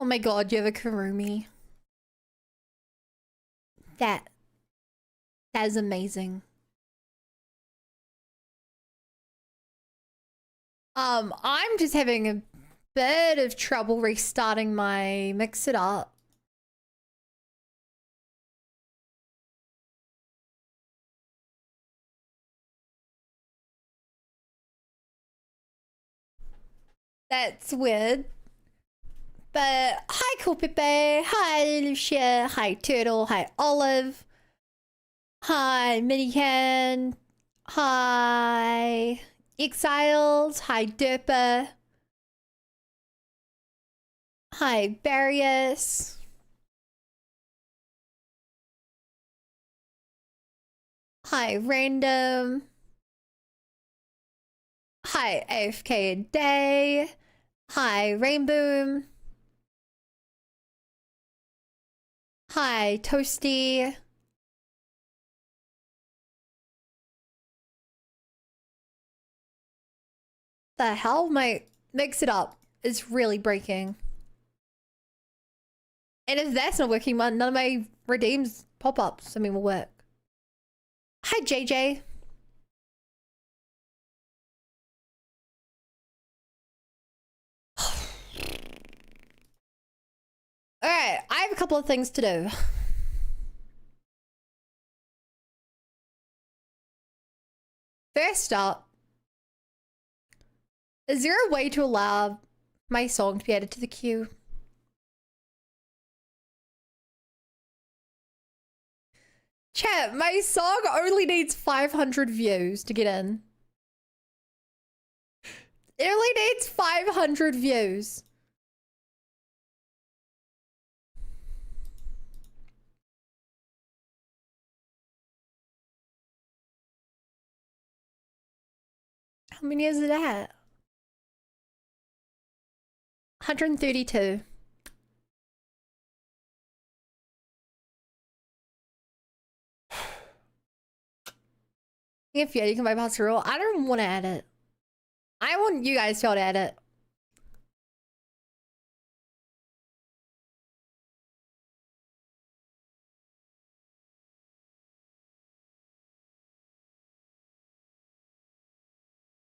Oh my god, you have a Kurumi. That is amazing. I'm just having a bit of trouble restarting my Mix It Up. That's weird. But hi, Cool Pepe. Hi, Lucia. Hi, Turtle. Hi, Olive. Hi, Minican. Hi, Exiles. Hi, Derpa. Hi, Barrius. Hi, Random. Hi, AFK Day. Hi, Rainboom. Hi, Toasty. The hell? My Mix It Up is really breaking. And if that's not working, none of my redeems pop-ups, will work. Hi, JJ. Alright, I have a couple of things to do. First up, is there a way to allow my song to be added to the queue? Chat, my song only needs 500 views to get in. It only needs 500 views. How many is it at? 132. If yeah, you can bypass the rule. I don't want to add it. I want you guys to be able to add it.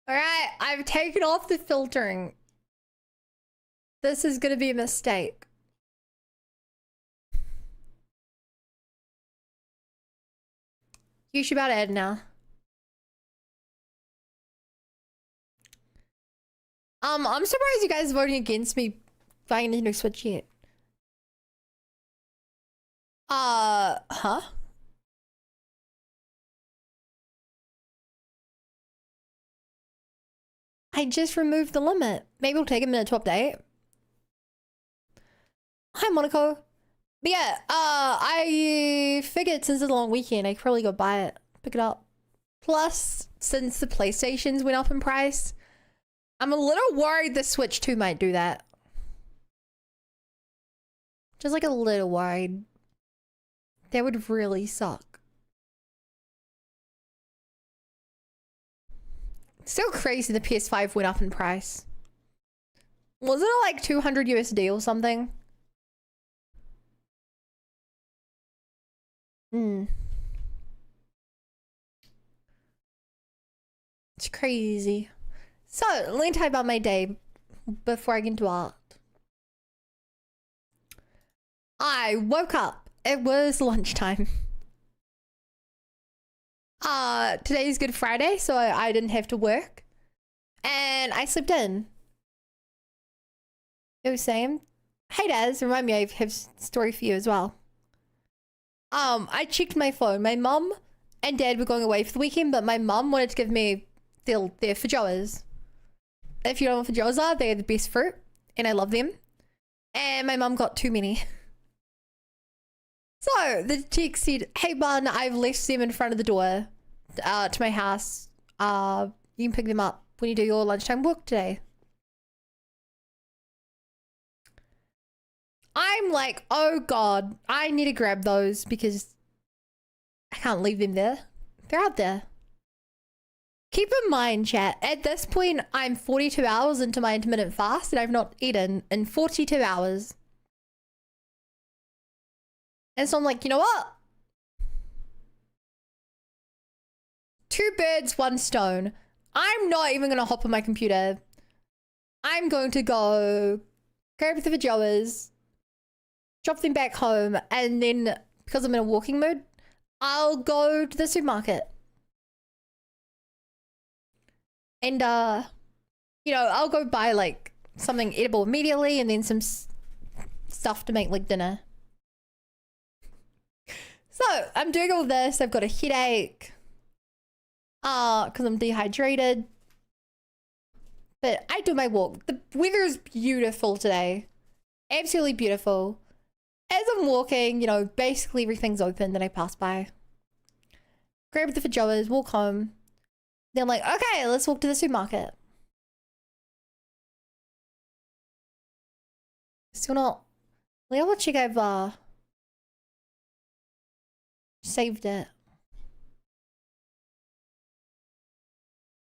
Alright, I've taken off the filtering. This is gonna be a mistake. You should be able to add now. I'm surprised you guys are voting against me buying a Nintendo Switch yet. Huh? I just removed the limit. Maybe it'll take a minute to update. Hi, Monaco. But yeah, I figured since it's a long weekend, I could probably go buy it, pick it up. Plus, since the PlayStations went up in price, I'm a little worried the Switch 2 might do that. Just like a little worried. That would really suck. Still crazy the PS5 went up in price. Wasn't it like 200 USD or something? It's crazy. So, let me tell you about my day before I get into art. I woke up. It was lunchtime. Today's Good Friday, so I didn't have to work. And I slept in. It was Sam. Hey Daz, remind me I have a story for you as well. I checked my phone. My mum and dad were going away for the weekend, but my mum wanted to give me their feijoas. If you don't know what feijoas are, they're the best fruit, and I love them. And my mum got too many. So the text said, hey bun, I've left them in front of the door to my house. You can pick them up when you do your lunchtime walk today. I'm like, oh god, I need to grab those because I can't leave them there. They're out there. Keep in mind, chat, at this point, I'm 42 hours into my intermittent fast and I've not eaten in 42 hours. And so I'm like, you know what? Two birds, one stone. I'm not even gonna hop on my computer. I'm going to go grab the pajamas, drop them back home, and then because I'm in a walking mood, I'll go to the supermarket. And you know, I'll go buy like something edible immediately and then some stuff to make like dinner. So I'm doing all this. I've got a headache because I'm dehydrated. But I do my walk. The weather is beautiful today. Absolutely beautiful. As I'm walking, you know, basically everything's open that I pass by. Grab the pajamas, walk home. Then I'm like, okay, let's walk to the supermarket. Still not. Let me check I've saved it.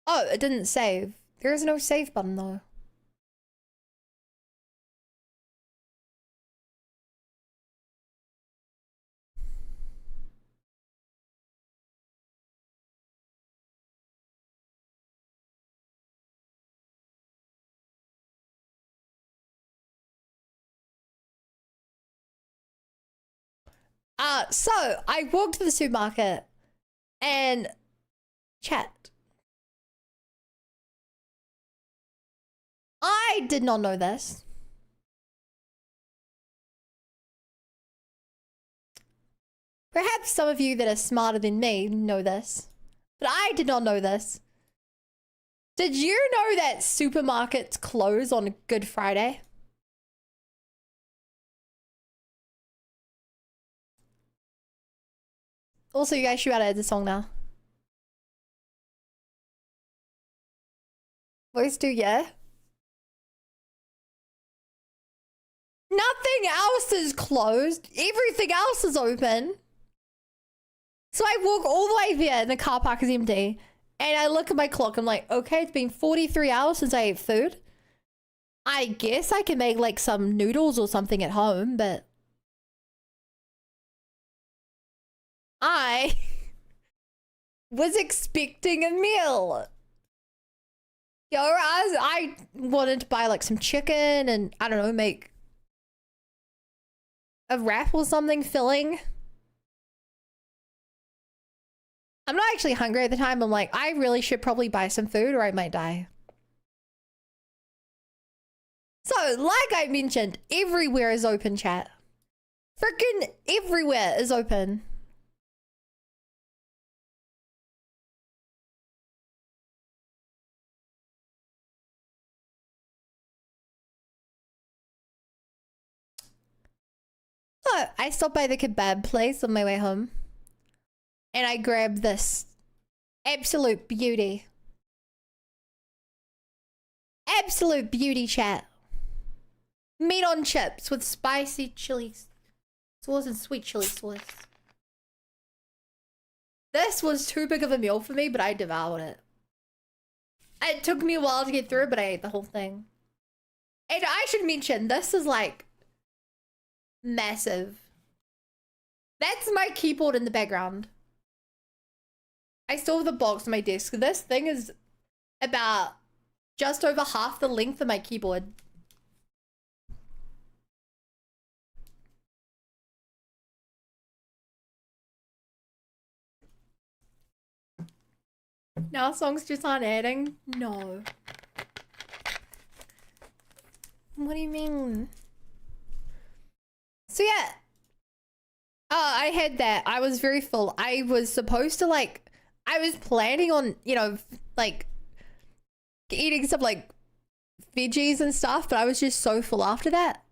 Oh, it didn't save. There is no save button though. So I walked to the supermarket and chat. I did not know this. Perhaps some of you that are smarter than me know this, but I did not know this. Did you know that supermarkets close on Good Friday? Also, you guys should be able to add the song now. Voice do, yeah? Nothing else is closed. Everything else is open. So I walk all the way there and the car park is empty. And I look at my clock. I'm like, okay, it's been 43 hours since I ate food. I guess I can make like some noodles or something at home, but I was expecting a meal. Yo, I wanted to buy like some chicken and I don't know, make a wrap or something filling. I'm not actually hungry at the time. I'm like, I really should probably buy some food or I might die. So, like I mentioned, everywhere is open, chat. Freaking everywhere is open. So, I stopped by the kebab place on my way home. And I grabbed this absolute beauty. Absolute beauty, chat. Meat on chips with spicy chili sauce and sweet chili sauce. This was too big of a meal for me, but I devoured it. It took me a while to get through, but I ate the whole thing. And I should mention, this is like massive. That's my keyboard in the background. I still have the box on my desk. This thing is about just over half the length of my keyboard. Now songs just aren't adding? No. What do you mean? So yeah. I had that. I was very full. I was supposed to like, I was planning on, you know, like eating some like veggies and stuff, but I was just so full after that.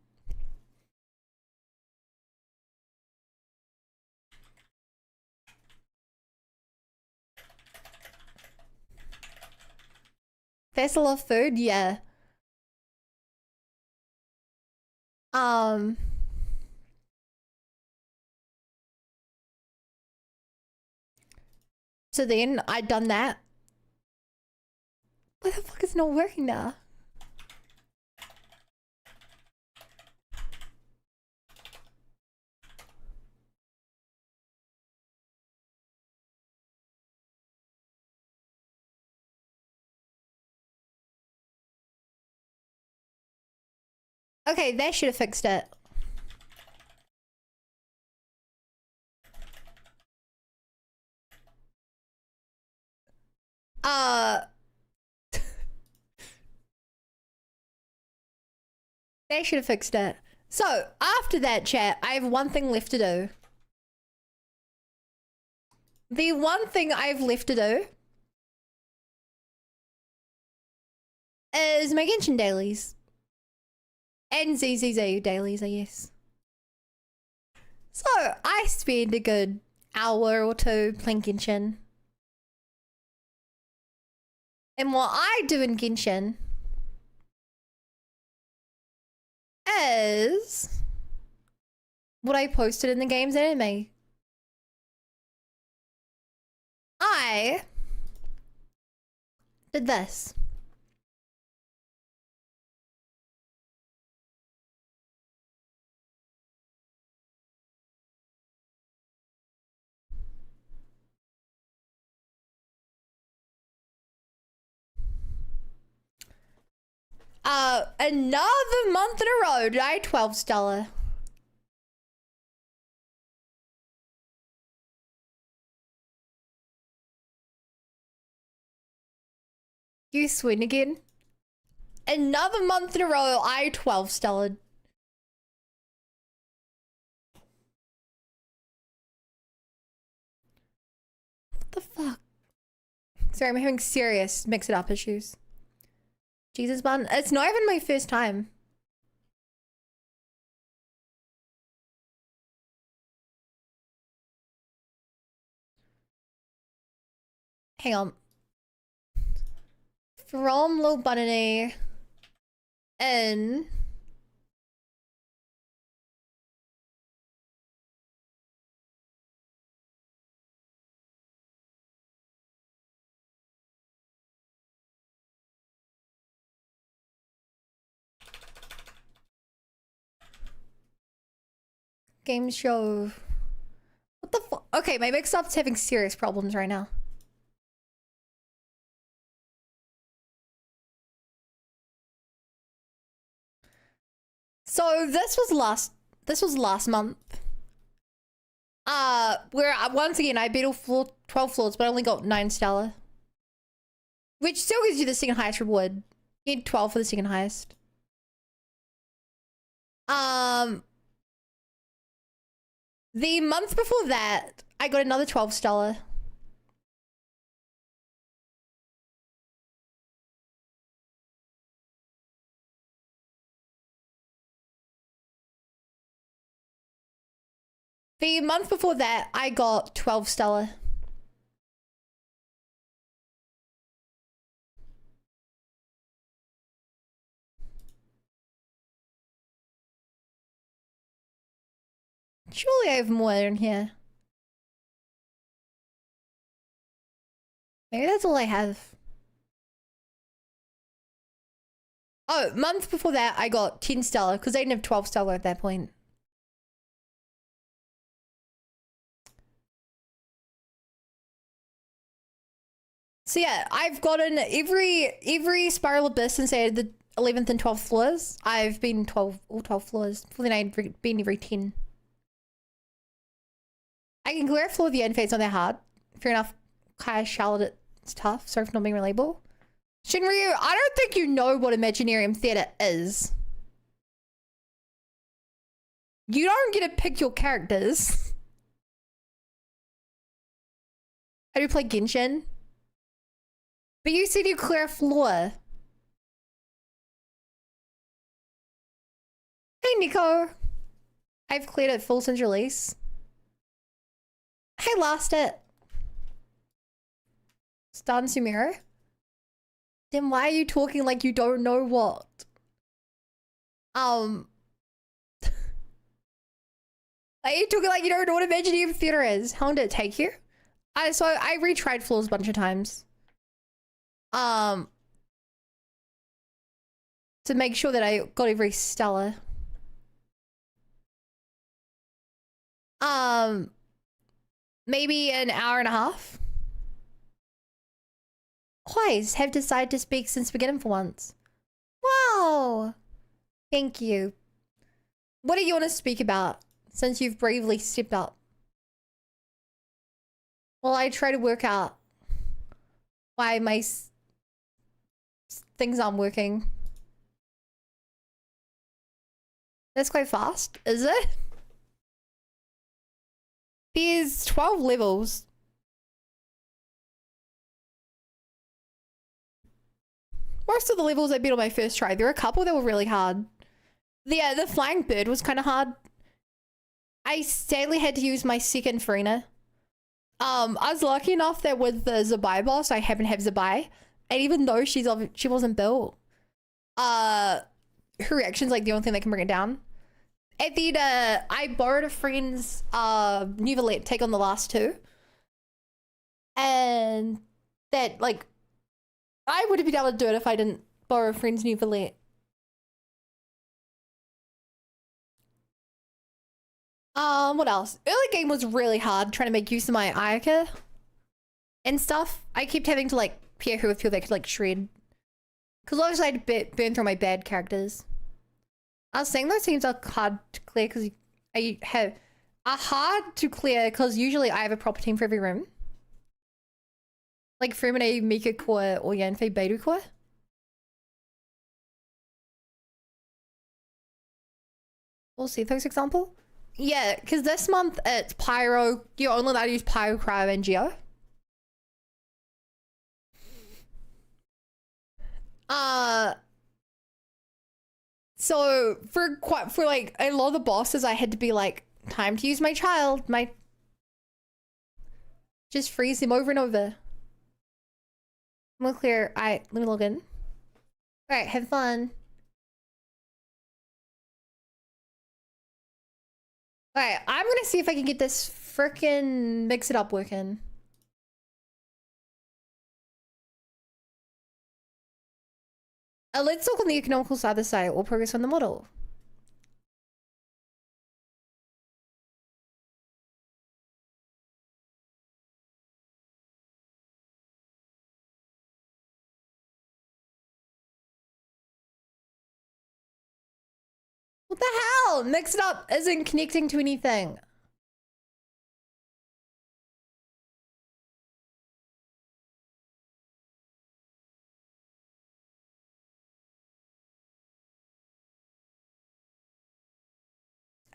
That's a lot of food, yeah. So then I'd done that. What the fuck is not working now? Okay, they should have fixed it. They should have fixed it. So, after that chat, I have one thing left to do. The one thing I have left to do is my Genshin dailies. And ZZZ dailies, I guess. So, I spend a good hour or two playing Genshin. And what I do in Genshin is what I posted in the game's anime. I did this. Another month in a row did I 12 stellar. You swing again? Another month in a row, I 12 stellar. What the fuck? Sorry, I'm having serious mix-it-up issues. Jesus, man. It's not even my first time. Hang on. From Lil Bunny in game show. What the fuck? Okay, my mix-up's having serious problems right now. So this was last month. Where once again I beat all 12 floors, but I only got 9 stellar. Which still gives you the second highest reward. You need 12 for the second highest. The month before that, I got another 12 stellar. The month before that, I got 12 stellar. Surely I have more in here. Maybe that's all I have. Oh, month before that, I got 10 stellar because I didn't have 12 stellar at that point. So yeah, I've gotten every Spiral Abyss since I had the 11th and 12th floors. I've been all 12 floors. Before then I'd been every 10. I can clear a floor with the end phase, not that hard. Fair enough. Kaya Charlotte, it's tough. Sorry for not being relatable. Shinryu, I don't think you know what Imaginarium Theatre is. You don't get to pick your characters. How do you play Genshin? But you said you clear a floor. Hey, Nico. I've cleared it full since release. I lost it. Stan Sumero? Then why are you talking like you don't know what? Are you talking like you don't know what Imaginarium Theatre is? How long did it take you? So I retried floors a bunch of times. To make sure that I got every stellar. Maybe an hour and a half. Wise have decided to speak since beginning for once. Wow. Thank you. What do you want to speak about since you've bravely stepped up? Well, I try to work out why my things aren't working. That's quite fast, is it? There's 12 levels. Most of the levels I beat on my first try. There were a couple that were really hard. The flying bird was kind of hard. I sadly had to use my second Farina. I was lucky enough that with the Zabai boss, I happen to have Zabai. And even though she wasn't built, her reaction's like the only thing that can bring it down. And then I borrowed a friend's Nuvolette take on the last two. And that, like, I would have been able to do it if I didn't borrow a friend's Nuvolette. What else? Early game was really hard trying to make use of my Ayaka and stuff. I kept having to like pair her with people that could like shred. Because obviously I had to burn through my bad characters. I was saying those teams are hard to clear because I have are hard to clear because usually I have a proper team for every room. Like Fumine, Mika Core, or Yanfei Beidou Core. We'll see those example. Yeah, because this month it's Pyro. You're only allowed to use Pyro, Cryo, and Geo. So for like a lot of the bosses, I had to be like, time to use my child. Just freeze him over and over. I'm gonna clear. Let me log in. All right, have fun. Alright, I'm gonna see if I can get this frickin' mix it up working. Let's look on the economical side of the site or progress on the model. What the hell? Mix it up isn't connecting to anything.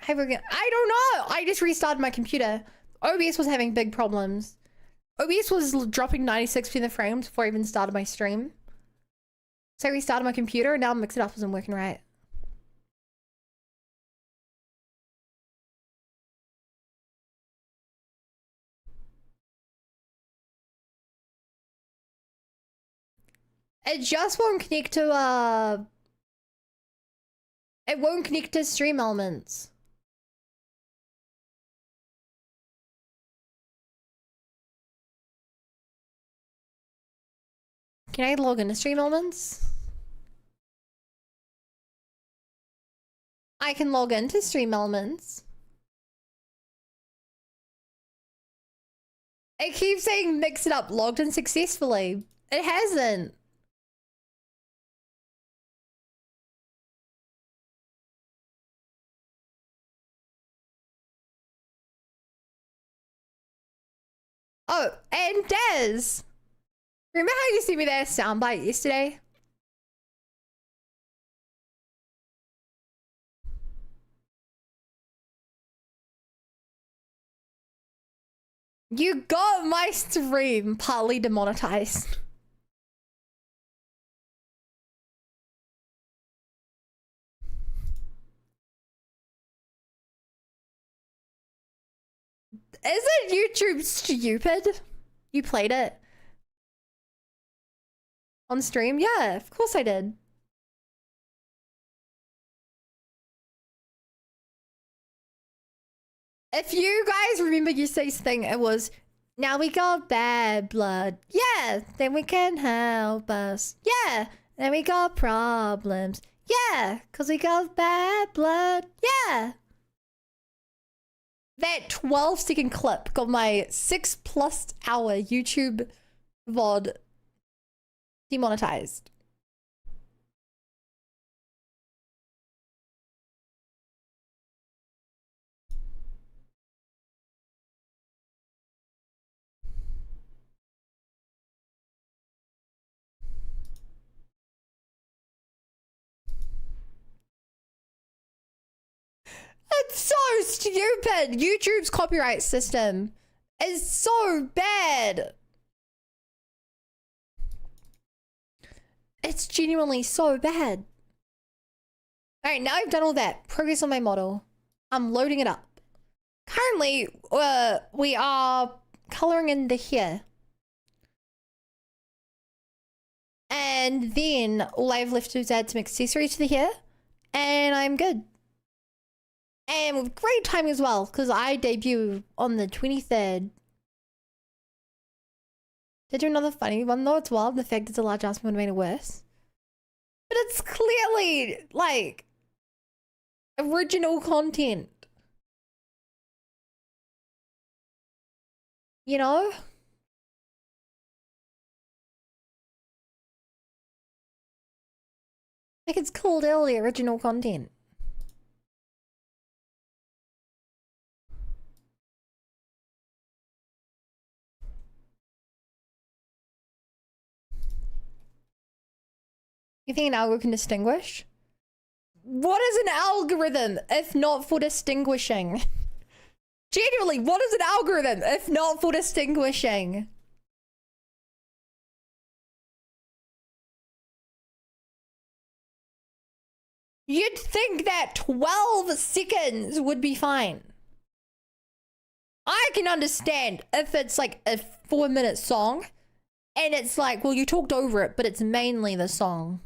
I don't know. I just restarted my computer. OBS was having big problems. OBS was dropping 96% of the frames before I even started my stream. So I restarted my computer and now Mix It Up isn't working right. It just won't connect to it won't connect to Stream Elements. Can I log into Stream Elements? I can log into Stream Elements. It keeps saying Mix It Up logged in successfully. It hasn't. Oh, and Des! Remember how you sent me that soundbite yesterday? You got my stream partly demonetized. Isn't YouTube stupid? You played it? On stream? Yeah, of course I did. If you guys remember yesterday's thing, it was, now we got bad blood. Yeah, then we can help us. Yeah, then we got problems. Yeah, because we got bad blood. Yeah. That 12-second clip got my 6+ hour YouTube VOD demonetized. stupid. YouTube's copyright system is so bad. It's genuinely so bad. All right, now I've done all that. Progress on my model. I'm loading it up. Currently, we are coloring in the hair. And then all I have left to do is add some accessories to the hair. And I'm good. And with great timing as well, because I debut on the 23rd. Did I do another funny one though? It's wild. The fact it's a large ass would have made it worse. But it's clearly, like, original content. You know? Like, it's clearly original content. You think an algorithm can distinguish? What is an algorithm if not for distinguishing? Genuinely, what is an algorithm if not for distinguishing? You'd think that 12 seconds would be fine. I can understand if it's like a 4-minute song and it's like, well, you talked over it, but it's mainly the song.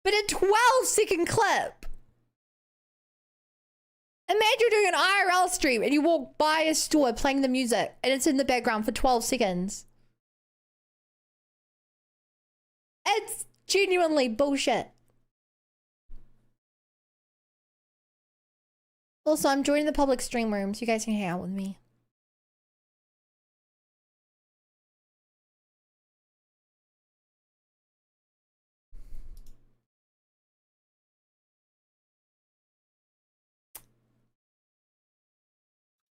But a 12-second clip. Imagine you're doing an IRL stream and you walk by a store playing the music and it's in the background for 12 seconds. It's genuinely bullshit. Also, I'm joining the public stream room so you guys can hang out with me.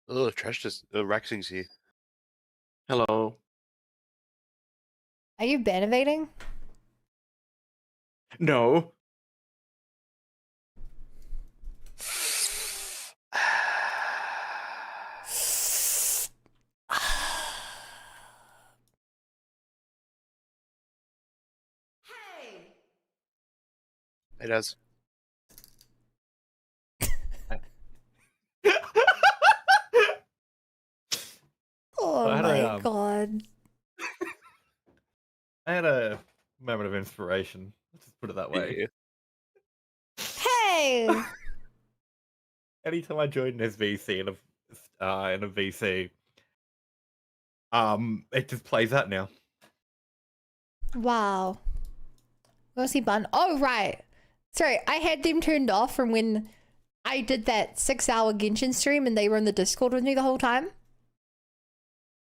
Oh, trash just Rexing's here. Hello. Are you bannovating? No. Hey! It has. Oh my god. I had a moment of inspiration. Let's just put it that way. Hey! Anytime I join this VC in a VC, it just plays out now. Wow. Go see Bun. Oh, right. Sorry, I had them turned off from when I did that 6-hour Genshin stream and they were in the Discord with me the whole time.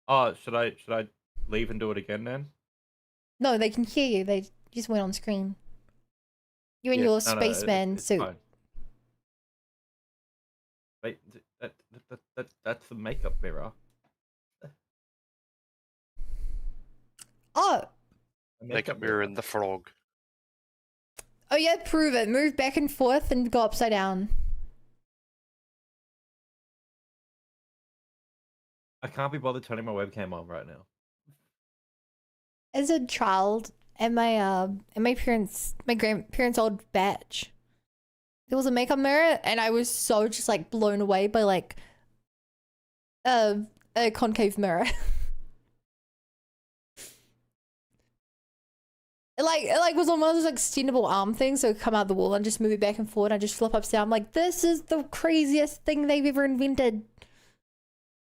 Oh, should I leave and do it again then? No, they can hear you. They just went on screen. You in your spaceman suit. Fine. Wait, that's the makeup mirror. Oh. Makeup mirror and the frog. Oh yeah, prove it. Move back and forth and go upside down. I can't be bothered turning my webcam on right now. As a child, at my grandparents' old batch, there was a makeup mirror, and I was so just like blown away by like a concave mirror. It like was on one of those like extendable arm things, so it would come out the wall and just move it back and forward. And I just flip upside down. I'm like, this is the craziest thing they've ever invented.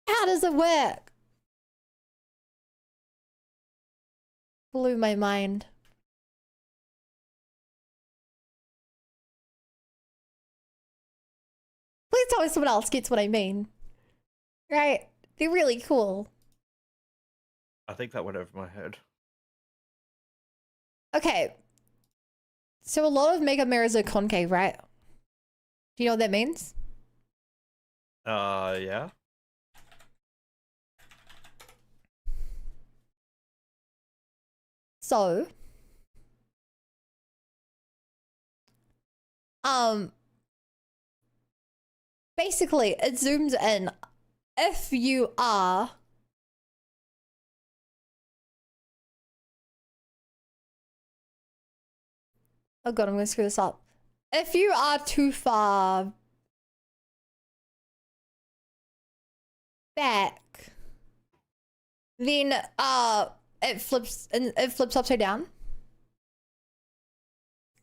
How does it work? Blew my mind. Please tell me someone else gets what I mean. Right? They're really cool. I think that went over my head. Okay. So a lot of makeup mirrors are concave, right? Do you know what that means? Yeah. So, basically, it zooms in. If you are... Oh god, I'm gonna screw this up. If you are too far back, then it flips upside down.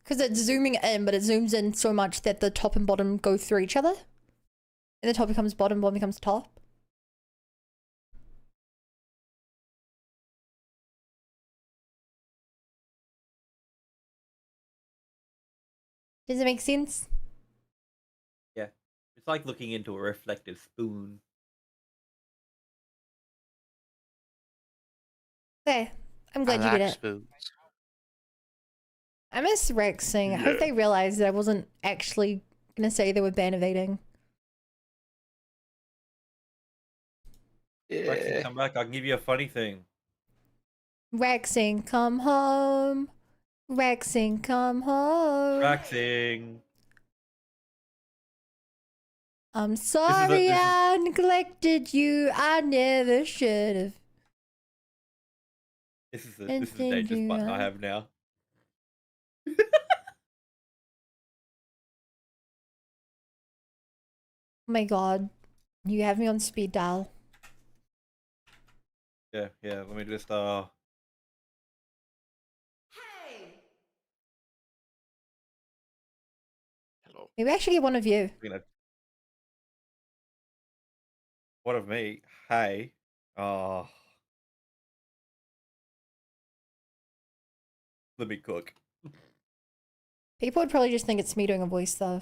Because it's zooming in, but it zooms in so much that the top and bottom go through each other. And the top becomes bottom, bottom becomes top. Does it make sense? Yeah. It's like looking into a reflective spoon. Okay, I'm glad you get it. Spoons. I miss Rexing. I hope they realized that I wasn't actually gonna say they were ban evading. Rexing, come back. I can give you a funny thing. Rexing, come home. Rexing, come home. Rexing. I'm sorry I neglected you. I never should have. This is the dangerous button I have now. Oh my god. You have me on speed dial. Yeah, let me just Hey! Hello. Maybe I should get one of you. What of me? Hey. Oh. Let me cook. People would probably just think it's me doing a voice though.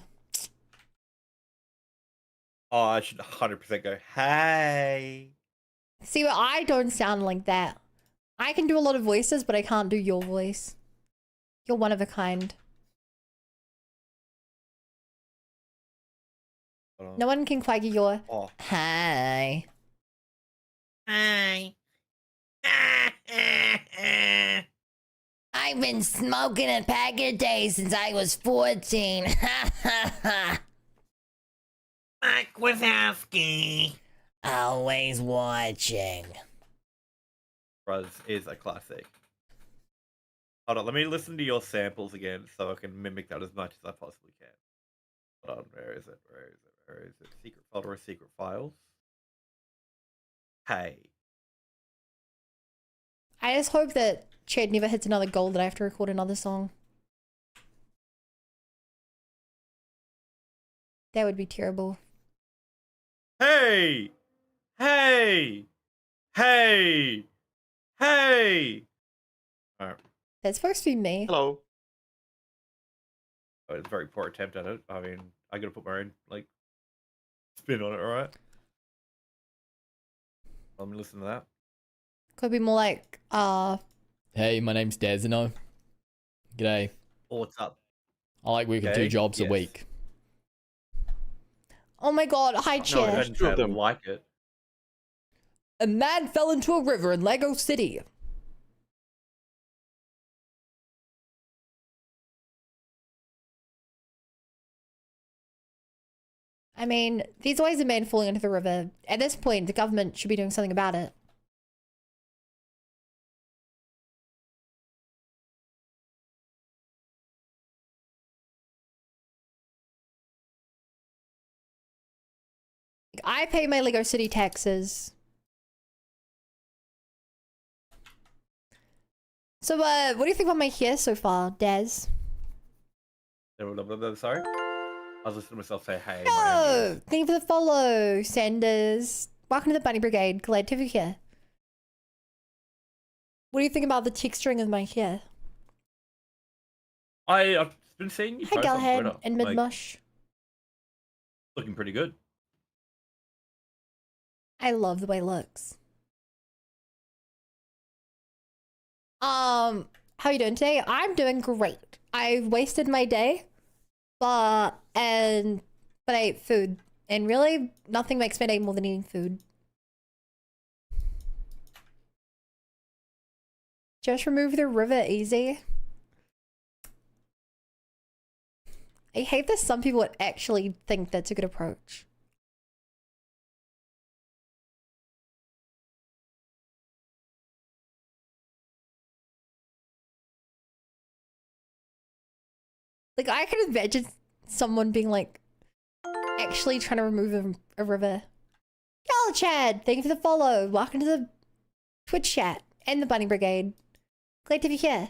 Oh, I should 100% go, hey. See, but I don't sound like that. I can do a lot of voices, but I can't do your voice. You're one of a kind. No one can quite get your hi. Hi. I've been smoking a pack a day since I was 14. Mike Wazowski. Always watching. Bruz is a classic. Hold on, let me listen to your samples again so I can mimic that as much as I possibly can. Hold on, where is it? Secret folder or secret files? Hey. I just hope that Chad never hits another goal that I have to record another song. That would be terrible. Hey! Hey! Hey! Hey! Alright. That's supposed to be me. Hello. Oh, it's a very poor attempt at it. I mean, I gotta put my own, like, spin on it, alright? Let me listen to that. Could be more like, Hey, my name's Desino. G'day. Oh, what's up? I like working 2 jobs a week. oh my god, hi No, I Chad. didn't try to like it. A man fell into a river in Lego City. I mean, there's always a man falling into the river. At this point, the government should be doing something about it. I pay my Lego City taxes. So, what do you think about my hair so far, Daz? Sorry? I was listening to myself say, hey. Oh, thank you for the follow, Sanders. Welcome to the Bunny Brigade. Glad to have you here. What do you think about the texturing of my hair? I've been seeing you Hi, post on Galhead Twitter, and like, Midmush. looking pretty good. I love the way it looks. How are you doing today? I'm doing great. I've wasted my day, but I ate food, and really nothing makes my day more than eating food. Just remove the river easy. I hate that some people would actually think that's a good approach. Like, I can imagine someone being like, actually trying to remove a river. Hello, Chad. Thank you for the follow. Welcome to the Twitch chat and the Bunny Brigade. Glad to be here.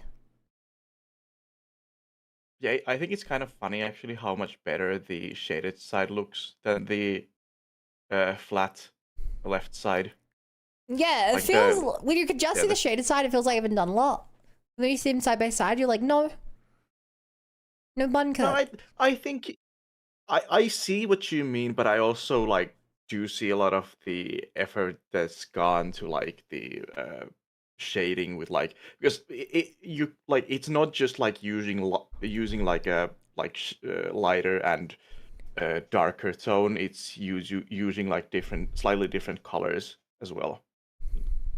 Yeah, I think it's kind of funny actually how much better the shaded side looks than the flat left side. Yeah, it Like feels, when you can just yeah, see the the- shaded side, it feels like I haven't done a lot. When you see them side by side, you're like, no. No bun No, cut. I think I see what you mean, but I also like do see a lot of the effort that's gone to like the shading with like because you like it's not just like using like a lighter and darker tone. It's using like slightly different colors as well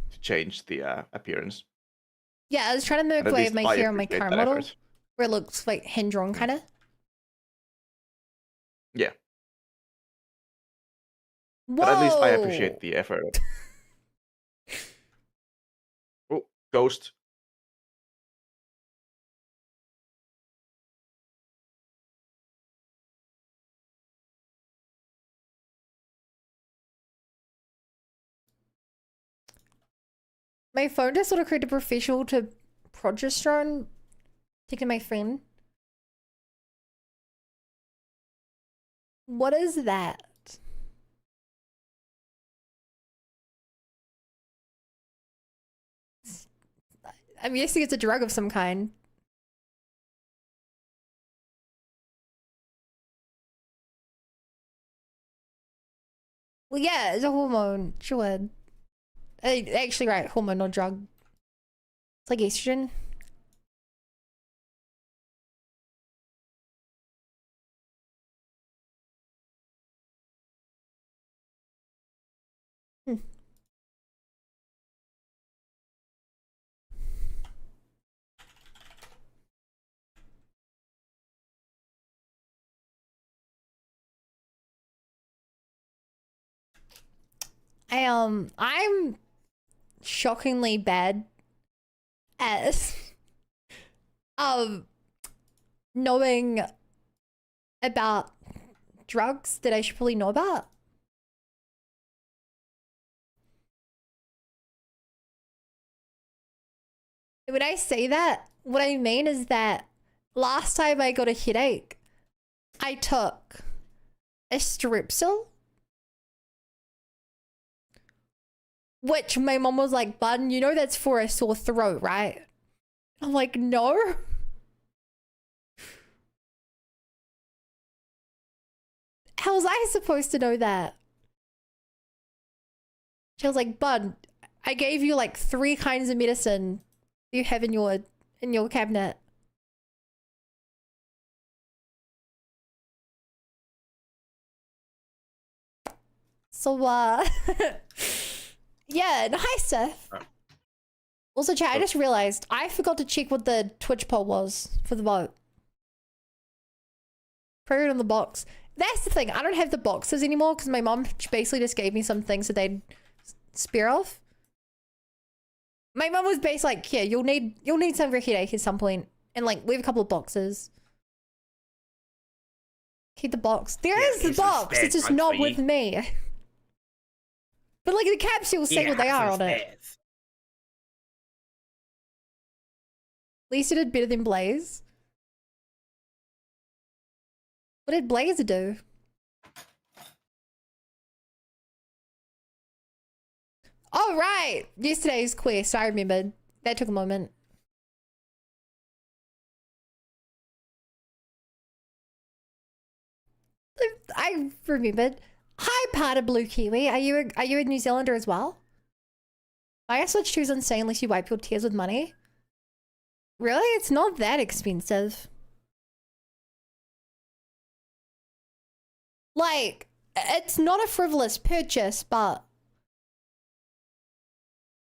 to change the appearance. Yeah, I was trying to mimic And the at way least of my I hair on my appreciate current that model, effort. where it looks like hand-drawn kind of. Yeah, Whoa! but at least I appreciate the effort. Oh, ghost. My phone just sort of created professional to progesterone. Taking my friend. What is that? I'm guessing it's a drug of some kind. Well, yeah, it's a hormone. Sure. Actually, right, hormone, not drug. It's like estrogen. Hmm. I'm shockingly bad at knowing about drugs that I should probably know about. When I say that, what I mean is that last time I got a headache, I took a strepsil, which my mom was like, "Bun, you know that's for a sore throat, right?" I'm like, "No." How was I supposed to know that? She was like, "Bun, I gave you like 3 kinds of medicine you have in your cabinet." So yeah, nice Seth. Also, chat, I just realized I forgot to check what the Twitch poll was for the vote. Put it on the box. That's the thing. I don't have the boxes anymore because my mom basically just gave me some things that they'd spare off. My mom was basically like, "Yeah, you'll need some for a headache at some point," and like we have a couple of boxes. Keep the box. There is the box. It's just not with me. But like the capsules say what they are on it. At least it did better than Blaze. What did Blaze do? Oh, right. Yesterday's quest. I remembered. That took a moment. I remembered. Hi, part of Blue Kiwi. Are you a New Zealander as well? I guess switch to is insane unless you wipe your tears with money. Really? It's not that expensive. Like, it's not a frivolous purchase, but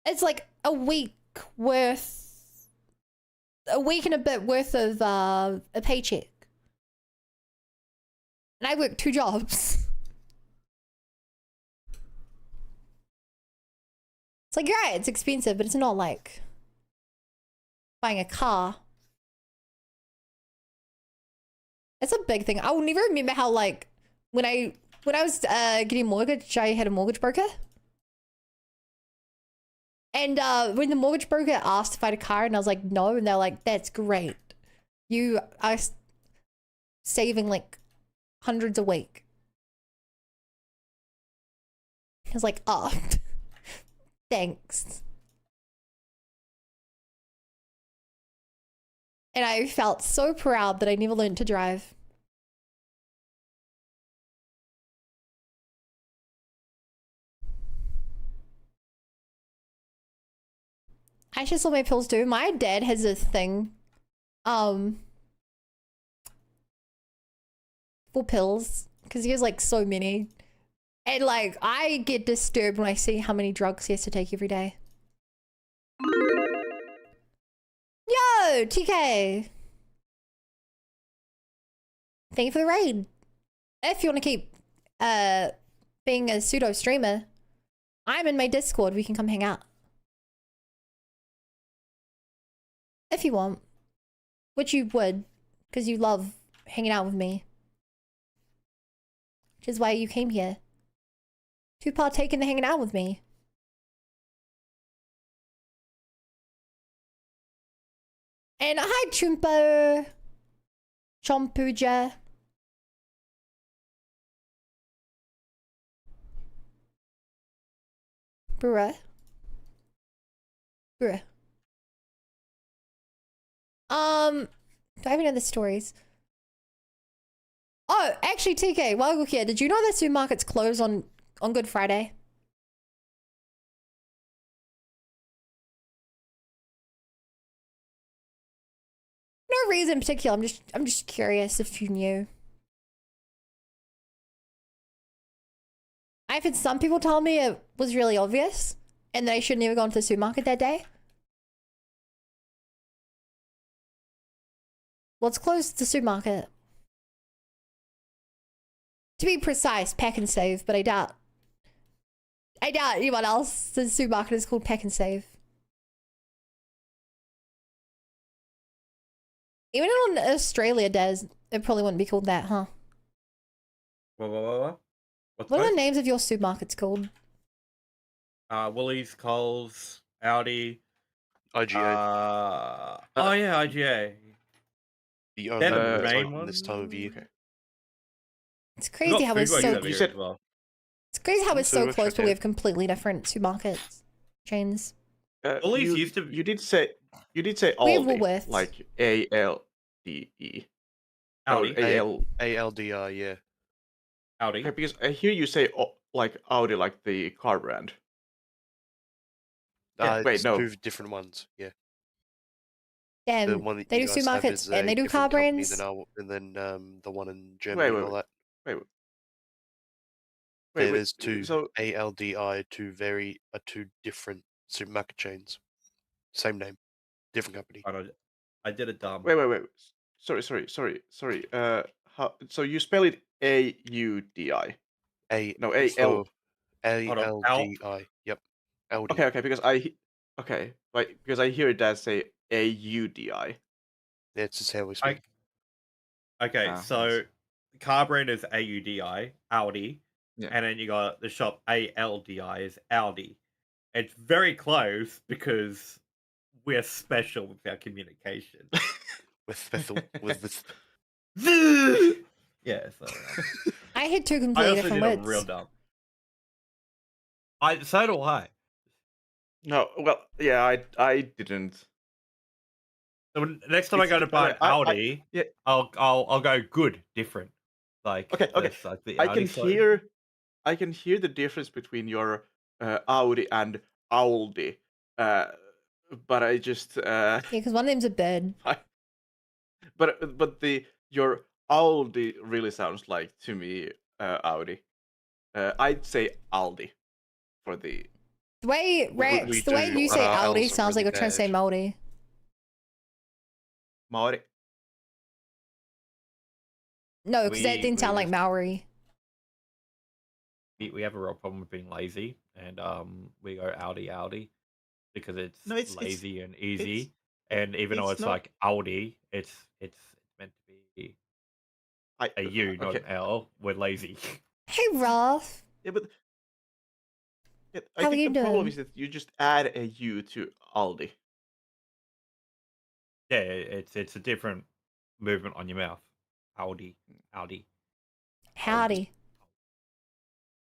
it's like a week and a bit worth of a paycheck. And I work 2 jobs. It's like, yeah, it's expensive, but it's not like buying a car. It's a big thing. I will never remember how like when I was getting mortgage, I had a mortgage broker. And when the mortgage broker asked if I had a car, and I was like, no, and they're like, that's great. You are saving like hundreds a week. I was like, oh, thanks. And I felt so proud that I never learned to drive. I just saw my pills too. My dad has a thing, for pills, because he has like so many. And like, I get disturbed when I see how many drugs he has to take every day. Yo, TK. Thank you for the raid. If you want to keep being a pseudo streamer, I'm in my Discord. We can come hang out. If you want. Which you would, because you love hanging out with me. Which is why you came here. To partake in the hanging out with me. And hi, Chumpo. Chompuja. Bruh. Bruh. Do I have any other stories? Oh, actually, TK, while we're here, did you know that supermarkets close on Good Friday? No reason in particular. I'm just curious if you knew. I've had some people tell me it was really obvious and that I should never go into the supermarket that day. Well, it's closed the supermarket. To be precise, Pack and Save, but I doubt anyone else's supermarket is called Pack and Save. Even in Australia, Des, it probably wouldn't be called that, huh? What? What are the names of your supermarkets called? Woolies, Coles, Aldi, IGA. Oh yeah, IGA. The They're the only main open one. this time of year. Okay. It's crazy how we're so. you said- as well. It's crazy how we're so Food, close, but okay. we have completely different supermarkets chains. Woolies used to. You did say We have Aldi, Woolworths. like ALDE. Audi. ALDI, yeah. Audi. Okay, because I hear you say like Audi, like the car brand. Yeah, wait, It's no. two different ones, yeah. The Damn, one that they you do guys have supermarkets is and a they do car different company brands. and then the one in Germany and all that. Wait. There's two So ALDI, two different supermarket chains. Same name, different company. I did a dumb. wait. Sorry. So you spell it AUDI? No, AL. So Hold on, ALDI. Yep. Aldi. Okay, because I hear it as say AUDI. That's just how we speak. Okay, Ah, so nice. car brand is AUDI, Audi, Yeah. and then you got the shop ALDI is Audi. It's very close because we're special with our communication. with Yeah, so I had two I completely also different did a words. real dumb. So do I. No, well, yeah, I didn't. So next time I go to buy an Audi, yeah. I'll go good, different. Like Okay. this, like the I Audi can slogan. hear the difference between your Audi and Aldi, but I just Yeah, because one of them's a bird. but your Aldi really sounds like to me Audi. I'd say Aldi for the The way Rex, we the way do, you but say our Aldi L's are sounds like really you're trying to say bad. moldy. Maori. No, because that We- didn't we sound like just- Maori. We have a real problem with being lazy, and we go Audi because it's, No, it's- lazy and easy. it's- And even though it's it's not- like Audi, it's meant to be a U, not an L. We're lazy. Hey, Rolf. Yeah, but I How are think you the problem doing? is that you just add a U to Aldi. Yeah, it's a different movement on your mouth. Audi. Howdy.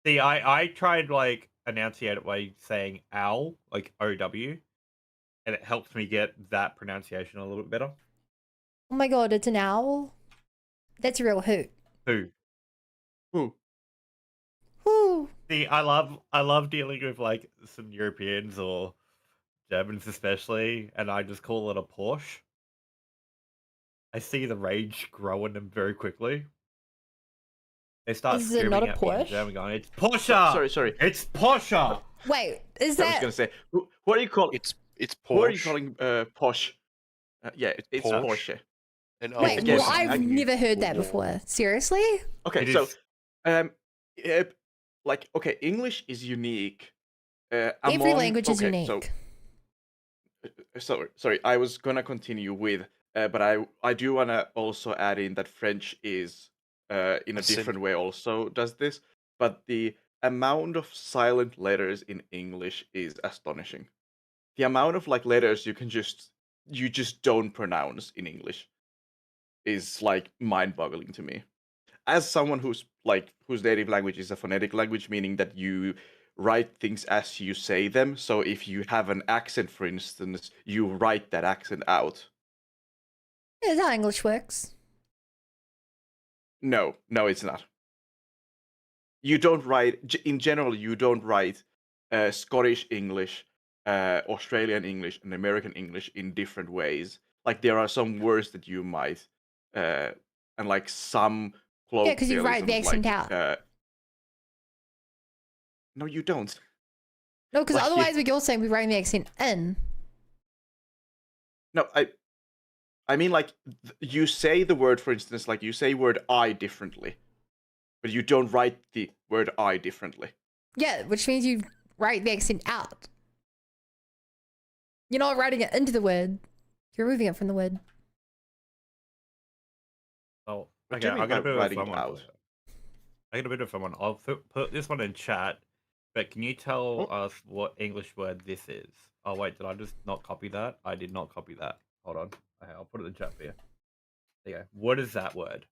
See, I tried like enunciate it by saying owl, like OW, and it helps me get that pronunciation a little bit better. Oh my god, it's an owl? That's a real hoot. Who? Whoo. See, I love dealing with like some Europeans or Germans especially, and I just call it a Porsche. I see the rage grow in them very quickly. They start Is it screaming not a at me in Porsche? German, going, "It's Porsche! Sorry. It's Porsche!" Wait, is I was that... gonna say, what are you calling? It's Porsche. What are you calling posh? Yeah, it's Porsche. Porsche. And Wait, again, well, I I've can never use heard that Google. before. Seriously? Okay, It so is- like English is unique. Every language is unique. Sorry, I was gonna continue with, but I do wanna also add in that French is in a different way also does this, but the amount of silent letters in English is astonishing. The amount of like letters you just don't pronounce in English is like mind-boggling to me. As someone whose native language is a phonetic language, meaning that you write things as you say them. So if you have an accent, for instance, you write that accent out. Yeah, that's how English works. No, it's not. You don't write, in general, you don't write Scottish English, Australian English, and American English in different ways. Like there are some words that you might, and like some colloquialisms. Yeah, because you write the accent like, out. No, you don't. No, because like, otherwise what you're saying, we're writing the accent in. No, I mean like you say the word, for instance, like you say word I differently, but you don't write the word I differently. Yeah, which means you write the accent out. You're not writing it into the word. You're removing it from the word. Oh, What do okay, you I got a mean by bit of writing a it fun one. out? I got a bit of fun one. I'll put this one in chat, but can you tell us what English word this is? Oh wait, did I just not copy that? I did not copy that. Hold on. Okay, I'll put it in chat for you. There you go. What is that word?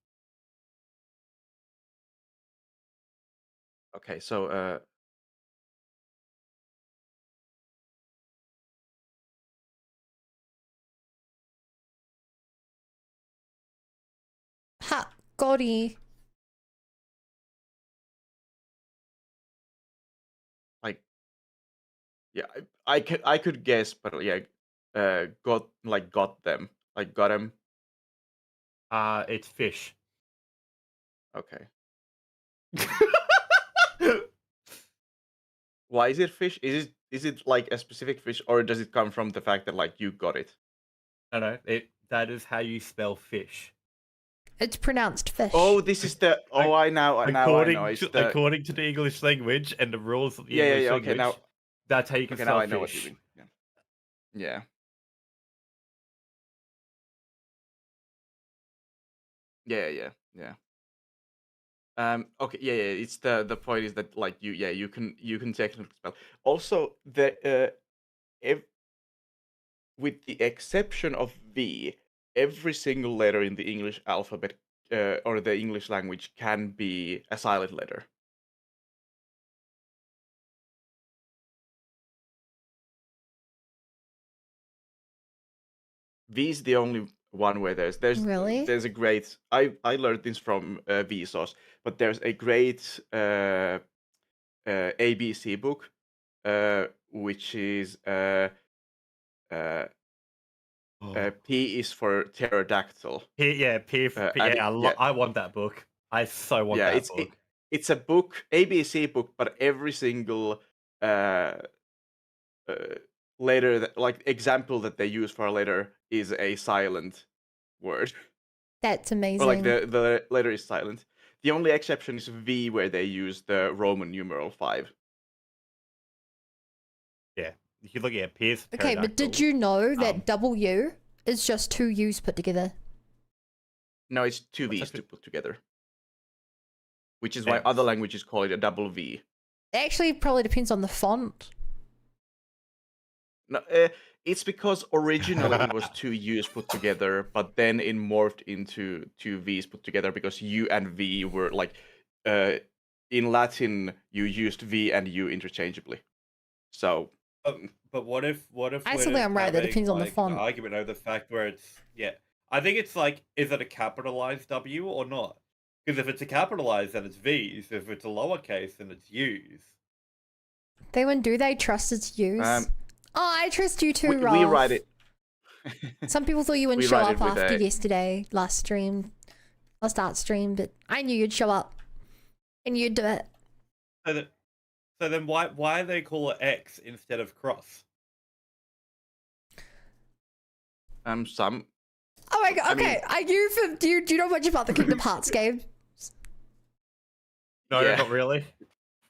Okay, so Ha, Gotti. like yeah, I could guess, but yeah, got them, like got him. It's fish. Okay. Why is it fish? Is it like a specific fish, or does it come from the fact that like you got it? No, that is how you spell fish. It's pronounced fish. Oh, this is the. Oh, I know. According to the English language and the rules of the English language, Okay, now. That's how you can Okay, spell now I fish. know what you mean. Yeah. Yeah. Okay. Yeah. It's the point is that like you can technically spell. Also, with the exception of V, every single letter in the English alphabet or the English language can be a silent letter. V is the only one where there's Really? there's a great I learned this from Vsauce, but there's a great ABC book which is P is for pterodactyl. I want that book. I so want that book. It's a book, ABC book, but every single letter that, like example that they use for a letter is a silent word. That's amazing. Or like the letter is silent. The only exception is V, where they use the Roman numeral 5. Yeah, if you look at Pierce. Okay, but did you know that W is just two U's put together? No, it's two V's to put together. which is why X. other languages call it a double V. It actually probably depends on the font. No, it's because originally it was two U's put together, but then it morphed into two V's put together because U and V were like, in Latin you used V and U interchangeably. So, But what if I we're still think I'm right, that having, depends on the like, font. an argument over the fact where it's I think it's like, is it a capitalized W or not? Because if it's a capitalized, then it's V's. If it's a lowercase, then it's U's. They wouldn't do they trust its use? Oh, I trust you too, Rolf. we write it. Some people thought you wouldn't We show write up it with after a- yesterday, last art stream, but I knew you'd show up. And you'd do it. So then why they call it X instead of cross? Some. Oh my god, I okay. Do you know much about the Kingdom Hearts game? No, Yeah. not really.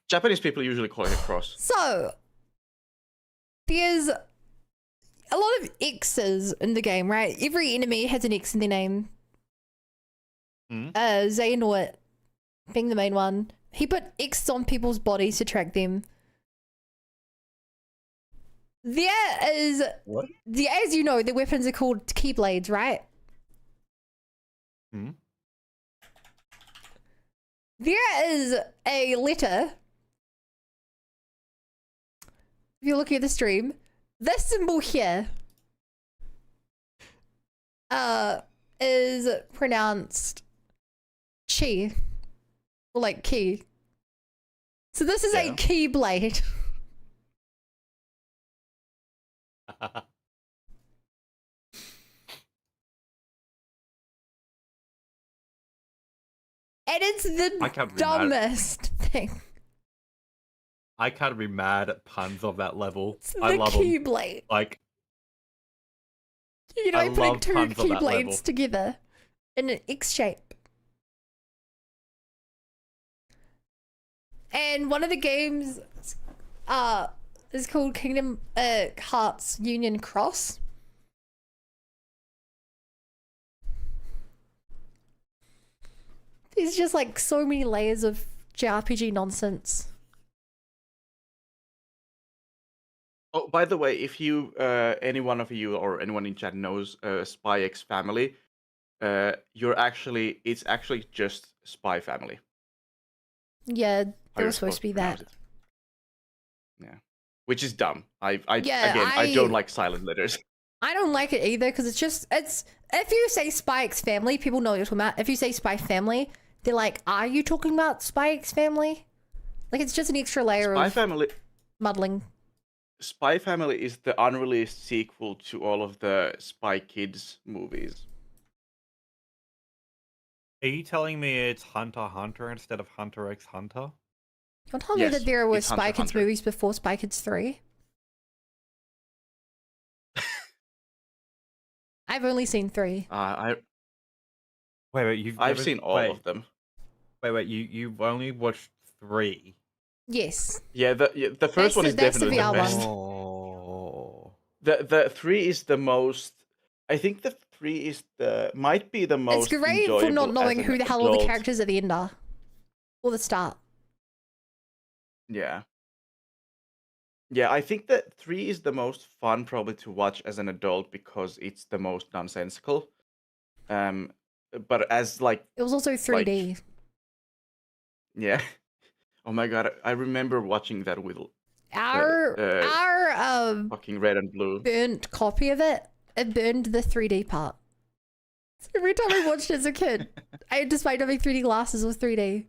Japanese people usually call it a cross. So, there's a lot of X's in the game, right? Every enemy has an X in their name. Xehanort being the main one. He put X's on people's bodies to track them. There is... What? As you know, the weapons are called keyblades, right? There is a letter. If you're looking at the stream, this symbol here is pronounced chi, or like key. So this is a keyblade. And it's the dumbest thing. I can't be mad at puns of that level. It's I the love them. keyblade. Like, You know, I putting love two puns of that level. keyblades together in an X shape. And one of the games is called Kingdom Hearts Union Cross. There's just like so many layers of JRPG nonsense. Oh, by the way, if you, any one of you or anyone in chat knows Spy X Family, it's actually just Spy Family. Yeah, How there you're was supposed to be pronounce that. it. Yeah, which is dumb. I Yeah, don't like silent letters. I don't like it either because it's if you say Spy X Family, people know what you're talking about. If you say Spy Family, they're like, are you talking about Spy X Family? Like, it's just an extra layer Spy of Family. muddling. Spy Family is the unreleased sequel to all of the Spy Kids movies. are you telling me it's Hunter x Hunter instead of Hunter x Hunter? Don't tell me Yes, that there were it's Spy Hunter x Kids Hunter. movies before Spy Kids 3. I've only seen 3. Wait, I've seen all of them. Wait, you've only watched 3. Yes. Yeah, the first one is that's the definitely the VR best. one. Oh. The 3 is the most. I think the 3 is might be the most. It's great for not enjoyable knowing as who an the hell all the adult. characters at the end are. Or the start. Yeah. Yeah, I think that 3 is the most fun probably to watch as an adult because it's the most nonsensical. But as like It was also 3D. yeah. Oh my god, I remember watching that with Our fucking red and blue. burnt copy of it burned the 3D part. So every time I watched it as a kid, despite having 3D glasses, was 3D.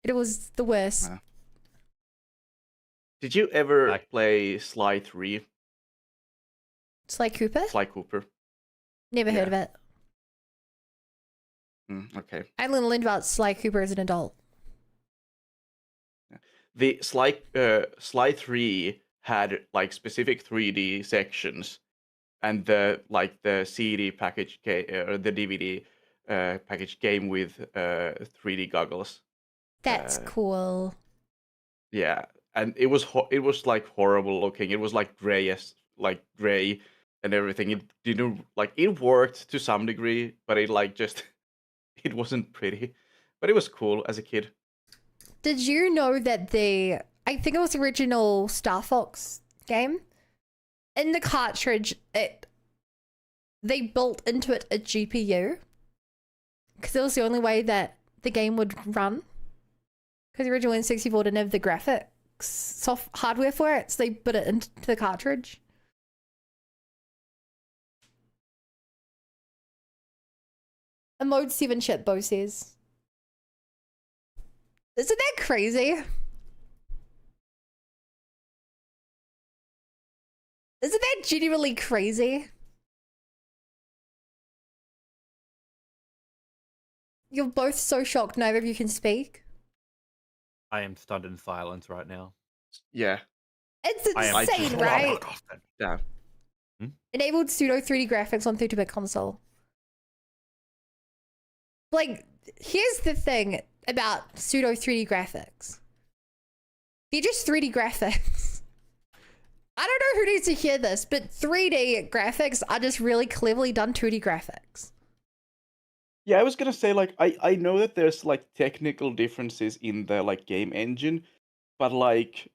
It was the worst. Wow. Did you ever Like- play Sly 3? Sly Cooper? Sly Cooper? Never heard of it. Okay. I learned about Sly Cooper as an adult. The Sly 3 had like specific 3D sections, and the CD package or the DVD package came with 3D goggles. That's cool. Yeah, and it was like horrible looking. It was like gray and everything. It didn't it worked to some degree, but it like just it wasn't pretty. but it was cool as a kid. Did you know that I think it was the original Star Fox game, in the cartridge, they built into it a GPU because it was the only way that the game would run. Because the original N64 didn't have the graphics hardware for it, so they put it into the cartridge. A Mode 7 chip, Bo says. Isn't that crazy? Isn't that genuinely crazy? You're both so shocked neither of you can speak. I am stunned in silence right now. Yeah. It's insane, right? Yeah. Enabled pseudo 3D graphics on 32-bit console. Like, here's the thing about pseudo 3D graphics. They're just 3D graphics. I don't know who needs to hear this, but 3D graphics are just really cleverly done 2D graphics. Yeah, I was gonna say, like, I know that there's like technical differences in the like game engine, but like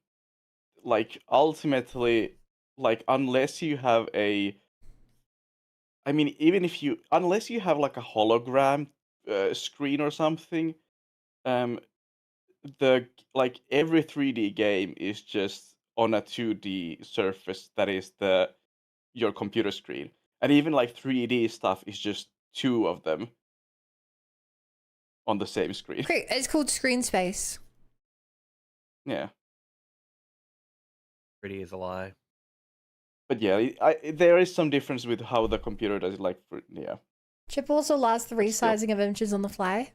ultimately, like unless you have unless you have like a hologram screen or something, the like every 3D game is just on a 2D surface that is your computer screen, and even like 3D stuff is just two of them on the same screen. Great, it's called screen space. Yeah. Pretty is a lie. But yeah, there is some difference with how the computer does it. Like, yeah. Chip also allows the But still. resizing of images on the fly.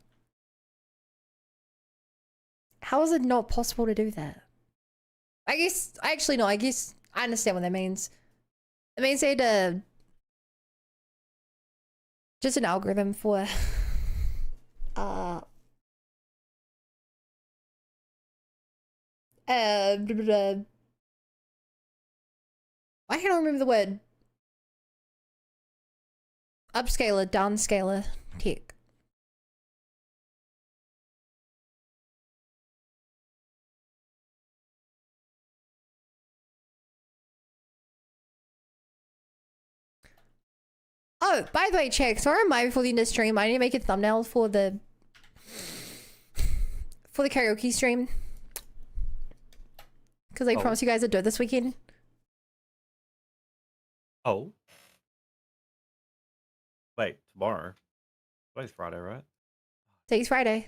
How is it not possible to do that? I guess I understand what that means. It means they had just an algorithm for I can't remember the word. Upscaler, downscaler tech. Oh, by the way, check. Sorry, I'm before the end of the stream. I need to make a thumbnail for the karaoke stream. Because I promised you guys I'd do it this weekend. Oh. Wait, tomorrow? Today's Friday, right? Today's Friday.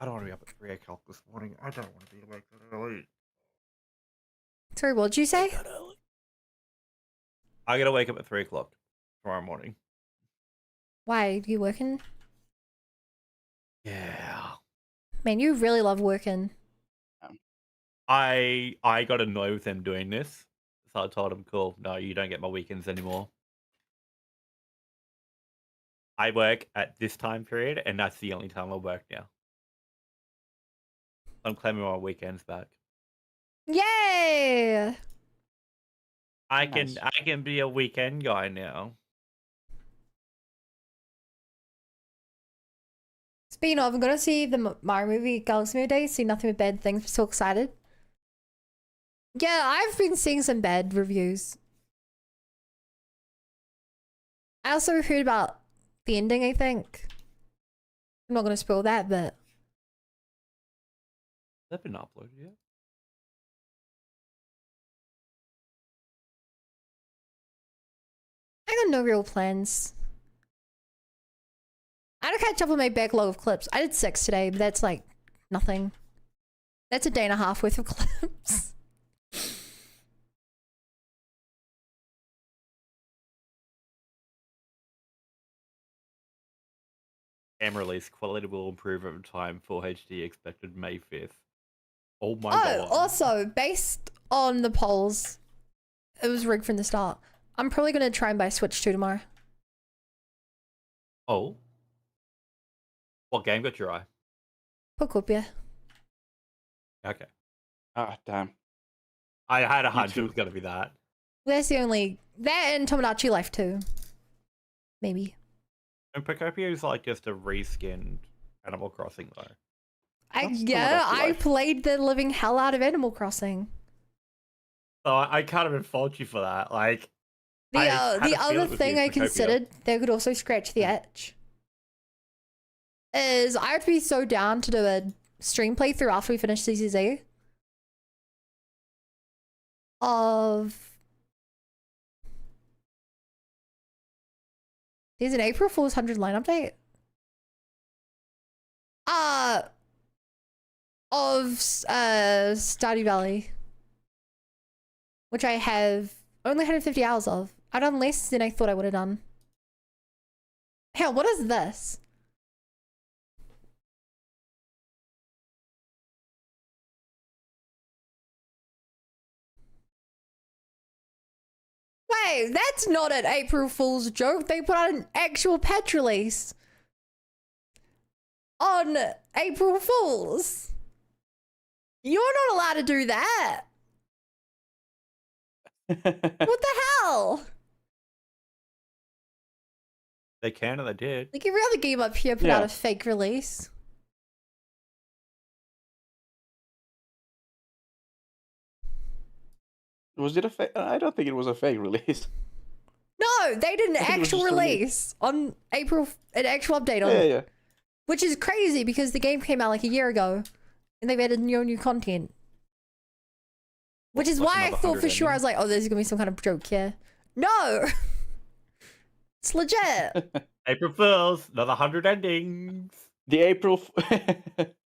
I don't want to be up at 3 o'clock this morning. I don't want to be awake that early. Sorry, what did you say? I gotta wake up at 3 o'clock tomorrow morning. Why? Are you working? Yeah. Man, you really love working. I got annoyed with them doing this. So I told them, cool, no, you don't get my weekends anymore. I work at this time period, and that's the only time I work now. I'm claiming my weekends back. Yay! I Nice. can be a weekend guy now. Speaking of, I'm gonna see the Mario movie Galaxy Day. See nothing but bad things. I'm so excited. Yeah, I've been seeing some bad reviews. I also heard about the ending, I think. I'm not gonna spoil that, but They've been uploaded yet? I got no real plans. I had to catch up on my backlog of clips. I did 6 today, but that's like nothing. That's a day and a half worth of clips. Game release quality will improve over time. Full HD expected May 5th. Oh my Oh, god. also, based on the polls, it was rigged from the start. I'm probably gonna try and buy Switch 2 tomorrow. Oh. What game got your eye? Pokopia. Okay. Ah, damn. I had a Me hunch it too. was gonna be that. That's the only... That and Tomodachi Life 2. Maybe. And Pocopio is like just a reskinned Animal Crossing though. I played the living hell out of Animal Crossing. So I can't even fault you for that. Like The other thing I considered that could also scratch the itch is I would be so down to do a stream playthrough after we finish CCZ of... There's an April Fool's 100 line update. Of Stardew Valley, which I have only 150 hours of. I've done less than I thought I would have done. Hell, what is this? Wait, that's not an April Fool's joke. They put out an actual patch release on April Fool's. You're not allowed to do that. What the hell? They can and they did. Like every other game up here put out a fake release. Was it a fake? I don't think it was a fake release. No, they did an actual release on April, an actual update on it. Yeah. Which is crazy because the game came out like a year ago and they've added new content. Which is why I thought for sure, I was like, oh, there's gonna be some kind of joke here. No! It's legit. April Fools, another 100 endings. The April...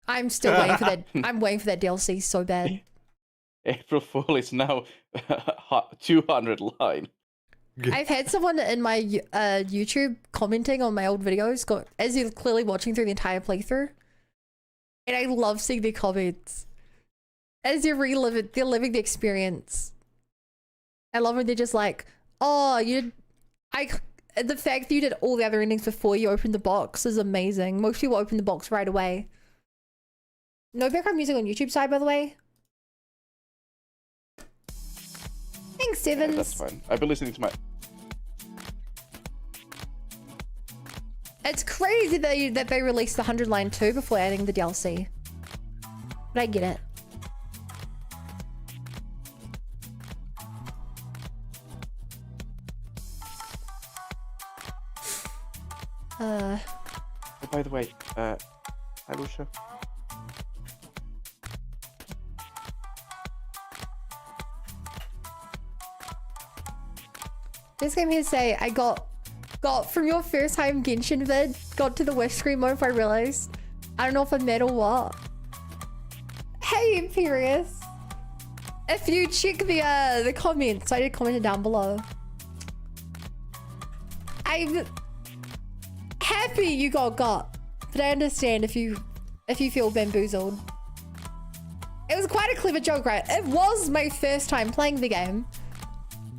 I'm still waiting for that. I'm waiting for that DLC so bad. April Fool is now 200 line. I've had someone in my YouTube commenting on my old videos as you're clearly watching through the entire playthrough. And I love seeing their comments. As you relive it, they're living the experience. I love when they're just like, oh, the fact that you did all the other endings before you opened the box is amazing. Most people open the box right away. No background music on YouTube side, by the way. Thanks, Sevens. Yeah, that's fine. I've been listening to my... It's crazy that they released the 100 line too before adding the DLC. But I get it. Oh, by the way, hi Lucia. Just came here to say I got from your first time Genshin vid, got to the West screen mode if I realized. I don't know if I'm mad or what. Hey Imperious. If you check the comments, I did comment it down below. I'm happy you got, but I understand if you feel bamboozled. It was quite a clever joke, right? It was my first time playing the game.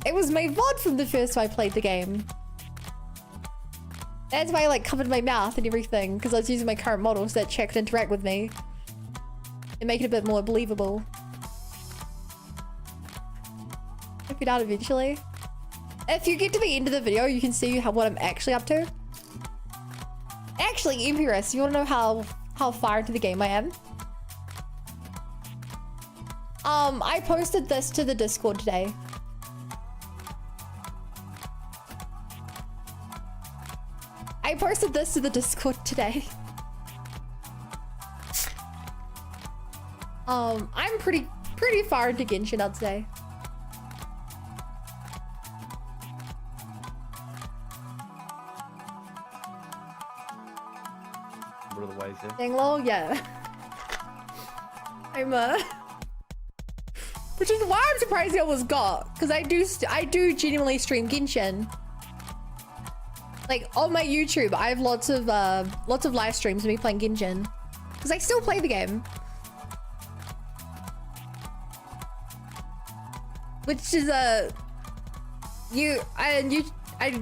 It was my VOD from the first time I played the game. That's why I like covered my mouth and everything, because I was using my current model so that chat could interact with me and make it a bit more believable. Hope you're down eventually. If you get to the end of the video, you can see what I'm actually up to. Actually, Imperious, you want to know how far into the game I am? I posted this to the Discord today. I'm pretty far into Genshin, I'd say. What are the ways there? Danglo, yeah. I'm which is why I'm surprised he almost got, because I do genuinely stream Genshin. Like on my YouTube, I have lots of live streams of me playing Genshin, because I still play the game. Which is I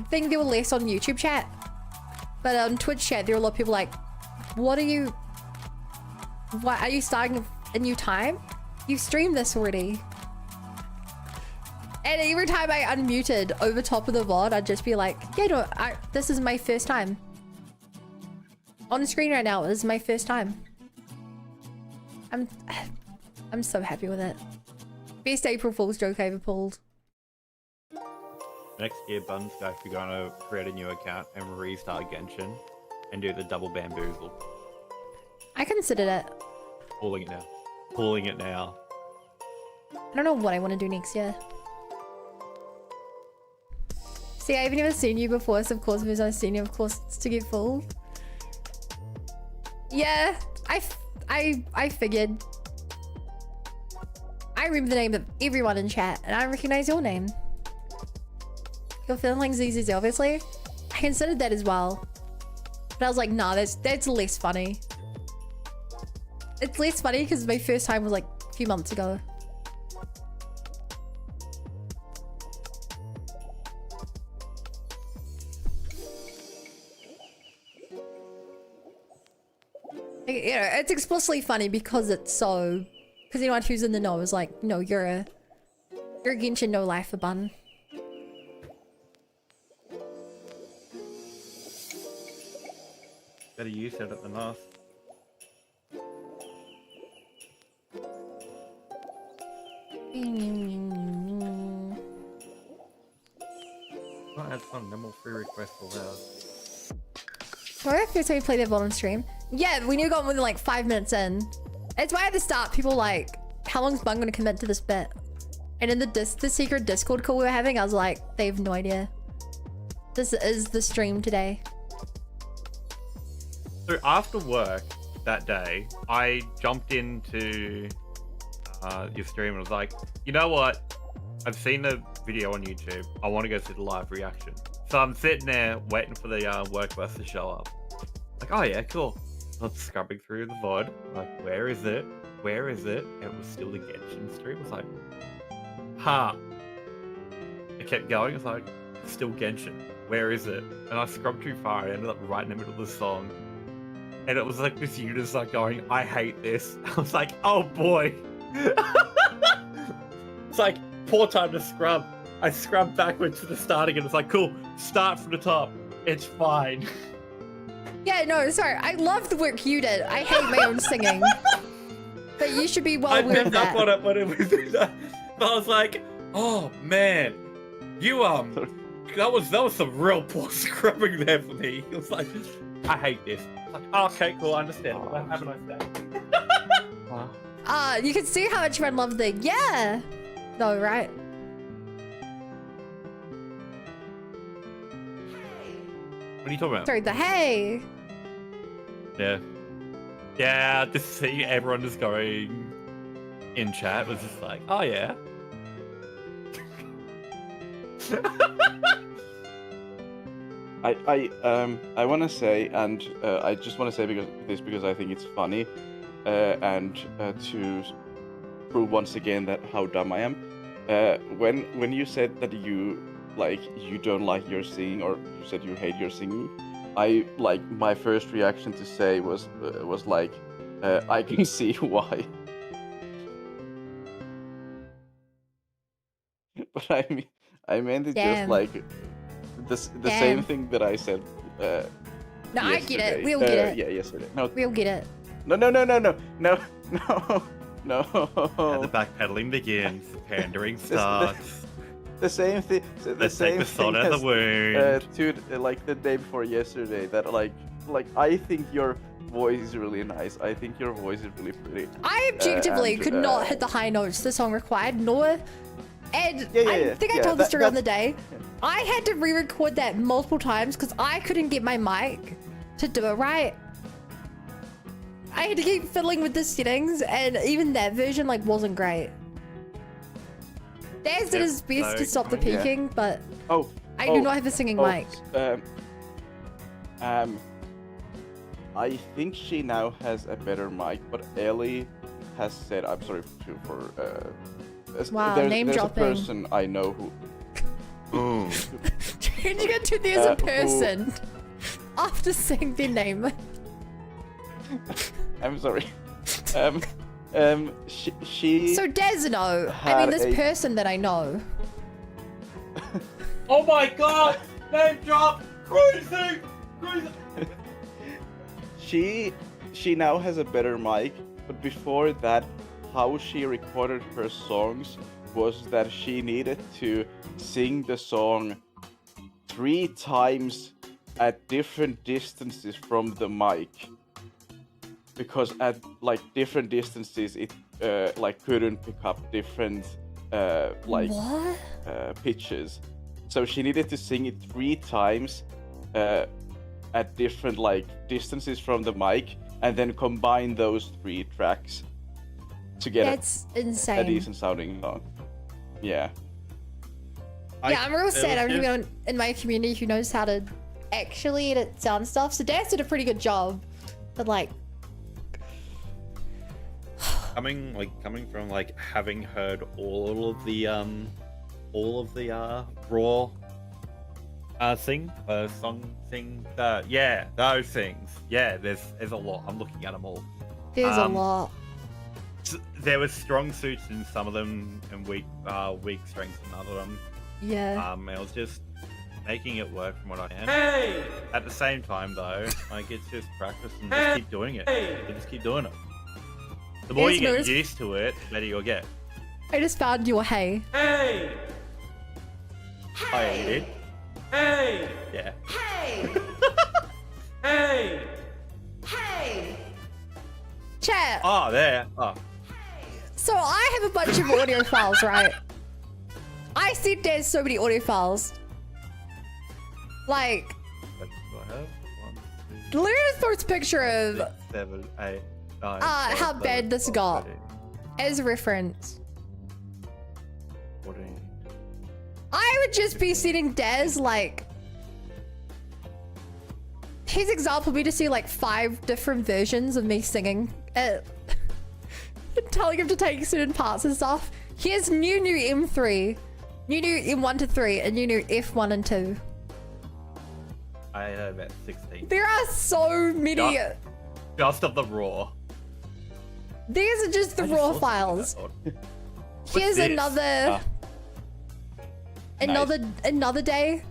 think there were less on YouTube chat, but on Twitch chat there were a lot of people like, why are you starting a new time? You streamed this already. And every time I unmuted over top of the VOD, I'd just be like, yeah, no, this is my first time. on screen right now is my first time. I'm so happy with it. Best April Fool's joke I ever pulled. Next year, Buns guys, we're going to create a new account and restart Genshin and do the double bamboozle. I considered it. Pulling it now. Pulling it now. I don't know what I want to do next year. See, I've never seen you before, so of course, because I've seen you, of course, it's to get fooled. Yeah, I figured. I remember the name of everyone in chat, and I recognize your name. You're feeling ZZZ, obviously. I considered that as well. But I was like, nah, that's less funny. It's less funny because my first time was like a few months ago. You know, it's explicitly funny because it's so... Because anyone who's in the know is like, no, you're a Genshin no life for bun. Better you said it than us. Might add some normal free requests allowed. Sorry if we play that VOD on stream. Yeah, we knew got more than like 5 minutes in. It's why at the start people like, how long's Bun gonna commit to this bit? And in the secret Discord call we were having, I was like, they have no idea. This is the stream today. So after work that day, I jumped into your stream and was like, you know what? I've seen the video on YouTube. I want to go see the live reaction. So I'm sitting there waiting for the work bus to show up. Like, oh yeah, cool. I'm scrubbing through the VOD. Like, where is it? Where is it? And it was still the Genshin stream. I was like, huh. I kept going. I was like, it's still Genshin. Where is it? And I scrubbed too far. I ended up right in the middle of the song. And it was like this unit like going, I hate this. I was like, oh boy. It's like, poor time to scrub. I scrubbed backwards to the starting and it's like, cool, start from the top. It's fine. Yeah, no, sorry. I love the work you did. I hate my own singing. But you should be well aware of that. I picked up on it when it was but I was like, oh man, you that was some real poor scrubbing there for me. It was like, I hate this. Like, oh, okay, cool, I understand. Have a nice day. You can see how much Red loved the yeah. No, right? What are you talking about? Sorry, the hey. Yeah. Yeah, just seeing everyone just going in chat was just like, oh yeah. I want to say, and I just want to say because I think it's funny, and to prove once again that how dumb I am. When you said that you don't like your singing, or you said you hate your singing, my first reaction to say was like, I can see why. But I meant it just like the same thing that I said. No, yesterday. I get it. We'll get it. Yeah, yesterday. No, we'll get it. No. And the backpedaling begins. Pandering starts. The same thing. Let's take the salt out of the wound. Dude, like the day before yesterday, that like I think your voice is really nice. I think your voice is really pretty. I objectively could not hit the high notes the song required, nor. And I think I told the story on the day. I had to re-record that multiple times because I couldn't get my mic to do it right. I had to keep fiddling with the settings, and even that version wasn't great. Daz did his best to stop the peaking, but I do not have a singing mic. I think she now has a better mic, but Ellie has said, I'm sorry for wow, name there's dropping. A person I know who. Changing it to there's a person after saying their name. I'm sorry. She. So Desno, I mean this person that I know. Oh my god! Name drop! Crazy! she now has a better mic, but before that, how she recorded her songs was that she needed to sing the song 3 times at different distances from the mic, because at like different distances it like couldn't pick up different What? pitches. So she needed to sing it 3 times at different like distances from the mic, and then combine those 3 tracks to get That's a insane. decent sounding song. Yeah. Yeah, I'm real sad. I'm anyone in my community who knows how to actually edit sound stuff. So Daz did a pretty good job, but like, coming from like having heard all of the raw those things. Yeah, there's a lot. I'm looking at them all. there's a lot. There was strong suits in some of them and weak strengths in other of them. Yeah. I was just making it work from what I can. Hey! At the same time though, like it's just practice and just keep doing it. You just keep doing it. The more you get used to it, the better you'll get. I just found your hey. Hey! Oh, yeah, you did? Hey! Yeah. Hey! Hey! Hey! Chat. Oh, there. Oh. So I have a bunch of audio files, right? I sent Daz so many audio files. Like, What do I have? 1, 2, look at the first picture of 6, 7, 8, 9. how 10, bad 11, this 12, got 13, as a reference. 14. I would just be sitting Daz like, his example would be to see like 5 different versions of me singing it. Telling him to take certain parts and stuff. Here's new M3, new M1 to 3, and new F1 and 2. I have about 16. There are so many. Just of the raw. These are just the raw files. Here's this? another. Another day.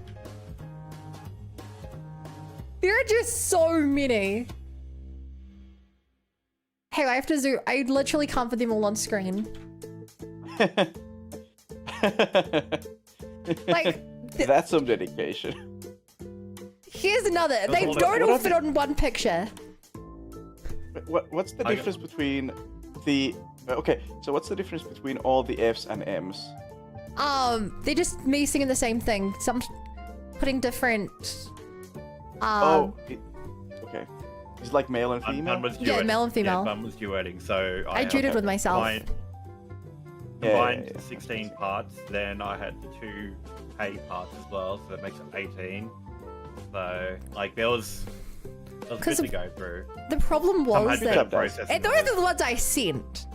There are just so many. Hey, I have to zoom. I literally can't put them all on screen. Like, That's some dedication. here's another. They don't all fit on one picture. What's the difference between the... Okay, so what's the difference between all the Fs and Ms? They're just me singing the same thing. Some putting different. Okay. It's like male and female? Yeah, male and female. Yeah, Bum was duetting, so I duetted with myself. Combined 16 parts, then I had the 2 A parts as well, so that makes it 18. So, like, there was good to go through. The problem was that, and those are the ones I sent.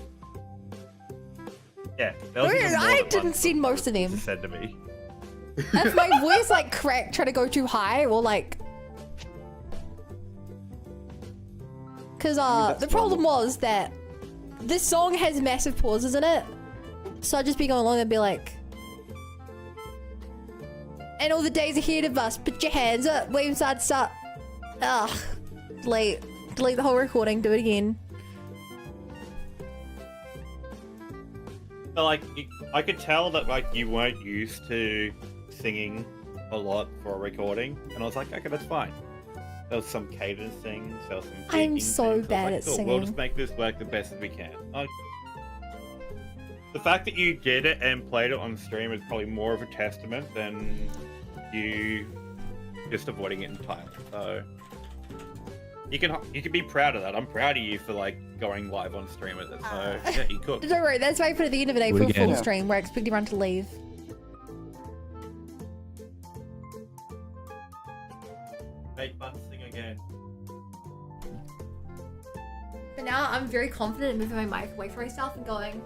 Yeah, I didn't send most of them. Said to me. If my voice like cracked, trying to go too high, or like, because the problem was that this song has massive pauses in it, so I'd just be going along and be like, and all the days ahead of us, put your hands up, wave side start. Ugh, delete the whole recording, do it again. So, like, I could tell that, like, you weren't used to singing a lot for a recording, and I was like, okay, that's fine. There was some cadence things, there was some I'm so bad at singing. We'll just make this work the best as we can. Like, the fact that you did it and played it on stream is probably more of a testament than you just avoiding it entirely. So you can be proud of that. I'm proud of you for like going live on stream with it. So yeah, you could. Don't worry, that's why I put at the end of the day for a full stream where I expect everyone to leave. Make fun sing again. So now I'm very confident in moving my mic away from myself and going,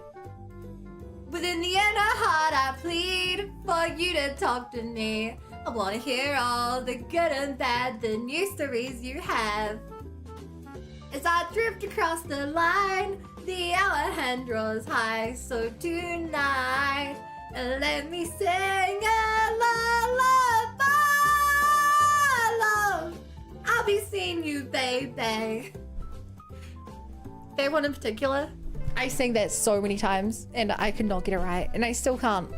within the inner heart I plead for you to talk to me. I want to hear all the good and bad, the new stories you have. As I drift across the line, the hour hand draws high. So tonight, let me sing a lullaby, love. I I'll be seeing you, baby. That one in particular, I sang that so many times and I could not get it right, and I still can't.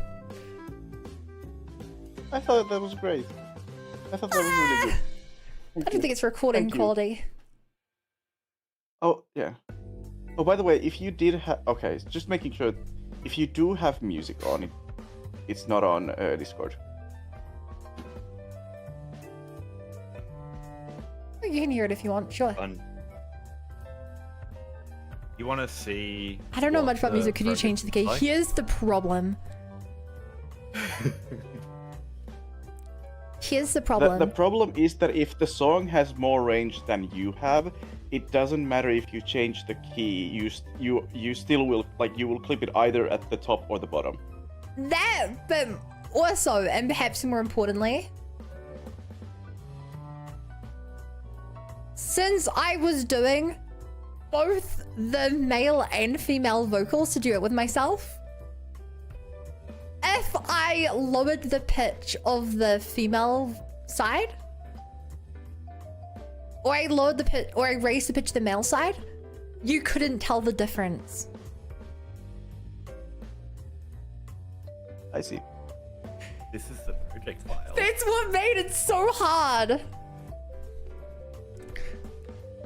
I thought that was great. I thought that was really good. I don't think it's recording Thank you. quality. Oh, yeah. Oh, by the way, if you did have... Okay, just making sure. If you do have music on, it's not on Discord. You can hear it if you want, sure. Fun. You want to see? I don't know what much about the music. Could you project change the key? is like? Here's the problem. Here's the problem. The problem is that if the song has more range than you have, it doesn't matter if you change the key. You still will, like, you will clip it either at the top or the bottom. That, but also, and perhaps more importantly, since I was doing both the male and female vocals to do it with myself, if I lowered the pitch of the female side, or I lowered the pitch, or I raised the pitch of the male side, you couldn't tell the difference. I see. This is the project file. That's what made it so hard.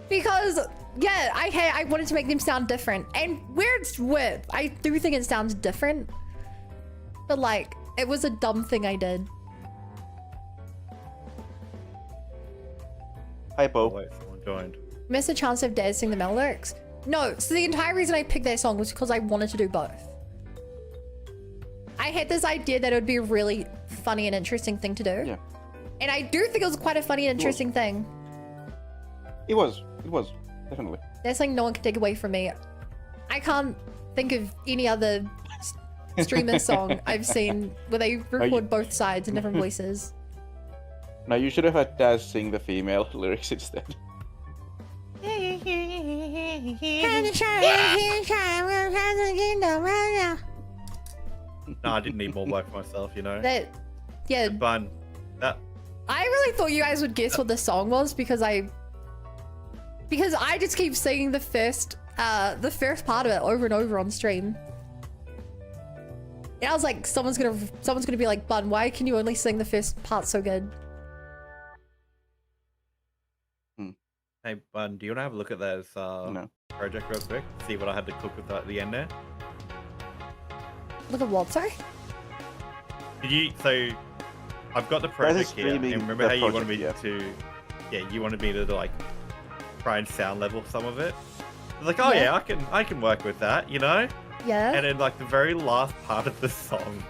Because, yeah, I wanted to make them sound different. And where it's with, I do think it sounds different. But, like, it was a dumb thing I did. Hi, Oh, Bo. wait, someone joined. Missed a chance of Daz sing the male lyrics. No, so the entire reason I picked that song was because I wanted to do both. I had this idea that it would be a really funny and interesting thing to do. Yeah. And I do think it was quite a funny and interesting thing. It was, definitely. That's something no one can take away from me. I can't think of any other streamer song I've seen where they record both sides in different voices. Now you should have had Daz sing the female lyrics instead. No, I didn't need more work for myself, you know. That, yeah, Fun. That. I really thought you guys would guess what the song was because I just keep singing the first part of it over and over on stream. And I was like, someone's gonna be like, Bun, why can you only sing the first part so good? Hey, Bun, do you want to have a look at that No. project real quick? See what I had to cook with at the end there. Look at what, sorry? Did you? So, I've got the project here. And streaming remember the how you wanted me project, to? Yeah, you wanted me to like try and sound level some of it. I was like, oh Yeah. yeah, I can work with that, you know. Yeah. And in like the very last part of the song,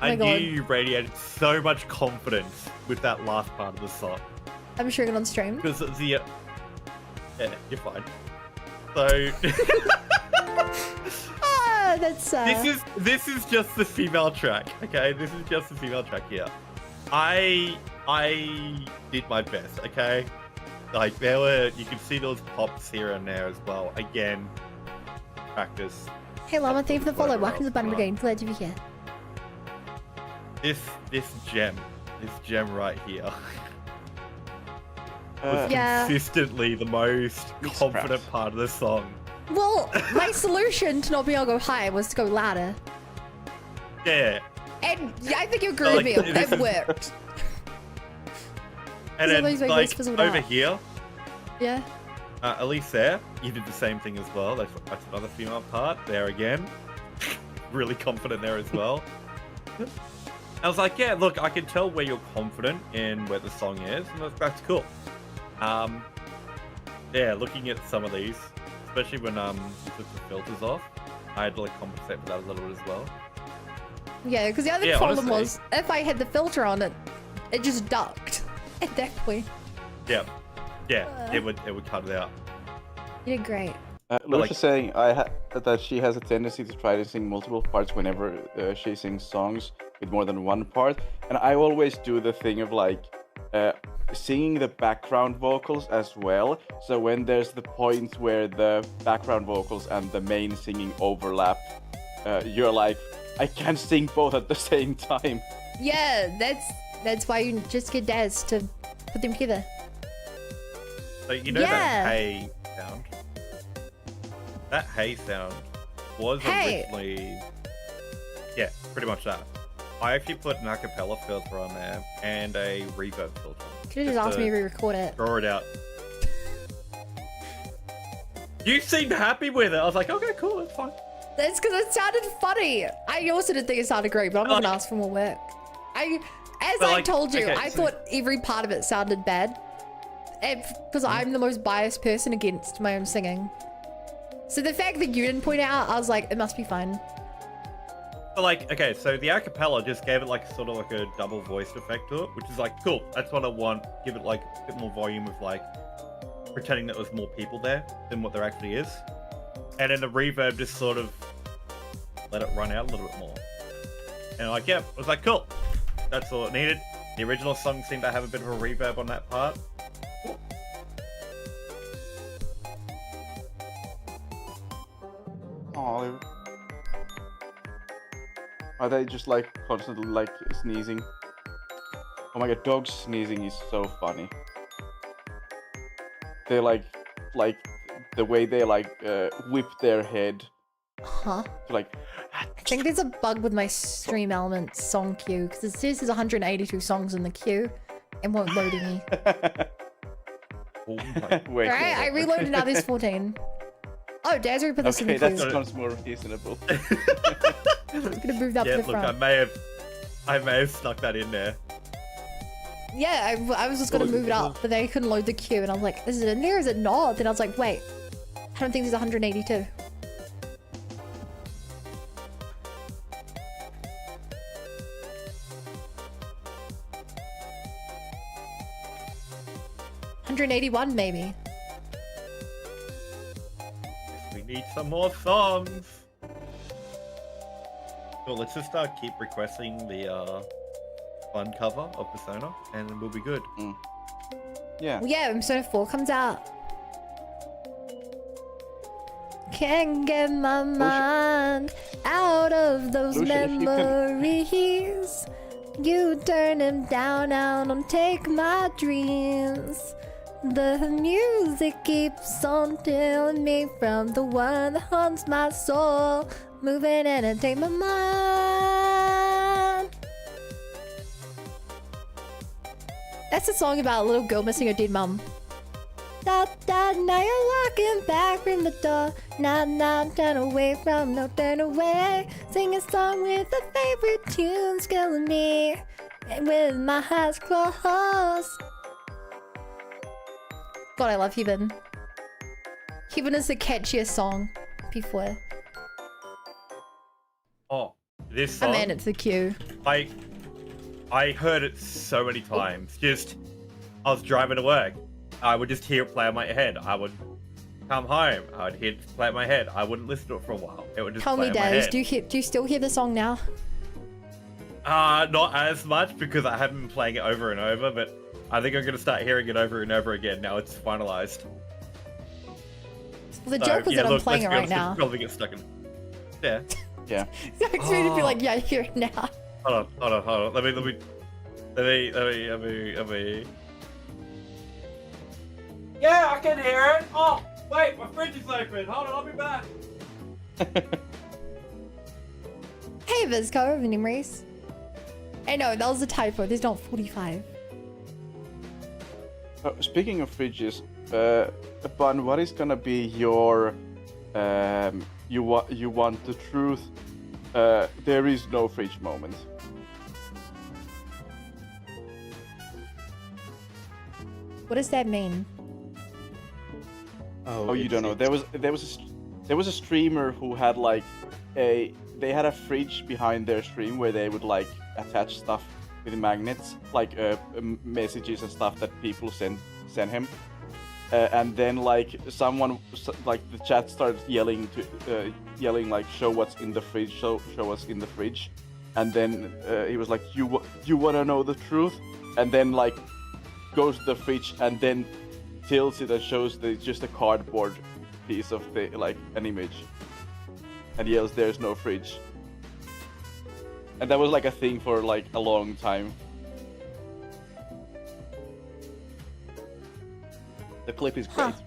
I my knew God. you radiated so much confidence with that last part of the song. I'm sure it on stream. Because the yeah, you're fine. So Ah, that's this is just the female track, okay? This is just the female track here. I did my best, okay? Like you can see those pops here and there as well. Again, practice. Hey Llama, thank you for the follow. Welcome to the Bun Brigade. Glad to be here. This gem right here. was Yeah. consistently the most Mixed confident crafts. part of the song. Well, my solution to not being able to go high was to go louder. Yeah. And yeah, I think you agree with me. Like, this It is- worked. And Somebody's then, making like, this fizzle over out. here, Yeah. at least there, you did the same thing as well. That's another female part. There again. Really confident there as well. I was like, yeah, look, I can tell where you're confident in where the song is, and that's cool. Yeah, looking at some of these, especially when you took the filters off, I had to like compensate for that a little bit as well. Yeah, because the other Yeah, problem honestly. was if I had the filter on it, it just ducked at that point. Yeah, it would cut it out. You did great. Lucia like- saying that she has a tendency to try to sing multiple parts whenever she sings songs with more than one part, and I always do the thing of like singing the background vocals as well. So when there's the point where the background vocals and the main singing overlap, you're like, I can't sing both at the same time. Yeah, that's why you just get Daz to put them together. So you know that hey sound? That hey sound was originally... Yeah, pretty much that. I actually put an acapella filter on there and a reverb filter. Could have just asked me to re-record it. Draw it out. You seemed happy with it. I was like, okay, cool, that's fine. That's because it sounded funny. I also didn't think it sounded great, but I'm not gonna ask for more work. As I told you, I thought every part of it sounded bad. Because I'm the most biased person against my own singing. So the fact that you didn't point it out, I was like, it must be fine. But like, okay, so the acapella just gave it like sort of like a double voiced effect to it, which is like, cool. That's what I want. Give it like a bit more volume of like pretending that there's more people there than what there actually is. And then the reverb just sort of let it run out a little bit more. And like, yeah, I was like, cool. That's all it needed. The original song seemed to have a bit of a reverb on that part. Cool. Oh, are they just like constantly like sneezing? Oh my god, dogs sneezing is so funny. They like the way they like whip their head. Huh? Like. I think there's a bug with my Stream Elements song queue because it says there's 182 songs in the queue and won't load any. Wait, Alright, I reloaded now. There's 14. Oh, Daz already put this in the queue. Okay, that sounds more reasonable. I'm gonna move that to the front. I may have snuck that in there. Yeah, I was just gonna move it up, but they couldn't load the queue, and I was like, is it in there? Is it not? Then I was like, wait, I don't think there's 182. $181 maybe. We need some more songs. So let's just keep requesting the fun cover of Persona, and we'll be good. Yeah. Well, yeah, when Persona 4 comes out. Can't get my mind out of those memories. You turn them down, don't take my dreams. The music keeps on telling me from the one that haunts my soul. Moving and take my mind. That's a song about a little girl missing her dead mum. Da da, now you're walking back from the door. Nah, turn away from, no turn away. Sing a song with a favorite tune, killing me. And with my eyes closed. God, I love Heaven. Heaven is the catchiest song before. Oh, this song. I made it to the queue. I heard it so many times. Just, I was driving to work. I would just hear it play in my head. I would come home. I would hear it play in my head. I wouldn't listen to it for a while. It would just Tell play me, in my Daz, head. do you still hear the song now? Not as much because I haven't been playing it over and over, but I think I'm going to start hearing it over and over again now it's finalized. Well, the joke was that I'm playing it right now. Probably get stuck in. Yeah. Yeah. So it's me to be like, yeah, I hear it now. Hold on. Let me. Yeah, I can hear it. Oh, wait, my fridge is open. Hold on, I'll be back. Hey, Vizco, memories. Hey, no, that was a typo. There's not 45. Speaking of fridges, Bun, what is gonna be your you want the truth? There is no fridge moment. What does that mean? Oh, you don't know. There was a streamer who had like they had a fridge behind their stream where they would like attach stuff with magnets, like messages and stuff that people send him. And then like someone like the chat started yelling like show what's in the fridge, show what's in the fridge. And then he was like you want to know the truth? And then like goes to the fridge and then tilts it and shows that it's just a cardboard piece of the like an image. And yells there's no fridge. And that was like a thing for like a long time. The clip is Huh. great.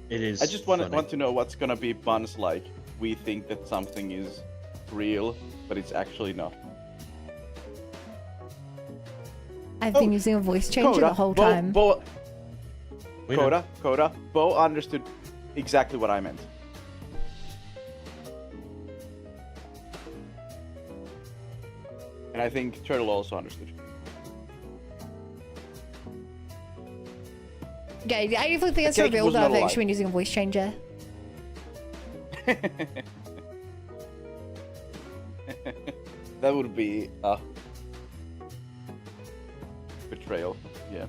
It is. I just want funny. to know what's gonna be Bun's like. We think that something is real, but it's actually not. I've Oh, been using a voice changer the whole Bo, time. We know. Coda, Bo understood exactly what I meant. And I think Turtle also understood. Okay, I definitely think it's cake revealed was that not I've alive. actually been using a voice changer. That would be a betrayal. Yeah.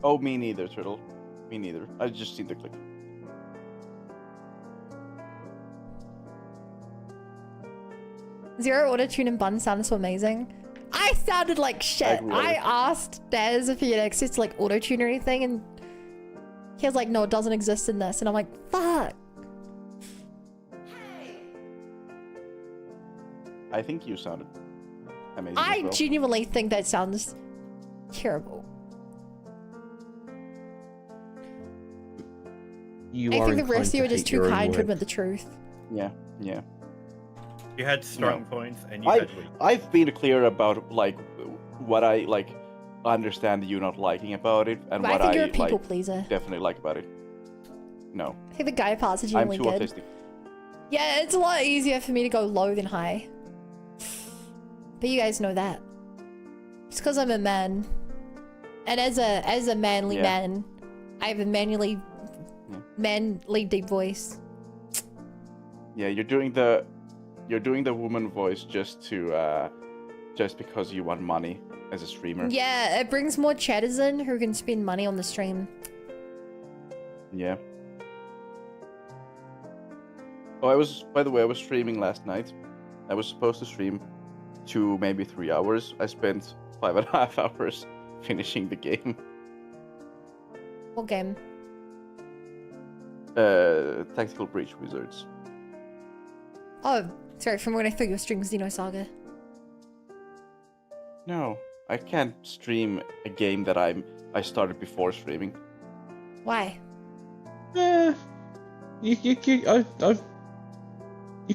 Oh, me neither, Turtle. Me neither. I just seen the clip. Zero auto-tune and Bun sounded so amazing. I sounded like shit. agree. I asked Dez if he had access to like auto-tune or anything, and he was like, no, it doesn't exist in this. And I'm like, fuck. I think you sounded amazing. I as well. genuinely think that sounds terrible. You I are think the rest of you are inclined to just hate too your own kind to work. admit the truth. Yeah, yeah. You had strong No. points and you had weak. I've been clear about like what I like understand you not liking about it, and But I what think I you're a people like pleaser. definitely like about it. No, I think the guy parts are I'm genuinely too good. autistic. Yeah, it's a lot easier for me to go low than high. But you guys know that. It's because I'm a man. And as a manly Yeah. man, I have a manly deep voice. Yeah, you're doing the woman voice just because you want money as a streamer. Yeah, it brings more chatters in who can spend money on the stream. Yeah. Oh, by the way, I was streaming last night. I was supposed to stream 2, maybe 3 hours. I spent 5.5 hours finishing the game. What game? Tactical Breach Wizards. Oh, sorry, from when I thought you were streaming Xenosaga. No, I can't stream a game that I started before streaming. Why? You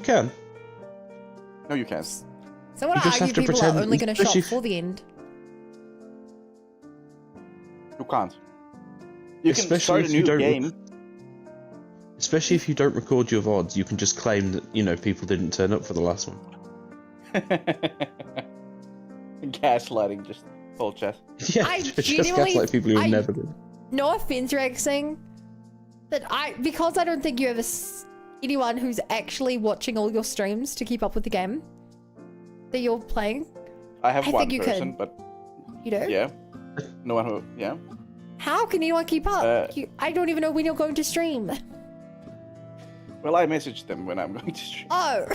can. No, you can't. So what You just argue have to people pretend- are only going to especially shop if- for the end? You can't. You can Especially start a if you new don't- game. Especially if you don't record your VODs, you can just claim that, people didn't turn up for the last one. Gaslighting, just whole chat. Yeah, I just genuinely- gaslight people who've I- never been. No offense, Rexing, but because I don't think you have anyone who's actually watching all your streams to keep up with the game that you're playing. I have I one think you person, could. but You do? yeah. No one who, yeah. How can anyone keep up? I don't even know when you're going to stream. Well, I message them when I'm going to stream. Oh.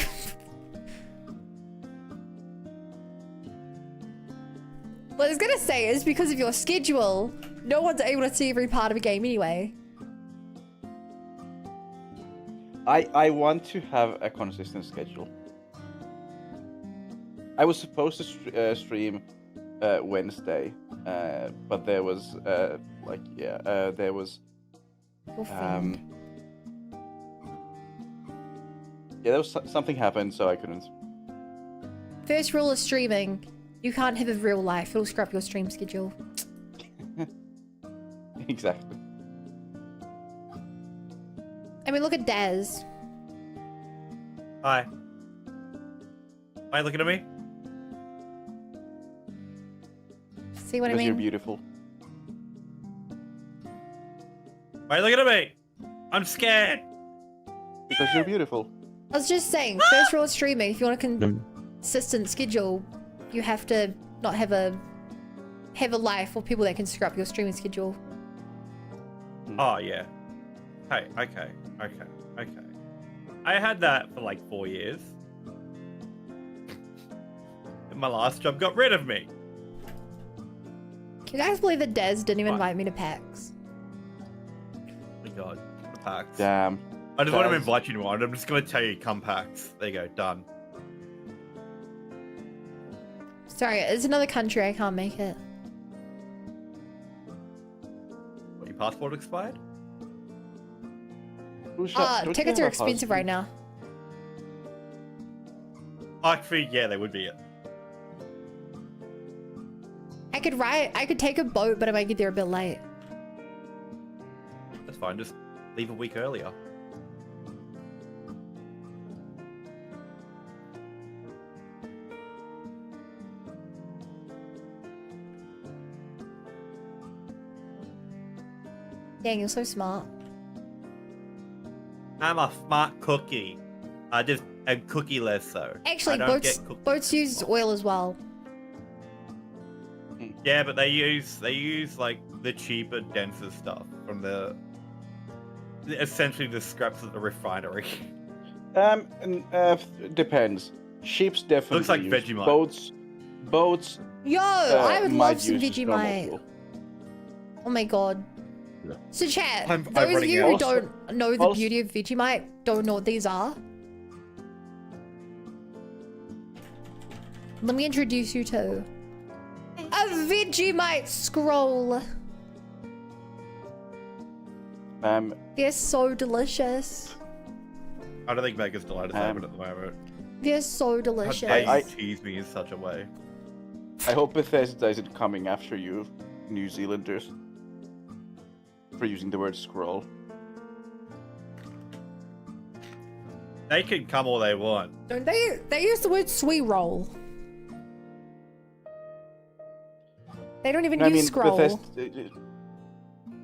What I was gonna say is because of your schedule, no one's able to see every part of a game anyway. I want to have a consistent schedule. I was supposed to stream Wednesday, but there was there was Your friend. there was something happened, so I couldn't. First rule of streaming, you can't have a real life. It'll screw up your stream schedule. Exactly. I mean, look at Daz. Hi. Are you looking at me? See what I Because you're mean? beautiful. Why are you looking at me? I'm scared. Because you're beautiful. I was just saying, first rule of streaming, if you want a consistent schedule, you have to not have a life or people that can screw up your streaming schedule. Oh, yeah. Hey, okay. I had that for like 4 years. And my last job got rid of me. Can you guys believe that Daz didn't even What? invite me to PAX? Oh my god. The PAX. Damn. I just want to Daz. invite you to one. I'm just going to tell you, come PAX. There you go, done. Sorry, it's another country. I can't make it. What, your passport expired? Tickets are expensive right now. Actually, yeah, they would be it. I could take a boat, but I might get there a bit late. That's fine, just leave a week earlier. Dang, you're so smart. I'm a smart cookie. I just am cookie-less, though. Actually, I don't get boats use oil as well. Yeah, but they use like the cheaper, denser stuff from essentially the scraps of the refinery. Depends. Ships definitely Looks like use Vegemite. Boats. Yo, I would might love some use normal Vegemite. fuel. Oh my god. Yeah. So chat, I'm those of running you out. who don't know the Also- beauty of Vegemite, don't know what these are. Let me introduce you to a Vegemite scroll. They're so delicious. I don't think Mega's delighted to have it at the moment. They're so How delicious. dare you tease me in such a way? I hope Bethesda isn't coming after you, New Zealanders, for using the word scroll. They can come all they want. Don't they? They use the word sweet roll. They don't even use scroll. Bethesda,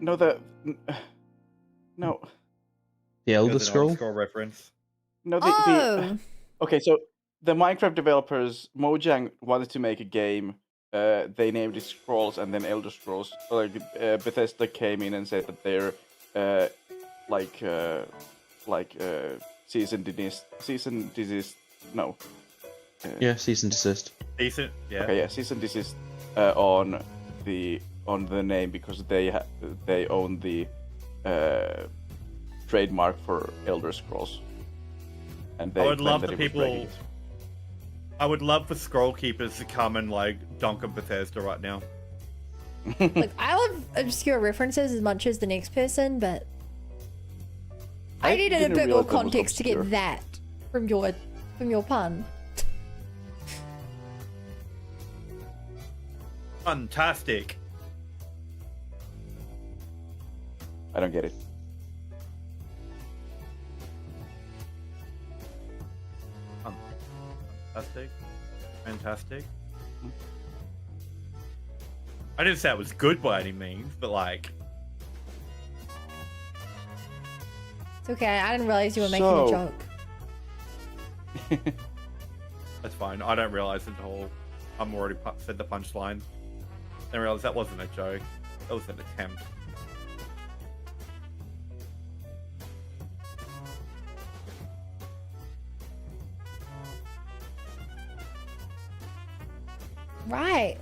no, no, The Elder There's an Scroll. Elder Scroll reference. no. Oh, Okay, so the Minecraft developers, Mojang, wanted to make a game. They named it Scrolls, and then Elder Scrolls. Bethesda came in and said that they're cease and desist. No. Yeah, cease and desist. Decent, yeah. Okay, yeah, cease and desist on the name because they own the trademark for Elder Scrolls. And they I would claimed love that the it was people. breaking it. I would love for Scroll Keepers to come and like dunk on Bethesda right now. like I love obscure references as much as the next person, but I needed a didn't bit more realize that was context to obscure. get that from your pun. Fantastic. I don't get it. Fantastic. Fantastic. I didn't say it was good by any means, but like, It's okay. I didn't realize you were making a So- joke. that's fine. I don't realize until I'm already said the punchline. I realize that wasn't a joke. That was an attempt. Right.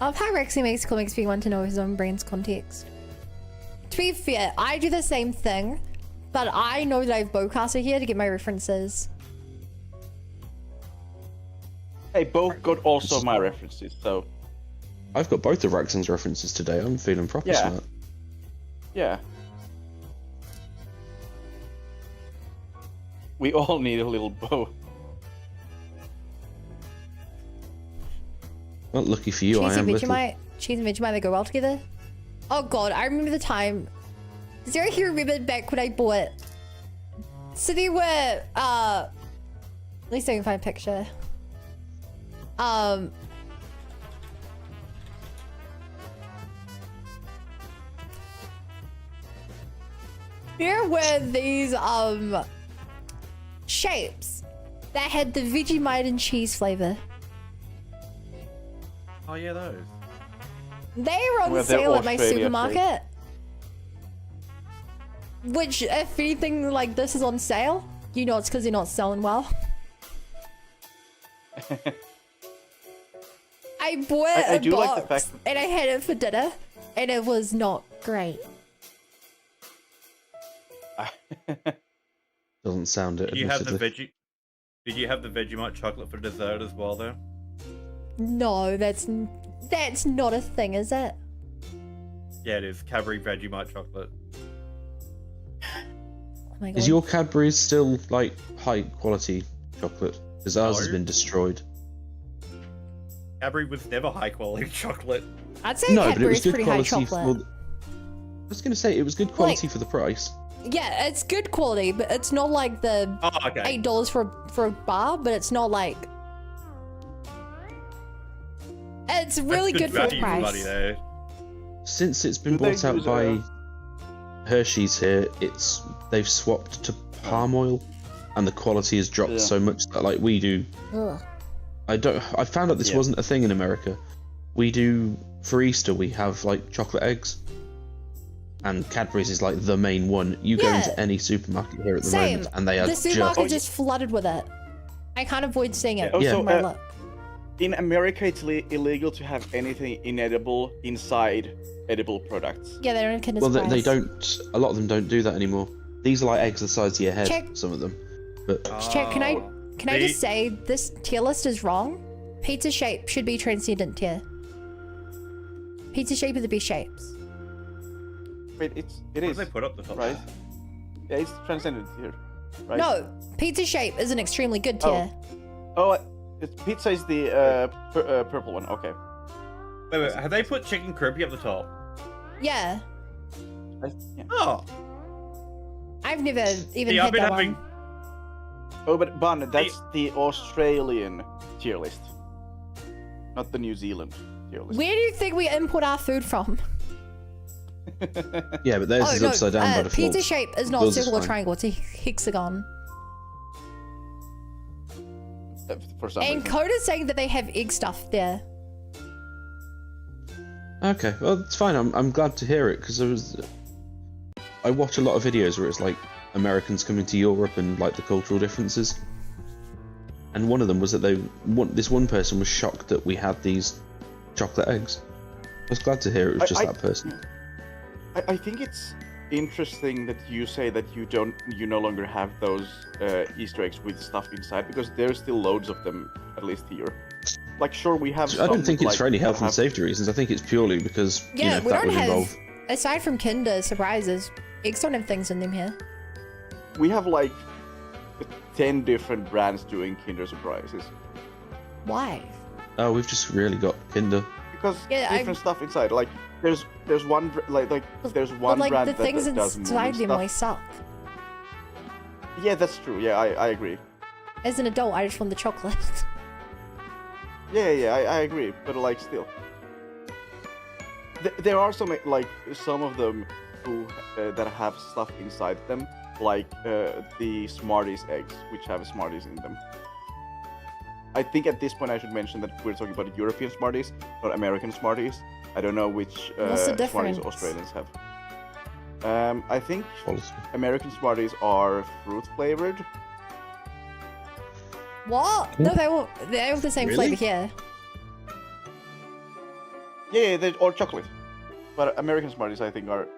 I love how Rexy makes comics being want to know his own brain's context. To be fair, I do the same thing, but I know that I have Bowcaster here to get my references. Hey, both got also my references, so I've got both of Raxon's references today. I'm feeling proper Yeah. smart. yeah. We all need a little bow. Well, lucky for you, I Cheese am and little. Vegemite. Cheese and Vegemite, they go well together. Oh god, I remember the time. Does anyone here remember back when I bought? So they were, at least I can find a picture. There were these, shapes that had the Vegemite and cheese flavor. Oh yeah, those. They were on Well, they're sale at my Australia supermarket. Which, if anything like this is on sale, you know it's because they're not selling well. I bought I a do box like the fact- and I had it for dinner, and it was not great. Doesn't sound it. Did you have the admittedly. Did you have the Vegemite chocolate for dessert as well, though? No, that's not a thing, is it? Yeah, it is. Cadbury Vegemite chocolate. Oh my god. Is your Cadbury's still like high quality chocolate? Because ours has No. been destroyed. Cadbury was never high quality chocolate. I'd say No, but it was Cadbury's good pretty high quality. chocolate. I was gonna say it was good quality for the price. Yeah, it's good quality, but it's not like the Oh, okay. $8 for a bar, but it's not like it's really That's good for the value for money, price. though. Since it's been Do they bought out use, by Hershey's here, they've swapped to palm oil, and the quality has dropped Yeah. so much that like we do. Ugh. I found out this Yeah. wasn't a thing in America. We do for Easter. We have like chocolate eggs, and Cadbury's is like the main one. You go Yeah. into any supermarket here at the Same. moment, and they are The just supermarket just flooded with it. I can't avoid seeing it. Also, on my lip. in America, it's illegal to have anything inedible inside edible products. Yeah, they're in Kinder's well, they price. don't. A lot of them don't do that anymore. These are like eggs the size of your head. Check. Some of them, but Check, can I Oh, just say this tier list is wrong? Pizza shape should be transcendent tier. Pizza shape are the best shapes. Wait, it What is did they put up the top? right. Yeah, it's transcendent here, right? No, pizza shape is an extremely good tier. Oh, pizza is the purple one. Okay. Wait, have they put chicken crispy up the top? Yeah, Yeah. Oh, I've never even see, had I've been that having. one. Oh, but Bun, that's the Australian tier list, not the New Zealand tier list. Where do you think we import our food from? yeah, but theirs is upside down by default. Pizza shape is not Yours is circle or fine. triangle, it's a hexagon. For some And reason. Coda's saying that they have egg stuff there. Okay, well it's fine. I'm glad to hear it because I watch a lot of videos where it's like Americans coming to Europe and like the cultural differences. And one of them was that this one person was shocked that we had these chocolate eggs. I was glad to hear it was just that person. I think it's interesting that you say that you no longer have those Easter eggs with stuff inside, because there's still loads of them, at least here. Like, sure, we have. I don't think it's like, for any that health and have- safety reasons. I think it's purely because Yeah, you know, we that don't would have, involve. aside from Kinder surprises, eggs don't have things in them here. We have like 10 different brands doing Kinder Surprises Why? Oh, we've just really got Kinder. because Yeah, different stuff inside. Like, there's one there's But one like brand the things that does inside moving them stuff. always suck. Yeah, that's true. Yeah, I agree. As an adult, I just want the chocolate. Yeah, I agree. But like, still, there are some of them who that have stuff inside them, like the Smarties eggs, which have Smarties in them. I think at this point I should mention that we're talking about European Smarties, not American Smarties. I don't know which What's the Smarties difference? Australians have. I think Quality. American Smarties are fruit flavored. What? No, they're all the same Really? flavor here. Yeah, or chocolate. But American Smarties, I think, are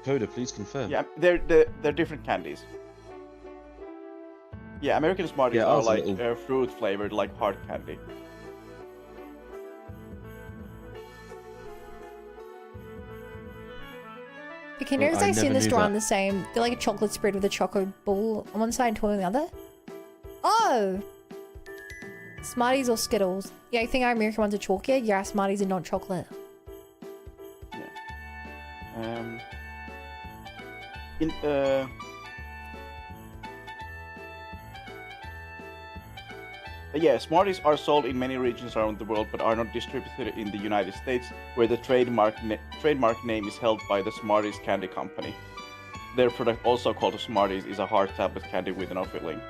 Coda, please confirm. yeah, they're different candies. Yeah, American Smarties Yeah, are ours are like little- fruit flavored, like hard candy. The Kinders I I see in never the knew store that. aren't the same. They're like a chocolate spread with a choco ball on one side and toy on the other. Oh! Smarties or Skittles? Yeah, I think our American ones are chalkier. Yeah, our Smarties are not chocolate. In yeah, Smarties are sold in many regions around the world, but are not distributed in the United States, where the trademark name is held by the Smarties Candy Company. Their product, also called Smarties, is a hard tablet candy with no filling.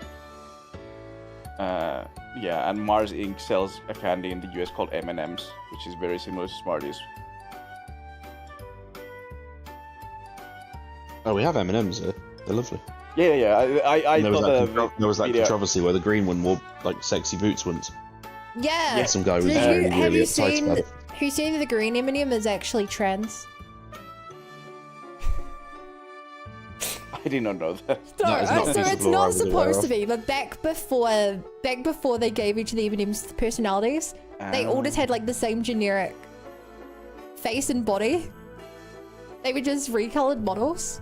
Yeah, and Mars Inc. sells a candy in the US called M&M's, which is very similar to Smarties. Oh, we have M&Ms here. They're lovely. Yeah. I There was, thought there was that video- controversy where the green one wore like sexy boots once. Yeah! Some guy was Did really, you, have really you uptight seen, about it. have you seen that the green M&M is actually trans? I did not know that. No, That is not so piece of it's lore I not was aware supposed to of. be, but back before they gave each of the M&Ms personalities, they all just had like the same generic face and body. They were just recolored models.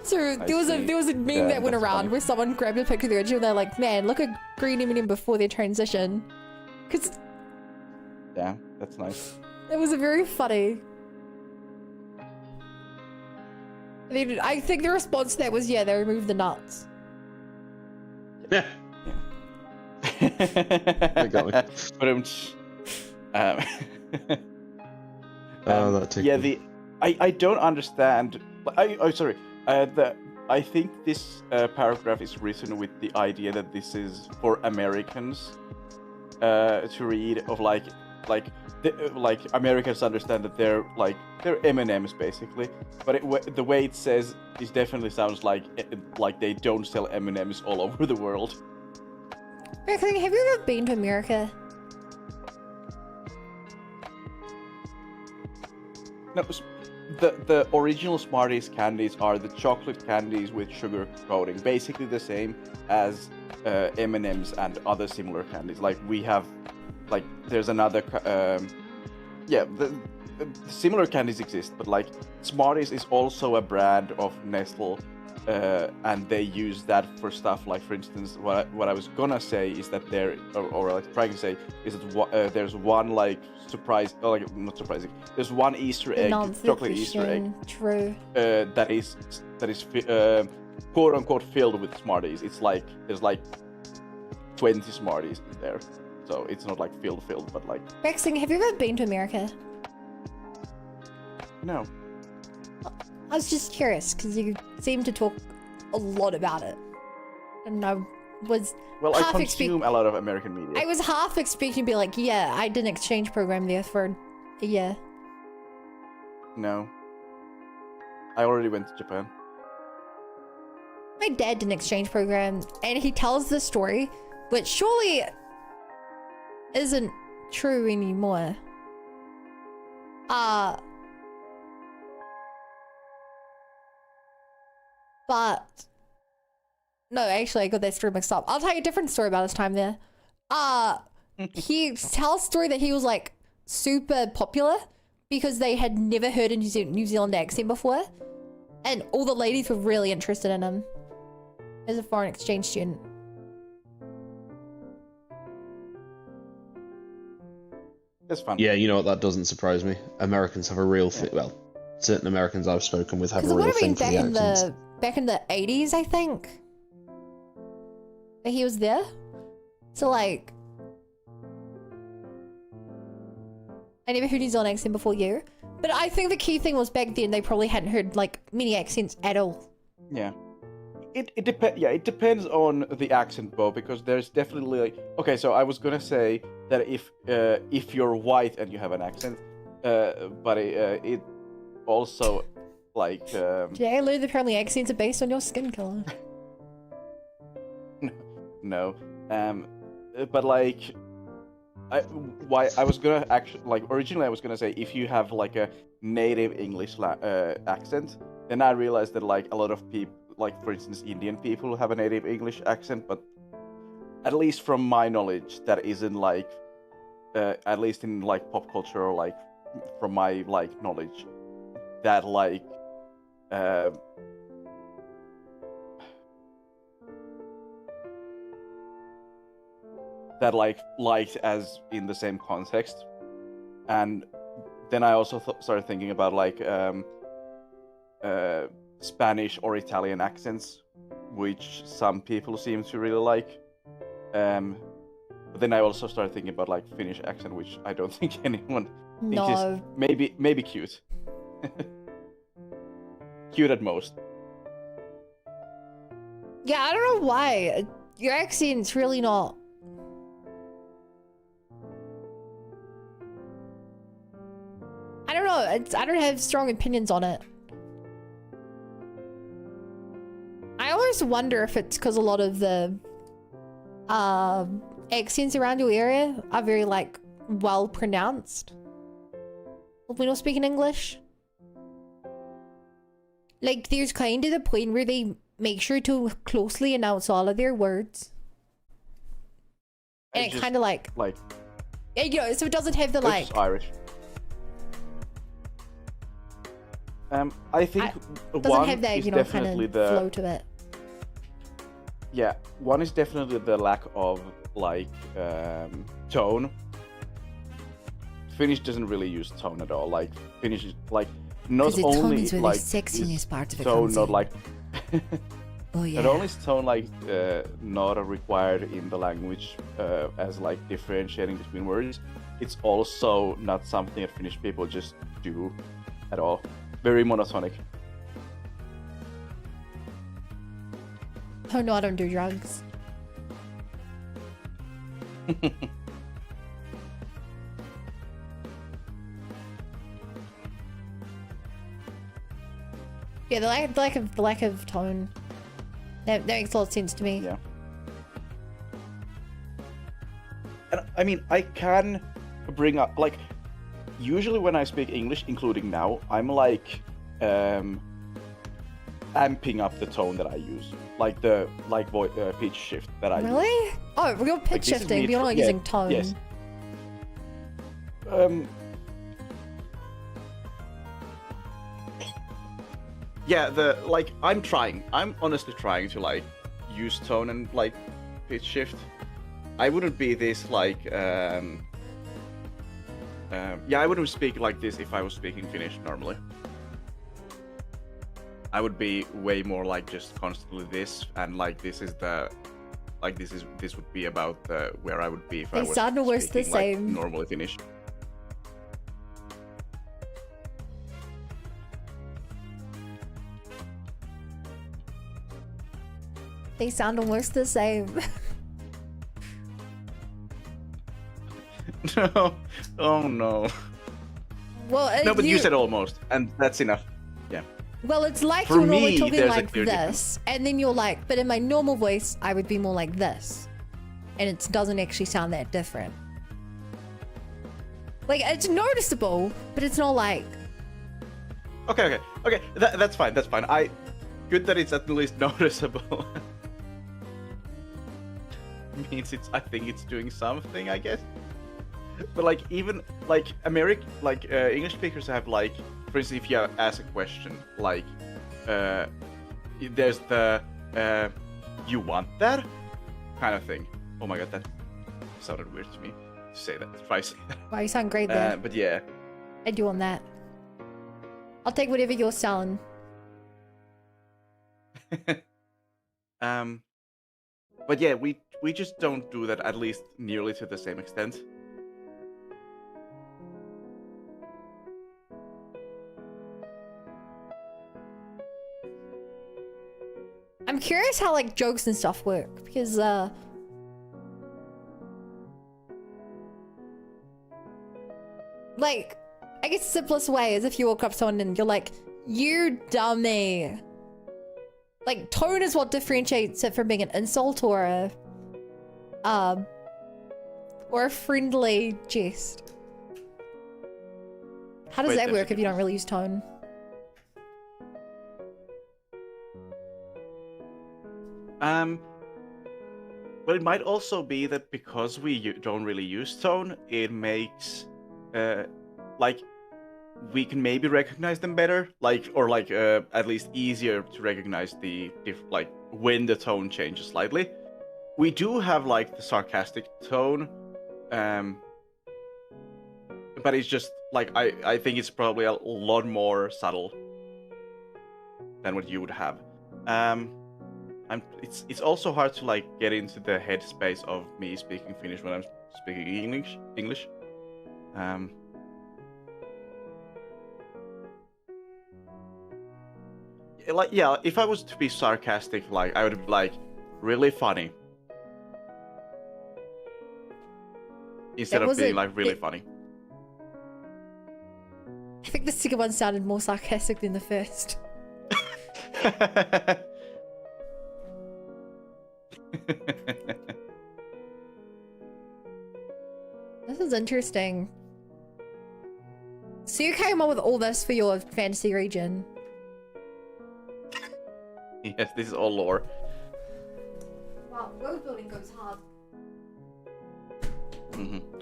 So there was a meme Yeah, that went that's around funny. where someone grabbed a picture of the original and they're like, man, look at green M&M before their transition. Because Yeah, that's nice. it was a very funny. I think the response to that was, yeah, they removed the nuts. Yeah. They got me. But That tickled. yeah, I don't understand. Sorry. I think this paragraph is written with the idea that this is for Americans to read of like Americans understand that they're M&Ms basically, but the way it says this definitely sounds like they don't sell M&Ms all over the world. Have you ever been to America? No, the original Smarties candies are the chocolate candies with sugar coating, basically the same as M&Ms and other similar candies. Like we have, there's another, the similar candies exist, but like Smarties is also a brand of Nestle, and they use that for stuff like, for instance, what I was gonna say is that trying to say is that there's one surprise, not surprising. There's one Easter egg, chocolate Easter egg. True. That is quote unquote filled with Smarties. It's like there's 20 Smarties in there, so it's not filled, but Rexing, have you ever been to America? no. I was just curious because you seem to talk a lot about it, and I was Well, I half consume a lot of American media. I was half expecting to be like, yeah, I did an exchange program there for a year. No. I already went to Japan. My dad did an exchange program, and he tells the story, which surely isn't true anymore. But no, actually, I got that story mixed up. I'll tell you a different story about his time there. He tells a story that he was super popular because they had never heard a New Zealand accent before, and all the ladies were really interested in him as a foreign exchange student. It's fun. Yeah, you know what? That doesn't surprise me. Americans have a real thing. Well, certain Americans I've spoken with have Because a it would real have been thing for the accents. back in the 80s, I think, that he was there. So I never heard New Zealand accent before you, but I think the key thing was back then they probably hadn't heard many accents at all. Yeah. It depends. Yeah, it depends on the accent, Bo, because there's definitely okay. So I was gonna say that if you're white and you have an accent, but it also Today I learned apparently accents are based on your skin color. no, but I was gonna actually originally I was gonna say if you have a native English accent, then I realized that a lot of people, for instance Indian people, have a native English accent, but at least from my knowledge, that isn't at least in pop culture or from my knowledge, that that liked as in the same context. And then I also started thinking about Spanish or Italian accents, which some people seem to really like. But then I also started thinking about Finnish accent, which I don't think anyone thinks is maybe cute. Cute at most. Yeah, I don't know why. Your accent's really not. I don't know. I don't have strong opinions on it. I always wonder if it's because a lot of the accents around your area are very well pronounced when you're speaking English. Like, there's kind of the point where they make sure to closely announce all of their words. And it kind of like, you know, so it doesn't have the it's like. just Irish. I think Doesn't one have that, is you know, kind definitely of the flow to it. yeah. One is definitely the lack of like tone. Finnish doesn't really use tone at all. Like Finnish is like not Because the tone only is really like sexiness is part of the tone, not country. like Oh yeah. not only is tone like not required in the language as like differentiating between words, it's also not something that Finnish people just do at all. Very monotonic. Oh no, I don't do drugs. Yeah, the lack of tone. That makes a lot of sense to me. Yeah. And I mean, I can bring up like usually when I speak English, including now, I'm like amping up the tone that I use, like the pitch shift that I use. Really? Oh, real pitch Like, this is shifting, me but you're not yeah, using tone. yes. Yeah, I'm honestly trying to like use tone and like pitch shift. I wouldn't be this like yeah, I wouldn't speak like this if I was speaking Finnish normally. I would be way more like just constantly this, and like this would be about where I would be if I They was sound almost the speaking like same. normally Finnish. They sound almost the same. No, oh no. Well, No, but you said almost, and that's enough. Yeah. Well, it's like For you're normally me, talking there's a like clear this, difference. and then you're like, but in my normal voice, I would be more like this. And it doesn't actually sound that different. Like, it's noticeable, but it's not like... Okay. That's fine. Good that it's at least noticeable. Means I think it's doing something, I guess. But like even like English speakers have like, for instance, if you ask a question, like there's the you want that kind of thing. Oh my god, that sounded weird to me to say that. Try to say that. Wow, you sound great there. But yeah. I do on that. I'll take whatever you're selling. But yeah, we just don't do that, at least nearly to the same extent. I'm curious how like jokes and stuff work, because like, I guess the simplest way is if you walk up to someone and you're like, you dummy. Like, tone is what differentiates it from being an insult or a friendly jest. How does Wait, that there's a work if you don't really use tone? But it might also be that because we don't really use tone, it makes like we can maybe recognize them better, at least easier to recognize like when the tone changes slightly. We do have like the sarcastic tone, but it's just like I think it's probably a lot more subtle than what you would have. It's also hard to like get into the headspace of me speaking Finnish when I'm speaking English. Like yeah, if I was to be sarcastic, like I would be like really funny instead of being like really funny. I think the second one sounded more sarcastic than the first. This is interesting. So you came up with all this for your fantasy region? Yes, this is all lore. Wow, world building goes hard.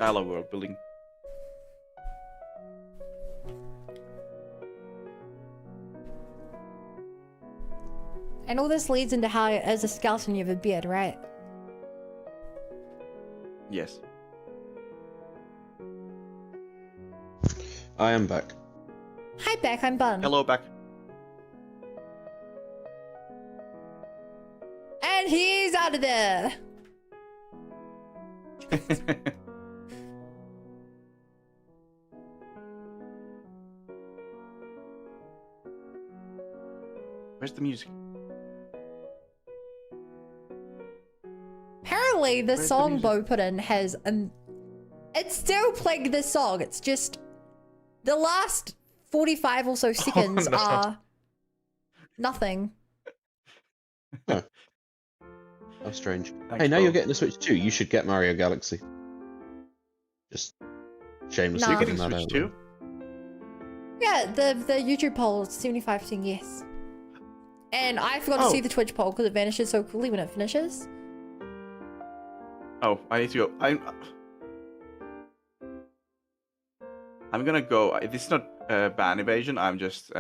I love world building. And all this leads into how, as a skeleton, you have a beard, right? Yes. I am back. Hi, Beck, I'm Bun. Hello, back. And he's out of there. Where's the music? Apparently, the Where's the song music? Bo put in has it's still playing this song. It's just the last 45 or so seconds no. are nothing. How strange. Thanks, Hey, now Bo. you're getting a Switch 2. You should get Mario Galaxy. Just shamelessly Nah. You're getting putting that Switch out too? Yeah, the YouTube poll is 75% yes. And I forgot to Oh. see the Twitch poll because it vanishes so quickly when it finishes. Oh, I need to go. I'm gonna go. This is not ban evasion. I'm just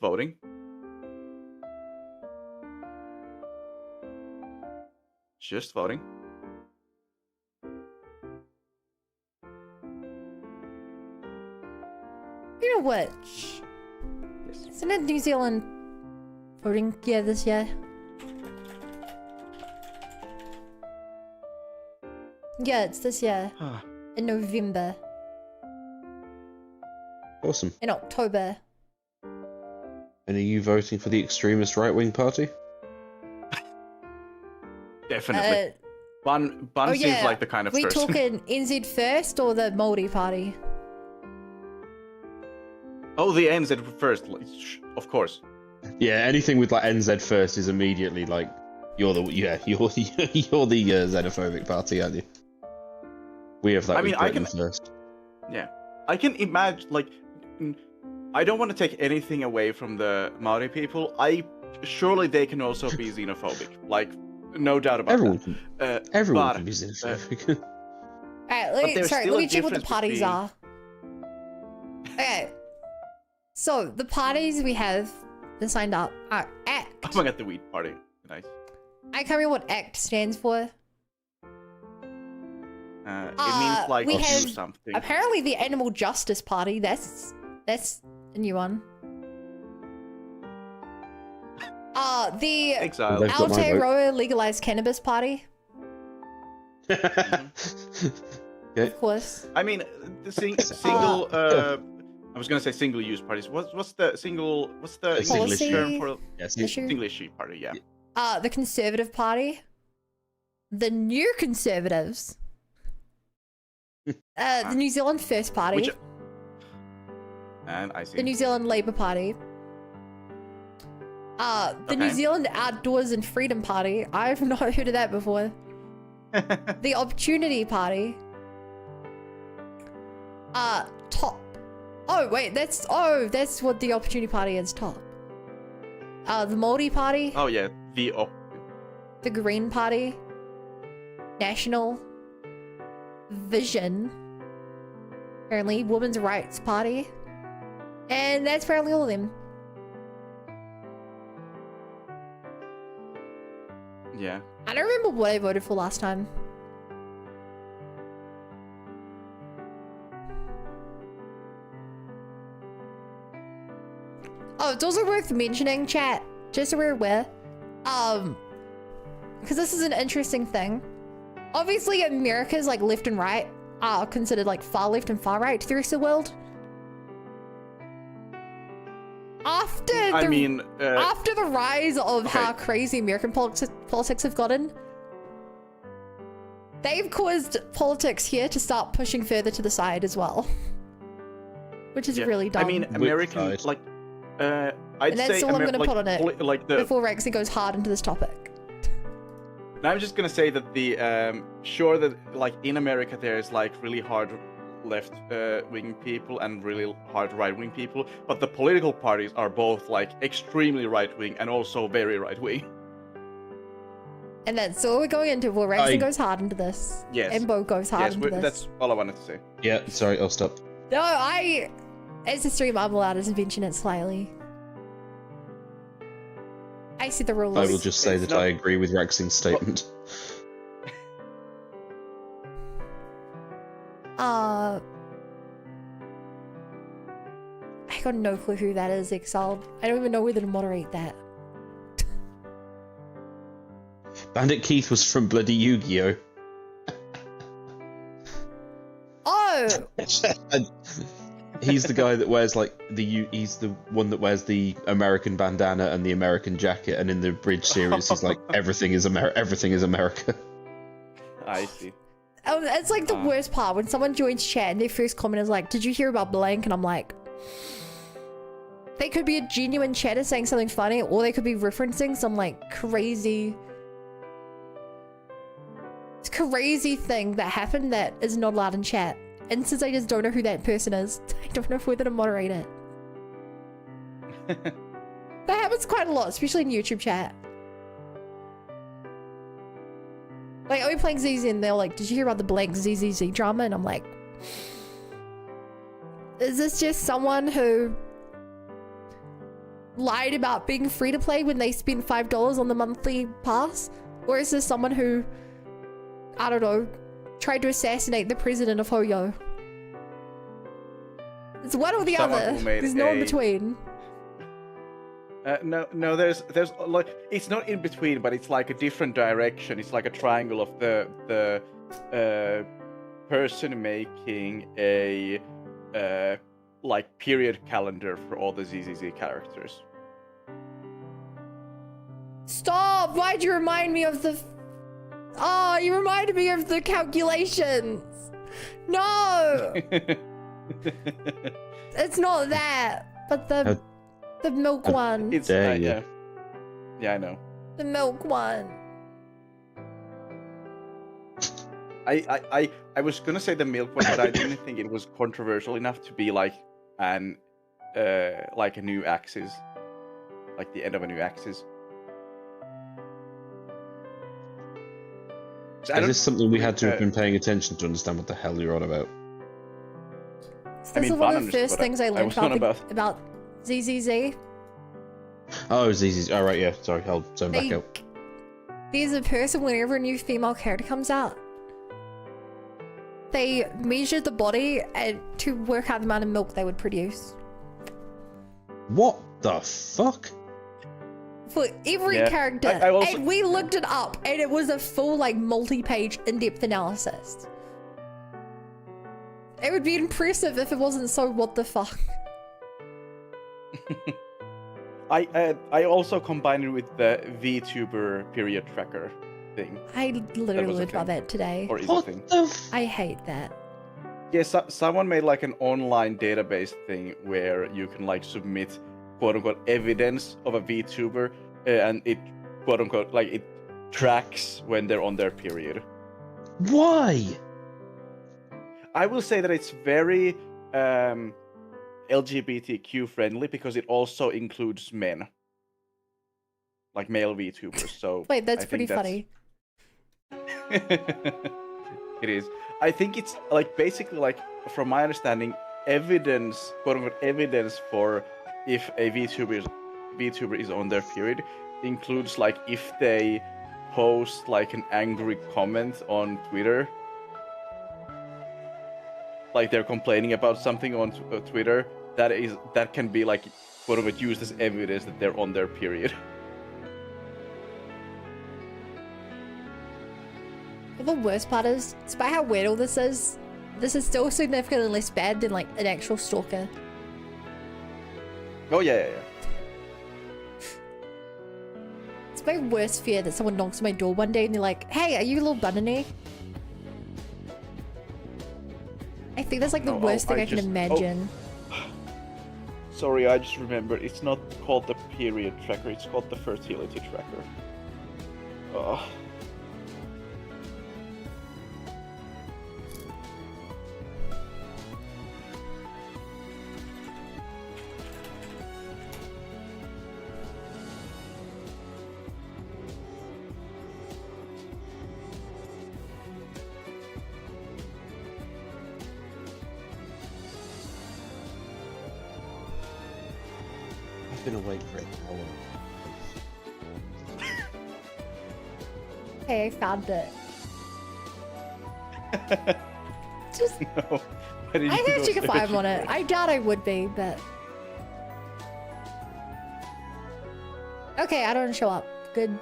voting. Just voting. You know which? Yes. Isn't it New Zealand voting year this year? Yeah, it's this year. In November. Awesome. In October. And are you voting for the extremist right-wing party? Definitely. Bun oh seems yeah, like the kind of we person. talking NZ first or the Māori party? Oh, the NZ first, of course. Yeah, anything with like NZ first is immediately like you're the xenophobic party, aren't you? We have that. I mean, with I Britain can- first. Yeah, I can imagine. Like, I don't want to take anything away from the Maori people. Surely they can also be xenophobic. Like, no doubt about Everyone that. can. Everyone but, can be xenophobic. Alright, there's sorry, still let a me check what the difference parties between- are. Okay. So, the parties we have that signed up are ACT. Oh my god, the weed party. Nice. I can't remember what ACT stands for. It means like we do have something. apparently the Animal Justice Party. That's a new one. The Exile. They've got my vote. Aotearoa Legalized Cannabis Party, Okay. of course. I mean, the single. I was gonna say single-use parties. What's the single? What's the English Policy term for Yes. issue. single issue party? Yeah. The Conservative Party, the New Conservatives, the New Zealand First Party, Which, and I see. the New Zealand Labour Party, the New Okay. Zealand Outdoors and Freedom Party. I've not heard of that before. The Opportunity Party. Top. Oh wait, that's what the Opportunity Party is. Top. The Māori Party. Oh yeah, The Green Party, National, Vision, apparently Women's Rights Party, and that's apparently all of them. yeah. I don't remember what I voted for last time. Oh, it's also worth mentioning, chat, just so we're aware, because this is an interesting thing. Obviously, America's like left and right are considered like far left and far right to the rest of the world. After the rise of how crazy American politics have gotten, they've caused politics here to start pushing further to the side as well, which is really dumb. I mean, American side? like, I'd And that's say all I'm gonna like, put on it like the. before Rexy goes hard into this topic. And I'm just gonna say that the sure that like in America there's like really hard left-wing people and really hard right-wing people, but the political parties are both like extremely right-wing and also very right-wing. And that's all we're going into. Well, Rexon goes hard into this. Yes. And Bo goes hard into this. That's all I wanted to say. Yeah, sorry, I'll stop. No, as a stream, I'm allowed to mention it slightly. I see the rules. I will just say that I agree with Rexing's statement. I got no clue who that is, Exiled. I don't even know whether to moderate that. Bandit Keith was from bloody Yu-Gi-Oh! Oh! He's the guy that wears like he's the one that wears the American bandana and the American jacket, and in the Bridge series he's like everything is America. I see. Oh, it's like the worst part when someone joins chat and their first comment is like, "Did you hear about blank?" And I'm like, they could be a genuine chatter saying something funny, or they could be referencing some like crazy thing that happened that is not allowed in chat. And since I just don't know who that person is, I don't know whether to moderate it. That happens quite a lot, especially in YouTube chat. Like, I'll be playing ZZ and they're like, "Did you hear about the blank ZZZ drama?" And I'm like, is this just someone who lied about being free to play when they spent $5 on the monthly pass? Or is this someone who, I don't know, tried to assassinate the president of Hoyo? It's one or the other. There's no in between. No, there's like, it's not in between, but it's like a different direction. It's like a triangle of the person making a like period calendar for all the ZZZ characters. Stop! Why'd you remind me of the... Oh, you reminded me of the calculations. No! It's not that, but the milk one. It's yeah, I know. The milk one. I was gonna say the milk one, but I didn't think it was controversial enough to be like a new axis, like the end of a new axis. Is this something we had to have been paying attention to understand what the hell you're on about? This is one of the first things I learned about ZZZ. Oh, ZZZ. All right, yeah. Sorry, I'll zone back out. There's a person, whenever a new female character comes out, they measure the body to work out the amount of milk they would produce. What the fuck? For every character. And we looked it up, and it was a full, like, multi-page, in-depth analysis. It would be impressive if it wasn't so what the fuck. I also combined it with the VTuber period tracker thing. I literally learned about that today. Or is a thing. I hate that. Yes, someone made like an online database thing where you can like submit quote-unquote evidence of a VTuber, and it quote-unquote like it tracks when they're on their period. Why? I will say that it's very LGBTQ friendly because it also includes men, like male VTubers. So wait, that's pretty funny. It is. I think it's like basically like, from my understanding, evidence, quote-unquote evidence for if a VTuber is on their period includes like if they post like an angry comment on Twitter, like they're complaining about something on Twitter, that can be like quote-unquote used as evidence that they're on their period. But the worst part is, despite how weird all this is still significantly less bad than like an actual stalker. Oh yeah. It's my worst fear that someone knocks on my door one day and they're like, "Hey, are you a little bunny?" I think that's like the worst thing I can imagine. Sorry, I just remembered. It's not called the period tracker, it's called the fertility tracker. Oh. been awake for 8 hours. Hey, I found it. Just, No. Why did I you think go you can find searching on it. for I doubt I would be, but. Okay, I don't show up. Good.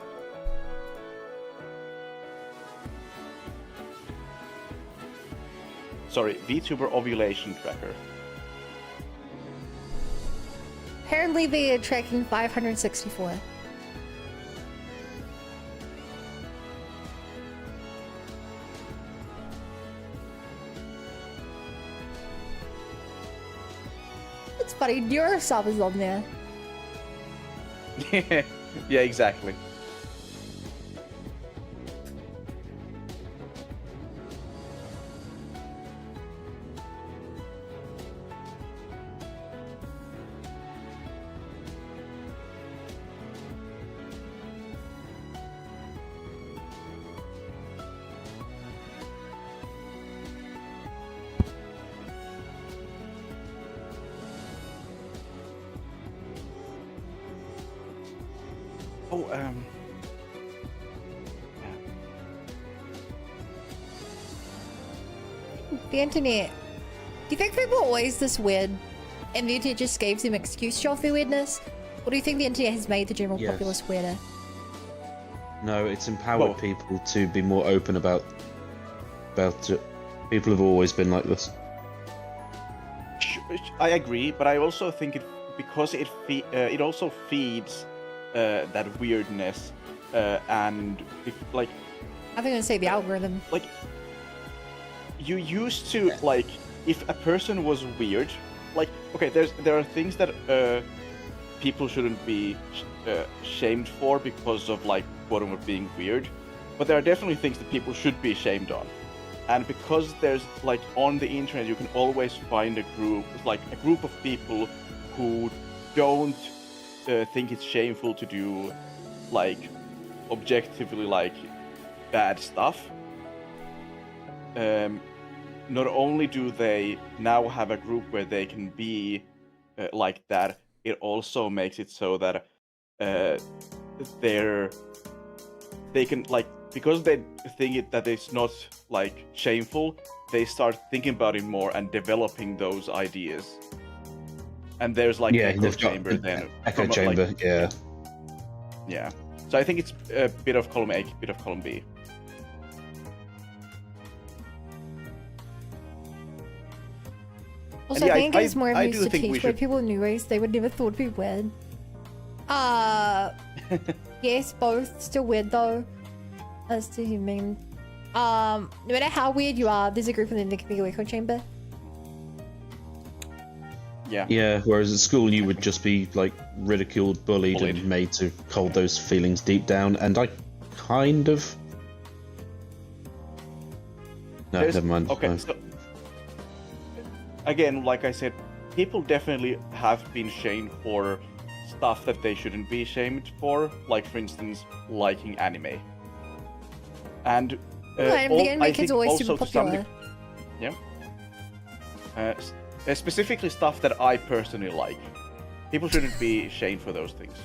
Sorry, VTuber ovulation tracker. Apparently they are tracking 564. It's funny, your sub is on there. Yeah, exactly. Oh, The internet. Do you think people are always this weird and the internet just gave them excuse to their weirdness? Or do you think the internet has made the general Yes. populace weirder? No, it's empowered Well- people to be more open about it. People have always been like this. I agree, but I also think it because it also feeds that weirdness and like I think I'd say the algorithm. like you used to like if a person was weird, like okay, there are things that people shouldn't be shamed for because of like quote unquote being weird, but there are definitely things that people should be shamed on. And because there's like on the internet you can always find a group of people who don't think it's shameful to do like objectively like bad stuff. Not only do they now have a group where they can be like that, it also makes it so that they can like because they think that it's not like shameful, they start thinking about it more and developing those ideas. And there's like Yeah, echo they've got chamber the then. echo from, chamber, like, yeah. Yeah. So I think it's a bit of column A, a bit of column B. Also, yeah, I think it's more I amused do to think we teach where should- people knew ways they would never thought would be weird. Yes, both still weird though. As to you mean. No matter how weird you are, there's a group within the can be a echo chamber. Yeah. Yeah, whereas at school you would just be like ridiculed, bullied, and made to hold those feelings deep down, and I kind of... No, never mind. Okay, No. so again, like I said, people definitely have been shamed for stuff that they shouldn't be shamed for, like for instance, liking anime. And Right, the anime I kids think are always also super to some popular. yeah. Specifically stuff that I personally like. People shouldn't be shamed for those things.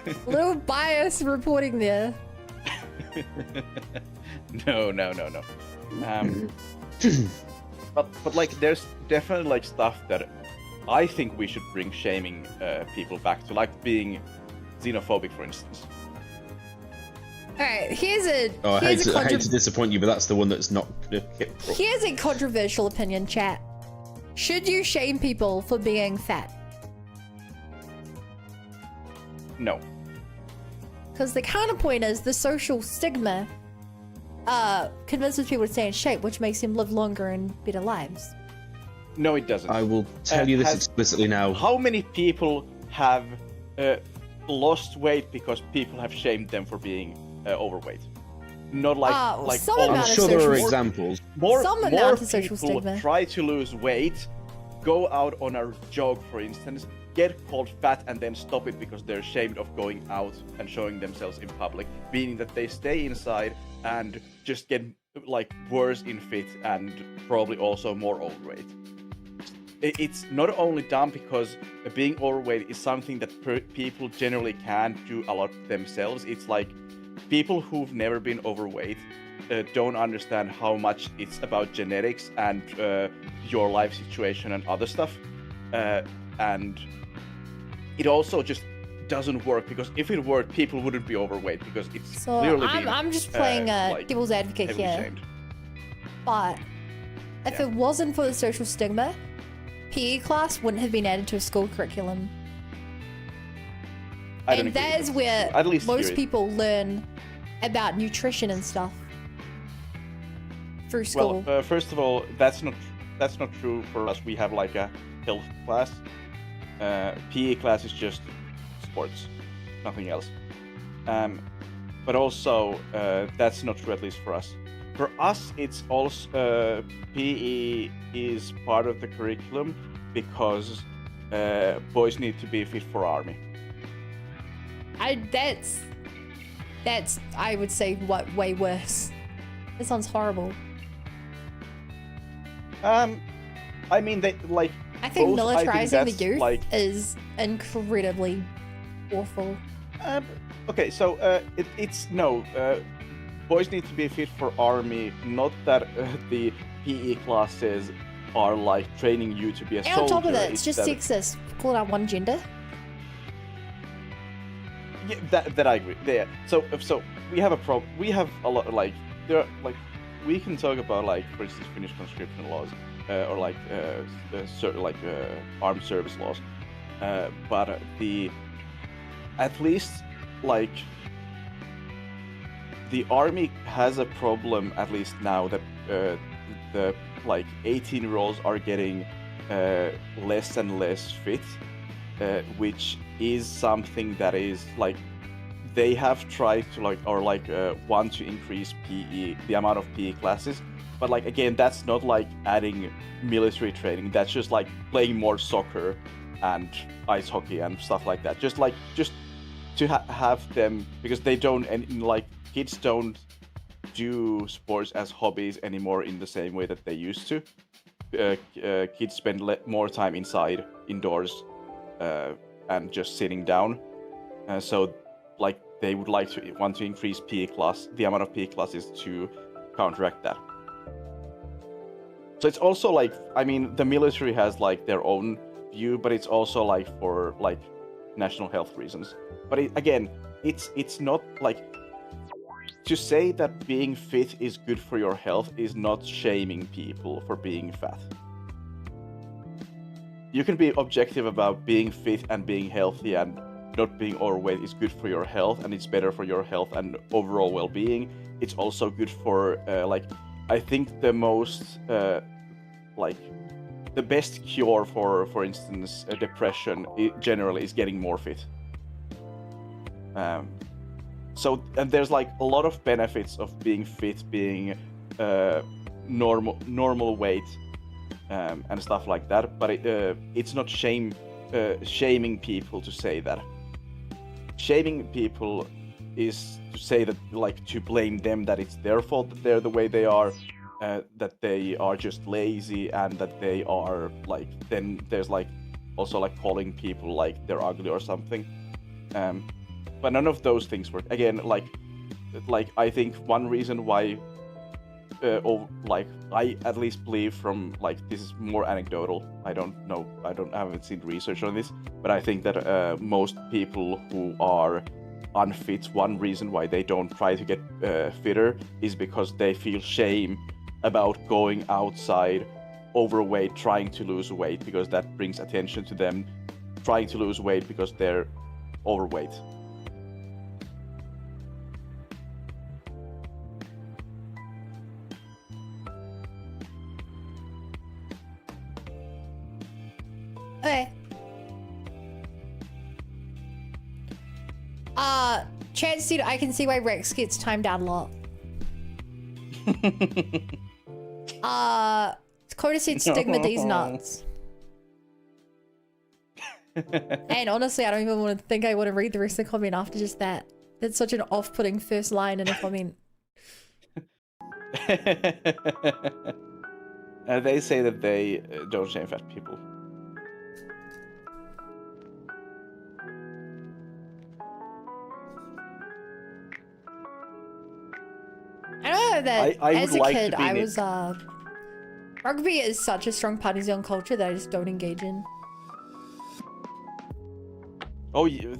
A little bias reporting there. No. But like, there's definitely like stuff that I think we should bring shaming people back to, like being xenophobic, for instance. Alright, here's a Oh, I here's hate to disappoint you, but that's the one that's not gonna hit. here's a controversial opinion, chat. Should you shame people for being fat? No. Because the counterpoint is the social stigma convinces people to stay in shape, which makes them live longer and better lives. No, it doesn't. I will tell you this has- explicitly now. How many people have lost weight because people have shamed them for being overweight? Not like like some all- I'm amount of sure there are social- examples. Some more amount of social people stigma. try to lose weight, go out on a jog, for instance, get called fat, and then stop it because they're ashamed of going out and showing themselves in public, meaning that they stay inside and just get like worse in fit and probably also more overweight. it's not only dumb because being overweight is something that people generally can't do a lot themselves. It's like people who've never been overweight don't understand how much it's about genetics and your life situation and other stuff. And it also just doesn't work, because if it worked, people wouldn't be overweight, because it's So clearly been, I'm just playing like, devil's advocate heavily here. shamed. But if it wasn't for the social stigma, PE class wouldn't have been added to a school curriculum. And that is where At least most here it- people learn about nutrition and stuff through school. Well, first of all, that's not true for us. We have like a health class. PE class is just sports, nothing else. But also, that's not true, at least for us. For us, it's also PE is part of the curriculum because boys need to be fit for army. That's I would say way worse. This sounds horrible. I mean, they like. I think both, militarizing the that's, youth like, is incredibly awful. Okay, so it's no. Boys need to be fit for army. Not that the PE classes are like training you to be a And soldier. on top of that, it's just that, sexist. Call out one gender. Yeah, that I agree. Yeah. So we have a problem. We have a lot like there are, like we can talk about like, for instance, Finnish conscription laws or like certain like armed service laws, but at least like the army has a problem, at least now, that the like 18-year-olds are getting less and less fit, which is something that is like they have tried to like want to increase PE, the amount of PE classes, but like again, that's not like adding military training. That's just like playing more soccer and ice hockey and stuff like that. Just to have them, because they don't, and like kids don't do sports as hobbies anymore in the same way that they used to. Kids spend more time indoors, and just sitting down. So, like, they would want to increase the amount of PE classes to counteract that. So it's also like, I mean, the military has like their own view, but it's also like for like national health reasons. But again, it's not like, to say that being fit is good for your health is not shaming people for being fat. You can be objective about being fit and being healthy, and not being overweight is good for your health, and it's better for your health and overall well-being. It's also good for like, I think the most like the best cure for instance depression generally is getting more fit. So, and there's like a lot of benefits of being fit, being normal weight, and stuff like that. But it's not shaming people to say that. Shaming people is to say that, like, to blame them, that it's their fault that they're the way they are, that they are just lazy, and that they are like. Then there's like also like calling people like they're ugly or something. But none of those things work. Again, like I think one reason why, I at least believe from like, this is more anecdotal. I don't know. I haven't seen research on this, but I think that most people who are unfit, one reason why they don't try to get fitter is because they feel shame about going outside overweight, trying to lose weight, because that brings attention to them trying to lose weight because they're overweight. Okay. Chance, I can see why Rex gets timed out a lot. Coda said stigma these nuts. And honestly, I don't even want to think I want to read the rest of the comment after just that. That's such an off-putting first line in a comment. They say that they don't shame fat people. I know that I as would a like to kid, be I Nick. was rugby is such a strong part of New Zealand culture that I just don't engage in. Oh, yeah.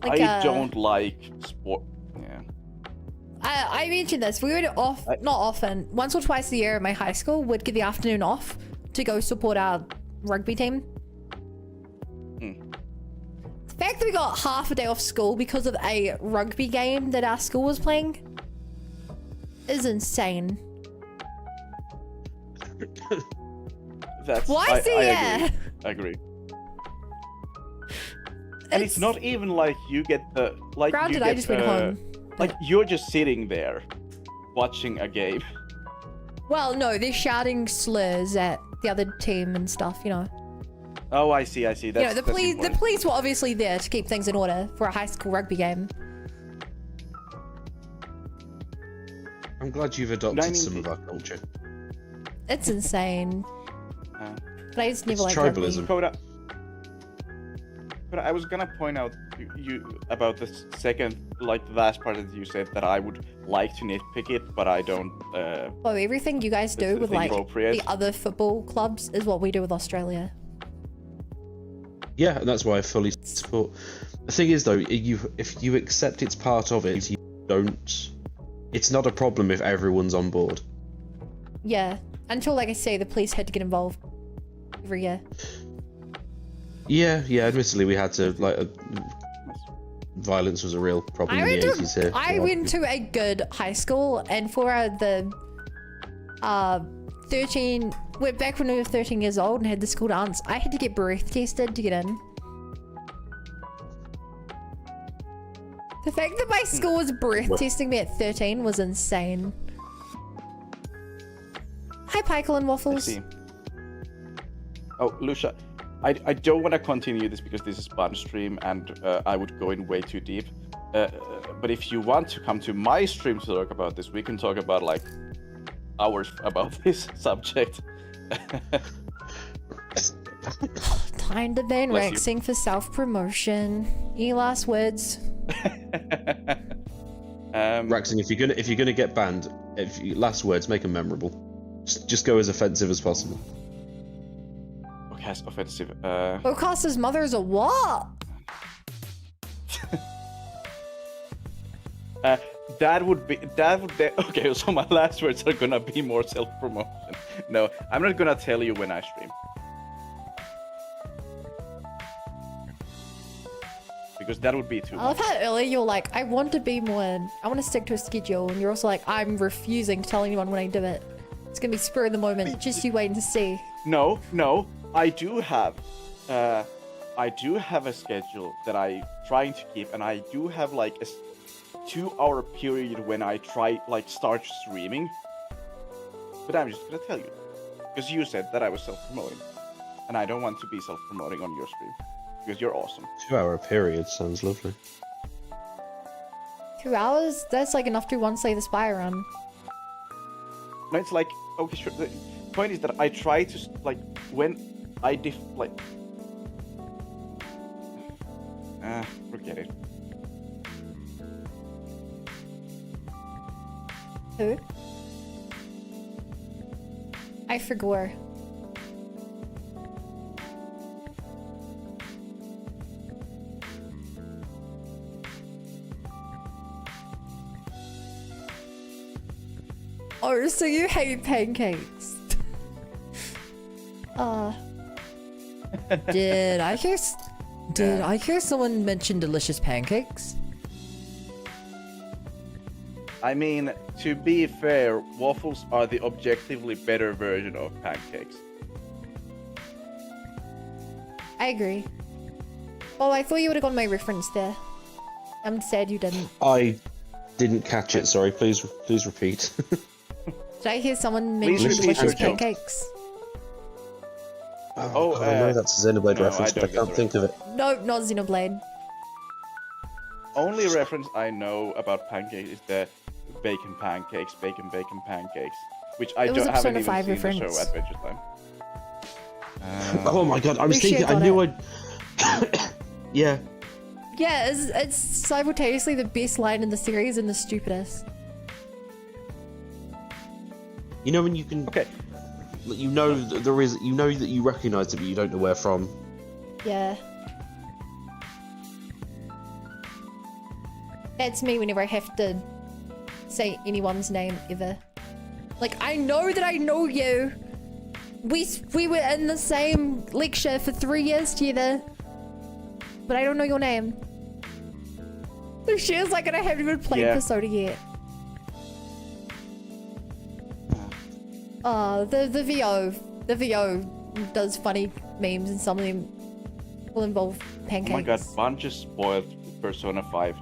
Like, I don't like sport. Yeah. I mentioned this. We would not often, once or twice a year at my high school, would get the afternoon off to go support our rugby team. The fact that we got half a day off school because of a rugby game that our school was playing is insane. That's Why I say yeah? agree. And it's not even like you get the like. Granted, you I get, just went home. Like you're just sitting there, watching a game. Well, no, they're shouting slurs at the other team and stuff, you know. Oh, I see. That's, you know, the police were obviously there to keep things in order for a high school rugby game. I'm glad you've adopted some of our culture. It's insane. But I just never It's liked tribalism. Coda, I was gonna point out you about the second, like the last part that you said that I would like to nitpick it, but I don't. Oh, everything you guys do with like appropriate. the other football clubs is what we do with Australia. Yeah, and that's why I fully support. The thing is, though, if you accept it's part of it, you don't. It's not a problem if everyone's on board. Yeah, until like I say, the police had to get involved every year. Yeah. Admittedly, we had to violence was a real problem in the 80s here. I went to a good high school, and for the 13, back when we were 13 years old and had the school dance, I had to get breath tested to get in. The fact that my school was breath testing me at 13 was insane. Hi, Pikel and Waffles. I see. Oh, Lucia, I don't want to continue this because this is Bun stream and I would go in way too deep. But if you want to come to my stream to talk about this, we can talk about like hours about this subject. Time to ban Raxing for self-promotion. Any last words? Raxing, if you're gonna get banned, last words, make them memorable. Just go as offensive as possible. Okay, as offensive. Ocasa's mother is a what? That would be okay. So my last words are gonna be more self-promotion. No, I'm not gonna tell you when I stream. Because that would be too I love much. how earlier you're like, I want to be more, I want to stick to a schedule, and you're also like, I'm refusing to tell anyone when I do it. It's gonna be spur of the moment, just you waiting to see. No, I do have a schedule that I'm trying to keep, and I do have like a 2-hour period when I start streaming. But I'm just gonna tell you, because you said that I was self-promoting, and I don't want to be self-promoting on your stream, because you're awesome. 2-hour period sounds lovely. 2 hours? That's like enough to one Slay the Spire run. No, it's like, okay, sure. The point is that I try to, when I forget it. Who? I forgot. Oh, so you hate pancakes? Did I hear someone mention delicious pancakes? I mean, to be fair, waffles are the objectively better version of pancakes. I agree. Well, I thought you would have got my reference there. I'm sad you didn't. I didn't catch it. Sorry. Please repeat. Did I hear someone Please mention repeat delicious your joke. pancakes? I know that's a Xenoblade reference, but I can't think of it. No, not Xenoblade. Only reference I know about pancakes is bacon pancakes, bacon pancakes, which I It was a haven't Persona even 5 seen the show reference. Adventure Time. Oh my god, I was We thinking, shared I on knew it. I'd. Yeah. Yeah, it's simultaneously the best line in the series and the stupidest. You know when you can. Okay. You know that there is. You know that you recognise it, but you don't know where from. Yeah. That's me whenever I have to say anyone's name ever. Like, I know that I know you. We were in the same lecture for 3 years together. But I don't know your name. So she was like, and I haven't even played Yeah. Persona yet. The VO does funny memes, and some of them will involve pancakes. Oh my god, Van just spoiled Persona 5.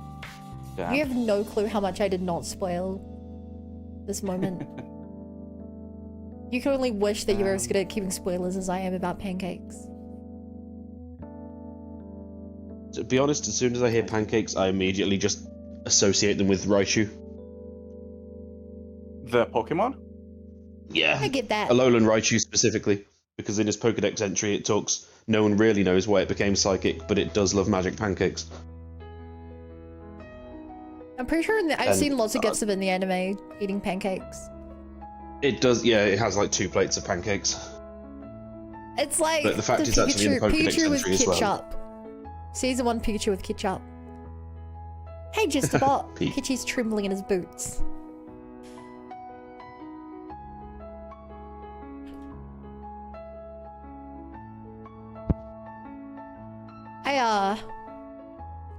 Damn. You have no clue how much I did not spoil this moment. You can only wish that you were as good at keeping spoilers as I am about pancakes. To be honest, as soon as I hear pancakes, I immediately just associate them with Raichu. The Pokemon? Yeah. I get that. Alolan Raichu specifically, because in his Pokedex entry it talks, no one really knows why it became psychic, but it does love magic pancakes. I'm pretty sure I've And, seen lots of gifs of it in the anime eating pancakes. It does, yeah, it has like 2 plates of pancakes. It's like But the fact the it's actually in the Pokedex Pikachu with entry as well. ketchup. Season 1 Pikachu with ketchup. Hey, just about Pete. Pikachu's trembling in his boots.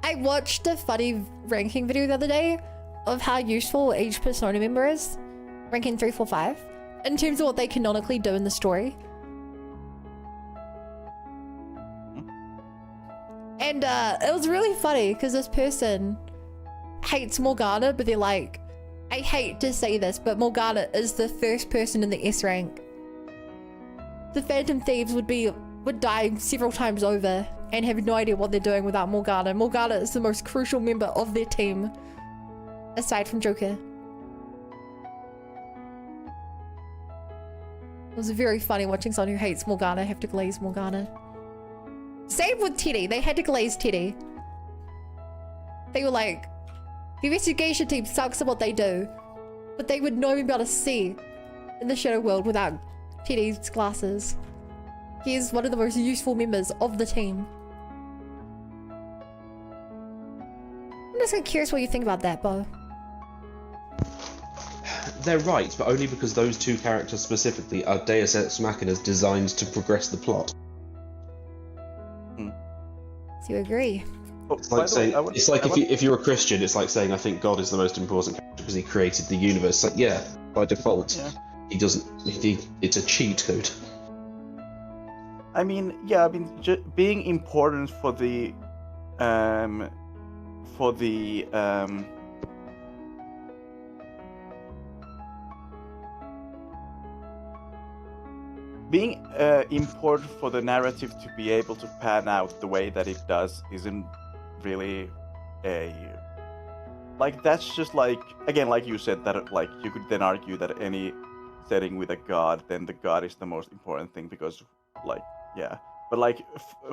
I watched a funny ranking video the other day of how useful each Persona member is, ranking 3, 4, 5, in terms of what they canonically do in the story. And it was really funny because this person hates Morgana, but they're like, I hate to say this, but Morgana is the first person in the S rank. The Phantom Thieves would die several times over and have no idea what they're doing without Morgana. Morgana is the most crucial member of their team, aside from Joker. It was very funny watching someone who hates Morgana have to glaze Morgana. Same with Teddy. They had to glaze Teddy. They were like, the investigation team sucks at what they do, but they would not even be able to see in the Shadow World without Teddy's glasses. He is one of the most useful members of the team. I'm just curious what you think about that, Bo. They're right, but only because those 2 characters specifically are Deus Ex Machinas designed to progress the plot. Do you agree? It's like saying, if you're a Christian, it's like saying I think God is the most important character because he created the universe. Like, yeah, by default, Yeah. he doesn't. It's a cheat code. I mean, yeah, I mean, being important for the being important for the narrative to be able to pan out the way that it does isn't really that's just like, again, like you said, that like you could then argue that any setting with a god, then the god is the most important thing because like, yeah, but like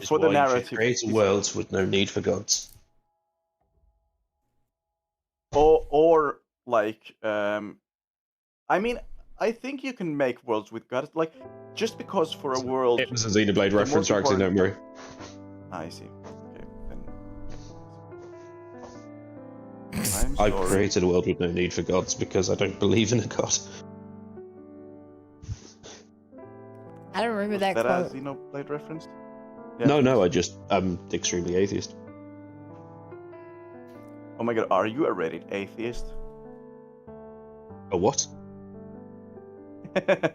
for the narrative, create worlds with no need for gods. or like I mean, I think you can make worlds with gods, like, just because for a world... It was a Xenoblade reference, actually, don't worry. I see. Okay, then... I created a world with no need for gods because I don't believe in a god. I don't remember that that quote. a Xenoblade reference? Yeah. No, I'm extremely atheist. Oh my god, are you a Reddit atheist? A what? I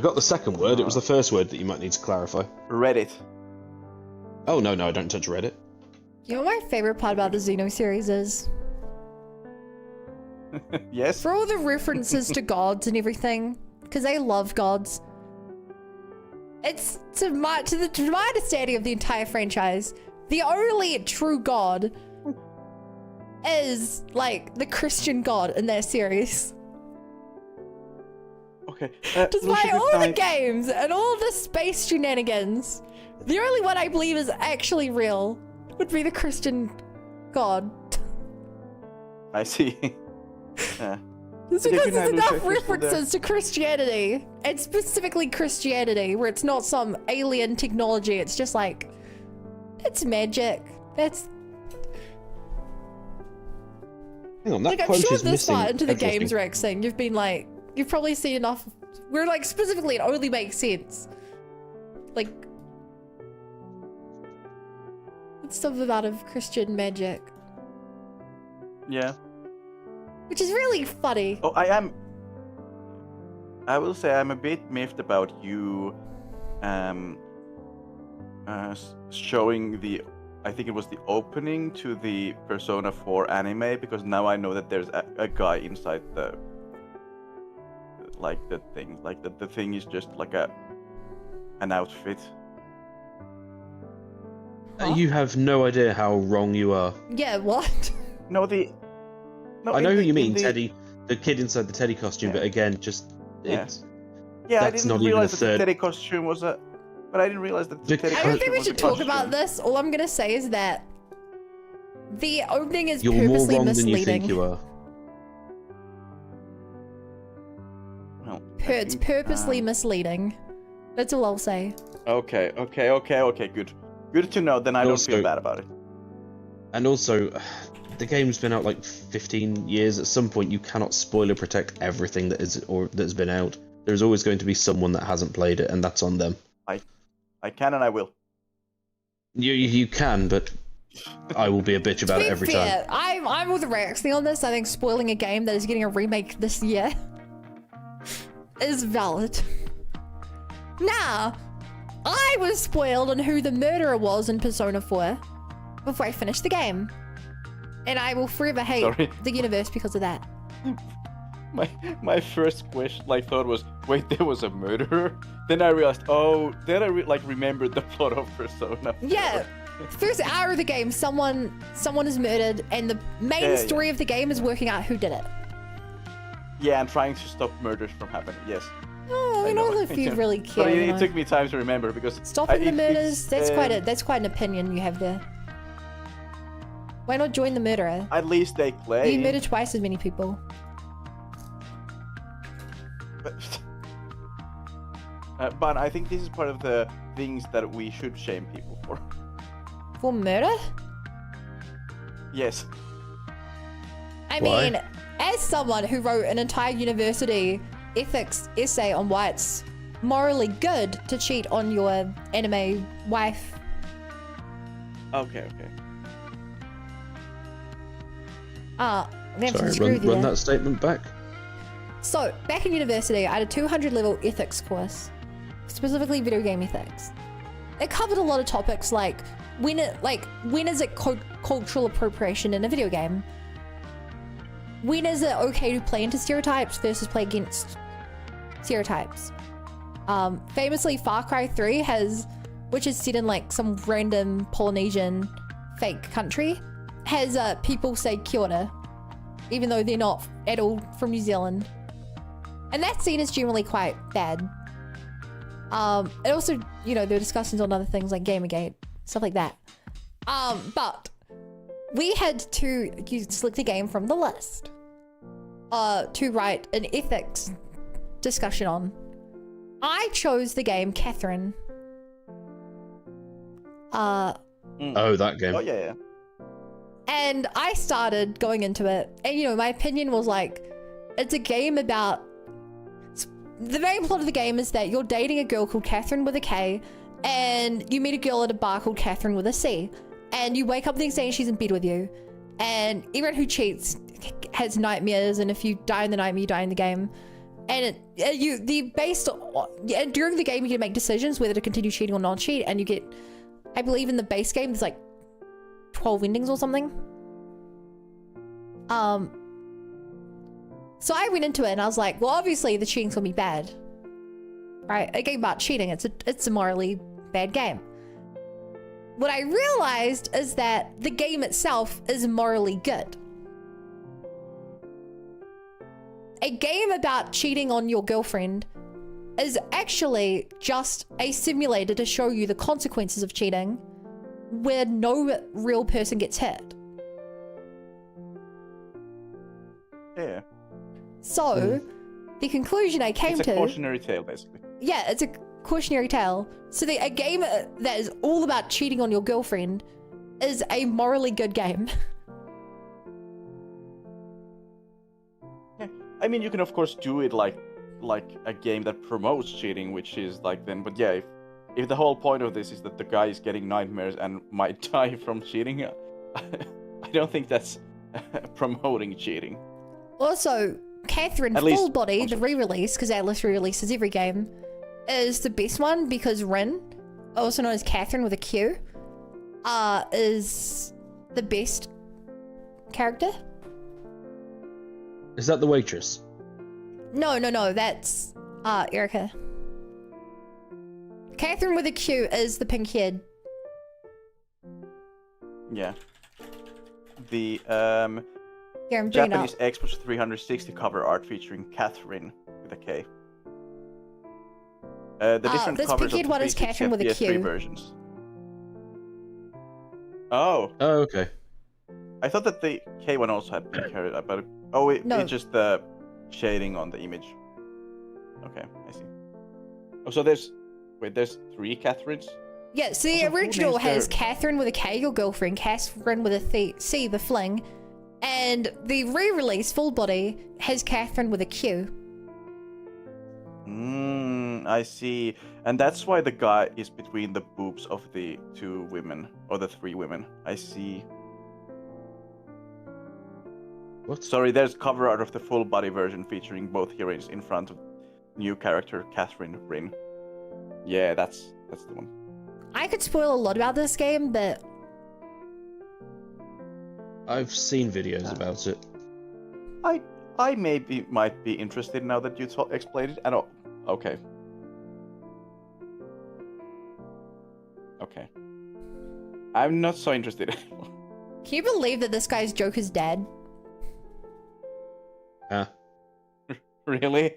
got the second word, it was the first word that you might need to clarify. Reddit. Oh, no, I don't touch Reddit. You know what my favorite part about the Xeno series is? Yes? For all the references to gods and everything, because I love gods. It's, to my understanding of the entire franchise, the only true god is like the Christian god in that series. Okay. Despite all the games and all the space shenanigans, the only one I believe is actually real would be the Christian god. I see. It's because there's enough references to Christianity, and specifically Christianity, where it's not some alien technology. It's just like, it's magic. That's Hang on, that like, I'm quote sure is this missing far into the everything. games Rex thing, you've been like, you've probably seen enough. Where like specifically, it only makes sense. Like, it's some amount of Christian magic, Yeah. which is really funny. Oh, I will say I'm a bit miffed about you showing the, I think it was the opening to the Persona 4 anime, because now I know that there's a guy inside the thing. Like the thing is just like an outfit. You have no idea how wrong you are. Yeah, what? No, I know who you mean, Teddy, the kid inside the Teddy costume, but again, just it's Yeah, I that's didn't not even realize a that the third. Teddy costume was a. But I didn't realize that the Teddy I don't costume think we was a should talk about costume. this. All I'm gonna say is that the opening is You're more purposely wrong than misleading. you think you are. Well, It's purposely misleading. That's all I'll say. Okay. Good. Good to know. Then I don't feel Also- bad about it. And also, the game's been out like 15 years. At some point, you cannot spoiler protect everything that's been out. There's always going to be someone that hasn't played it, and that's on them. I can and I will. You can, but I will be a bitch about it every time. I'm with Rex on this. I think spoiling a game that is getting a remake this year is valid. Now, I was spoiled on who the murderer was in Persona 4 before I finished the game. And I will forever hate Sorry. the universe because of that. My first question, thought was, wait, there was a murderer. Then I realized, then I remembered the plot of Persona 4. Yeah, first hour of the game, someone is murdered, and the main story of the game is working out who did it. Yeah, and trying to stop murders from happening. Yes. Oh, I know. don't know if you really care. But you it know. took me time to remember because Stopping the murders, that's quite an opinion you have there. Why not join the murderer? At least they claim. You murder twice as many people. But I think this is part of the things that we should shame people for. For murder? Yes. I Why? mean, as someone who wrote an entire university ethics essay on why it's morally good to cheat on your anime wife. Okay. We have to Sorry, screw with you run there. that statement back. So, back in university, I had a 200 level ethics course, specifically video game ethics. It covered a lot of topics like when is it cultural appropriation in a video game? When is it okay to play into stereotypes versus play against stereotypes? Famously, Far Cry 3 which is set in like some random Polynesian fake country, has people say kia ora, even though they're not at all from New Zealand. And that scene is generally quite bad. And also, there were discussions on other things like Gamergate, stuff like that. But we had to select a game from the list to write an ethics discussion on. I chose the game Catherine. Oh, that game. Oh yeah. And I started going into it, and my opinion was like, it's a game about. The main plot of the game is that you're dating a girl called Catherine with a K, and you meet a girl at a bar called Catherine with a C, and you wake up the next day and she's in bed with you, and everyone who cheats has nightmares, and if you die in the nightmare, you die in the game, and during the game you can make decisions whether to continue cheating or not cheat, and you get, I believe in the base game there's like 12 endings or something. So I went into it and I was like, well, obviously the cheating's gonna be bad, right? A game about cheating, it's a morally bad game. What I realized is that the game itself is morally good. a game about cheating on your girlfriend is actually just a simulator to show you the consequences of cheating where no real person gets hit. Yeah. So, the conclusion I came It's a to... cautionary tale, basically. Yeah, it's a cautionary tale. So a game that is all about cheating on your girlfriend is a morally good game. Yeah. I mean, you can of course do it like a game that promotes cheating, which is like then. But yeah, if the whole point of this is that the guy is getting nightmares and might die from cheating, I don't think that's promoting cheating. Also, Catherine At least- Full Body, the re-release, because Atlas re-releases every game, is the best one because Rin, also known as Catherine with a Q, is the best character. Is that the waitress? No, that's Erica. Catherine with a Q is the pink head. Yeah. The Here, I'm doing Japanese up. Xbox 360 cover art featuring Catherine with a K. The different this covers of pink the one is 360 Catherine and with a PS3 Q. versions. Oh, Oh, okay. I thought that the K one also had pink hair, but No. it's just the shading on the image. Okay, I see. Oh, so there's 3 Catherines? Yeah, so the Also, who original names has their- Catherine with a K, your girlfriend, Catherine with a C, the fling, and the re-release Full Body has Catherine with a Q. I see. And that's why the guy is between the boobs of the 2 women, or the 3 women. I see. What? Sorry, there's cover art of the full body version featuring both heroines in front of new character Catherine Rin. Yeah, that's the one. I could spoil a lot about this game, but I've seen videos about it. I might be interested now that you explained it. And okay. Okay. I'm not so interested anymore. can you believe that this guy's Joker's dad? Really?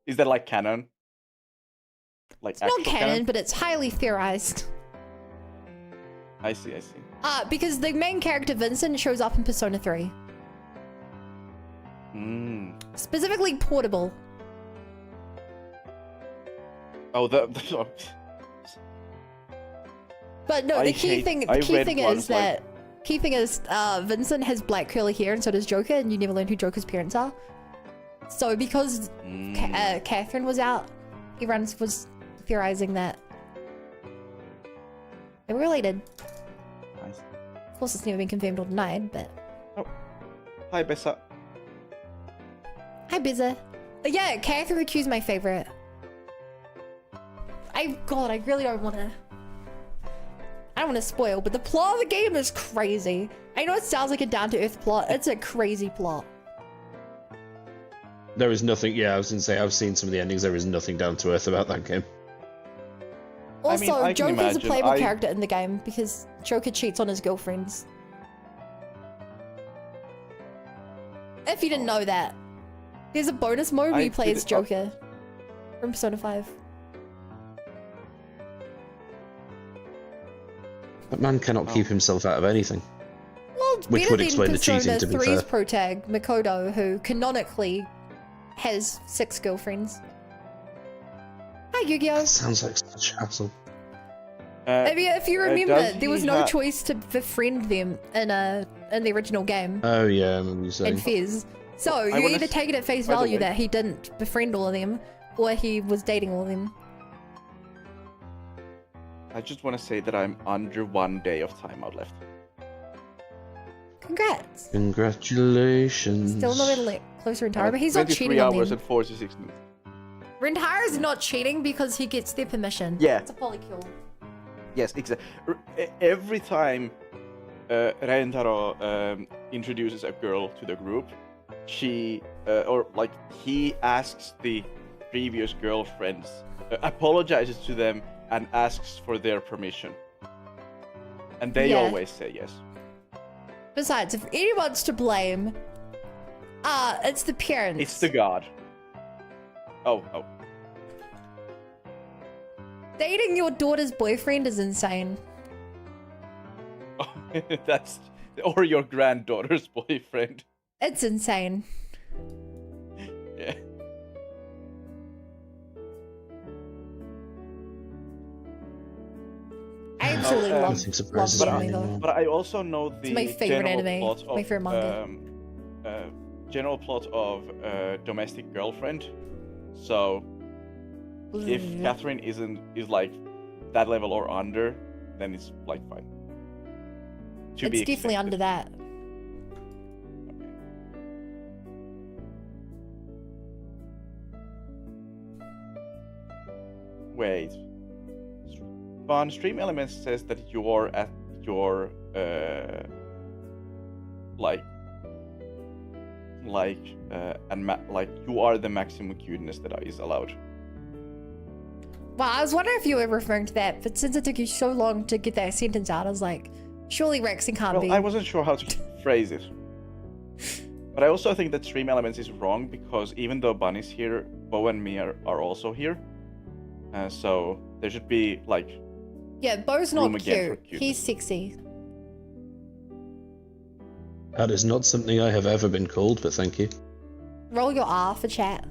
Is that like canon? Like It's not actual canon, but it's highly theorized. I see. Because the main character Vincent shows up in Persona 3. Specifically Portable. Oh, But no, I the key hate- thing I the key read thing once, is that Vincent has black curly hair and so does Joker, and you never learn who Joker's parents are. So because Catherine was out, everyone was theorizing that they were related. Nice. Of course, it's never been confirmed or denied, but Hi, Bessa. hi, Bizza. Yeah, Catherine the Q's my favorite. I really don't want to. I don't want to spoil, but the plot of the game is crazy. I know it sounds like a down-to-earth plot. It's a crazy plot. There is nothing. Yeah, I was going to say I've seen some of the endings. There is nothing down to earth about that game. Also, I can Joker's a imagine. playable character in the game because Joker cheats on his girlfriends. If you didn't know that. There's a bonus mode where you play as Joker from Persona 5. That man cannot keep himself out of anything. Well, it's Which better would than explain the Persona cheating, to be 3's fair. protag, Makoto, who canonically has 6 girlfriends. Hi, Yu-Gi-Oh! Sounds like such a hassle. If you remember, does there was he no ha- choice to befriend them in the original game. Oh yeah, I remember you saying. And Fizz. So I you wanna either take it at face by the value way- that he didn't befriend all of them, or he was dating all of them. I just want to say that I'm under 1 day of timeout left. Congrats. Congratulations. Still no bit closer in time, but he's not 23 cheating on hours them. and 46 minutes. Rentara's not cheating because he gets their permission. Yeah. It's a polykill. Yes, exactly. Every time Rentaro introduces a girl to the group, she he asks the previous girlfriends, apologizes to them, and asks for their permission. And they Yeah. always say yes. Besides, if anyone's to blame, It's the parents. It's the god. Oh. Dating your daughter's boyfriend is insane. That's or your granddaughter's boyfriend. It's insane. Yeah. I absolutely love Nothing surprises me anime though. anymore. But I also know the my favorite general anime, plot of, my favorite manga. General plot of domestic girlfriend. So if Catherine is like that level or under, then it's like fine. To be It's definitely expected. under that. Wait. Fun Stream Elements says that you're at your like you are the maximum cuteness that is allowed. Well, I was wondering if you were referring to that, but since it took you so long to get that sentence out, I was like, surely Rexy can't be. Well, I wasn't sure how to phrase it. But I also think that Stream Elements is wrong because even though Bunny's here, Bo and me are also here. So there should be like. Yeah, Bo's room not again for cute. cuteness. He's sexy. That is not something I have ever been called, but thank you. Roll your R for chat.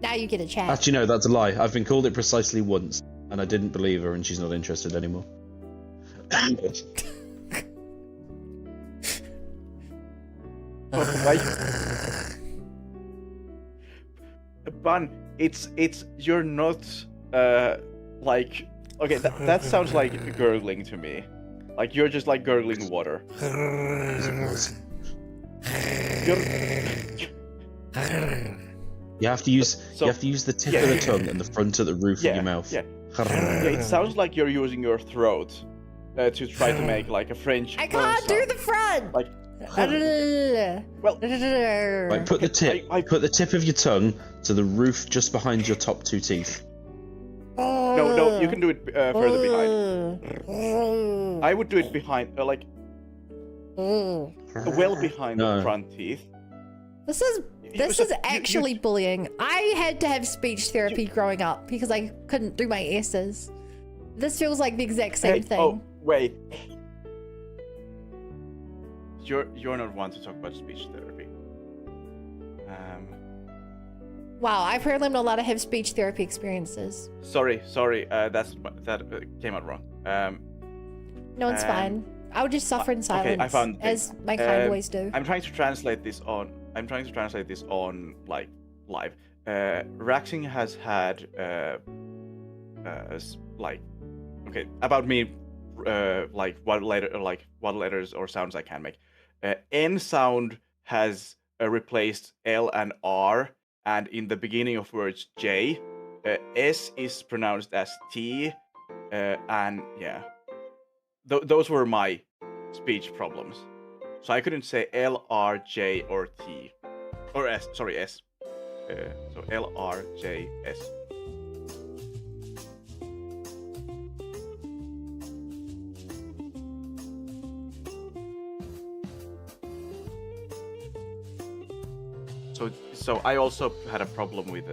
Now you get a chat. Actually, no, that's a lie. I've been called it precisely once, and I didn't believe her, and she's not interested anymore. Bun, it's you're not like okay that sounds like gurgling to me, like you're just like gurgling water. You have to use So- you have to use the tip yeah. of the tongue and the front of the roof Yeah, of your mouth. yeah. Yeah, it sounds like you're using your throat to try to make like a French. I can't do the front. Like, well, Like put the tip put the tip of your tongue to the roof just behind your top two teeth. no, you can do it further behind. I would do it behind, well behind No. the front teeth. This is actually bullying. I had to have speech therapy growing up because I couldn't do my S's. This feels like the exact same thing. Oh wait, you're not one to talk about speech therapy. Wow, I apparently am not allowed to have speech therapy experiences. Sorry, that came out wrong. No, it's fine. I would just suffer in silence, okay, I found as my kind always do. I'm trying to translate this on like live. Raxing has had like okay about me like what letters or sounds I can make. N sound has replaced L and R, and in the beginning of words J. S is pronounced as T, and yeah, those were my speech problems. So I couldn't say L, R, J, or T, or S. Sorry, S. So L, R, J, S. So I also had a problem with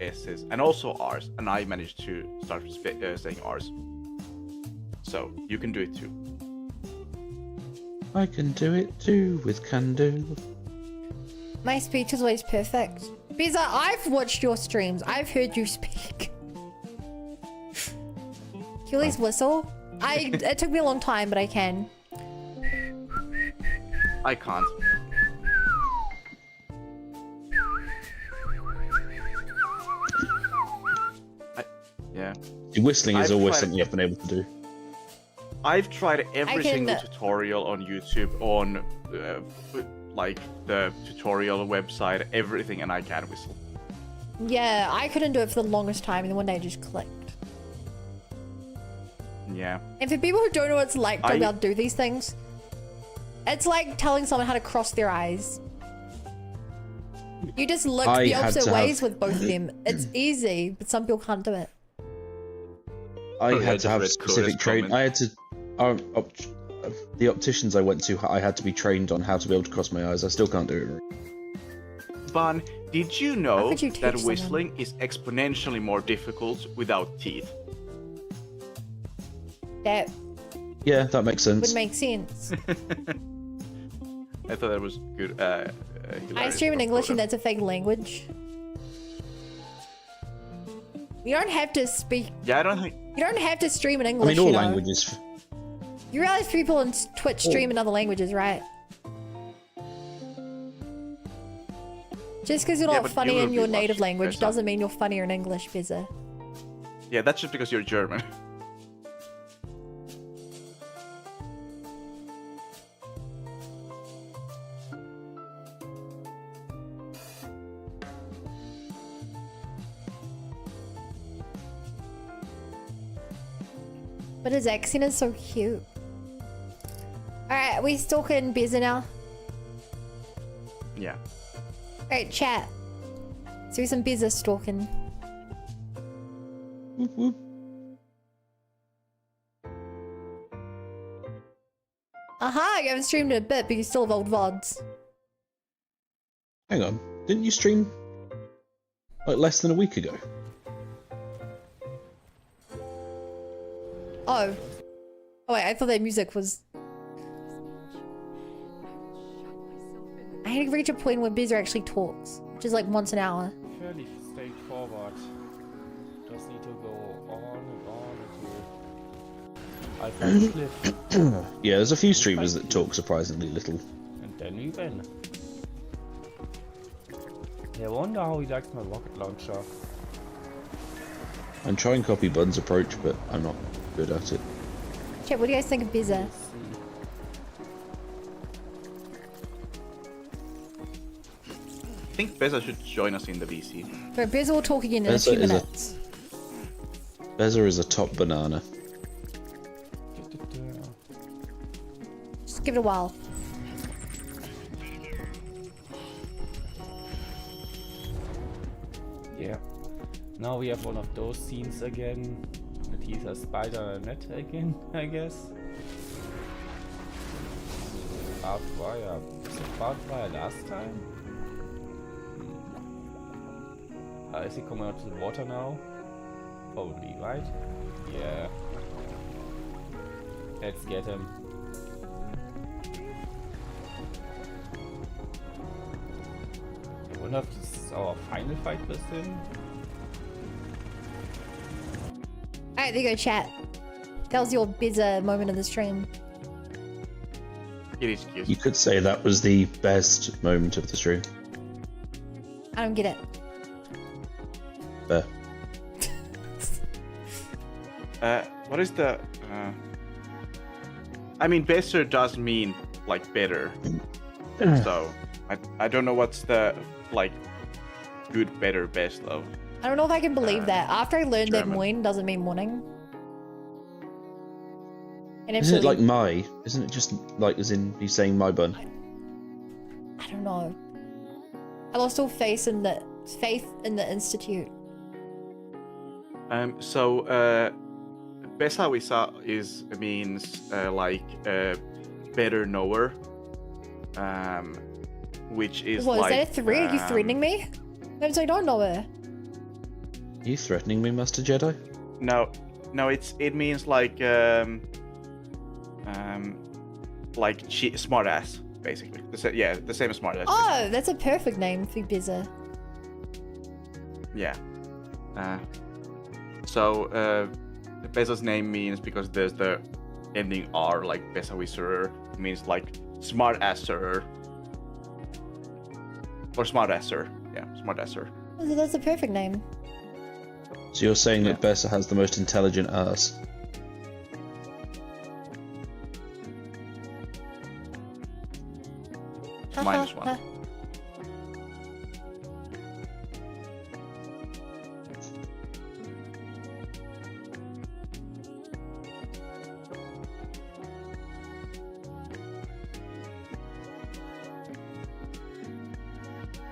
S's and also R's, and I managed to start saying R's. So you can do it too. I can do it too with can do. My speech is always perfect. Because I've watched your streams. I've heard you speak. Can you at least whistle? It took me a long time, but I can. I can't. Yeah. Whistling is I've always tried- something I've been able to do. I've tried every can- single tutorial on YouTube, on like the tutorial website, everything, and I can't whistle. Yeah, I couldn't do it for the longest time, and then one day it just clicked. Yeah. And for people who don't know what it's like to I- be able to do these things, it's like telling someone how to cross their eyes. You just look I the had opposite to have- ways with both of them. It's easy, but some people can't do it. I Sorry, I had to just have read specific Cora's training. comment. I had to. the opticians I went to, I had to be trained on how to be able to cross my eyes. I still can't do it. Ban, did you How know could you teach that someone? whistling is exponentially more difficult without teeth? That Yeah, that makes sense. would make sense. I thought that was good. I hilarious stream in from English and Coda. that's a fake language. You don't have to speak. Yeah, I don't think. You don't have to stream in I English. mean, all you know. languages. You realize people on Twitch stream in other languages, right? Just because you're Yeah, not but you funny will in be your native watched, language Bessa. doesn't mean you're funnier in English, Bizza. Yeah, that's just because you're German. But his accent is so cute. Alright, we stalking Bizza now. Yeah. Alright, chat. Let's do some Bizza stalking. Whoop, whoop. Aha, you haven't streamed in a bit, but you still have old VODs. Hang on, didn't you stream like less than a week ago? Oh. Oh wait, I thought that music was... I had to reach a point where Bizza actually talks, which is like once an hour. Fairly straightforward. Just need to go on and on until I find a cliff, Yeah, there's a few streamers that talk surprisingly little. and then we win. I wonder how he likes my rocket launcher. I'm trying to copy Bun's approach, but I'm not good at it. Chat, what do you guys think of Bizza? Let's see. I think Beza should join us in the VC. But Bizza will talk again in a Bizza few is a- minutes. Beza is a top banana. Just give it a while. Yeah. Now we have one of those scenes again. And he's a spider net again, I guess. Barbed wire. Was it barbed wire last time? Is he coming out to the water now? Probably, right? Yeah. Let's get him. I wonder if this is our final fight with him. Alright, there you go, chat. That was your Bizza moment of the stream. It is cute. You could say that was the best moment of the stream. I don't get it. Fair. What is the? I mean, better does mean like better. So I don't know what's the like good, better, best of. I don't know if I can believe that. After I learned that German. moin doesn't mean morning. And Isn't it actually- like my? Isn't it just like as in he's saying my bun? I don't know. I lost all faith in the institute. Besawisa means like better knower, which is What, like. is that a threat? Are you threatening me? Maybe I don't know her. Are you threatening me, Master Jedi? No, it means like smart ass, basically. The same as smart ass. Oh, that's a perfect name for Bizza. Yeah. Beza's name means because there's the ending R, like Besawiser, it means like smart asser. Or smart asser. Yeah, smart asser. That's a perfect name. So you're saying that Bessa has the most intelligent ass? Minus one.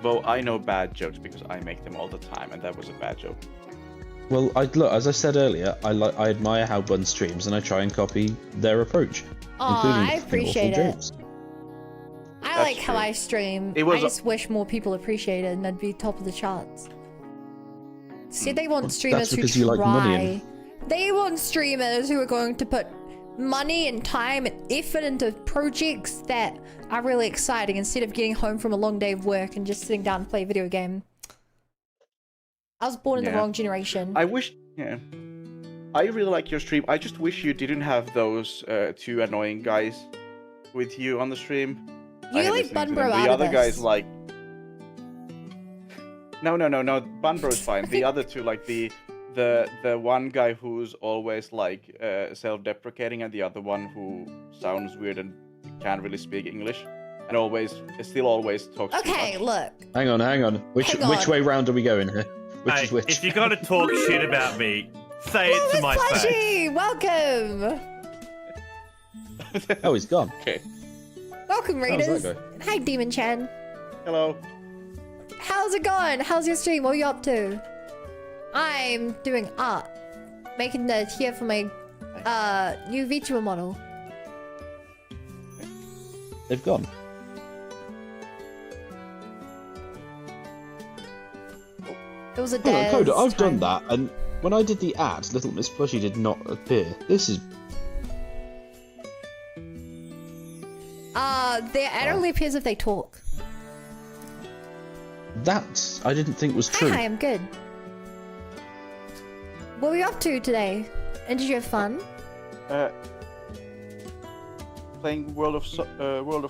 Well, I know bad jokes because I make them all the time, and that was a bad joke. Well, look, as I said earlier, I admire how Bun streams, and I try and copy their approach, including I appreciate awful it. jokes. I like how I stream. It was I just wish more people appreciate it and I'd be top of the charts. See, they want streamers That's because who you try. like money They want streamers who are going to put money and time and effort into projects that are really exciting instead of getting home from a long day of work and just sitting down and play a video game. I was born in the wrong generation. I wish. Yeah. I really like your stream. I just wish you didn't have those two annoying guys with you on the stream. You like Bun Bro out The of other this. guys like. No. Bun Bro's fine. The other two, like the one guy who's always like self-deprecating, and the other one who sounds weird and can't really speak English, and still always talks. Okay, too much. look. Hang on. Which way round are we going here? Which Hey, is which? if you're gonna talk shit about me, say it to my face. Plushy, welcome. Oh, he's gone. Okay. Welcome, How's readers. that Hi, Demon Chan. Hello. How's it going? How's your stream? What are you up to? I'm doing art. Making the here for my new VTuber model. They've gone. It was a Hold on, day. Coda, I've done that, and when I did the ad, Little Miss Plushie did not appear. This is... Their ad only appears if they talk. That I didn't think was true. Hi, I'm good. What were you up to today? And did you have fun? Playing World of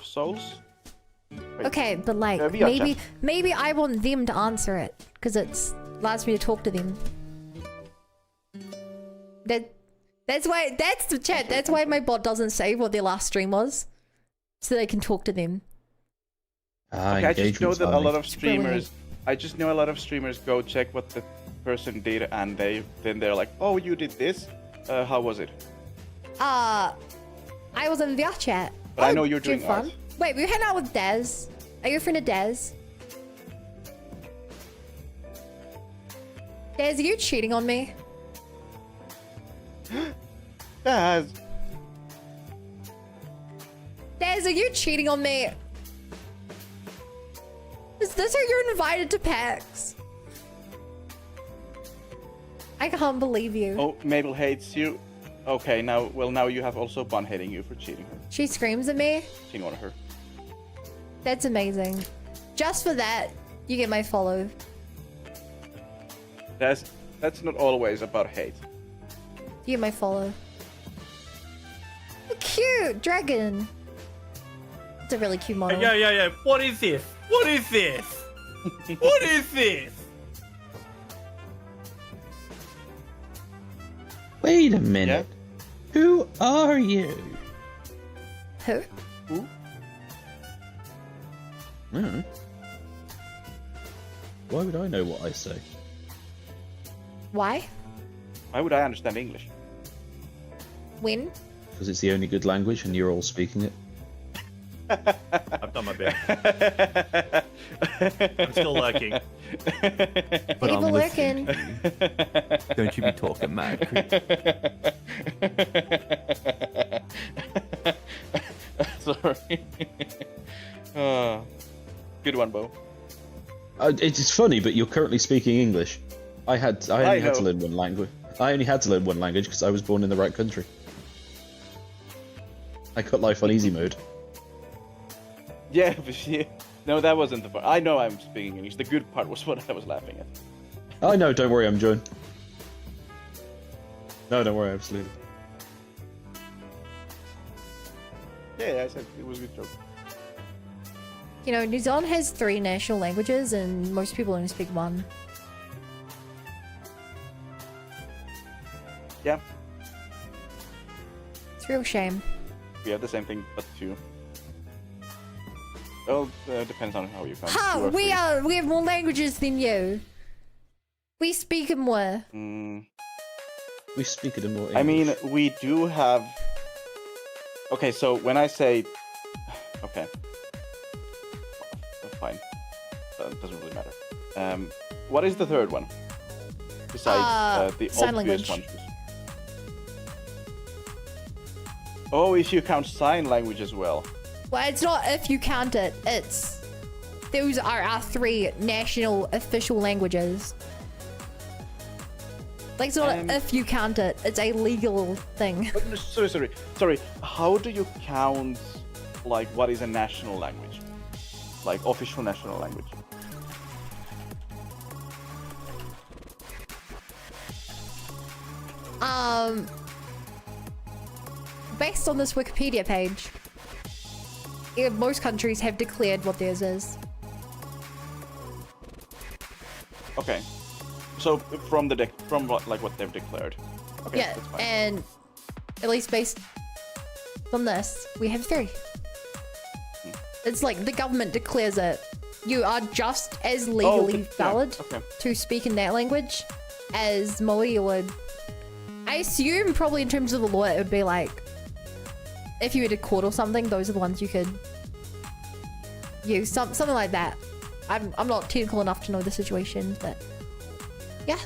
Souls. Wait, Okay, but like VR maybe I want them to answer it because it allows me to talk to them. That's the chat. That's why my bot doesn't say what their last stream was, so they can talk to them. Okay, I just know that a lot of brilliant. streamers. I just know a lot of streamers go check what the person did, and they're like, "Oh, you did this. How was it?" I was in VR chat. But I know you're did you doing have fun. art. Wait, we hang out with Dez. Are you a friend of Dez? Dez, are you cheating on me? Daz. Dez, are you cheating on me? Is this how you're invited to PAX? I can't believe you. Oh, Mabel hates you. Okay, now you have also Bun hating you for cheating She screams at me. on her. That's amazing. Just for that, you get my follow. That's not always about hate. You get my follow. Cute dragon. It's a really cute model. Yeah. What is this? What is this? What is this? Wait a minute. Who are you? Who? Who? Why would I know what I say? Why? Why would I understand English? When? Because it's the only good language and you're all speaking it. I've done my best. I'm still lurking. People lurking. Don't you be talking mad. Sorry. Good one, Bo. It's funny, but you're currently speaking English. I only had to learn one language. I only had to learn one language because I was born in the right country. I got life on easy mode. Yeah, but no, that wasn't the part. I know I'm speaking English. The good part was what I was laughing at. Oh no, don't worry, I'm joined. No, don't worry, absolutely. Yeah, I said it was a good joke. You know, New Zealand has 3 national languages and most people only speak 1. Yeah, It's a real shame. we have the same thing, but 2. Well, depends on how you count. Ha! 2 or 3. We have more languages than you. We speak more. We speak it in more English. I mean, we do have. Okay, so when I say, okay, fine, it doesn't really matter. What is the third one? besides the sign obvious language. ones? Oh, if you count sign language as well. Well, it's not if you count it. It's those are our 3 national official languages. Like, it's not if you count it. It's a legal thing. But no, sorry. How do you count, like, what is a national language? Like, official national language? Based on this Wikipedia page, most countries have declared what theirs is. Okay. So from what they've declared. Okay, Yeah, that's fine. and at least based on this, we have 3. It's like the government declares it. You are just as legally valid to speak in that language as Maori would. I assume probably in terms of the law it would be like, if you were to court or something, those are the ones you could use. Something like that. I'm not technical enough to know the situation, but yeah.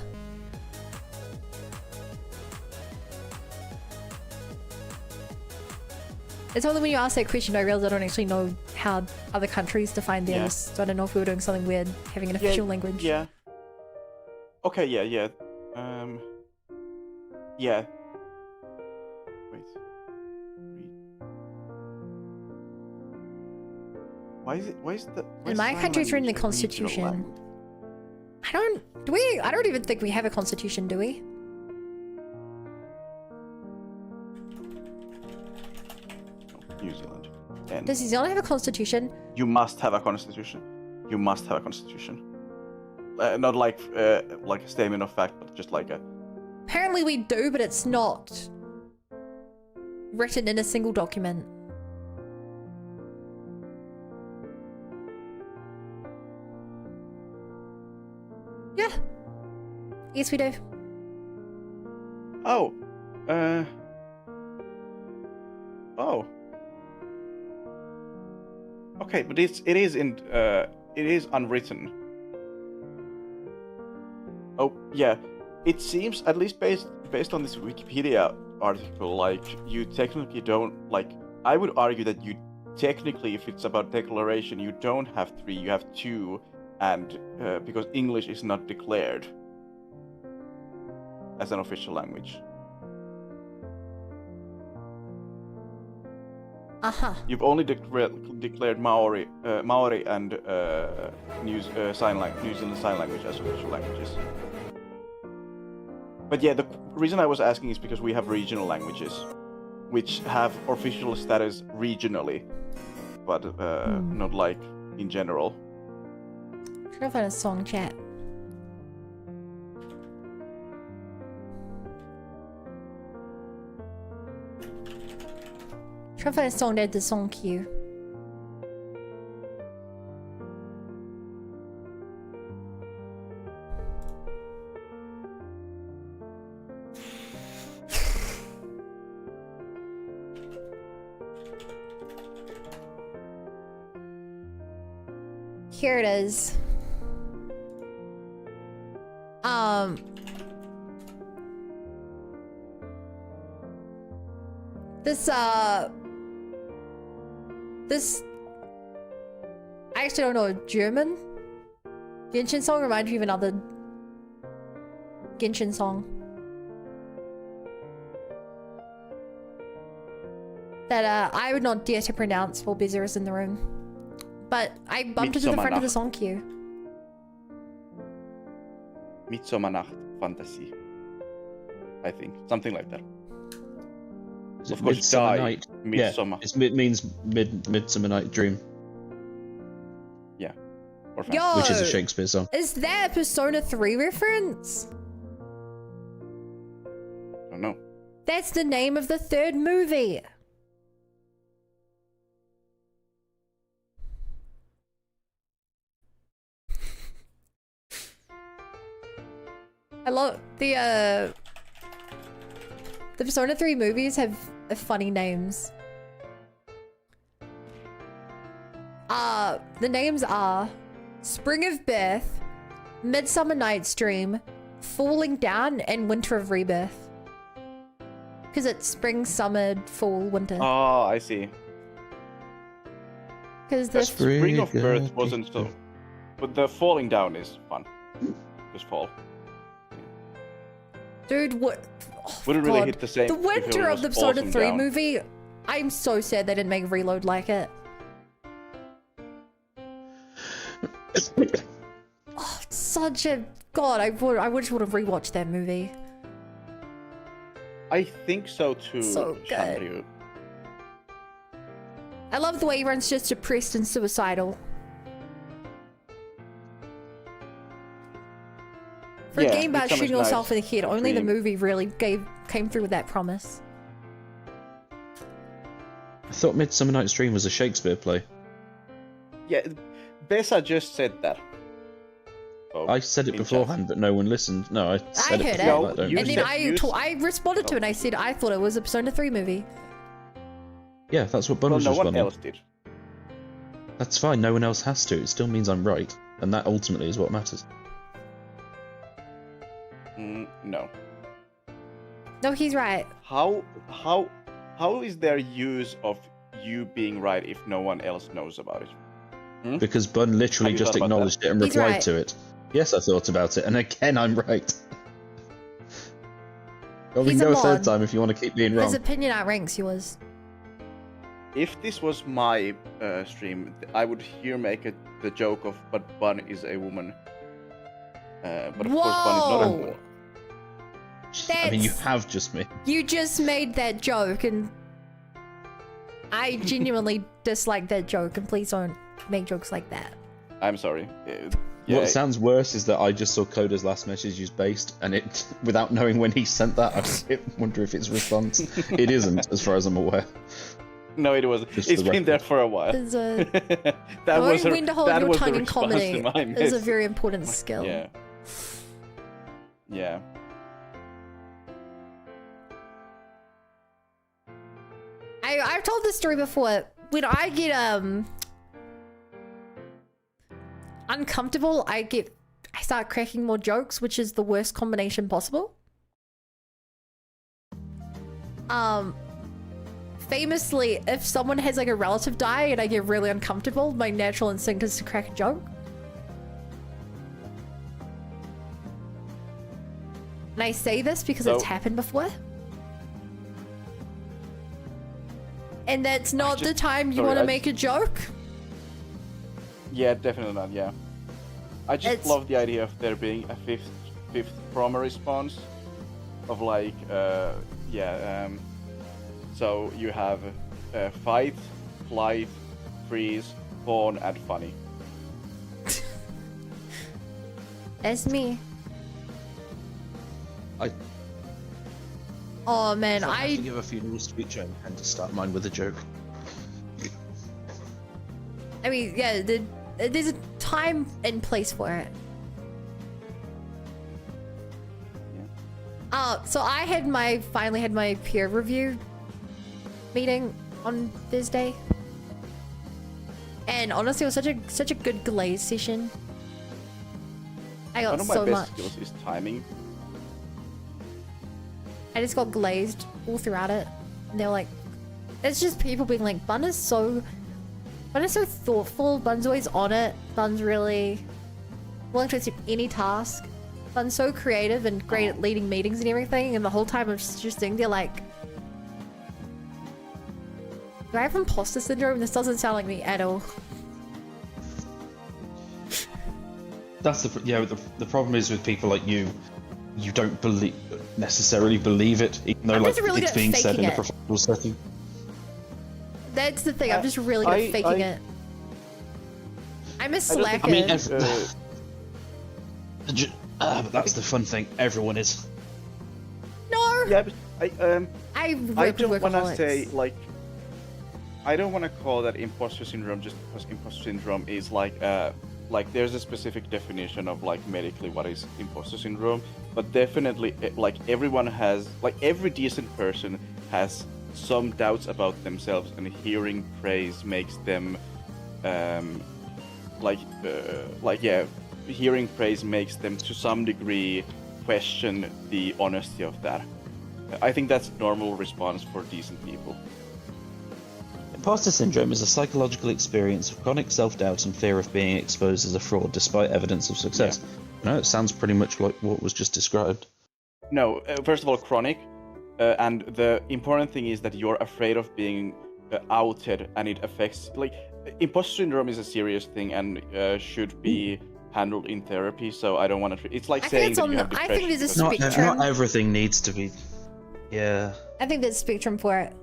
It's only when you ask that question I realize I don't actually know how other countries define theirs. Yeah. So I don't know if we were doing something weird, having an official language. Yeah. Okay, yeah. Yeah. Wait. Why is the In my country, it's written in the Constitution. I don't even think we have a constitution, do we? New Zealand. And Does New Zealand have a constitution? you must have a constitution. You must have a constitution. Not like a statement of fact, but just like a. Apparently we do, but it's not written in a single document. Yeah. Yes, we do. Oh. Oh. Okay, but it is unwritten. Oh yeah, it seems, at least based on this Wikipedia article, like you technically don't, like, I would argue that you technically, if it's about declaration, you don't have 3, you have 2, and because English is not declared as an official language. You've only declared Maori and New Zealand Sign Language as official languages. But yeah, the reason I was asking is because we have regional languages, which have official status regionally, but not like in general. Try to find a song chat. Try to find a song that the song queue. Here it is. This I actually don't know, German Genshin song reminds me of another Genshin song that I would not dare to pronounce while Bezer is in the room. But I bumped into the front of the song queue. Midsommernacht Fantasy. I think. Something like that. Is it Of course, Midsummer die. Night? Midsummer. Yeah, it means Midsummer Night Dream, Yeah. Or Yo, which is a Shakespeare song. is that a Persona 3 reference? I don't know. That's the name of the 3rd movie. I love the Persona 3 movies have funny names. The names are Spring of Birth, Midsummer Night's Dream, falling down and Winter of Rebirth. Because it's spring, summer, fall, winter. Oh, I see. Because The the Spring of Birth wasn't so, but the falling down is fun. Just fall. dude, what? Oh, Wouldn't really God. hit the same. The if it winter of was the Persona awesome 3 down. movie. I'm so sad they didn't make Reload like it. Oh, it's such a God. I just would have rewatched that movie. I think so too. So good. Shanryu. I love the way everyone's just depressed and suicidal. For Yeah, a game about Midsummer's shooting yourself nice. in the head, only the Dream. movie really came through with that promise. I thought Midsummer Night's Dream was a Shakespeare play. Yeah, Bessa just said that. Oh, I said it in beforehand, but no one listened. No, I said heard it it. before that, don't You And you? then said- I responded to it and I said I thought it was a Persona 3 movie. Yeah, that's what Bun Well, was no one responding. else did. That's fine, no one else has to. It still means I'm right. And that ultimately is what matters. No. No, he's right. How is there use of you being right if no one else knows about it? Because Bun literally Have you just thought about acknowledged it and He's replied right. to it. Yes, I thought about it, and again, I'm right. Well, we He's can a go a third mod. time if you want to keep being wrong. His opinion outranks yours. If this was my stream, I would here make the joke of, but Bun is a woman. But of course, Bun is not a Whoa! woman. I mean, you That's- have just me. You just made that joke and I genuinely dislike that joke and please don't make jokes like that. I'm sorry. What sounds worse is that I just saw Coda's last message use based, and it, without knowing when he sent that, I wonder if it's response. It isn't, as far as I'm aware. No, it wasn't. Just It's for the been there for a while. There's a that was knowing when to hold that your was the tongue in response comedy to my is a message. very important skill. Yeah. Yeah. I've told this story before. When I get uncomfortable, I start cracking more jokes, which is the worst combination possible. Famously, if someone has like a relative die and I get really uncomfortable, my natural instinct is to crack a joke. And I say this because it's So- happened before. And that's not the time you sorry, want to I make a joke. Yeah, definitely not. Yeah. I just It's- love the idea of there being a fifth promo response of like so you have fight, flight, freeze, fawn, and funny. That's me. I Oh man, have I to give a funeral speech and to start mine with a joke. mean, yeah, there's a time and place for it. So I finally had my peer review meeting on Thursday. And honestly, it was such a good glaze session. I got One of my so best much. skills is timing. I just got glazed all throughout it. And they were like, it's just people being like, Bun is so thoughtful. Bun's always on it. Bun's really willing to accept any task. Bun's so creative and great at leading meetings and everything. And the whole time I'm just sitting there like, do I have imposter syndrome? This doesn't sound like me at all. That's the problem is with people like you don't necessarily believe it, even though I'm like just really it's good at being said faking in a it. professional setting. That's the thing. I'm just really good at faking it. I'm a slacker. I mean, but that's the fun thing. Everyone is. No. Yeah, but I I don't want to workaholics. say like. I don't want to call that imposter syndrome just because imposter syndrome is like there's a specific definition of like medically what is imposter syndrome, but definitely like everyone has like every decent person has some doubts about themselves, and hearing praise makes them hearing praise makes them to some degree question the honesty of that. I think that's normal response for decent people. Imposter syndrome is a psychological experience of chronic self-doubt and fear of being exposed as a fraud despite evidence of success. No, it sounds pretty much like what was just described. No, first of all, chronic, and the important thing is that you're afraid of being outed, and it affects, like, imposter syndrome is a serious thing and should be handled in therapy, so I don't want to... It's like saying that you have depression. I think there's a because- spectrum. Not everything needs to be... Yeah. I think there's a spectrum for it.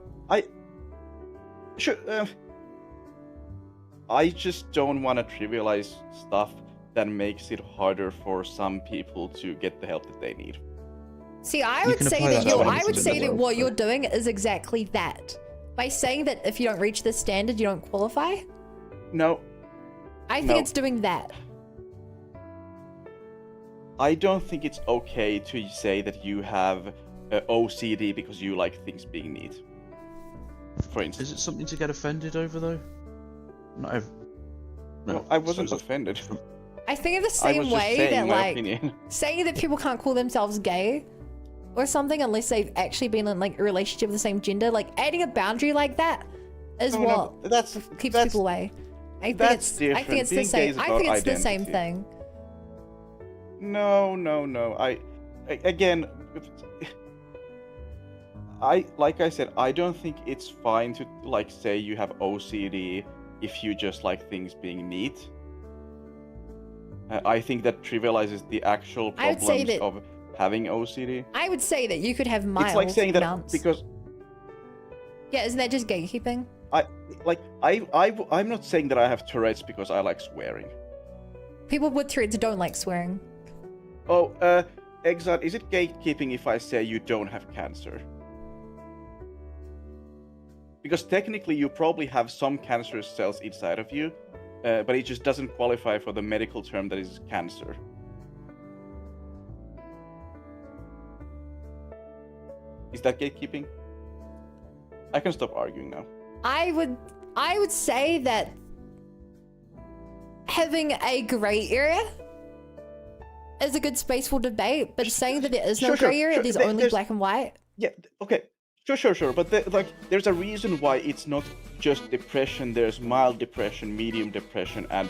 I just don't want to trivialize stuff that makes it harder for some people to get the help that they need. See, I You would can say apply that that to I anything would in say the that world, what you're but- doing is exactly that. By saying that if you don't reach this standard, you don't qualify. No, I think No. it's doing that. I don't think it's okay to say that you have OCD because you like things being neat. For instance. Is it something to get offended over, though? No, No, I wasn't offended. I think in the I same was just way saying that my like opinion. saying that people can't call themselves gay or something unless they've actually been in like a relationship with the same gender, like adding a boundary like that is No, what that's keeps that's, people away. I think that's it's different. I think it's the Being gay same. is I about think it's the same identity. thing. No. Again, like I said, I don't think it's fine to like say you have OCD if you just like things being neat. I think that trivializes the actual I would say problems that- of having OCD. I would say that you could have mild It's like saying that amounts. because Yeah, isn't that just gatekeeping? I'm not saying that I have Tourette's because I like swearing. People with Tourette's don't like swearing. Oh, Exile, is it gatekeeping if I say you don't have cancer? Because technically you probably have some cancerous cells inside of you, but it just doesn't qualify for the medical term that is cancer. Is that gatekeeping? I can stop arguing now. I would say that having a grey area is a good space for debate, but saying that there is no Sure, grey area, there's only there's- black and white. Yeah, okay. Sure. But there's a reason why it's not just depression. There's mild depression, medium depression, and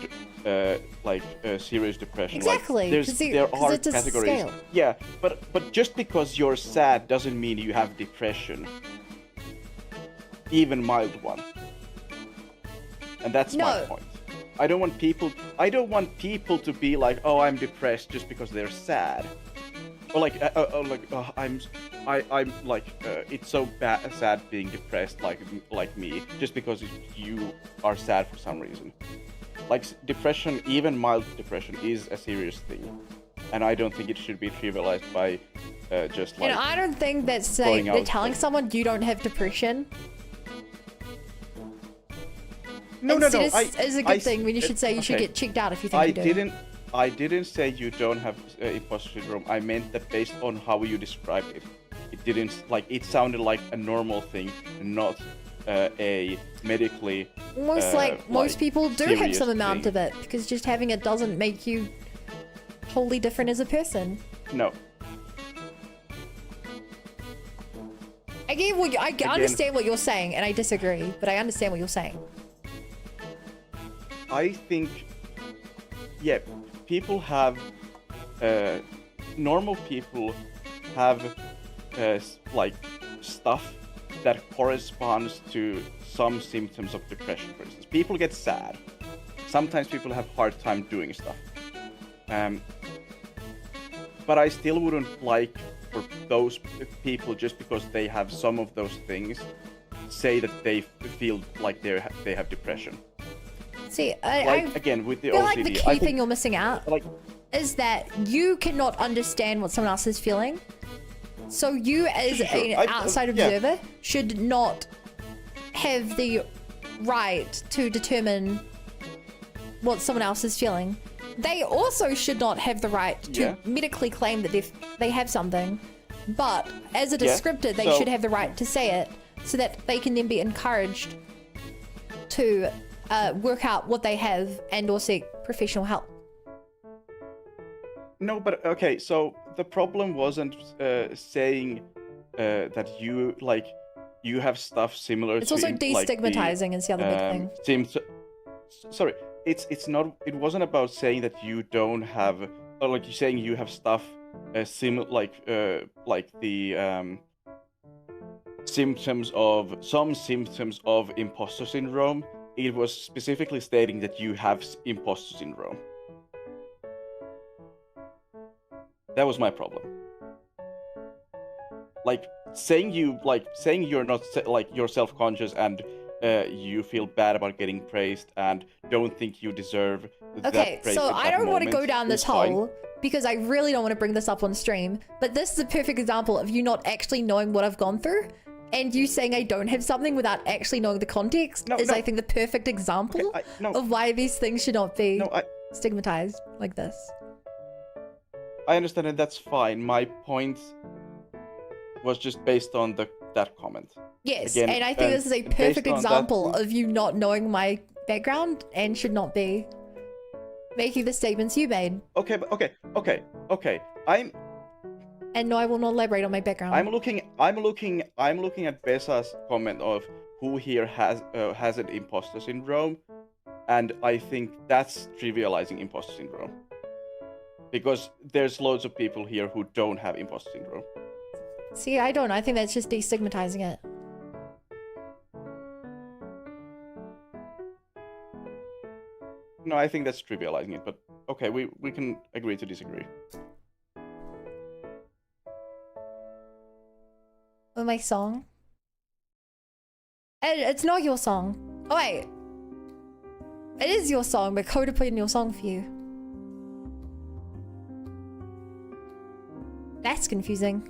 serious depression. Exactly, Like, 'cause there are it's a categories. scale. Yeah, but just because you're sad doesn't mean you have depression. Even mild one. And that's my No. point. I don't want people to be like, oh, I'm depressed just because they're sad. Or like, I'm like, it's so sad being depressed, like me, just because you are sad for some reason. Like depression, even mild depression, is a serious thing, and I don't think it should be trivialized by just like. And I don't think that going they're out telling for- someone you don't have depression. No. Is a good thing when you should say you should okay. get checked out if you think you do. I didn't say you don't have imposter syndrome. I meant that based on how you described it, it sounded like a normal thing, not a medically. Most people do have serious some amount thing. of it, because just having it doesn't make you wholly different as a person. No. I understand what you're saying, and I disagree, but I understand what you're saying. I think, yeah, people have, normal people have, stuff that corresponds to some symptoms of depression, for instance. People get sad. Sometimes people have hard time doing stuff. But I still wouldn't like for those people, just because they have some of those things, say that they feel like they have depression. See, Again, with the feel OCD, like the key I think, thing you're missing out is that you cannot understand what someone else is feeling. So you, as Sure. an outside yeah. observer, should not have the right to determine what someone else is feeling. They also should not have the right to Yeah. medically claim that they have something. But as a Yeah, descriptor, they so- should have the right to say it, so that they can then be encouraged to work out what they have and or seek professional help. No, but okay. So the problem wasn't saying that you have stuff similar It's to also like destigmatizing is the other big thing. Sorry, it's not. It wasn't about saying that you don't have, or like you saying you have stuff similar, like the symptoms of imposter syndrome. It was specifically stating that you have imposter syndrome. That was my problem. Like saying you're not you're self-conscious and you feel bad about getting praised and don't think you deserve that praise. So I don't want to go down this hole fine. because I really don't want to bring this up on stream. But this is a perfect example of you not actually knowing what I've gone through, and you saying I don't have something without actually knowing the context I think the perfect example of why these things should not be stigmatized like this. I understand, and that's fine. My point was just based on that comment. Yes, Again, and I think this is a perfect example of you not knowing my background and should not be making the statements you made. Okay. And no, I will not elaborate on my background. I'm looking at Besa's comment of who here has an imposter syndrome, and I think that's trivializing imposter syndrome. Because there's loads of people here who don't have imposter syndrome. See, I don't. I think that's just destigmatizing it. No, I think that's trivializing it, but okay, we can agree to disagree. Oh, my song? It's not your song. Oh, wait. It is your song, but Coda put in your song for you. That's confusing.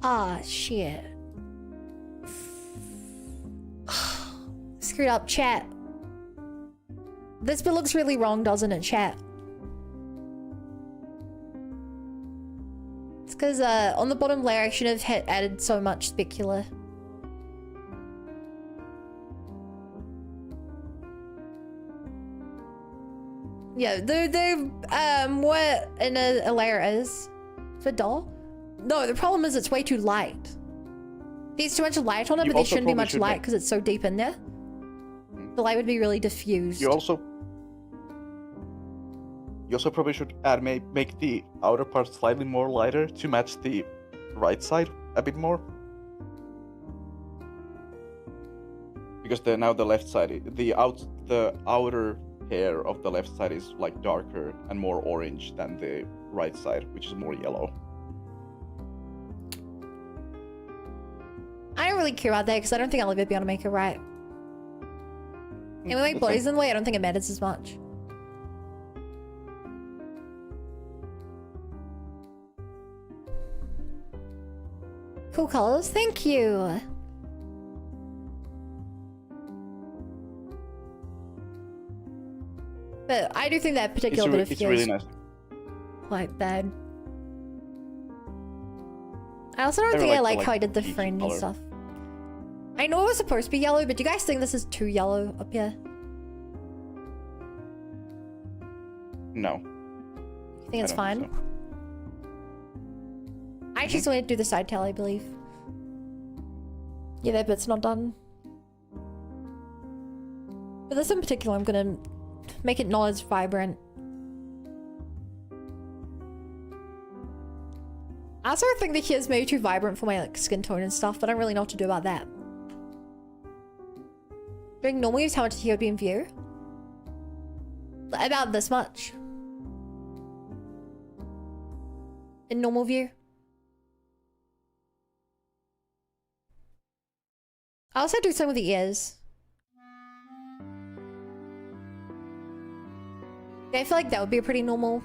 Ah, shit. Screwed up, chat. This bit looks really wrong, doesn't it, chat? It's because on the bottom layer I should have added so much specular. Yeah, what in a layer is for doll? No, the problem is it's way too light. There's too much light on it, but there shouldn't be much light because it's so deep in there. The light would be really diffused. You also probably should make the outer part slightly more lighter to match the right side a bit more. Because now the left side, the outer hair of the left side is like darker and more orange than the right side, which is more yellow. I don't really care about that because I don't think I'll ever be able to make it right. And with my bodies in the way, I don't think it matters as much. Cool colors, thank you. But I do think that particular bit of it's really nice. Quite bad. I also don't think I like how I did the friend and stuff. I know it was supposed to be yellow, but do you guys think this is too yellow up here? No. You think it's fine? So. I actually still need to do the side tail, I believe. Yeah, that bit's not done. But this in particular, I'm gonna make it not as vibrant. I also think the hair's maybe too vibrant for my skin tone and stuff, but I don't really know what to do about that. Doing normal use, how much the hair would be in view? About this much. In normal view. I also do some with the ears. Yeah, I feel like that would be a pretty normal.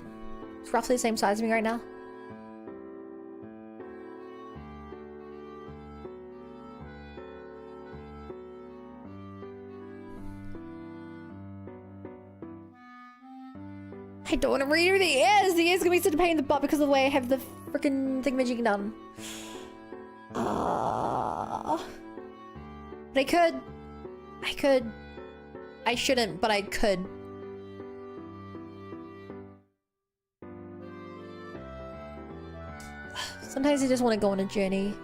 It's roughly the same size as me right now. I don't want to redo the ears. The ears gonna be such a pain in the butt because of the way I have the freaking thingamajig done. But I could. I shouldn't, but I could. Sometimes I just want to go on a journey.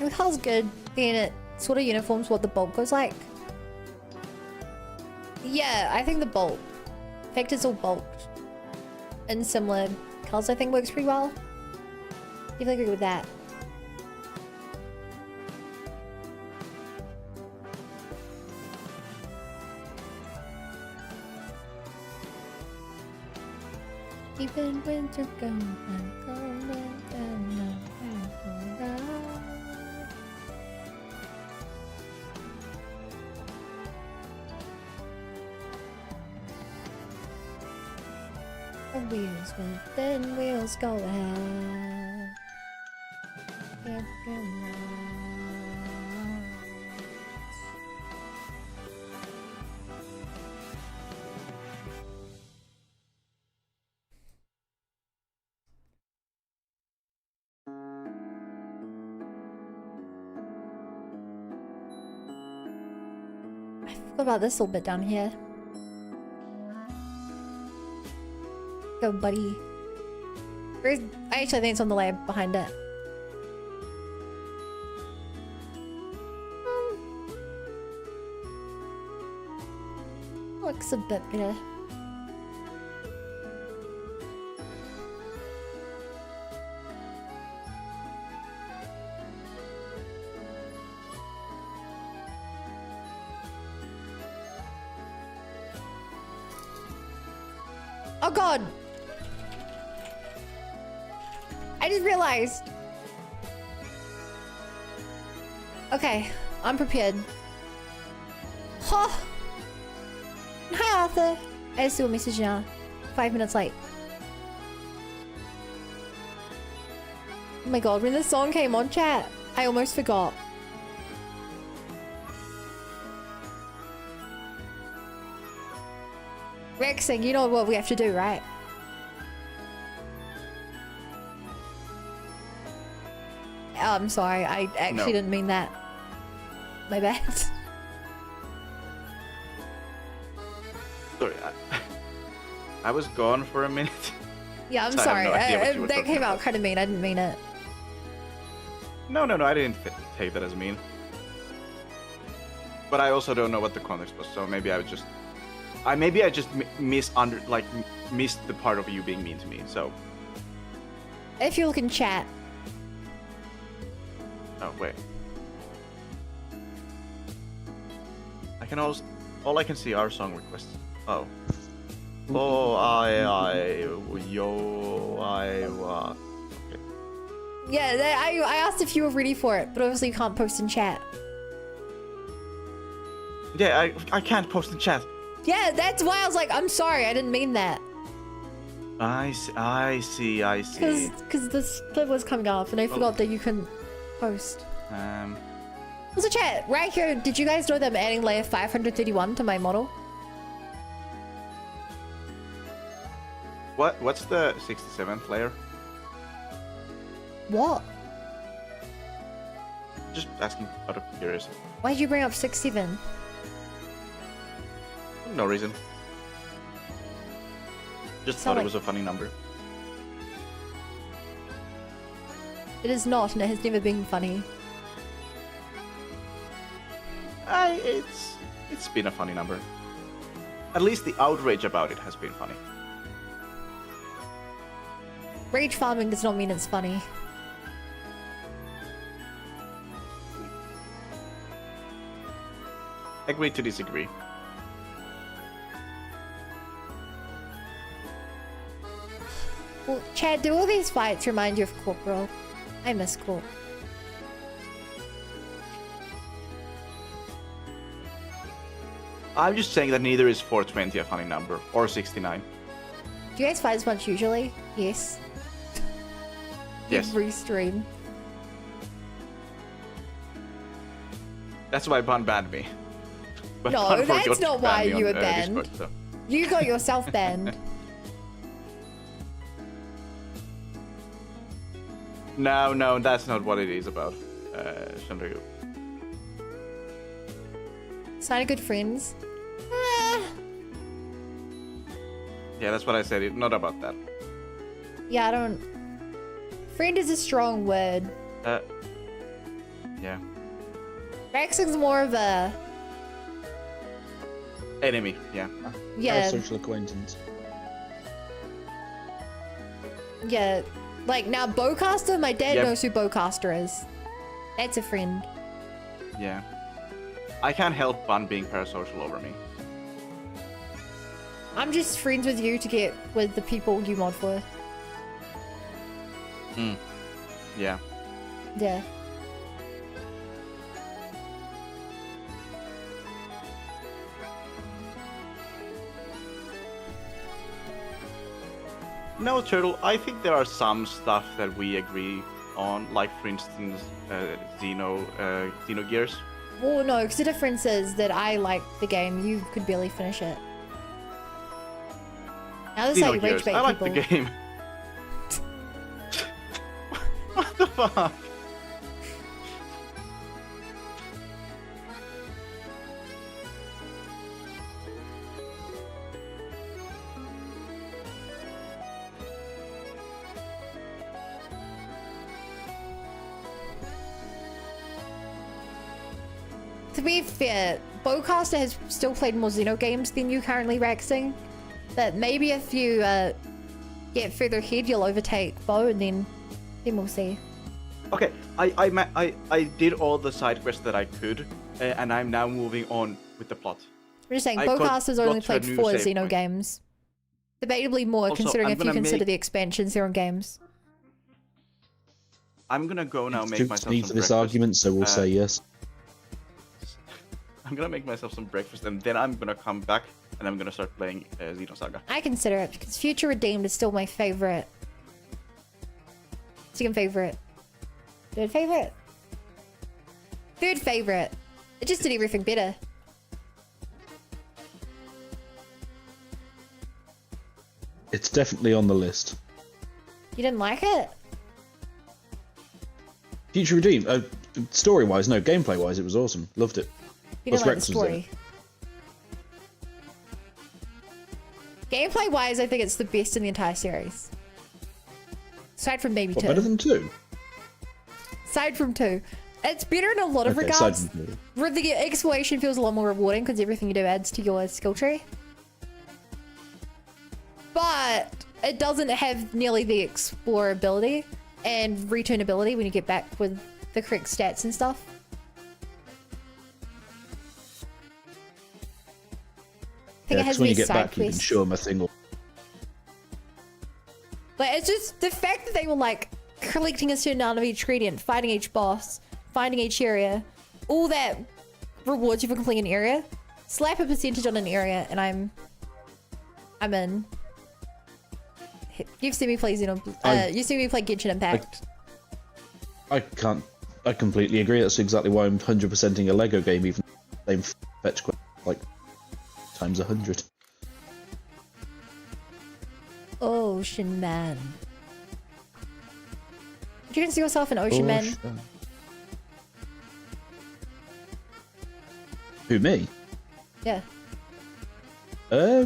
It feels good being it sort of uniforms what the bolt goes like. Yeah, I think the bolt. In fact, it's all bulked. And similar colors I think works pretty well. Definitely agree with that. Even winter gone and gone and gone. The wheels will then wheels go ahead. I forgot about this little bit down here. Go, buddy. I actually think it's on the layer behind it. Looks a bit better. Oh god! I just realized. Okay, I'm prepared. Huh. Hi Arthur. I just saw a message now. 5 minutes late. Oh my god, when this song came on chat, I almost forgot. Rexing, you know what we have to do, right? Oh, I'm sorry, I actually didn't mean that. My bad. Sorry, I was gone for a minute. Yeah, I'm So I sorry. have no idea what you were That talking came out about. kind of mean. I didn't mean it. No, I didn't take that as mean. But I also don't know what the context was, so maybe I would just... maybe I just missed the part of you being mean to me, so... If you look in chat. Oh, wait. I can also... All I can see are song requests. Oh. Oh, okay. Yeah, I asked if you were ready for it, but obviously you can't post in chat. Yeah, I can't post in chat. Yeah, that's why I was like, I'm sorry, I didn't mean that. I see. Because the split was coming up, and I forgot that you couldn't post. Also, chat, right here, did you guys know that I'm adding layer 531 to my model? What's the 67th layer? What? Just asking out of curiosity. Why'd you bring up 67? No reason. Just So thought it like- was a funny number. It is not, and it has never been funny. It's been a funny number. At least the outrage about it has been funny. Rage farming does not mean it's funny. Agree to disagree. Well, Chad, do all these fights remind you of Corporal? I miss Corp. I'm just saying that neither is 420 a funny number, or 69. Do you guys fight as much usually? Yes. Yes. Every stream. That's why Bun banned me. But No, Bun forgot that's to not ban why me you on, were banned. Discord, so. You got yourself banned. No, that's not what it is about, Shandaru. Sign of good friends. Yeah, that's what I said. It's not about that. Yeah, I don't... Friend is a strong word. Yeah. Rexing's more of a... Enemy, yeah. Yeah. Social acquaintance. Yeah. Like, now Bowcaster, my dad Yep. knows who Bowcaster is. That's a friend. Yeah. I can't help Bun being parasocial over me. I'm just friends with you to get with the people you mod for. Yeah. Yeah. No, Turtle, I think there are some stuff that we agree on, like, for instance, Xenogears. Well, no, because the difference is that I like the game. You could barely finish it. Now this is how you rage Xenogears. bait I like people. the game. What the fuck? To be fair, Bowcaster has still played more Xeno games than you currently, Raxing. But maybe if you get further ahead, you'll overtake Bow, and then we'll see. Okay, I did all the side quests that I could, and I'm now moving on with the plot. I'm just saying, I got- Bowcaster's only got to a played new 4 save Xeno point. games. Debatably more, Also, considering I'm if you gonna consider make- the expansions they're on games. I'm gonna go now make Troops myself need some for this breakfast. argument, so we'll say yes. I'm gonna make myself some breakfast, and then I'm gonna come back, and I'm gonna start playing Xenosaga. I consider it, because Future Redeemed is still my favorite. Second favorite. Third favorite? Third favorite. It just did everything better. It's definitely on the list. You didn't like it? Future Redeemed, story-wise, no, gameplay-wise, it was awesome. Loved it. You Plus didn't like the Rex was there. story. Gameplay-wise, I think it's the best in the entire series. Aside from maybe What, 2. better than 2? Aside from 2. It's better in a lot of Okay, aside regards. from 2. Where the exploration feels a lot more rewarding because everything you do adds to your skill tree. But it doesn't have nearly the explorability and returnability when you get back with the correct stats and stuff. I think it has when you these get side back, you can quests. show them a thing. Like, it's just the fact that they were like collecting a certain amount of each ingredient, fighting each boss, finding each area, all that rewards you for completing an area. Slap a percentage on an area, and I'm in. You've seen me play you've seen me play Genshin Impact. I completely agree. That's exactly why I'm 100%ing a Lego game, even same fetch quest, like times 100. Ocean Man. Did you consider yourself an Ocean Man? Who, me? Yeah. No,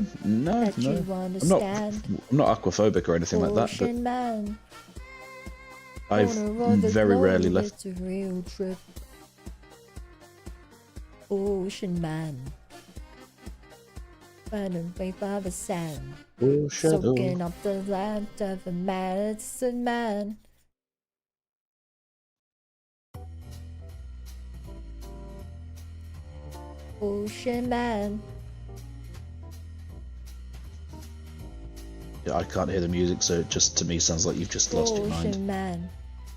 That no. you understand. I'm not aquaphobic or anything like that, but Ocean Man. I've Corner of the very rarely globe, left. It's a real trip. Ocean Man. Running away by the sand. Oh, Soaking up the land of a medicine man. Ocean Man. I can't hear the music, so it just to me sounds like you've just lost your mind. Ocean Man.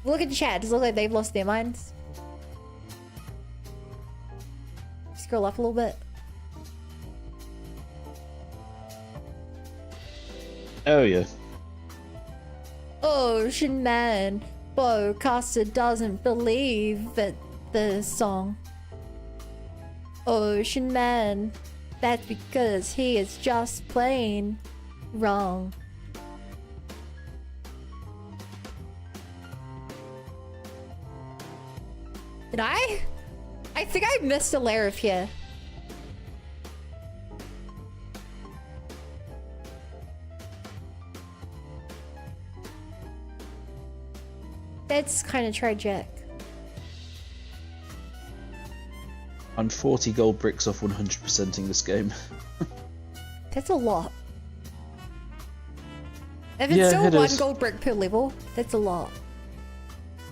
Look at the chat. Does it look like they've lost their minds? Scroll up a little bit. Oh yeah. Ocean Man. Bowcaster doesn't believe it. The song. Ocean Man. That's because he is just plain wrong. Did I? I think I missed a layer of here. That's kind of tragic. I'm 40 gold bricks off 100%ing this game. That's a lot. If it's Yeah, still it one is. gold brick per level, that's a lot.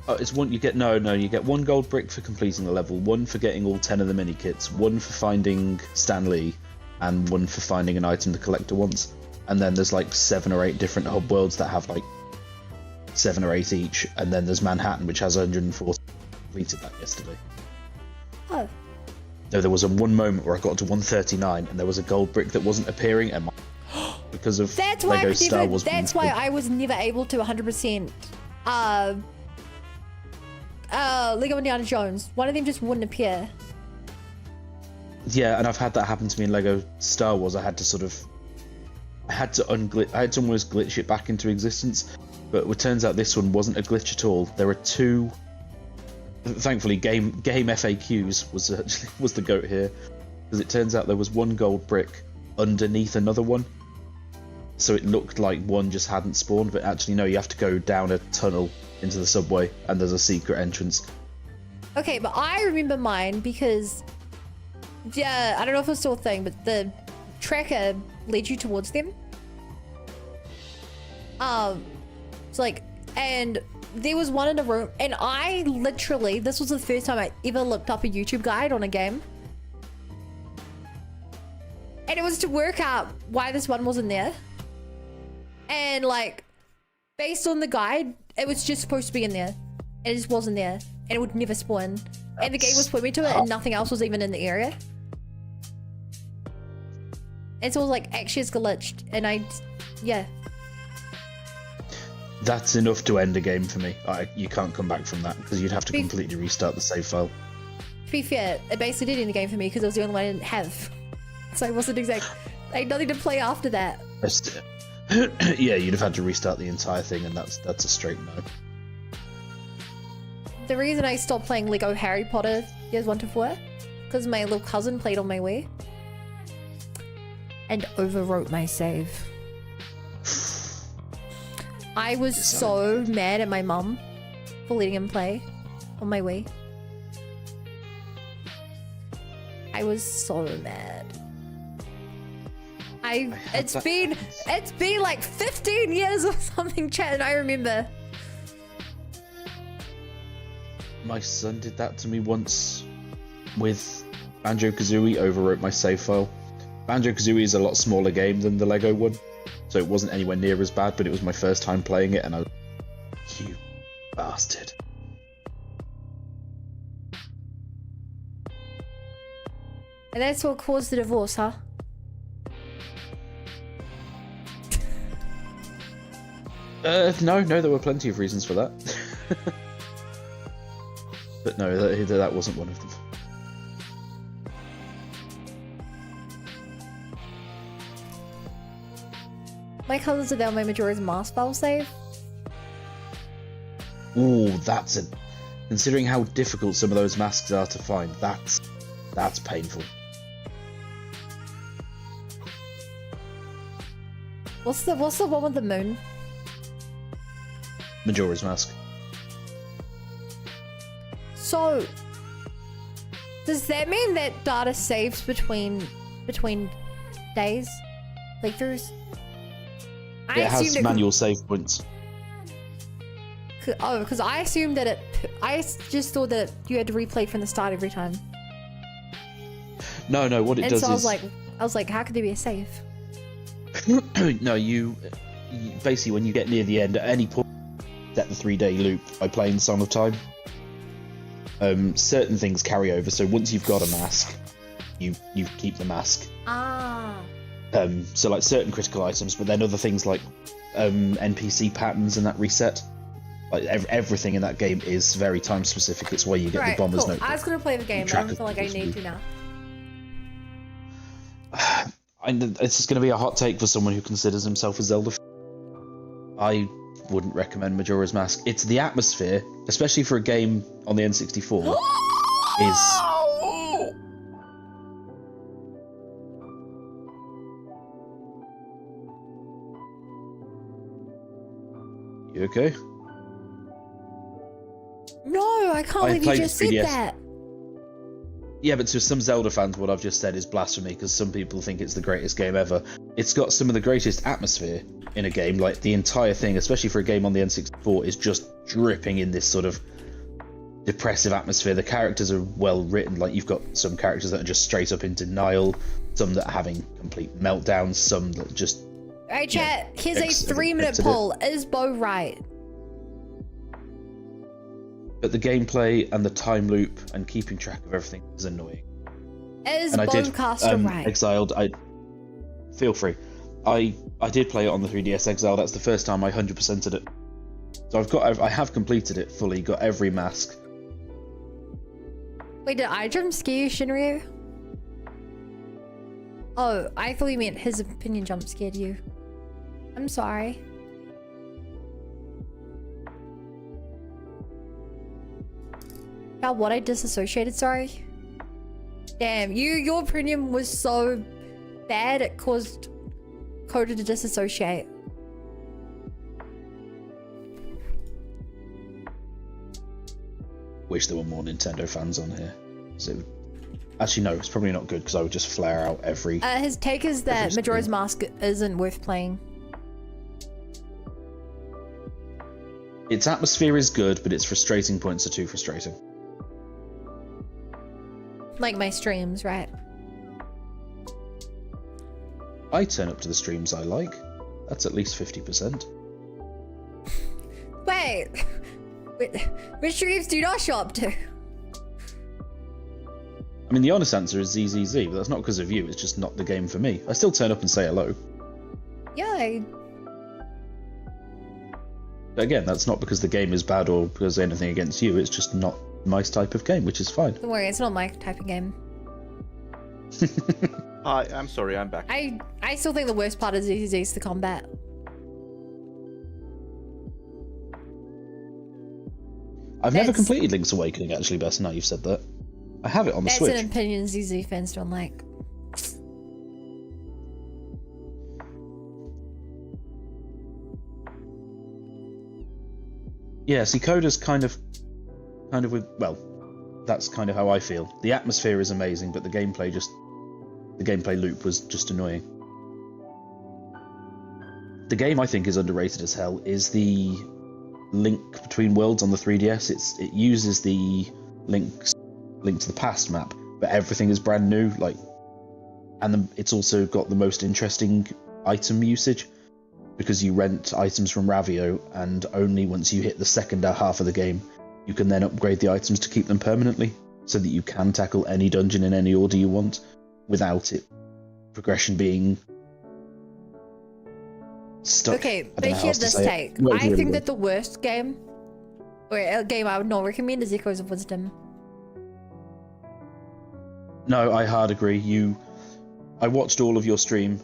Oh, it's one you get. No, you get 1 gold brick for completing the level, 1 for getting all 10 of the mini kits, 1 for finding Stan Lee, and 1 for finding an item the collector wants. And then there's like 7 or 8 different hub worlds that have like 7 or 8 each, and then there's Manhattan, which has 140. Completed that yesterday. Oh. No, there was one moment where I got to 139, and there was a gold brick that wasn't appeering, and because of That's why Lego I Star never, Wars. that's why I was never able to 100% Lego Indiana Jones. One of them just wouldn't appear. Yeah, and I've had that happen to me in Lego Star Wars. I had to almost glitch it back into existence, but it turns out this one wasn't a glitch at all. There are 2. Thankfully, game FAQs was the goat here, because it turns out there was 1 gold brick underneath another one, so it looked like one just hadn't spawned, but actually no, you have to go down a tunnel into the subway, and there's a secret entrance. Okay, but I remember mine because, yeah, I don't know if it's still a thing, but the tracker led you towards them. It's like, and there was one in a room, and I literally, this was the first time I ever looked up a YouTube guide on a game. And it was to work out why this one wasn't there. And like, based on the guide, it was just supposed to be in there. And it just wasn't there. And it would never spawn. And the game was pointing me to it, and nothing else was even in the area. And so it was like, actually it's glitched. And yeah. That's enough to end a game for me. You can't come back from that, because you'd have to completely restart the save file. To be fair, it basically did end the game for me, because it was the only one I didn't have. So it wasn't I had nothing to play after that. Yeah, you'd have had to restart the entire thing, and that's a straight no. The reason I stopped playing Lego Harry Potter years 1 to 4, because my little cousin played on my Wii. And overwrote my save. I was so mad at my mum for letting him play on my Wii. I was so mad. It's been like 15 years or something, chat, and I remember. My son did that to me once with Banjo-Kazooie, overwrote my save file. Banjo-Kazooie is a lot smaller game than the Lego one, so it wasn't anywhere near as bad, but it was my first time playing it, and I was like, you bastard. And that's what caused the divorce, huh? No, there were plenty of reasons for that. But no, that wasn't one of them. My cousins are down my Majora's Mask file save. Ooh, considering how difficult some of those masks are to find, that's painful. What's the one with the moon? Majora's Mask. So, does that mean that data saves between days, playthroughs? It has manual save points. Oh, because I assumed that I just thought that you had to replay from the start every time. No, what it does so is... I was like, how could there be a save? No, basically when you get near the end, at any point, set the 3-day loop by playing Song of Time. Certain things carry over, so once you've got a mask, you keep the mask. Ah. So like certain critical items, but then other things like NPC patterns and that reset. Like everything in that game is very time specific. It's where you get the bomber's cool. notebook. I was gonna play the game, but I don't feel like I need to now. It's just going to be a hot take for someone who considers himself a Zelda fan. I wouldn't recommend Majora's Mask. It's the atmosphere, especially for a game on the N64, is... You okay? No, I can't believe you just said 3DS. that. Yeah, but to some Zelda fans, what I've just said is blasphemy, because some people think it's the greatest game ever. It's got some of the greatest atmosphere in a game, like the entire thing, especially for a game on the N64, is just dripping in this sort of depressive atmosphere. The characters are well written, like you've got some characters that are just straight up in denial, some that are having complete meltdowns, some that just... Alright, chat, here's a 3-minute poll. Is Bo right? But the gameplay and the time loop and keeping track of everything is annoying. Is and Bonecaster right? Exiled, feel free. I did play it on the 3DS Exile. That's the first time I 100%ed it. So I have completed it fully. Got every mask. Wait, did I jump scare you, Shinryu? Oh, I thought you meant his opinion jump scared you. I'm sorry. What, I disassociated, sorry? Damn, your opinion was so bad it caused Coda to disassociate. Wish there were more Nintendo fans on here. So, actually, no, it's probably not good because I would just flare out every... His take is that Majora's Mask isn't worth playing. Its atmosphere is good, but its frustrating points are too frustrating. Like my streams, right? I turn up to the streams I like. That's at least 50%. Wait, which streams do you not show up to? I mean, the honest answer is ZZZ, but that's not because of you, it's just not the game for me. I still turn up and say hello. Yeah. But again, that's not because the game is bad or because anything against you, it's just not my type of game, which is fine. Don't worry, it's not my type of game. Hi, I'm sorry, I'm back. I still think the worst part is the combat. I've never completed Link's Awakening, actually, Bess, now you've said that. I have it on the Switch. That's an opinion ZZ fans don't like. Yeah, see, Coda's kind of well, that's kind of how I feel. The atmosphere is amazing, but the gameplay loop was just annoying. The game I think is underrated as hell is the Link Between Worlds on the 3DS. It uses the Link to the Past map, but everything is brand new, it's also got the most interesting item usage, because you rent items from Ravio, and only once you hit the second half of the game, you can then upgrade the items to keep them permanently, so that you can tackle any dungeon in any order you want, without progression being stuck. Okay, but here's this take. I think that the worst game, or a game I would not recommend, is Echoes of Wisdom. No, I hard agree. I watched all of your stream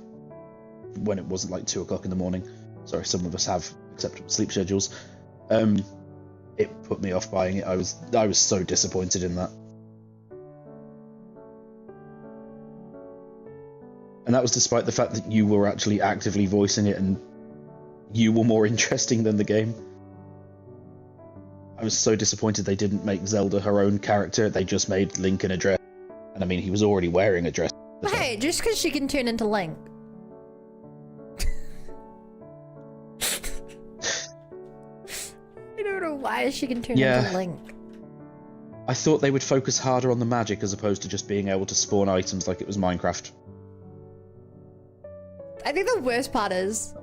when it wasn't like 2 o'clock in the morning. Sorry, some of us have acceptable sleep schedules. It put me off buying it. I was so disappointed in that. And that was despite the fact that you were actually actively voicing it and you were more interesting than the game. I was so disappointed they didn't make Zelda her own character. They just made Link in a dress. And I mean, he was already wearing a dress. Hey, just because she can turn into Link. I don't know why she can turn into Link. I thought they would focus harder on the magic as opposed to just being able to spawn items like it was Minecraft. I think the worst part is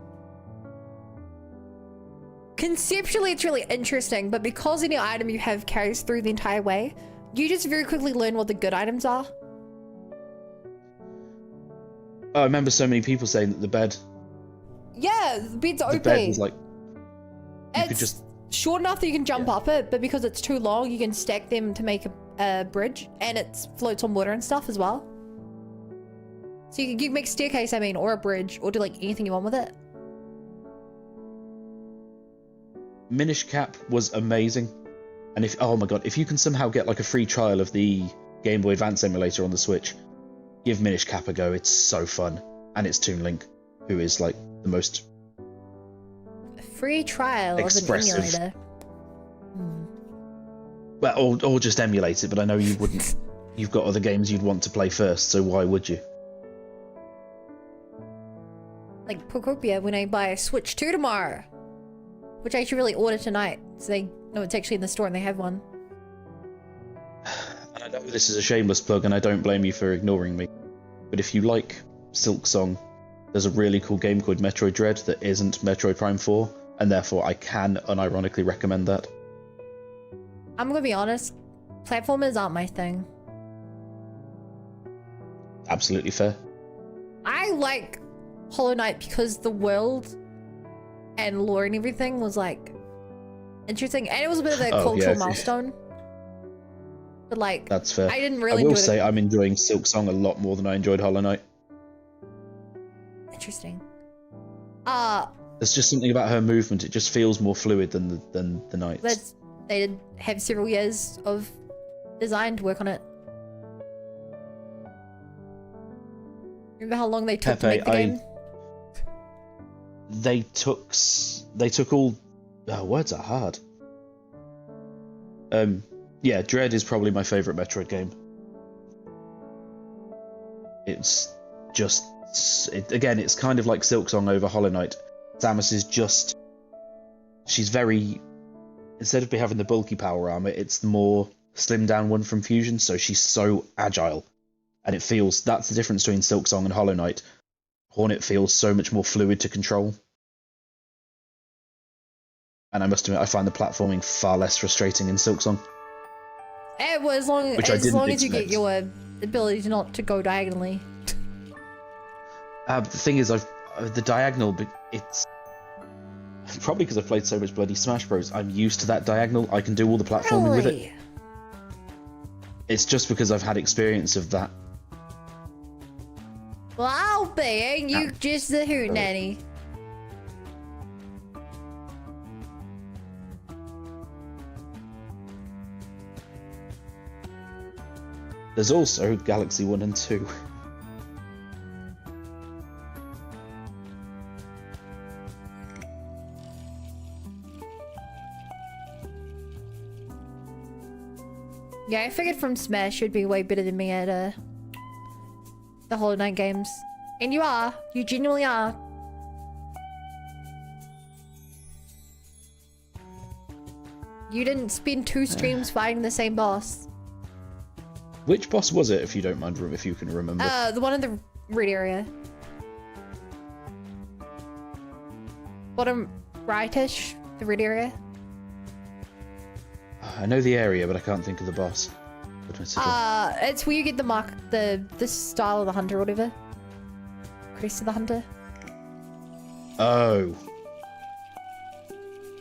conceptually it's really interesting, but because any item you have carries through the entire way, you just very quickly learn what the good items are. I remember so many people saying that the bed Yeah, the bed's OP. the bed was like you could It's just short enough that you can jump up it, but because it's too long, you can stack them to make a bridge, and it floats on water and stuff as well. So you can make a staircase, I mean, or a bridge, or do like anything you want with it. Minish Cap was amazing. And if oh my god, if you can somehow get like a free trial of the Game Boy Advance emulator on the Switch, give Minish Cap a go. It's so fun. And it's Toon Link, who is like the most Free trial expressive. of an emulator. Well, or just emulate it, but I know you wouldn't. You've got other games you'd want to play first, so why would you? Like Procopia when I buy a Switch 2 tomorrow. Which I should really order tonight, so they know it's actually in the store and they have one. And I know this is a shameless plug, and I don't blame you for ignoring me. But if you like Silk Song, there's a really cool game called Metroid Dread that isn't Metroid Prime 4, and therefore I can unironically recommend that. I'm gonna be honest, platformers aren't my thing. Absolutely fair. I like Hollow Knight because the world and lore and everything was like interesting, and it was a bit of a cultural milestone. But like, That's fair. I didn't really I will enjoy say I'm enjoying Silk Song a lot more than I enjoyed Hollow Knight. Interesting. There's just something about her movement; it just feels more fluid than the Knights. They did have several years of design to work on it. Remember how long they took to make the game? They took all. Oh, words are hard. Yeah, Dread is probably my favourite Metroid game. It's just, again, it's kind of like Silk Song over Hollow Knight. Samus is just, she's very, instead of having the bulky power armor, it's the more slimmed down one from Fusion, so she's so agile. And it feels, that's the difference between Silk Song and Hollow Knight. Hornet feels so much more fluid to control. And I must admit, I find the platforming far less frustrating in Silk Song. Well, as long as you get your ability not to go diagonally. The thing is, the diagonal, it's probably because I've played so much bloody Smash Bros. I'm used to that diagonal. I can do all the platforming with it. It's just because I've had experience of that. Well, I'll be, ain't you just the hootenanny? There's also Galaxy 1 and 2. Yeah, I figured from Smash you'd be way better than me at the Hollow Knight games. And you are. You genuinely are. You didn't spend 2 streams fighting the same boss. Which boss was it, if you don't mind, if you can remember? The one in the red area. Bottom rightish, the red area. I know the area, but I can't think of the boss. It's where you get the mark, the style of the hunter or whatever. Crest of the hunter. Oh.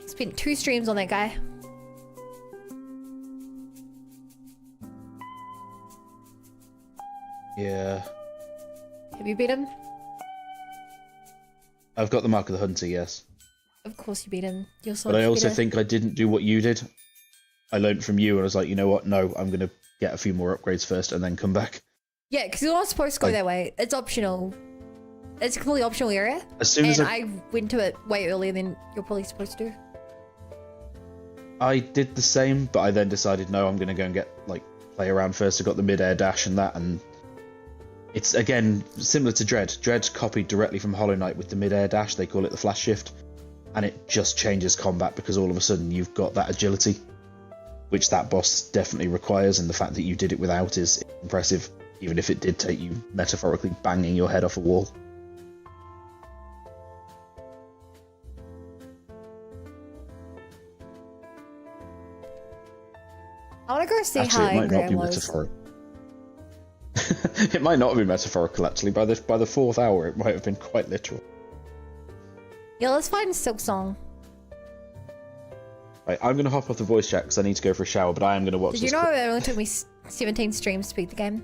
Spent 2 streams on that guy. Yeah. Have you beat him? I've got the Mark of the Hunter, yes. Of course you beat him. You're so But I also better. think I didn't do what you did. I learned from you and I was like, you know what? No, I'm going to get a few more upgrades first and then come back. Yeah, because you're not supposed to go that way. It's optional. It's a completely optional area. As soon as I went to it way earlier than you're probably supposed to. I did the same, but I then decided, no, I'm going to go and get, like, play around first. I got the mid-air dash and that, and it's, again, similar to Dread. Dread copied directly from Hollow Knight with the mid-air dash. They call it the flash shift. And it just changes combat because all of a sudden you've got that agility, which that boss definitely requires, and the fact that you did it without is impressive, even if it did take you metaphorically banging your head off a wall. I want to go see Actually, how it might not angry be I was. metaphorical. It might not be metaphorical, actually. By the fourth hour, it might have been quite literal. Yeah, let's find Silk Song. Right, I'm gonna hop off the voice chat because I need to go for a shower, but I am gonna watch Did this. you know it only took me 17 streams to beat the game?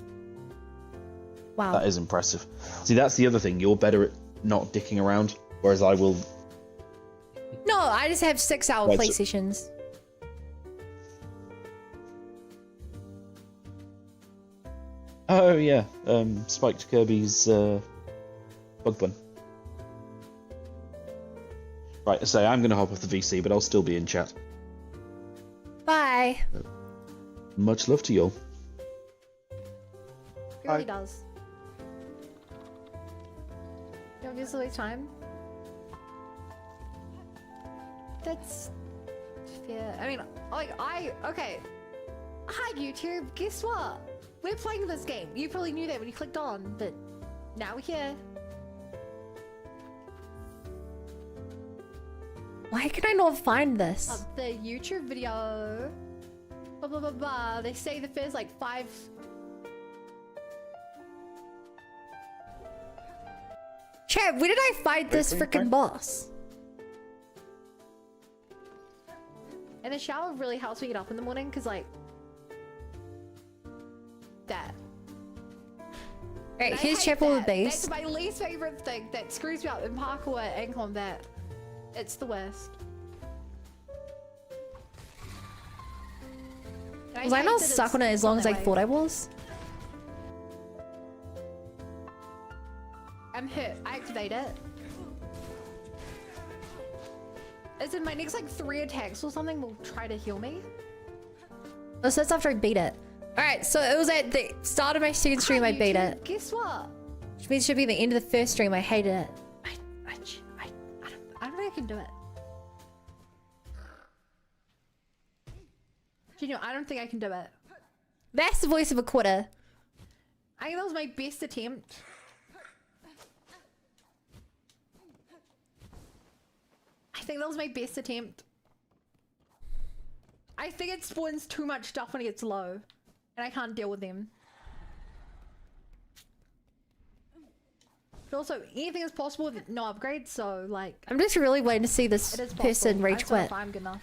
Wow. That is impressive. See, that's the other thing. You're better at not dicking around, whereas I will. No, I just have 6-hour Right, play so- sessions. Oh yeah, Spiked Kirby's Bug Bun. Right, so I'm gonna hop off the VC, but I'll still be in chat. Bye. Much love to y'all. It really does. You know, just waste time. That's fair. I mean, like, okay. Hi, YouTube. Guess what? We're playing this game. You probably knew that when you clicked on, but now we're here. Why can I not find this? The YouTube video. Blah, blah, blah, blah. They say the first, like, 5... Chad, where did I find this freaking boss? And the shower really helps me get up in the morning, because, like... That. Alright, here's Chapel of the Base. That's my least favorite thing that screws me up in parkour and combat. It's the worst. Was I not stuck on it as long as I thought I was? I'm hurt. I activate it. As in my next like 3 attacks or something will try to heal me. Oh, so that's after I beat it. Alright, so it was at the start of my second stream I beat it. Guess what? Which means it should be the end of the first stream. I hated it. I don't think I can do it. You know, I don't think I can do it. That's the voice of a quitter. I think that was my best attempt. I think that was my best attempt. I think it spawns too much stuff when it gets low. And I can't deal with them. But also, anything is possible with no upgrades, so like... I'm just really waiting to see this person rage quit. I'm good enough.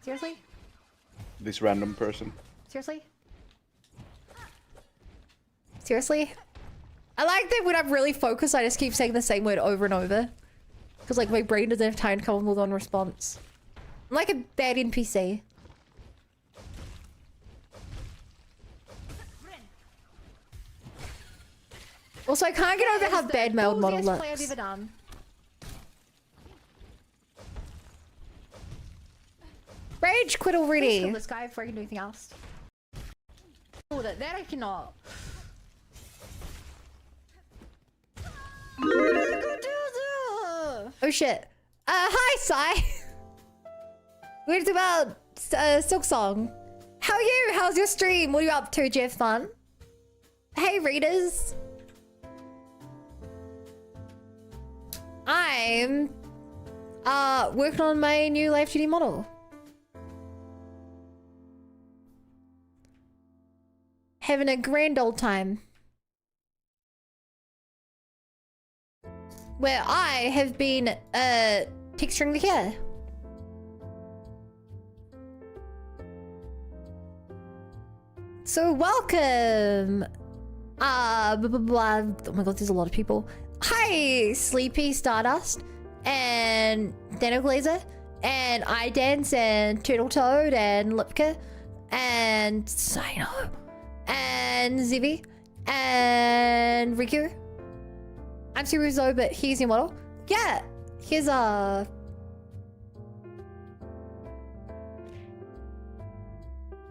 Seriously? This random person. Seriously? Seriously? I like that when I'm really focused, I just keep saying the same word over and over. Because like my brain doesn't have time to come up with one response. I'm like a bad NPC. Also, I can't get over how bad my old model looks. Play I've ever done. Rage quit already. Kill this guy before I can do anything else. Oh, that I cannot. Oh shit. Hi, Sai. We're about Silk Song. How are you? How's your stream? What are you up to? Do you have fun? Hey, readers. I'm working on my new live 2D model. Having a grand old time. Where I have been texturing the hair. So welcome. Blah, blah, blah. Oh my god, there's a lot of people. Hi, Sleepy Stardust and Dano Glazer and iDance and Turtle Toad and Lipka and Sino and Zivi and Riku. I'm Suruzo, but here's your model. Yeah, here's a...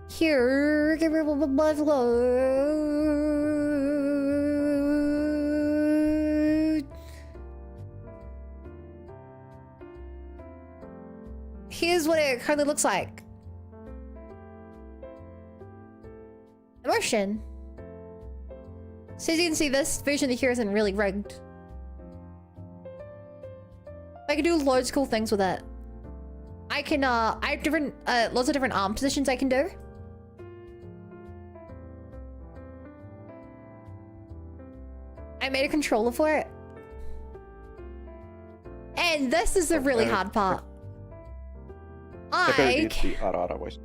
Here, give me a blood flow. Here's what it currently looks like. Emotion. So as you can see, this version of the hero isn't really rigged. I can do loads of cool things with it. I can, I have different, lots of different arm positions I can do. I made a controller for it. And this is the really hard part. Pepper did the Arara voice.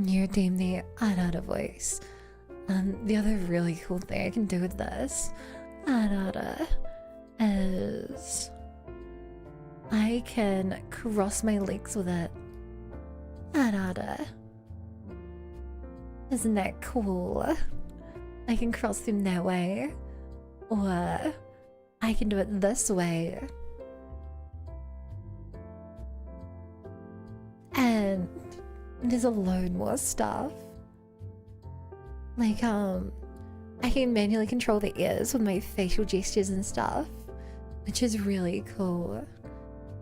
You deem the Arara voice. The other really cool thing I can do with this Arara is I can cross my legs with it. Arara. Isn't that cool? I can cross them that way. Or I can do it this way. And there's a load more stuff. Like, I can manually control the ears with my facial gestures and stuff, which is really cool.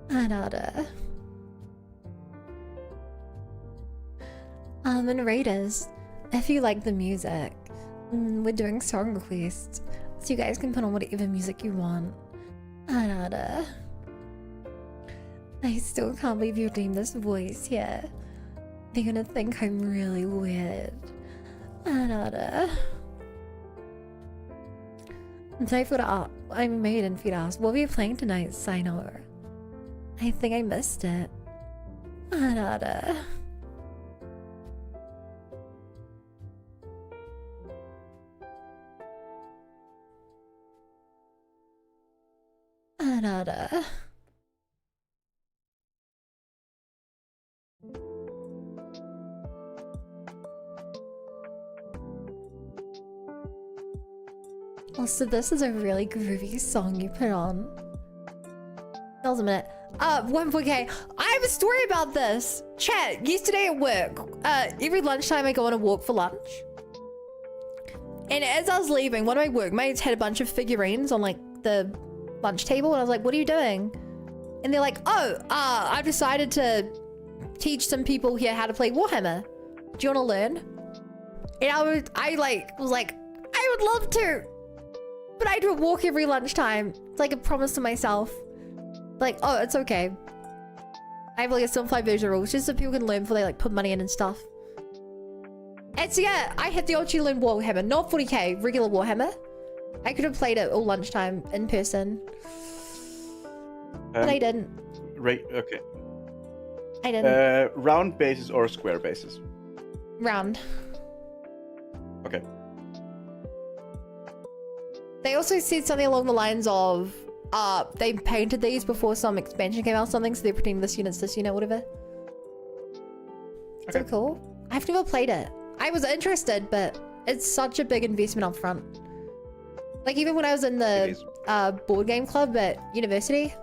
Another. And Raiders, if you like the music, we're doing song requests, so you guys can put on whatever music you want. Another. I still can't believe you redeemed this voice here. They're gonna think I'm really weird. Another. So I made and feed asked, what were you playing tonight, Sino? I think I missed it. Another. Another. Also, this is a really groovy song you put on. That was a minute. 1.k. I have a story about this. Chat, yesterday at work, every lunchtime I go on a walk for lunch. And as I was leaving, one of my workmates had a bunch of figurines on like the lunch table, and I was like, what are you doing? And they're like, oh, I've decided to teach some people here how to play Warhammer. Do you want to learn? And I was like, I would love to. But I do a walk every lunchtime. It's like a promise to myself. Like, oh, it's okay. I have like a simplified version of rules just so people can learn before they like put money in and stuff. And so yeah, I had the opportunity to learn Warhammer, not 40k, regular Warhammer. I could have played it all lunchtime in person. But I didn't. Right, okay. I didn't. Round bases or square bases? Round. Okay. They also said something along the lines of, they painted these before some expansion came out or something, so they're pretending this unit, whatever. Okay. So cool. I've never played it. I was interested, but it's such a big investment up front. Like, even when I was in the board game club at university,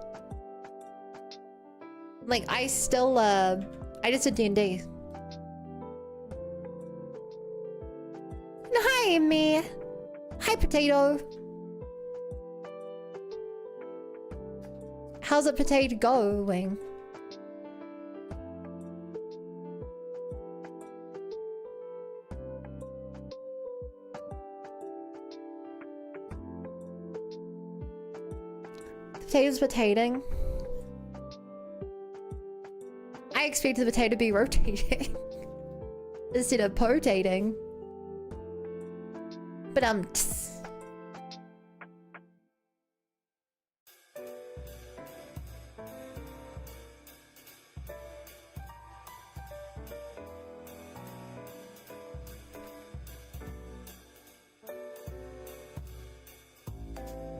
like, I still, I just did D&D. Hi, me. Hi, Potato. How's a potato going? Potatoes potating. I expected the potato to be rotating instead of potating. But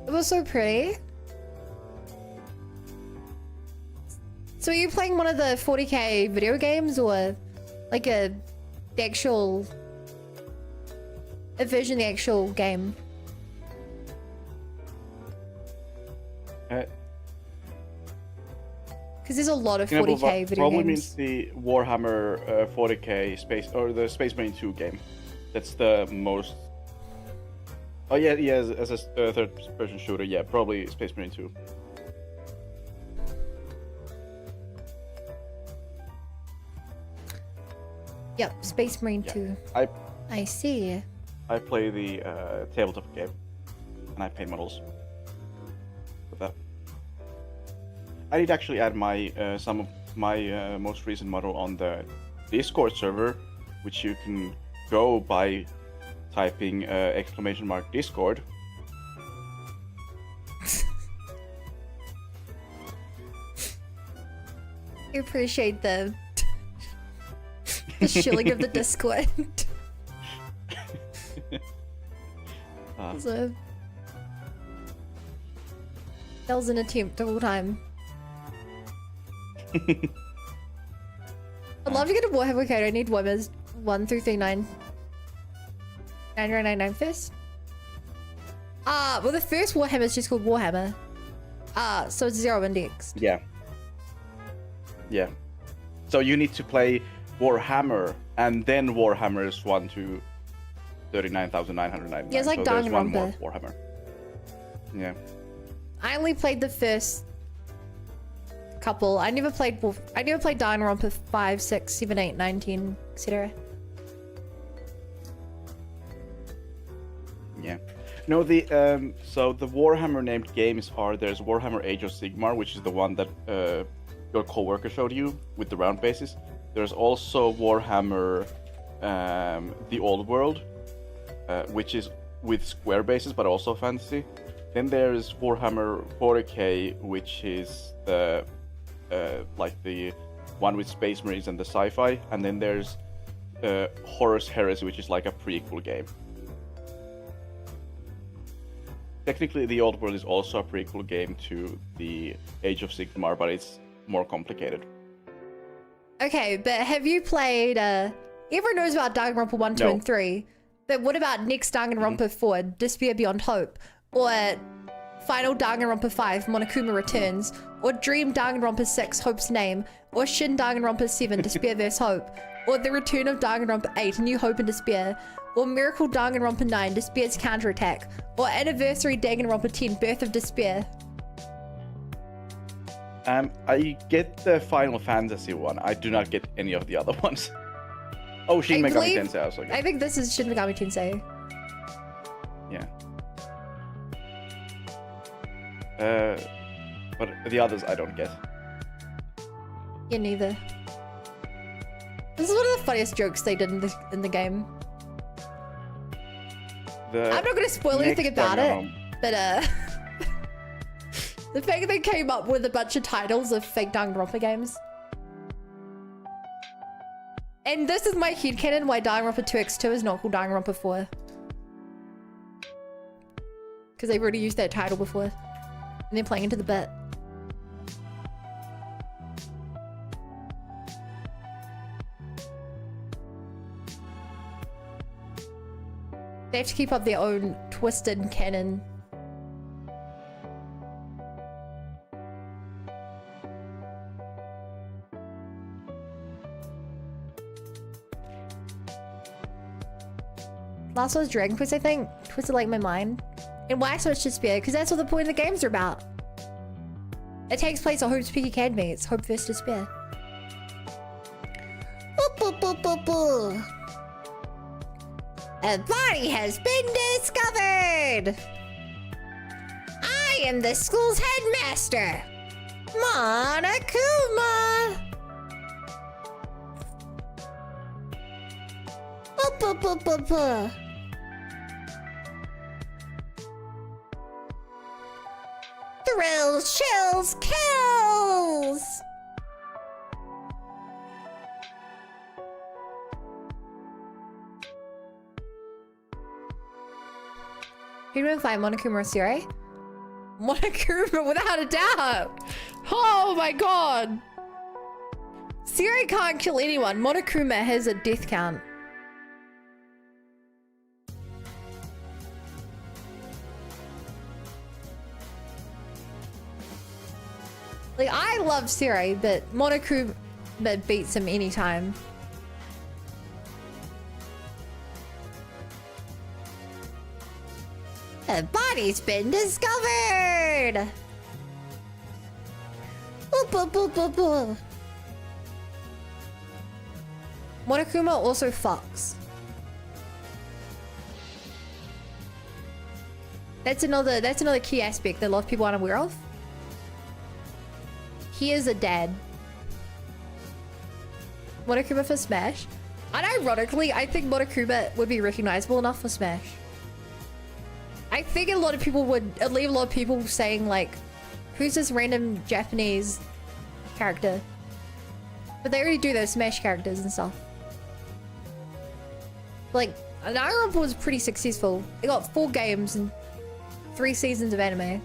it was so pretty. So are you playing one of the 40k video games or like the actual version of the actual game? Because there's a lot of 40k video probably games. means the Warhammer 40k Space or the Space Marine 2 game. That's the most. Oh yeah, as a third-person shooter, yeah, probably Space Marine 2. Yep, Space Marine 2. I see. I play the tabletop game, and I paint models with that. I did actually add my some of my most recent model on the Discord server, which you can go by typing !Discord. I appreciate the shilling of the Discord. So, that was an attempt the whole time. I'd love to get a Warhammer code. I need Warhammers 1 through 39. 9999 first. Well, the first Warhammer is just called Warhammer. So it's 0 index. Yeah. Yeah. So you need to play Warhammer and then Warhammers 1 to 39,999. Yeah, it's like so there's one Danganronpa. more Warhammer. Yeah. I only played the first couple. I never played Danganronpa 5, 6, 7, 8, 19, etc. Yeah. No, the so the Warhammer named games are there's Warhammer Age of Sigmar, which is the one that your coworker showed you with the round bases. There's also Warhammer the Old World, which is with square bases but also fantasy. Then there's Warhammer 40k, which is the like the one with Space Marines and the sci-fi. And then there's Horus Heresy, which is like a prequel game. Technically, the Old World is also a prequel game to the Age of Sigmar, but it's more complicated. Okay, but have you played, everyone knows about Danganronpa 1, 2, No. and 3, but what about next Danganronpa 4, Despair Beyond Hope, or Final Danganronpa 5, Monokuma Returns, or Dream Danganronpa 6, Hope's Name, or Shin Danganronpa 7, Despair vs. Hope, or The Return of Danganronpa 8, New Hope and Despair, or Miracle Danganronpa 9, Despair's Counterattack, or Anniversary Danganronpa 10, Birth of Despair. I get the Final Fantasy one. I do not get any of the other ones. Oh, Shin Megami Tensei also. I think this is Shin Megami Tensei. Yeah. But the others I don't get. Yeah, neither. This is one of the funniest jokes they did in the game. I'm not gonna spoil anything about it, but the fact that they came up with a bunch of titles of fake Danganronpa games. And this is my headcanon why Danganronpa 2x2 is not called Danganronpa 4. Because they've already used that title before. And they're playing into the bit. They have to keep up their own twisted canon. Last one was Dragon Quest, I think. Twisted like my mind. And why so much despair? Because that's what the point of the games are about. It takes place on Hope's Peak Academy. It's Hope vs. Despair. A body has been discovered! I am the school's headmaster, Monokuma! Thrills, chills, kills! Who'd win fight, Monokuma or Siri? Monokuma, without a doubt! Oh my god! Siri can't kill anyone. Monokuma has a death count. Like, I love Siri, but Monokuma beats him anytime. A body's been discovered! Monokuma also fucks. That's another key aspect that a lot of people aren't aware of. He is a dad. Monokuma for Smash. And ironically, I think Monokuma would be recognizable enough for Smash. I think a lot of people would leave a lot of people saying like, who's this random Japanese character? But they already do those Smash characters and stuff. Like, Naruto was pretty successful. It got 4 games and 3 seasons of anime. And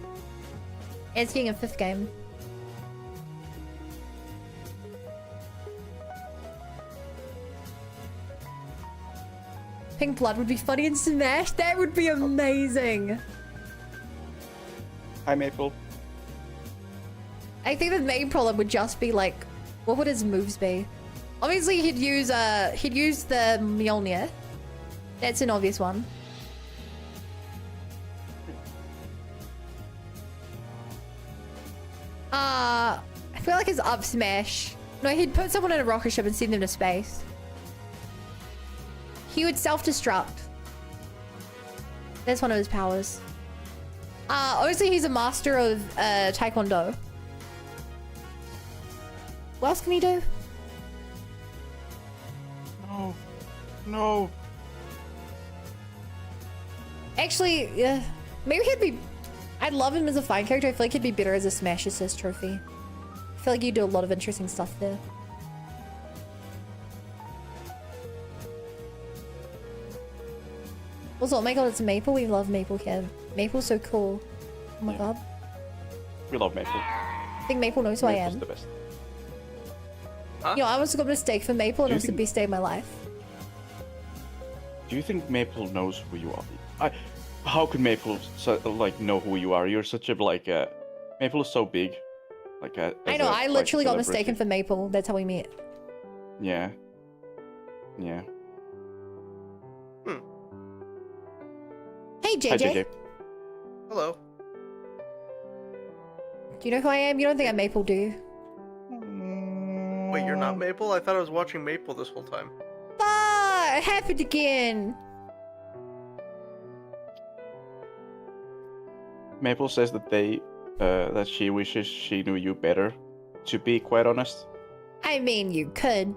it's getting a 5th game. Pink Blood would be funny in Smash. That would be amazing. Hi, Maple. I think the main problem would just be like, what would his moves be? Obviously, he'd use the Mjolnir. That's an obvious one. I feel like his up smash. No, he'd put someone in a rocket ship and send them to space. He would self-destruct. That's one of his powers. Obviously, he's a master of Taekwondo. What else can he do? No. No. Actually, yeah. Maybe he'd be... I'd love him as a fine character. I feel like he'd be better as a Smash Assist trophy. I feel like you do a lot of interesting stuff there. Also, oh my god, it's Maple. We love Maple here. Maple's so cool. Oh my god. We love Maple. I think Maple knows who I am. The best. Huh? You know, I once got a steak for Maple and it was the best day of my life. Do you think Maple knows who you are? How could Maple like know who you are? You're such a like Maple is so big. Like I know. I literally got mistaken for Maple. That's how we met. Yeah. Yeah. Hey JJ. Hi, JJ. Hello. Do you know who I am? You don't think I'm Maple, do you? Wait, you're not Maple? I thought I was watching Maple this whole time. Ah, it happened again. Maple says that that she wishes she knew you better. To be quite honest. I mean, you could.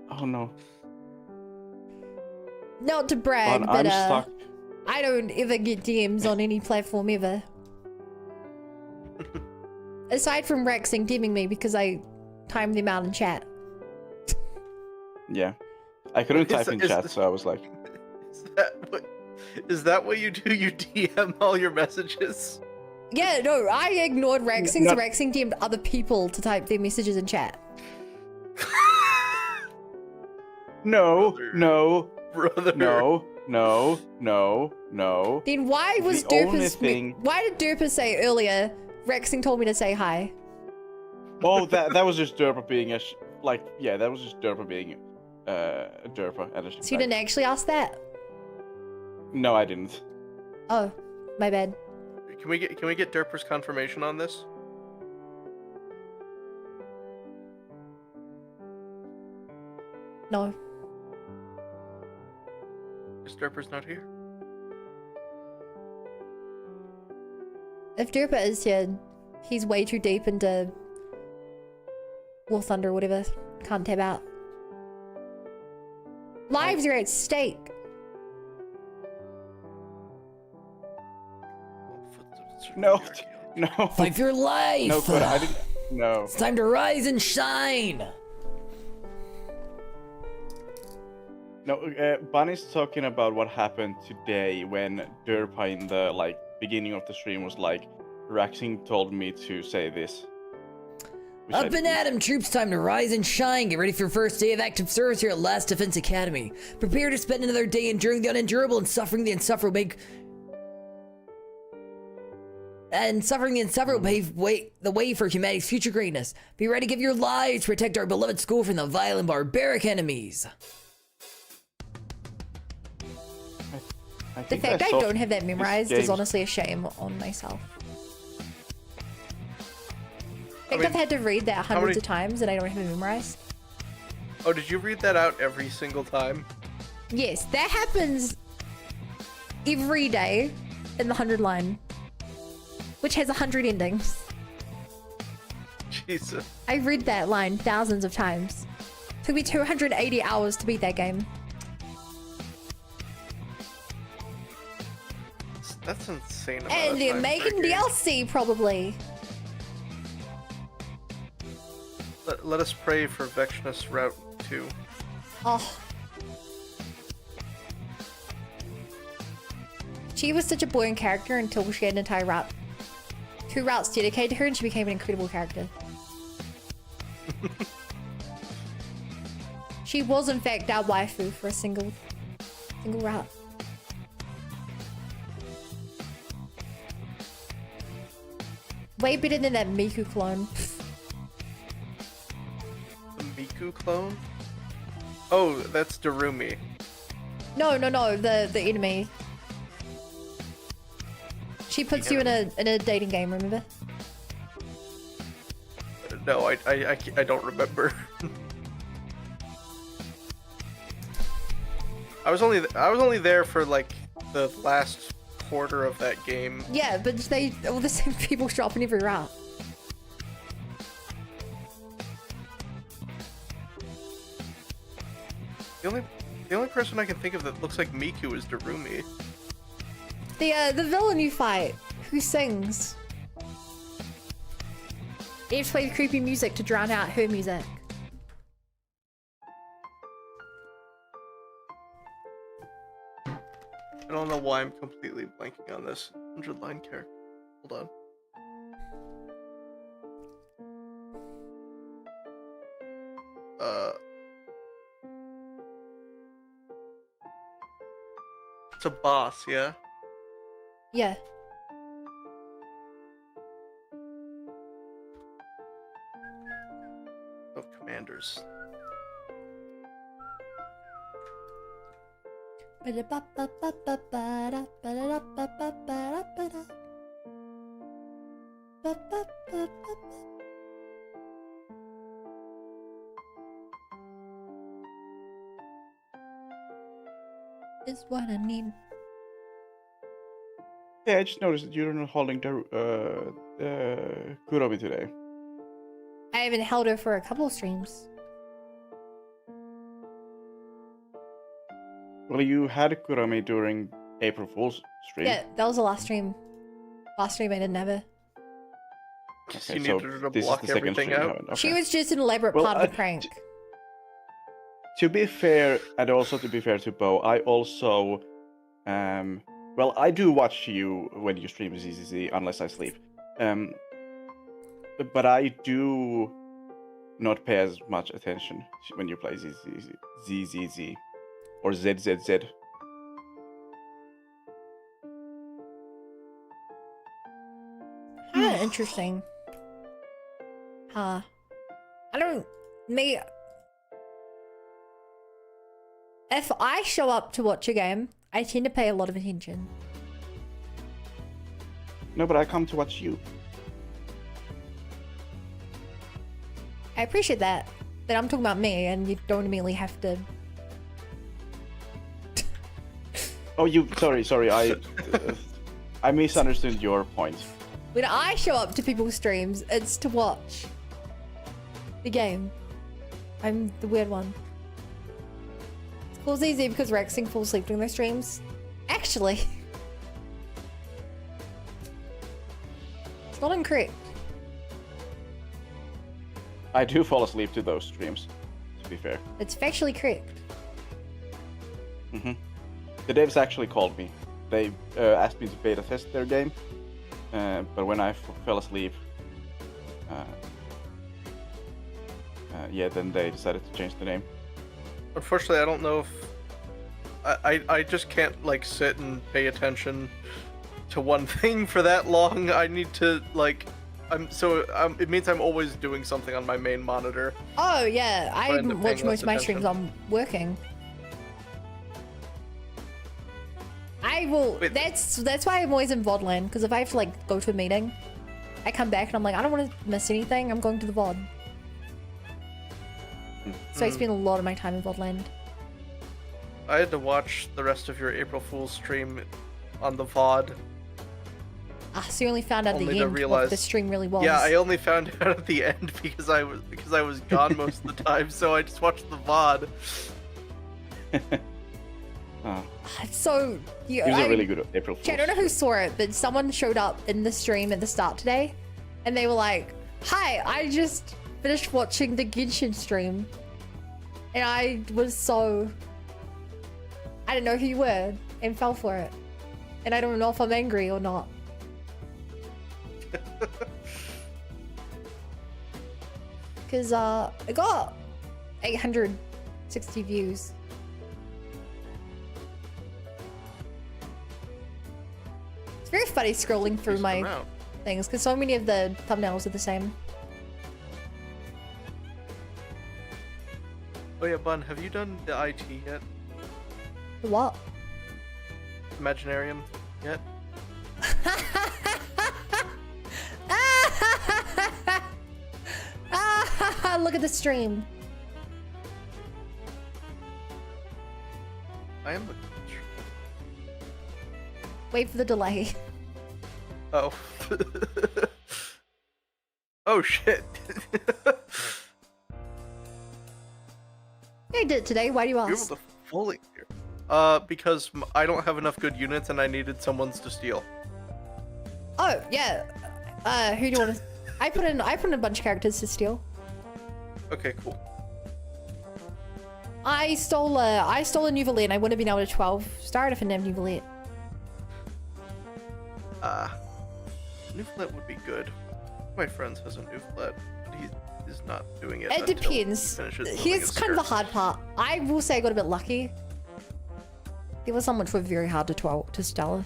Oh no. Not to brag, but I'm stuck. I don't ever get DMs on any platform ever. Aside from Rexing DMing me because I timed them out in chat. Yeah. I couldn't type in chat, so I was like... Is that what you do? You DM all your messages? Yeah, no, I ignored Rexing, so Rexing DM'd other people to type their messages in chat. No, no, brother. No, no, no, no. Then why was Derpus... Why did Derpus say earlier, Rexing told me to say hi? Oh, that was just Derpa being a... yeah, that was just Derpa being a Derpa. And so you didn't actually ask that? No, I didn't. Oh, my bad. Can we get Derper's confirmation on this? No. Is Derper's not here? If Derpa is here, he's way too deep into War Thunder or whatever. Can't tab out. Lives are at stake. No, no. Fight for your life. No, but I didn't. No. It's time to rise and shine. No, Bunny's talking about what happened today when Derpa in the beginning of the stream was like, Raxing told me to say this. Up and at 'em, troops, time to rise and shine. Get ready for your first day of active service here at Last Defense Academy. Prepare to spend another day enduring the unendurable and suffering the insufferable. Pave the way for humanity's future greatness. Be ready to give your lives to protect our beloved school from the vile and barbaric enemies. The fact I don't have that memorized is honestly a shame on myself. I think I've had to read that hundreds of times and I don't have it memorized. Oh, did you read that out every single time? Yes, that happens every day in the 100 line, which has 100 endings. Jesus. I've read that line thousands of times. Took me 280 hours to beat that game. That's insane. And they're making DLC probably. Let us pray for Vexnus Route 2. Oh. She was such a boring character until she had an entire route. 2 routes dedicated to her and she became an incredible character. She was in fact our waifu for a single route. Way better than that Miku clone. The Miku clone? Oh, that's Darumi. No, the enemy. She puts you in a dating game, remember? No, I don't remember. I was only there for like the last quarter of that game. Yeah, but all the same people show up in every route. The only person I can think of that looks like Miku is Darumi. The villain you fight, who sings. You have to play the creepy music to drown out her music. I don't know why I'm completely blanking on this 100-line character. Hold on. It's a boss, yeah? Yeah. Of commanders. Is what I need. Yeah, I just noticed that you're not holding Kuromi today. I haven't held her for a couple of streams. Well, you had Kuromi during April Fool's stream. Yeah, that was the last stream. Last stream I didn't have her. Okay, you so needed her to this is block the second everything stream you out. haven't. Okay. She was just an elaborate Well, part of the prank. To be fair, and also to be fair to Bo, I also, well, I do watch you when you stream ZZZ, unless I sleep. But I do not pay as much attention when you play ZZZ or ZZZ. Interesting. Huh. If I show up to watch a game, I tend to pay a lot of attention. No, but I come to watch you. I appreciate that, but I'm talking about me, and you don't immediately have to. Oh, sorry, I misunderstood your point. When I show up to people's streams, it's to watch the game. I'm the weird one. It's cool, easy because Rexing falls asleep during their streams. Actually, it's not incorrect. I do fall asleep to those streams, to be fair. It's factually correct. Mm-hmm. The devs actually called me. They asked me to beta test their game, but when I fell asleep, yeah, then they decided to change the name. Unfortunately, I don't know if I just can't like sit and pay attention to one thing for that long. I need to like it means I'm always doing something on my main monitor. Oh yeah, I end up watch paying most of my less streams attention. on working. I will. Wait. That's why I'm always in VOD because if I have to like go to a meeting, I come back and I'm like, I don't want to miss anything. I'm going to the VOD. So I spend a lot of my time in VOD land. I had to watch the rest of your April Fool's stream on the VOD. Ah, so you only found out at Only the to end what realize- the stream really was. Yeah, I only found out at the end because I was gone most of the time, so I just watched the VOD. Oh, So, he was a really good April Fool's. I don't know who saw it, but someone showed up in the stream at the start today, and they were like, "Hi, I just finished watching the Genshin stream," and I was so... I didn't know who you were, and fell for it. And I don't know if I'm angry or not. Because, I got 860 views. It's very funny scrolling through Decent my amount. things, because so many of the thumbnails are the same. Oh yeah, Bun, have you done the IT yet? The what? Imaginarium yet? Look at the stream. I am looking at the Wait for the delay. Oh. Oh shit. I did it today. Why do you You're able ask? to fully clear. Because I don't have enough good units and I needed someone's to steal. Oh yeah. Who do you want to? I put in a bunch of characters to steal. Okay, cool. I stole a new Valet, and I wouldn't have been able to 12-star if I didn't have new Valet. New flat would be good. My friend has a new flat, but he is not doing it. It until depends. he finishes building Here's his kind of the skirt. hard part. I will say I got a bit lucky. There were some which were very hard to steal.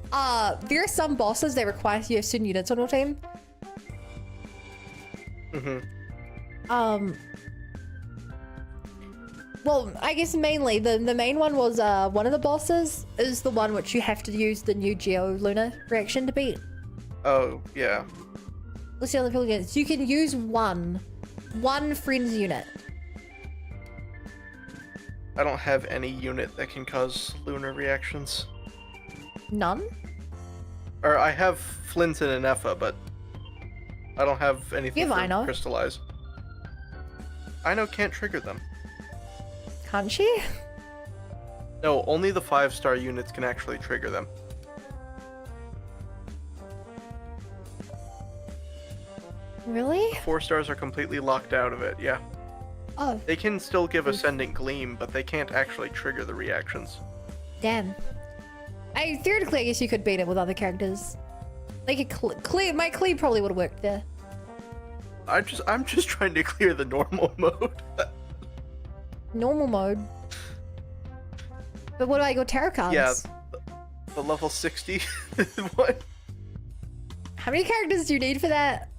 There are some bosses that require you have certain units on your team. Well, I guess mainly the main one was one of the bosses is the one which you have to use the new Geo Luna reaction to beat. Oh, yeah. Let's see how the people units. You can use one friend's unit. I don't have any unit that can cause lunar reactions. None? Or I have Flinton and Effa, but I don't have anything You have for Ino. Crystallize. Ino can't trigger them. Can't she? No, only the 5-star units can actually trigger them. Really? 4 stars are completely locked out of it, yeah. Oh, They can still give Ascendant Gleam, but they can't actually trigger the reactions. damn. Theoretically, I guess you could beat it with other characters. Like a clear. My cleave probably would have worked there. I'm just trying to clear the normal mode. Normal mode. But what do I go tarot cards? Yeah, the level 60 one. How many characters do you need for that?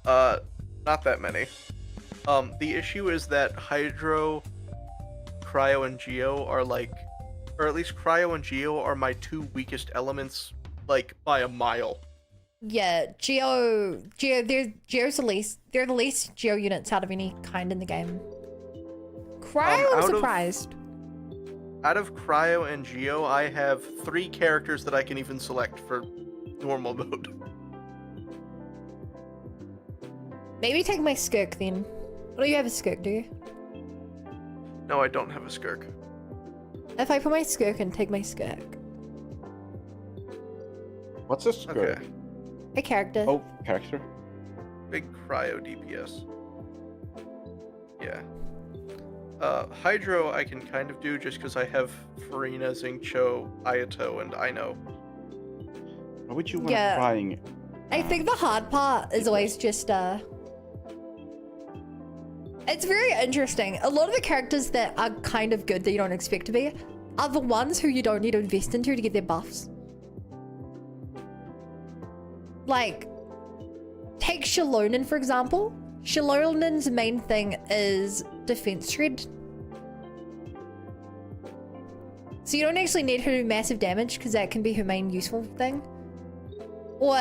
Not that many. The issue is that Hydro, Cryo, and Geo are like, or at least Cryo and Geo are my 2 weakest elements, like, by a mile. Yeah, Geo's the least. They're the least Geo units out of any kind in the game. Cryo, I'm surprised. Out of Cryo and Geo, I have 3 characters that I can even select for normal mode. Maybe take my Skirk then. Oh, you have a Skirk, do you? No, I don't have a Skirk. If I put my Skirk and take my Skirk. What's a skirt? Okay. A character. Oh, character. Big Cryo DPS. Yeah. Hydro I can kind of do just because I have Farina, Xingqiu, Ayato, and Ino. Why would you want Yeah. trying? I think the hard part is always just it's very interesting. A lot of the characters that are kind of good that you don't expect to be are the ones who you don't need to invest into to get their buffs. Like, take Shalonen for example. Shalonen's main thing is defense shred. So you don't actually need her to do massive damage because that can be her main useful thing. Or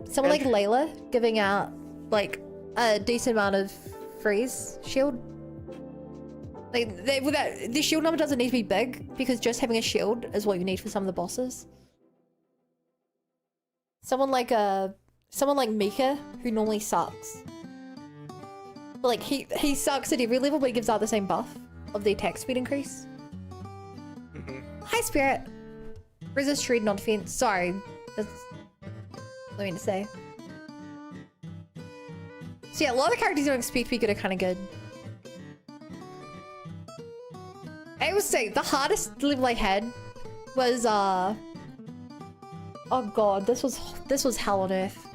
someone like Layla giving out like a decent amount of freeze shield Like, the shield number doesn't need to be big, because just having a shield is what you need for some of the bosses. Someone like Mika, who normally sucks. But like, he sucks at every level, but he gives out the same buff of the attack speed increase. Hi, Spirit. Resist shred, non-defense. Sorry. That's what I mean to say. So yeah, a lot of the characters you don't expect to be good are kind of good. I would say the hardest level I had was oh god, this was hell on earth.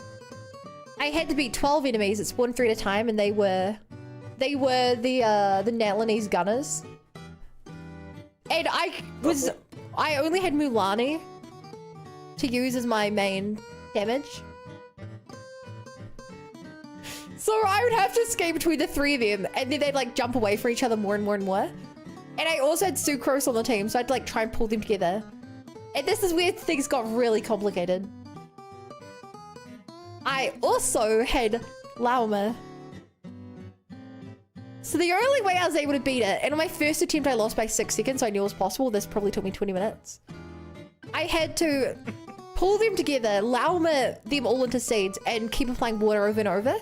I had to beat 12 enemies that spawned 3 at a time, and they were the Natlanese gunners. And I only had Mulani to use as my main damage. So I would have to skate between the 3 of them, and then they'd like jump away from each other more and more and more. And I also had Sucrose on the team, so I'd like try and pull them together. And this is where things got really complicated. I also had Lauma. So the only way I was able to beat it, and on my first attempt I lost by 6 seconds, so I knew it was possible. This probably took me 20 minutes. I had to pull them together, Lauma them all into seeds, and keep applying water over and over,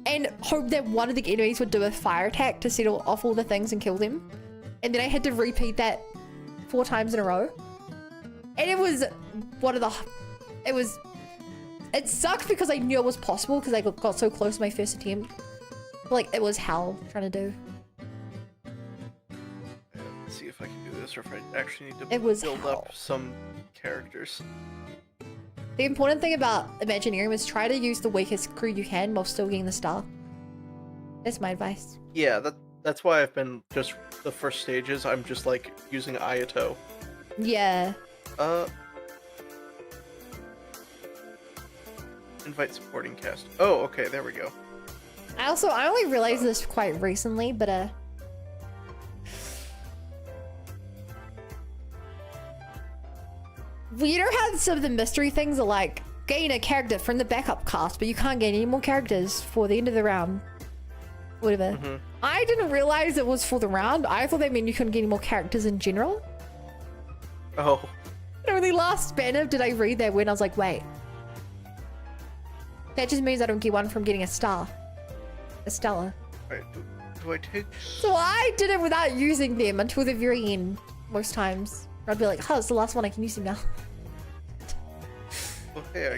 and hope that one of the enemies would do a fire attack to settle off all the things and kill them. And then I had to repeat that 4 times in a row. And it was one of the... It sucked because I knew it was possible because I got so close to my first attempt. But, like, it was hell trying to do. Let's see if I can do this or if I actually need to build hell. up some characters. The important thing about Imagineering is try to use the weakest crew you can while still getting the star. That's my advice. Yeah, that's why I've been just the first stages. I'm just like using Ayato. Yeah. Invite supporting cast. Oh, okay, there we go. I only realized this quite recently, but you know how some of the mystery things are like gain a character from the backup cast, but you can't gain any more characters for the end of the round. Whatever. I didn't realize it was for the round. I thought that meant you couldn't get any more characters in general. Oh. And only last banner did I read that when I was like, wait. That just means I don't get one from getting a star. A Stella. Right, do I take... So I did it without using them until the very end, most times. I'd be like, oh, it's the last one, I can use him now. Well, hey,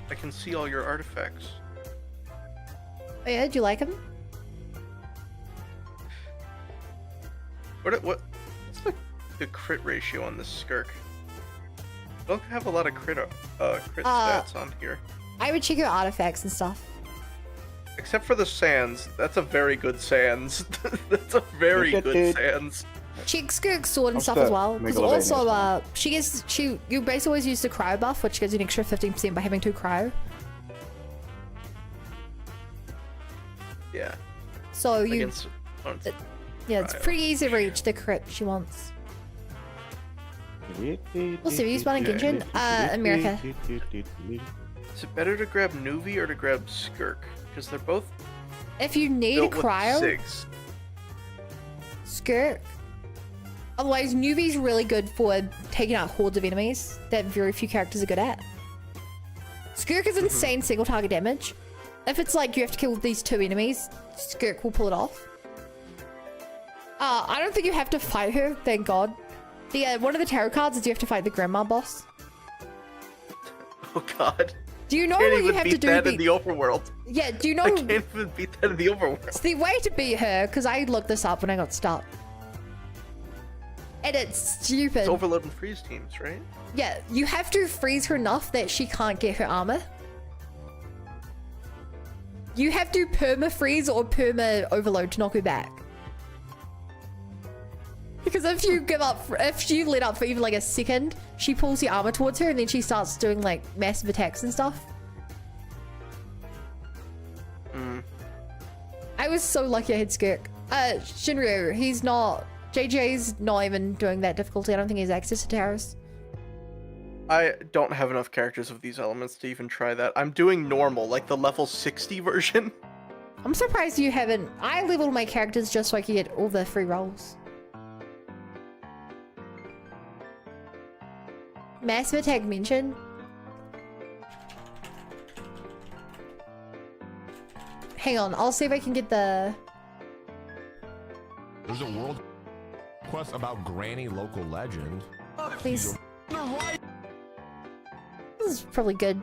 I can see all your artifacts. Oh yeah, do you like him? What's the crit ratio on this Skirk? I don't have a lot of crit stats on here. I would check your artifacts and stuff. Except for the sands. That's a very good sands. That's a very good sands. Check Skirk's sword and stuff as well. Because also, you basically always use the cryo buff, which gives you an extra 15% by having 2 cryo. Yeah. So you... yeah, it's pretty easy to reach the crit she wants. We'll see, we use one in Genshin? America. Is it better to grab Nuvi or to grab Skirk? Because they're both... If you need a cryo... Skirk. Otherwise, Nuvi's really good for taking out hordes of enemies that very few characters are good at. Skirk is insane single target damage. If it's like you have to kill these 2 enemies, Skirk will pull it off. I don't think you have to fight her, thank god. One of the tarot cards is you have to fight the grandma boss. Oh god. Do you know what you have to do? That in the overworld. Yeah, do you know? I can't even beat that in the overworld. It's the way to beat her, because I looked this up when I got stuck. And it's stupid. It's overload and freeze teams, right? Yeah, you have to freeze her enough that she can't get her armor. You have to perma-freeze or perma-overload to knock her back. Because if you give up, if you let up for even like a second, she pulls your armor towards her and then she starts doing like massive attacks and stuff. I was so lucky I had Skirk. Shinryu, he's not, JJ's not even doing that difficulty. I don't think he has access to towers. I don't have enough characters of these elements to even try that. I'm doing normal, like the level 60 version. I'm surprised you haven't. I leveled my characters just so I could get all the free rolls. Massive attack mention. Hang on, I'll see if I can get the... There's a world quest about Granny local legend. Please. This is probably good.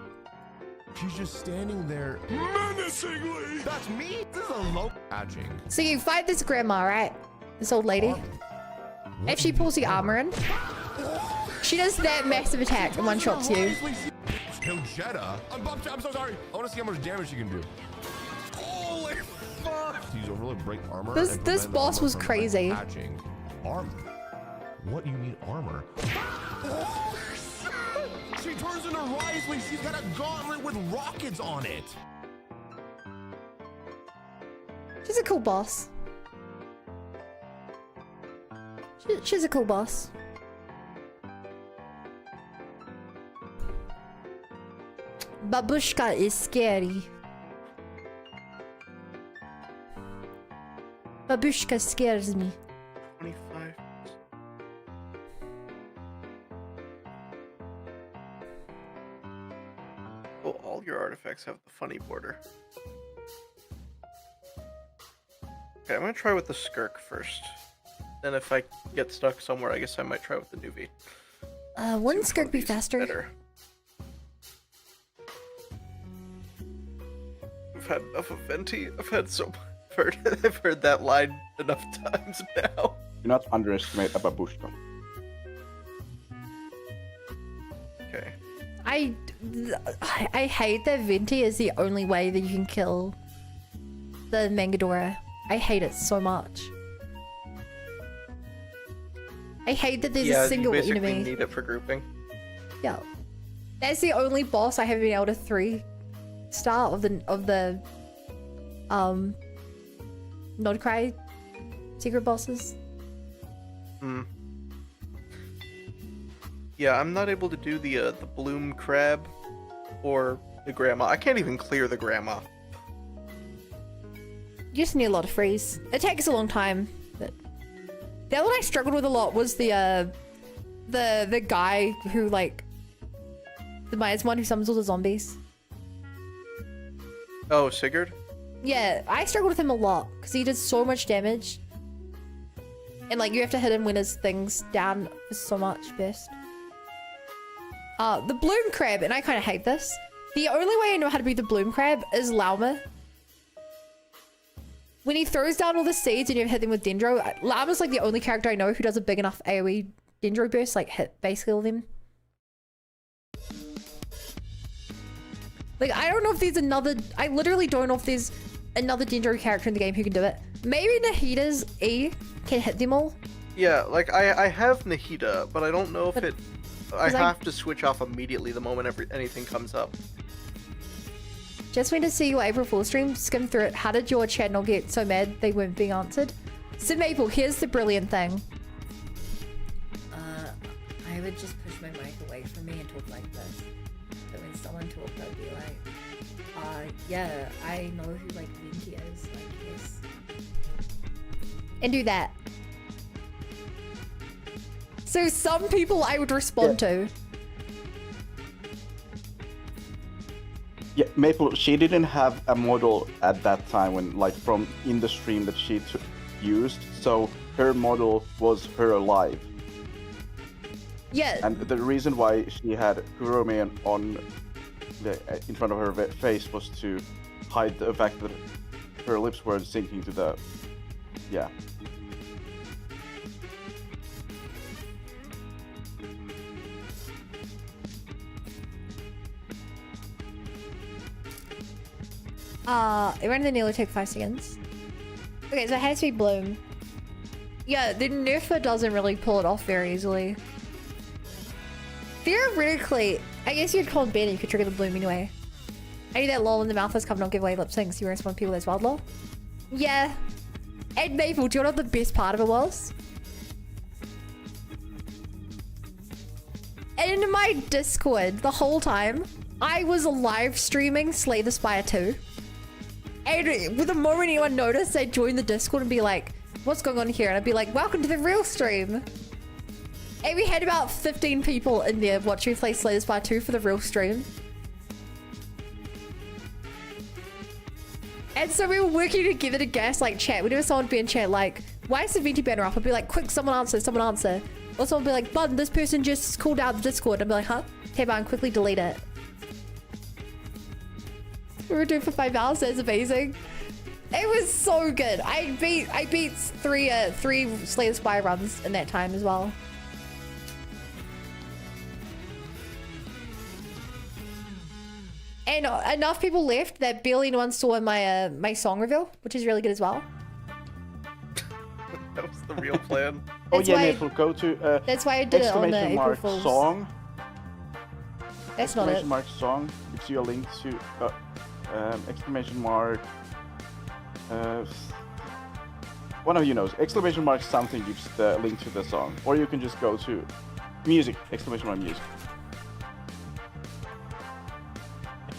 She's just standing there menacingly. That's me. This is a low patching. So you fight this grandma, right? This old lady. If she pulls the armor in, she does that massive attack and one-shots you. Kill Jeddah. I'm so sorry. I want to see how much damage she can do. Holy fuck! Use overload, break armor. This boss was crazy. Patching. Armor. What do you mean armor? She turns into Risley. She's got a gauntlet with rockets on it. She's a cool boss. She's a cool boss. Babushka is scary. Babushka scares me. 25. Oh, all your artifacts have the funny border. Okay, I'm gonna try with the skirk first. Then if I get stuck somewhere, I guess I might try with the newbie. Wouldn't skirk be faster? Better. I've had enough of Venti. I've had so I've heard that line enough times now. Do not underestimate a babushka. Okay. I hate that Venti is the only way that you can kill the Mangadora. I hate it so much. I hate that there's a single you basically enemy. need it for grouping. Yeah, that's the only boss I haven't been able to 3-star of the Nodcry secret bosses. Hmm. Yeah, I'm not able to do the bloom crab or the grandma. I can't even clear the grandma. You just need a lot of freeze. It takes a long time, but the other one I struggled with a lot was the guy who like the Maya's one who summons all the zombies. Oh, Sigurd? Yeah, I struggled with him a lot because he did so much damage. And like you have to hit him when his thing's down for so much best. The bloom crab, and I kind of hate this. The only way I know how to beat the bloom crab is Lauma. When he throws down all the seeds and you hit them with Dendro, Lauma's like the only character I know who does a big enough AoE Dendro burst, like hit basically all of them. Like, I don't know if there's another... I literally don't know if there's another Dendro character in the game who can do it. Maybe Nahida's E can hit them all. Yeah, like, I have Nahida, but I don't know if it... I have to switch off immediately the moment anything comes up. Just went to see your April Fool stream, skim through it. How did your channel get so mad they weren't being answered? So Maple, here's the brilliant thing. I would just push my mic away from me and talk like this. But when someone talked, I'd be like, yeah, I know who like Venti is, like yes. And do that. So some people I would respond to. Yeah, Maple, she didn't have a model at that time when, like, from in the stream that she used, so her model was her alive. Yeah. And the reason why she had Kurome on in front of her face was to hide the fact that her lips were sinking to the... Yeah. It ran the nearly take 5 seconds. Okay, so it has to be Bloom. Yeah, the nerfer doesn't really pull it off very easily. Theoretically, I guess you'd call it better, you could trigger the Bloom anyway. I knew that lol in the mouth has come not give away lip syncs, you respond people as wild lol. Yeah. And Maple, do you know what the best part of it was? It in my Discord the whole time, I was live streaming Slay the Spire 2. And with the moment anyone noticed, they'd join the Discord and be like, what's going on here? And I'd be like, welcome to the real stream. And we had about 15 people in there watching me play Slay the Spire 2 for the real stream. And so we were working together to gaslight chat. Whenever someone would be in chat like, why is the Venti banner up? I'd be like, quick, someone answer, someone answer. Or someone would be like, bud, this person just called out the Discord. I'd be like, huh? Hey, man, quickly delete it. We were doing for 5 hours. That's amazing. It was so good. I beat three Slay the Spire runs in that time as well. And enough people left that barely anyone saw my my song reveal, which is really good as well. That was the real plan. Oh yeah, Maple, go to that's why I did it on the exclamation April mark Fools. song. That's not it. Exclamation mark song gives you a link to exclamation mark. One of you knows. Exclamation mark something gives the link to the song, or you can just go to music. Exclamation mark music.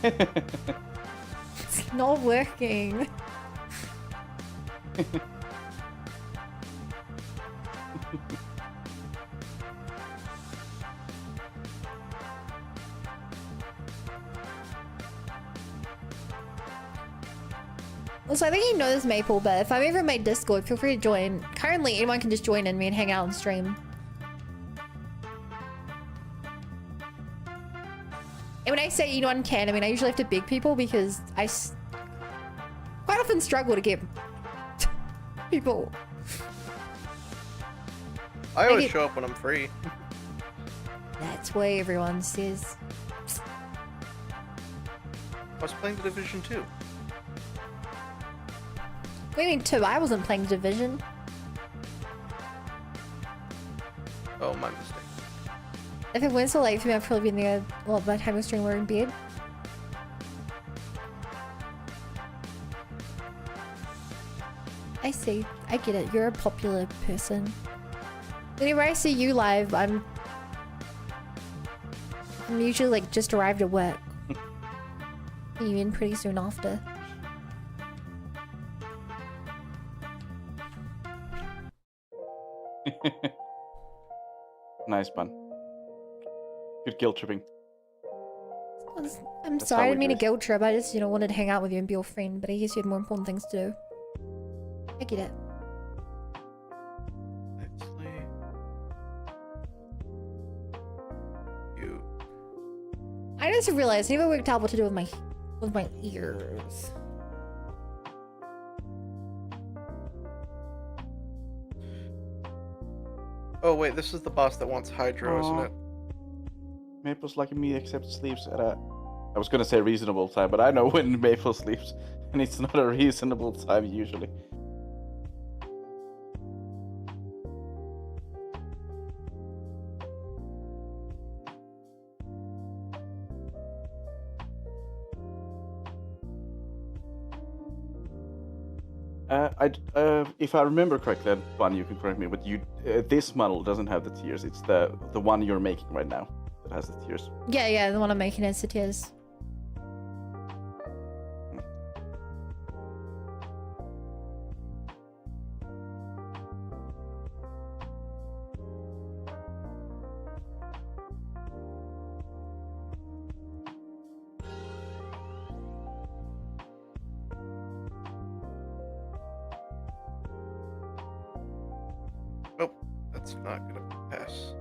It's not working. Also, I think you know this, Maple, but if I've ever made Discord, feel free to join. Currently, anyone can just join in me and hang out and stream. And when I say anyone can, I mean I usually have to beg people because I quite often struggle to get people. I always show up when I'm free. That's why everyone says. I was playing the Division 2. What do you mean 2? I wasn't playing Division. Oh, my mistake. If it went so late for me, I've probably been there a lot by the time I was streaming or in bed. I see. I get it. You're a popular person. Whenever I see you live, I'm usually like just arrived at work. You in pretty soon after. Nice pun. Good guilt tripping. I'm That's sorry, I how we didn't mean do to it. guilt trip. I just, wanted to hang out with you and be your friend, but I guess you had more important things to do. I get it. Actually, you. I just realized I never worked out what to do with my ears. Oh wait, this is the boss that wants Hydro, isn't it? Maple's like me, except sleeps at a... I was gonna say reasonable time, but I know when Maple sleeps, and it's not a reasonable time usually. If I remember correctly, one you can correct me, but this model doesn't have the tears. It's the one you're making right now that has the tears. Yeah, the one I'm making has the tears. Nope, that's not gonna pass.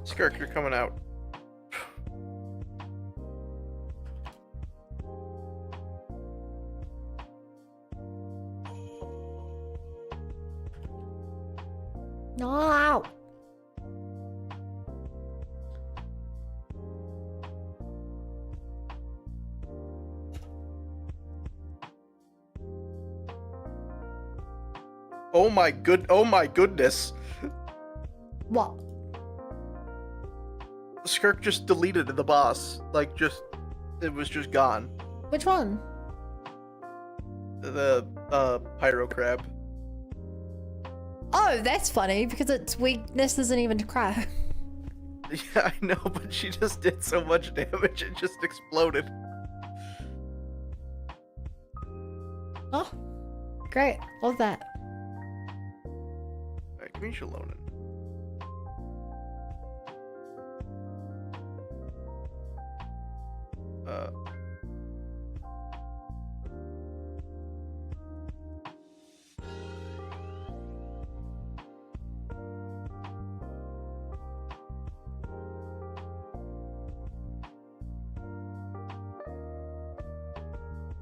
Skirk, you're coming out. No. Oh my goodness. What? Skirk just deleted the boss. Like, it was just gone. Which one? The pyro crab. Oh, that's funny because its weakness isn't even to cry. Yeah, I know, but she just did so much damage, it just exploded. Oh, great. Love that. Alright, give me Shalonin.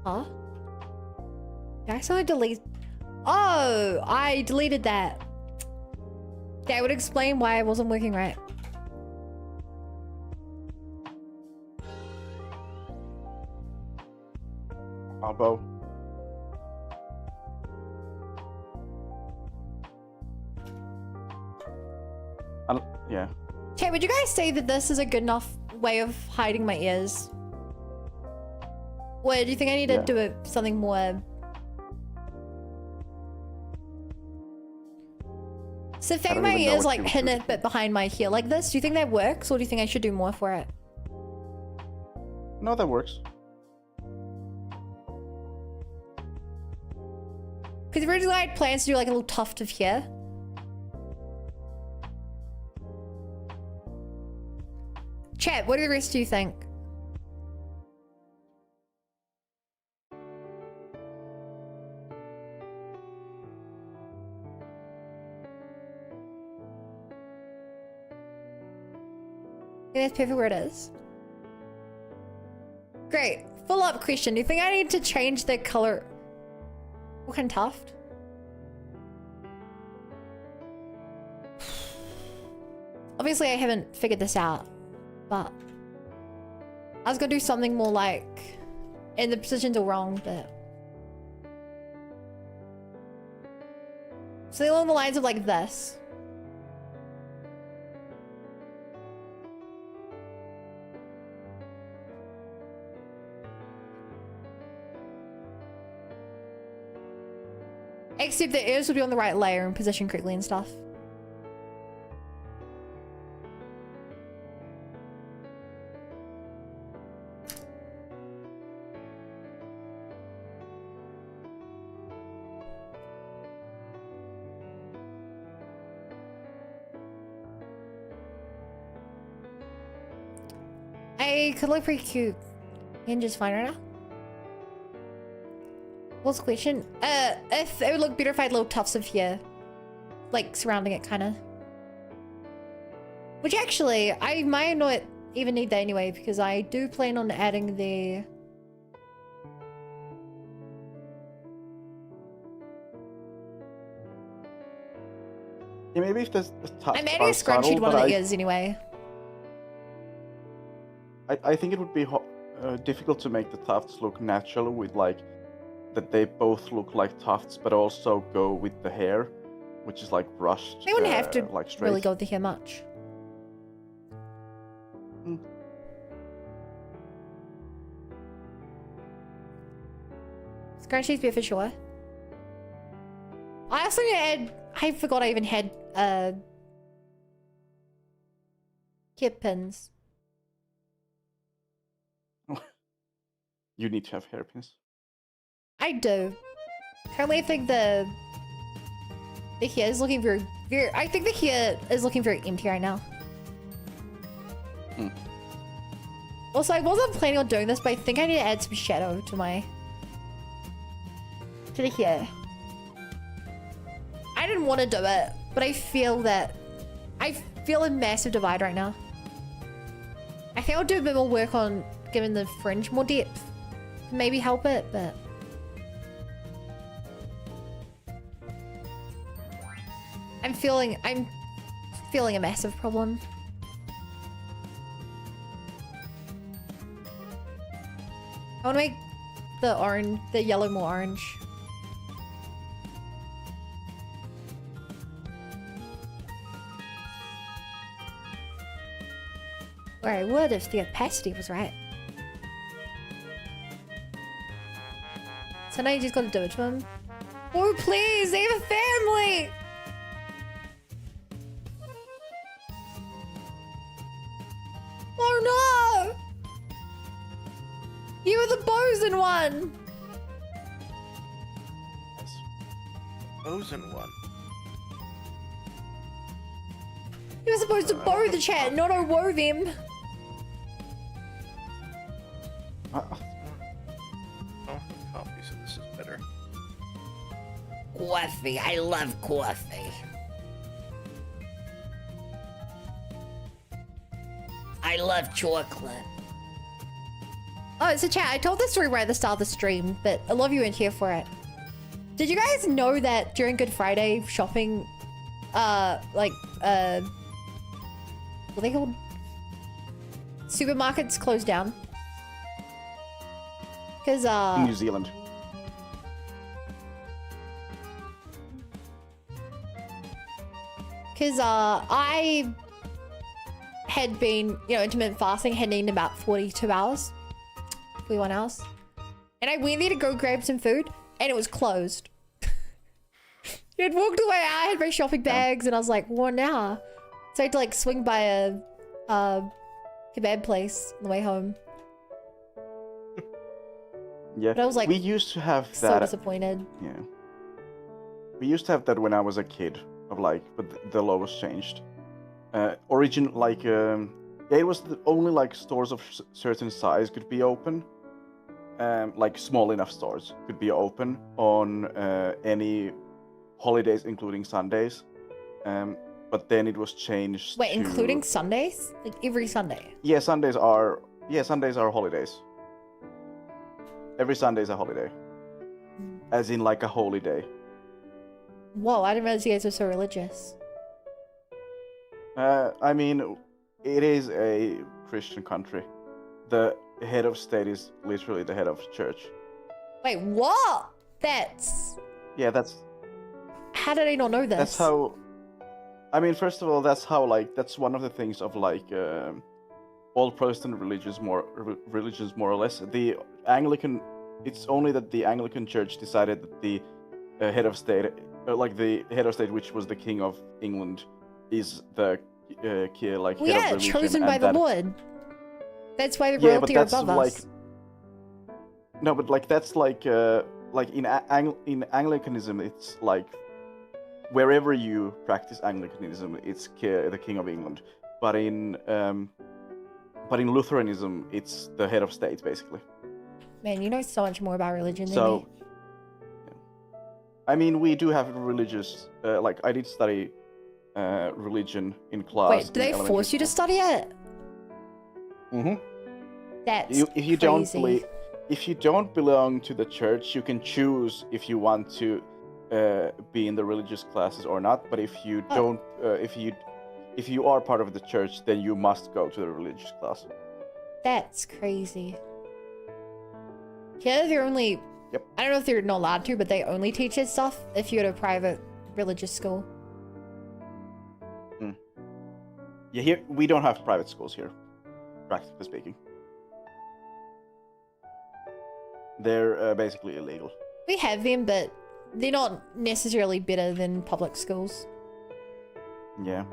Huh? Did I accidentally delete? Oh, I deleted that. That would explain why it wasn't working right. Abo. Yeah. Okay, would you guys say that this is a good enough way of hiding my ears? Or do you think I need to do something more? So if my ears like hidden a bit behind my ear like this, do you think that works, or do you think I should do more for it? No, that works. Because originally I had plans to do like a little tuft of hair. Chat, what do the rest of you think? That's perfect where it is. Great. Follow-up question. Do you think I need to change the color? What kind of tuft? Obviously, I haven't figured this out, but I was gonna do something more like, and the positions are wrong, but so along the lines of like this. Except the ears will be on the right layer and positioned correctly and stuff. I could look pretty cute. Hinge fine right now. What's the question? If it would look better if I had little tufts of hair, like surrounding it, kind of. Which actually, I might not even need that anyway, because I do plan on adding the. Yeah, maybe if the tufts I'm adding a scrunchie to one of the ears anyway. I think it would be difficult to make the tufts look natural with like that they both look like tufts, but also go with the hair, which is like brushed. They wouldn't have to like straight. really go with the hair much. Scrunchies be for sure. I also need to add. I forgot I even had hair pins. You need to have hairpins. I do. Currently, I think the hair is looking very. I think the hair is looking very empty right now. Also, I wasn't planning on doing this, but I think I need to add some shadow to the hair. I didn't want to do it, but I feel a massive divide right now. I think I'll do a bit more work on giving the fringe more depth. Maybe help it, but I'm feeling a massive problem. I want to make the yellow more orange. Or I would if the opacity was right. So now you just gotta do it to him. Oh, please, they have a family! Oh no! You were the bosun one! Bosun one. You were supposed to bow the chat, not woe them. Oh, coffee, so this is better. Coffee. I love coffee. I love chocolate. Oh, so chat, I told this story right at the start of the stream, but a lot of you weren't here for it. Did you guys know that during Good Friday shopping, what are they called? Supermarkets closed down? Because, In New Zealand. Because, I had been, intermittent fasting, had eaten about 42 hours. 41 hours. And I went there to go grab some food, and it was closed. You had walked away, I had my shopping bags, and I was like, what now? So I had to, swing by a kebab place on the way home. Yeah, But I was like, we used to have so that. disappointed. Yeah. We used to have that when I was a kid, but the law was changed. It was only stores of certain size could be open. Small enough stores could be open on any holidays, including Sundays. But then it was changed. Wait, to... including Sundays? Like every Sunday? Yeah, Sundays are holidays. Every Sunday is a holiday. As in a holy day. Whoa, I didn't realize you guys were so religious. I mean, it is a Christian country. The head of state is literally the head of church. Wait, what? That's... Yeah, that's... How did I not know this? That's how... I mean, first of all, that's how, that's one of the things of, all Protestant religions, more or less. The Anglican... It's only that the Anglican Church decided that the head of state, the head of state, which was the King of England, is the head of religion. Chosen by the Lord. That's why the Yeah, royalty but are that's above us. No, but that's in Anglicanism, it's wherever you practice Anglicanism, it's the King of England. But in Lutheranism, it's the head of state, basically. Man, you know so much more about religion than me. So, yeah. I mean, we do have religious. I did study religion in class. Wait, do they force you to study it? Mm-hmm. That's if you don't believe, if you don't belong to the church, you can choose if you want to be in the religious classes or not. But if you don't, if you are part of the church, then you must go to the religious class. That's crazy. Yeah, they're only... Yep. I don't know if they're not allowed to, but they only teach this stuff if you're at a private religious school. Yeah, here we don't have private schools here, practically speaking. They're basically illegal. We have them, but they're not necessarily better than public schools. Yeah.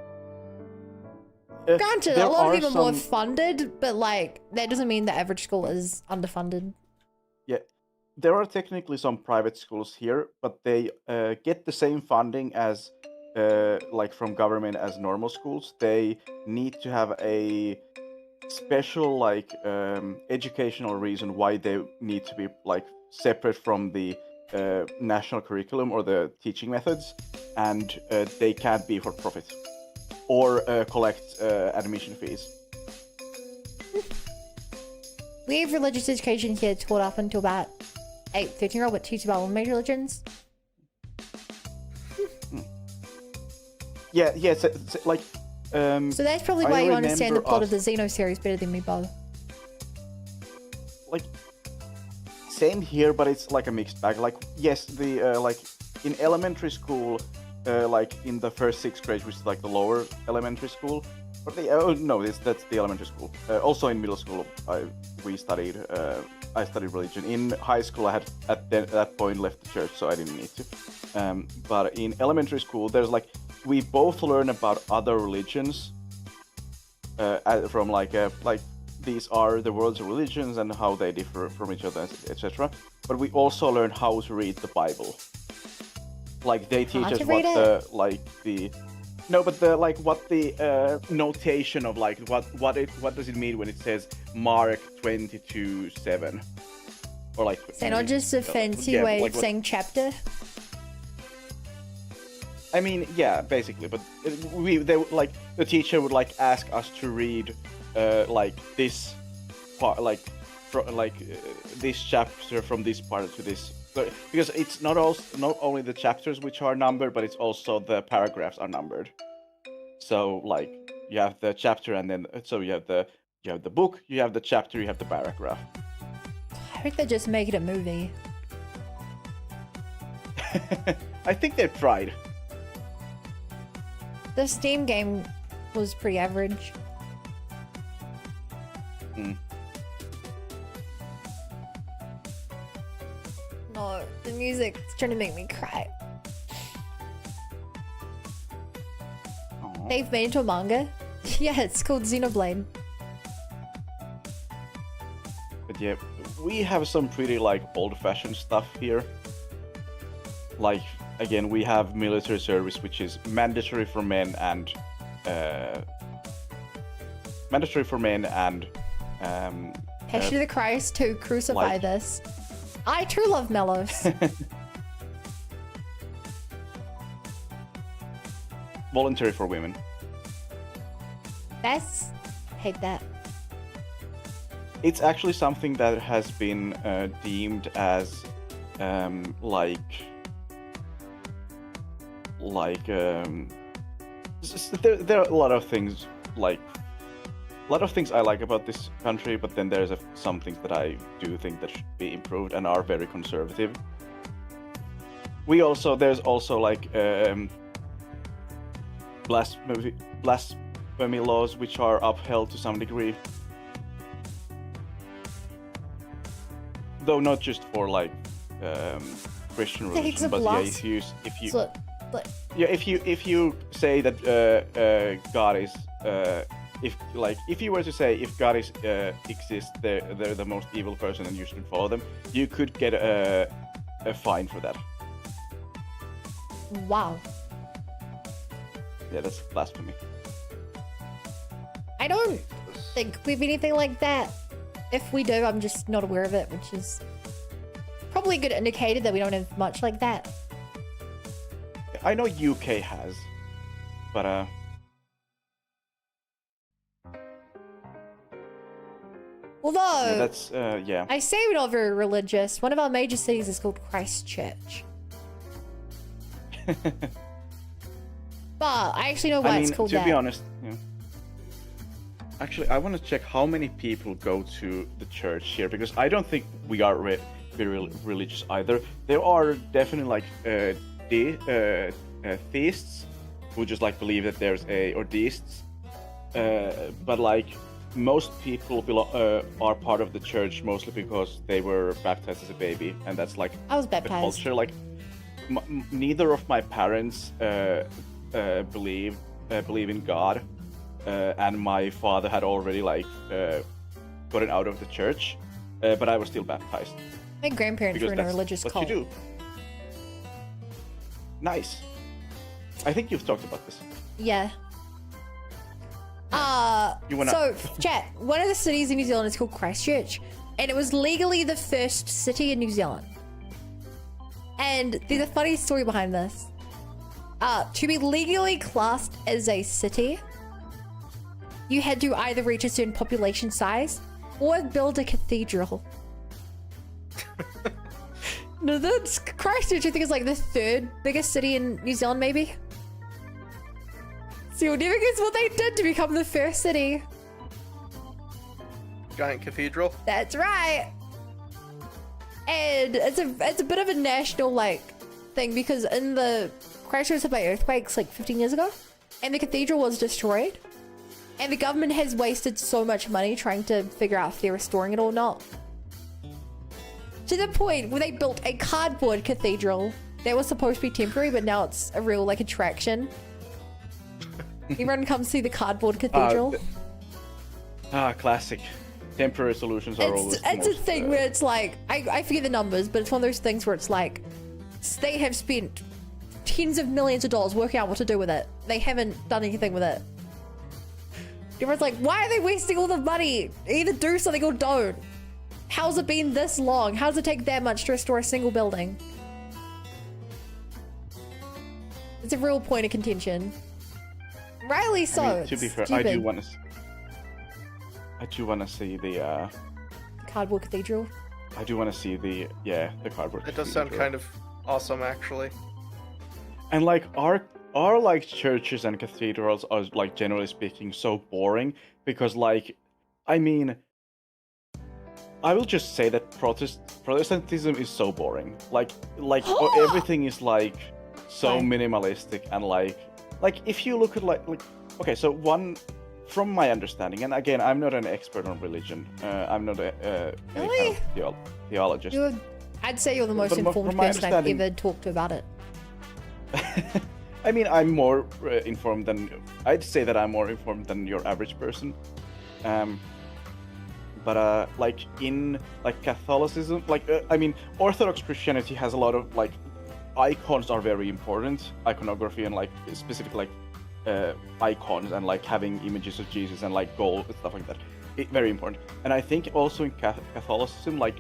Granted, a lot of them are more funded, but that doesn't mean the average school is underfunded. Yeah, there are technically some private schools here, but they get the same funding as from government as normal schools. They need to have a special educational reason why they need to be separate from the national curriculum or the teaching methods, and they can't be for profit or collect admission fees. We have religious education here taught up until about 13-year-old, but teach about all major religions. Yeah, so that's probably why you understand the plot of the Xeno series better than me, Bo. Same here, but it's a mixed bag. Yes, the in elementary school, in the first 6th grade, which is the lower elementary school, But oh no, that's the elementary school. Also in middle school, I studied religion. In high school, I had at that point left the church, so I didn't need to. But in elementary school, there's like we both learn about other religions, from like these are the world's religions and how they differ from each other, etc. But we also learn how to read the Bible. Like they teach us what the notation of like what does it mean when it says Mark 22:7 or like. So not just a fancy way of saying chapter. I mean, yeah, basically, but the teacher would like ask us to read like this part, this chapter from this part to this. Because it's not only the chapters which are numbered, but it's also the paragraphs are numbered. So like you have the chapter, and then so you have the book, you have the chapter, you have the paragraph. I think they just make it a movie. I think they tried. The Steam game was pretty average. No, the music's trying to make me cry. They've made it into a manga? Yeah, it's called Xenoblade. But yeah, we have some pretty like old-fashioned stuff here. Like, again, we have military service, which is mandatory for men and Passion of the Christ to crucify this. I too love Mellows. Voluntary for women. Hate that. It's actually something that has been deemed as there are a lot of things I like about this country, but then there's some things that I do think that should be improved and are very conservative. There's also like blasphemy laws which are upheld to some degree, though not just for like Christian religion, but yeah, if you say that God is if you were to say if God is exists, they're the most evil person and you should follow them, you could get a fine for that. Wow. Yeah, that's blasphemy. I don't think we have anything like that. If we do, I'm just not aware of it, which is probably a good indicator that we don't have much like that. I know UK has, but although yeah, that's yeah. I say we're not very religious. One of our major cities is called Christchurch. But I actually know why it's called that. To be honest, yeah. Actually, I want to check how many people go to the church here, because I don't think we are very religious either. There are definitely like theists who just like believe that there's or deists, but like most people are part of the church mostly because they were baptized as a baby, and that's like I was baptized. The culture. Like neither of my parents believe in God, and my father had already like gotten out of the church, but I was still baptized. My grandparents were in a religious cult. What you do. Nice. I think you've talked about this. Yeah. So, chat, one of the cities in New Zealand is called Christchurch, and it was legally the first city in New Zealand. And there's a funny story behind this. To be legally classed as a city, you had to either reach a certain population size or build a cathedral. No, that's Christchurch, I think, is like the third biggest city in New Zealand, maybe. So you'll never guess what they did to become the first city. Giant cathedral? That's right. And it's a bit of a national like thing, because in the Christchurch hit by earthquakes like 15 years ago, and the cathedral was destroyed. And the government has wasted so much money trying to figure out if they're restoring it or not. To the point where they built a cardboard cathedral that was supposed to be temporary, but now it's a real like attraction. Everyone comes see the cardboard cathedral. Classic. Temporary solutions are always It's a thing where it's like, I forget the numbers, but it's one of those things where it's like, they have spent tens of millions of dollars working out what to do with it. They haven't done anything with it. Everyone's like, why are they wasting all the money? Either do something or don't. How's it been this long? How does it take that much to restore a single building? It's a real point of contention. Rightly so. I mean, to be fair, stupid. I do want to see the cardboard cathedral. I do want to see the cardboard. It does sound kind of awesome, actually. And like our like churches and cathedrals are like generally speaking so boring because like, I mean, I will just say that Protestantism is so boring. Like everything is like so minimalistic and like if you look at like okay, so one from my understanding, and again, I'm not an expert on religion. I'm not any kind of theologist. I'd say you're the most informed person I've ever talked to about it. I mean, I'm more informed than... I'd say that I'm more informed than your average person. But like in like Catholicism, I mean, Orthodox Christianity has a lot of like icons are very important. Iconography and like specific like icons and like having images of Jesus and like gold and stuff like that. Very important. And I think also in Catholicism, like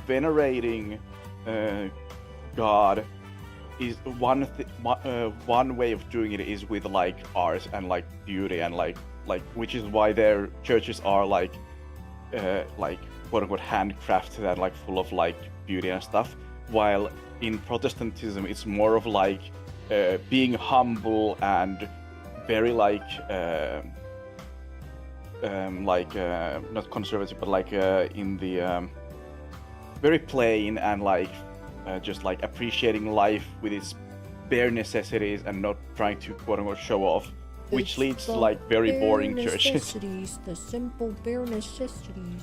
venerating God is one way of doing it is with like art and like beauty and like which is why their churches are like quote unquote handcrafted and like full of like beauty and stuff, while in Protestantism it's more of like being humble and very like not conservative but like in the very plain and like just like appreciating life with its bare necessities and not trying to quote unquote show off, which leads to like very boring churches. The simple bare necessities.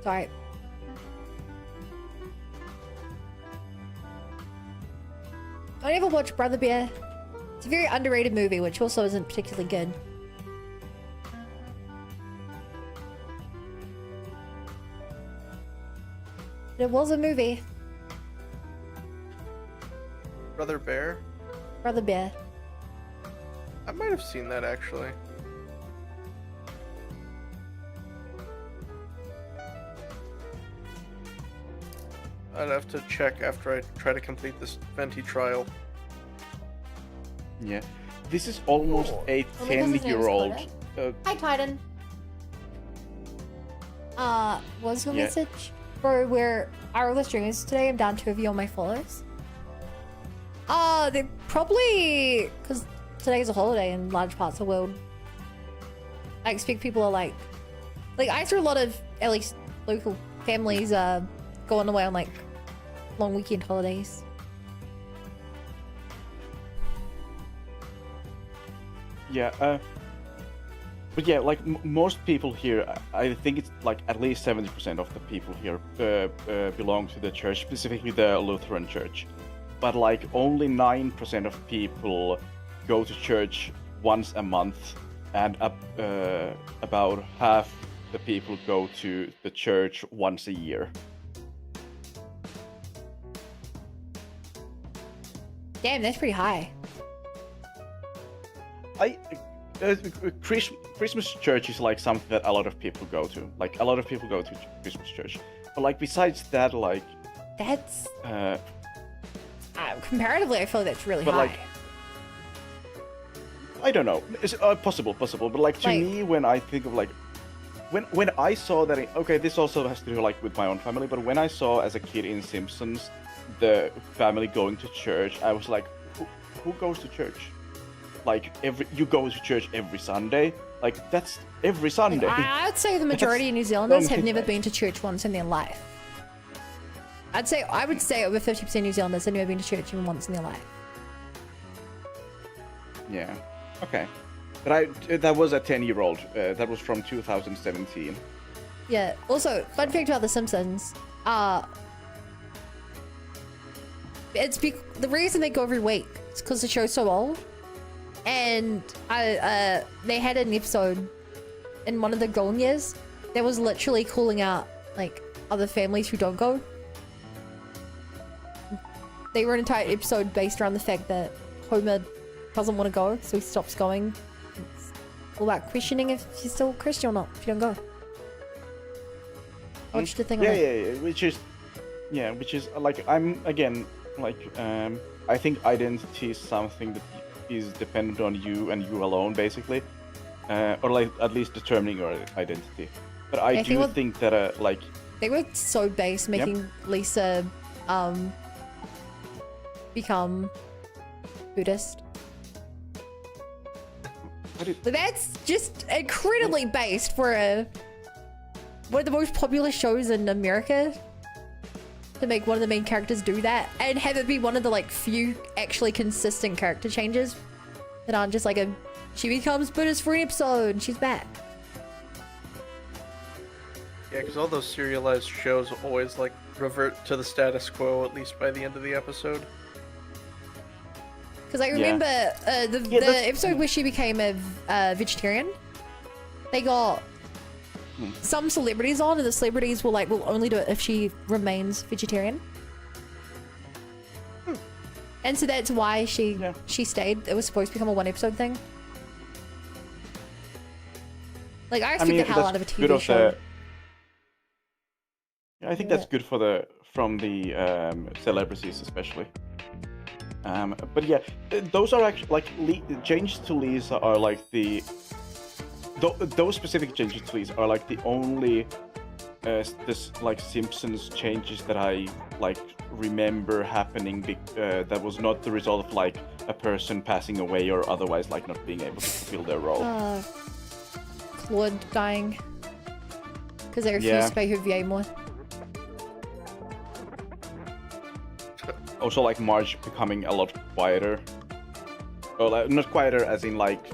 Sorry. I never watched Brother Bear. It's a very underrated movie, which also isn't particularly good. It was a movie. Brother Bear? Brother Bear. I might have seen that actually. I'd have to check after I try to complete this Venti trial. Yeah. This is almost a 10-year-old... Hi, Titan. What's your message? For where our other streamers today, I'm down 2 of you on my follows. They're probably... Because today is a holiday in large parts of the world. I expect people are like I saw a lot of, at least local families, going away on like long weekend holidays. Yeah, but yeah, like most people here, I think it's like at least 70% of the people here belong to the church, specifically the Lutheran church. But like only 9% of people go to church once a month, and about half the people go to the church once a year. Damn, that's pretty high. Christmas church is like something that a lot of people go to. Like a lot of people go to Christmas church, but like besides that, like that's comparatively, I feel like that's really high. Like, I don't know. It's possible, but like to me, when I think of like when I saw that, okay, this also has to do like with my own family. But when I saw as a kid in Simpsons the family going to church, I was like, who goes to church? Like you go to church every Sunday. Like that's every Sunday. I would say the majority of New Zealanders have never been to church once in their life. I would say over 50% of New Zealanders have never been to church even once in their life. Yeah. Okay. But that was a 10-year-old. That was from 2017. Yeah. Also, fun fact about The Simpsons. The reason they go every week is because the show's so old, and they had an episode in one of the golden years that was literally calling out like other families who don't go. They were an entire episode based around the fact that Homer doesn't want to go, so he stops going. It's all about questioning if you're still Christian or not if you don't go. I watched the thing on it. Which is like, I'm again like I think identity is something that is dependent on you and you alone, basically, or like at least determining your identity. But I do think that like they were so base, making Lisa become Buddhist. But that's just incredibly based for one of the most popular shows in America, to make one of the main characters do that and have it be one of the like few actually consistent character changes that aren't just like she becomes Buddhist for an episode and she's back. Yeah, because all those serialized shows always like revert to the status quo at least by the end of the episode. Because I remember the episode where she became a vegetarian, they got some celebrities on, and the celebrities were like, we'll only do it if she remains vegetarian. And so that's why she stayed. It was supposed to become a one episode thing. Like, I expect the hell out of a TV show. I think that's good from the celebrities especially. But yeah, those are actually like changes to Lisa are like those specific changes to Lisa are like the only this like Simpsons changes that I like remember happening that was not the result of like a person passing away or otherwise like not being able to fulfill their role. Claude dying because they refused to pay her VA more. Also, like Marge becoming a lot quieter. Well, like, not quieter as in like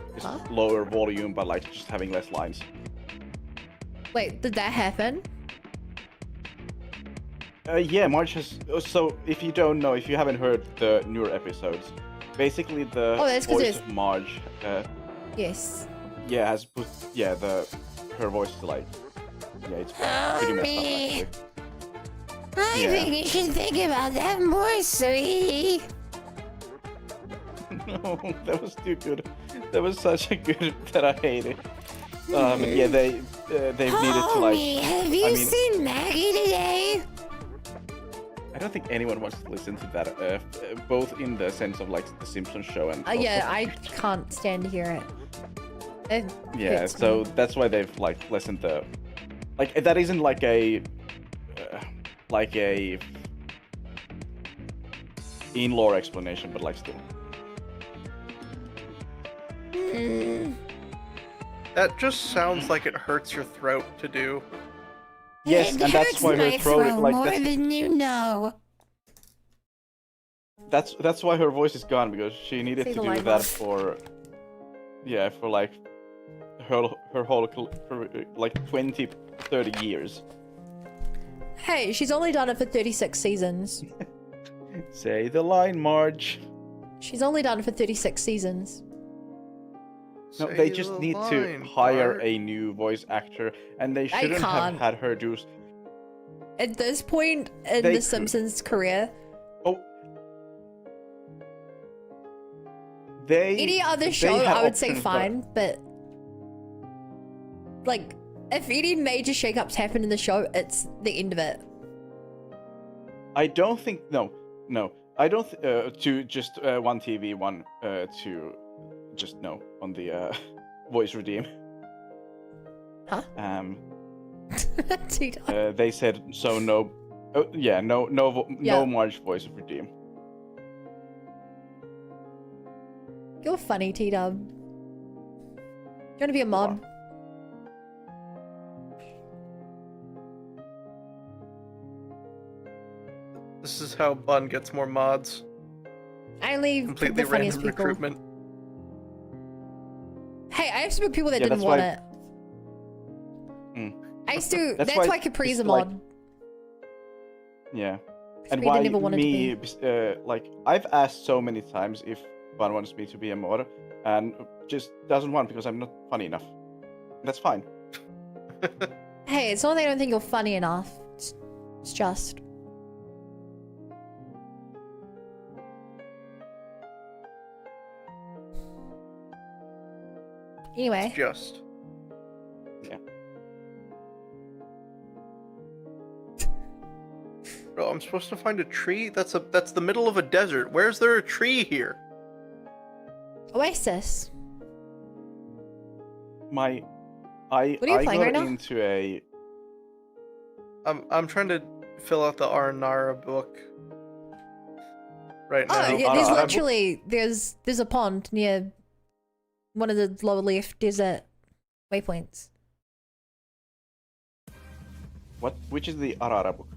lower volume, but like just having less lines. Wait, did that happen? Yeah, Marge has. So, if you don't know, if you haven't heard the newer episodes, basically the voice of Marge. Yes. Yeah, has put her voice to like. Yeah, it's pretty messed up actually. I think you should think about that more, sweetie. No, that was too good. That was such a good that I hate it. Yeah, they've needed to like. Have you seen Maggie today? I don't think anyone wants to listen to that. Both in the sense of like the Simpsons show and. Yeah, I can't stand to hear it. Yeah, so that's why they've like lessened the. Like that isn't like a in-lore explanation, but like still. That just sounds like it hurts your throat to do. Yes, and that's why her throat like more than you know. That's why her voice is gone, because she needed to do that for like her whole like 20-30 years. Hey, she's only done it for 36 seasons. Say the line, Marge. She's only done it for 36 seasons. No, they just need to hire a new voice actor, and they shouldn't have had her do. At this point in The Simpsons' career, any other show I would say fine, but like if any major shakeups happen in the show, it's the end of it. I don't think no. I don't to just one TV, one to just no on the voice redeem. Huh? They said so no. Oh, yeah, no Marge voice of redeem. You're funny, T-Dub. Do you want to be a mob? This is how Bun gets more mods. I leave completely the funniest random people. recruitment. used to be people that Yeah, didn't that's want why- it. Mm. I used to. That's That's why why Capri's it's a like- mod. Yeah. And Capri why never wanted to me, like, I've asked so many times if one wants me to be a mod, and just doesn't want because I'm not funny enough. That's fine. Hey, it's not that I don't think you're funny enough. It's just. Anyway. Just. Yeah. Bro, I'm supposed to find a tree? That's the middle of a desert. Where's there a tree here? Oasis. I What are you playing got right now? into a I'm trying to fill out the Arnara book right now. Oh, yeah, there's Arara. literally there's a pond near one of the lower left desert waypoints. what? Which is the Arara book?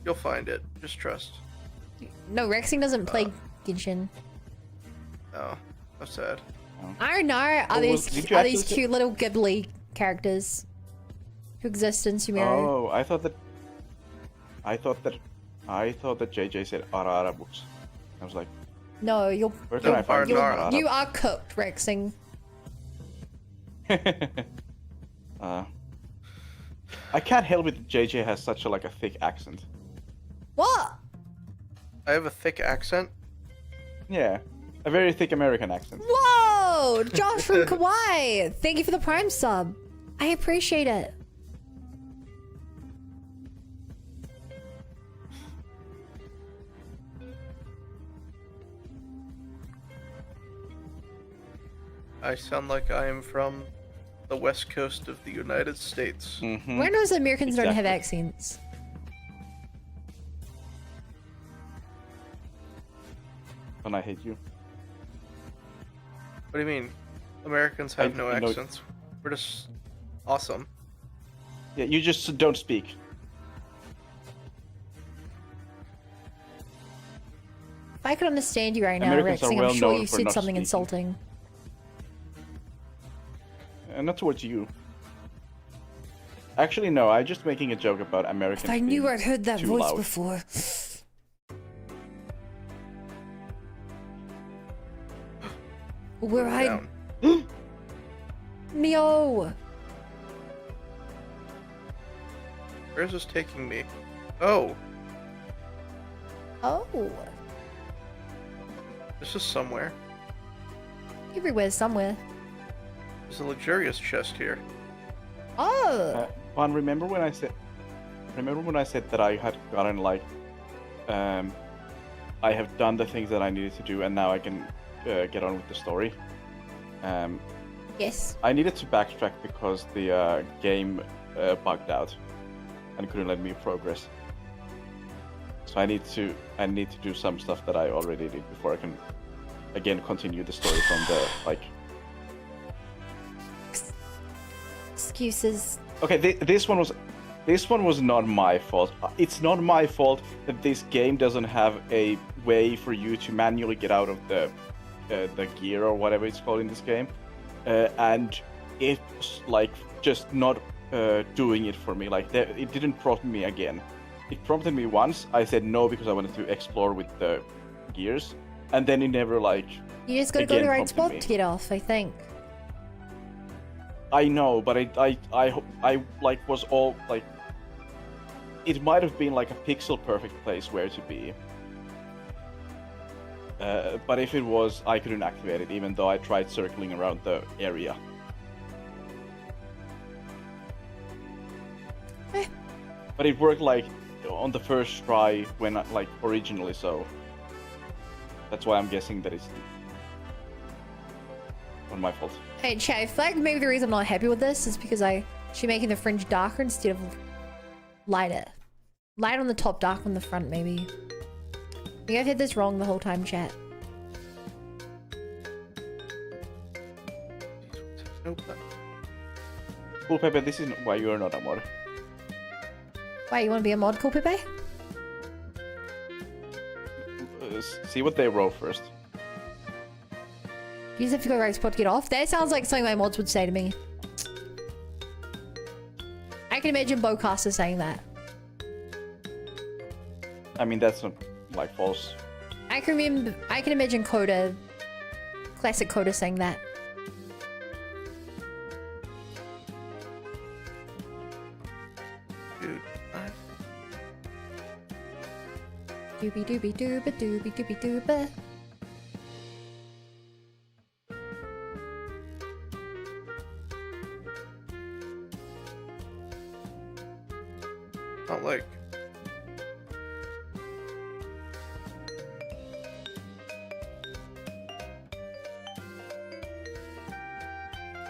You'll find it. Just trust. No, Rexing doesn't play Genshin. Oh, that's sad. Arnar are Oh, these did you are actually these say- cute little Ghibli characters who exist in Sumeru. Oh, I thought that JJ said Arara books. I was like, No, you're where can I find the Arara. you are cooked, Rexing. I can't help it that JJ has such a like a thick accent. What? I have a thick accent. Yeah, a very thick American accent. Whoa! Josh from Kauai! Thank you for the Prime sub. I appreciate it. I sound like I am from the west coast of the United States. Mm-hmm. Where knows Americans don't have Exactly. accents? And I hate you. What do you mean? Americans have no I know- accents. We're just awesome. Yeah, you just don't speak. If I could understand you right now, Americans are Rexing, well I'm sure known you for said not something speaking. insulting. Not towards you. Actually, no. I'm just making a joke about Americans. If I knew being I'd heard that too voice loud. before. Where I Down. Mio. Where's this taking me? Oh, Oh, this is somewhere. everywhere, somewhere. There's a luxurious chest here. Oh, Juan, remember when I said that I had gotten like, I have done the things that I needed to do, and now I can get on with the story. yes. I needed to backtrack because the game bugged out and couldn't let me progress. So I need to do some stuff that I already did before I can again continue the story from the like. Excuses. Okay, this one was not my fault. It's not my fault that this game doesn't have a way for you to manually get out of the gear or whatever it's called in this game, and it's like just not doing it for me. Like it didn't prompt me again. It prompted me once. I said no because I wanted to explore with the gears, and then it never like. You just gotta go to the again right prompted spot me. to get off, I think. I know, but I like was all like. It might have been like a pixel perfect place where to be. But if it was, I couldn't activate it, even though I tried circling around the area. Eh. But it worked like on the first try when like originally, so that's why I'm guessing that it's not my fault. Hey, chat, I feel like maybe the reason I'm not happy with this is because she's making the fringe darker instead of lighter. Light on the top, dark on the front, maybe. Maybe I've had this wrong the whole time, chat. Nope. Cool Pepe, this is why you're not a mod. Why, you want to be a mod, Cool Pepe? See what they roll first. You just have to go right spot to get off. That sounds like something my mods would say to me. I can imagine Bowcaster saying that. I mean, that's not like false. I can imagine Coda, classic Coda saying that. Dude, Doobie doobie dooba doobie doobie dooba. not like.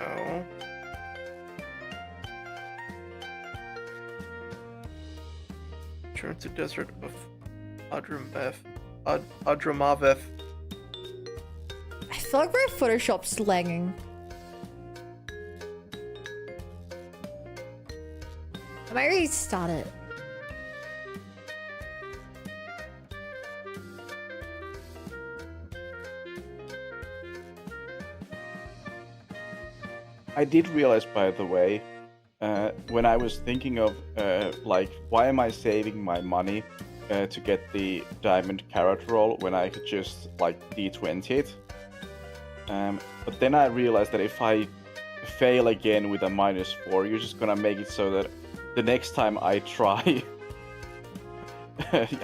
Oh. Turn to desert of Adramaveth. I feel like my Photoshop's lagging. I might restart it. I did realize, by the way, when I was thinking of like, why am I saving my money to get the diamond carrot roll when I could just like D20 it? But then I realized that if I fail again with a -4, you're just gonna make it so that the next time I try,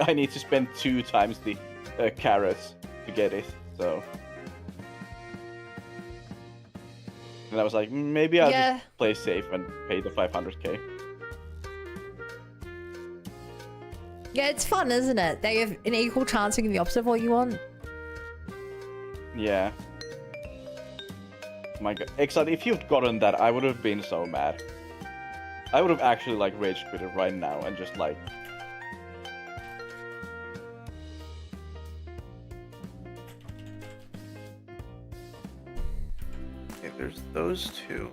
I need to spend 2 times the carrots to get it. So. And I was like, maybe I'll just play safe and pay the 500k. Yeah, it's fun, isn't it? They have an equal chance of getting the opposite of what you want. Yeah. My god. Except if you'd gotten that, I would have been so mad. I would have actually like rage quit it right now and just like... Okay, there's those two.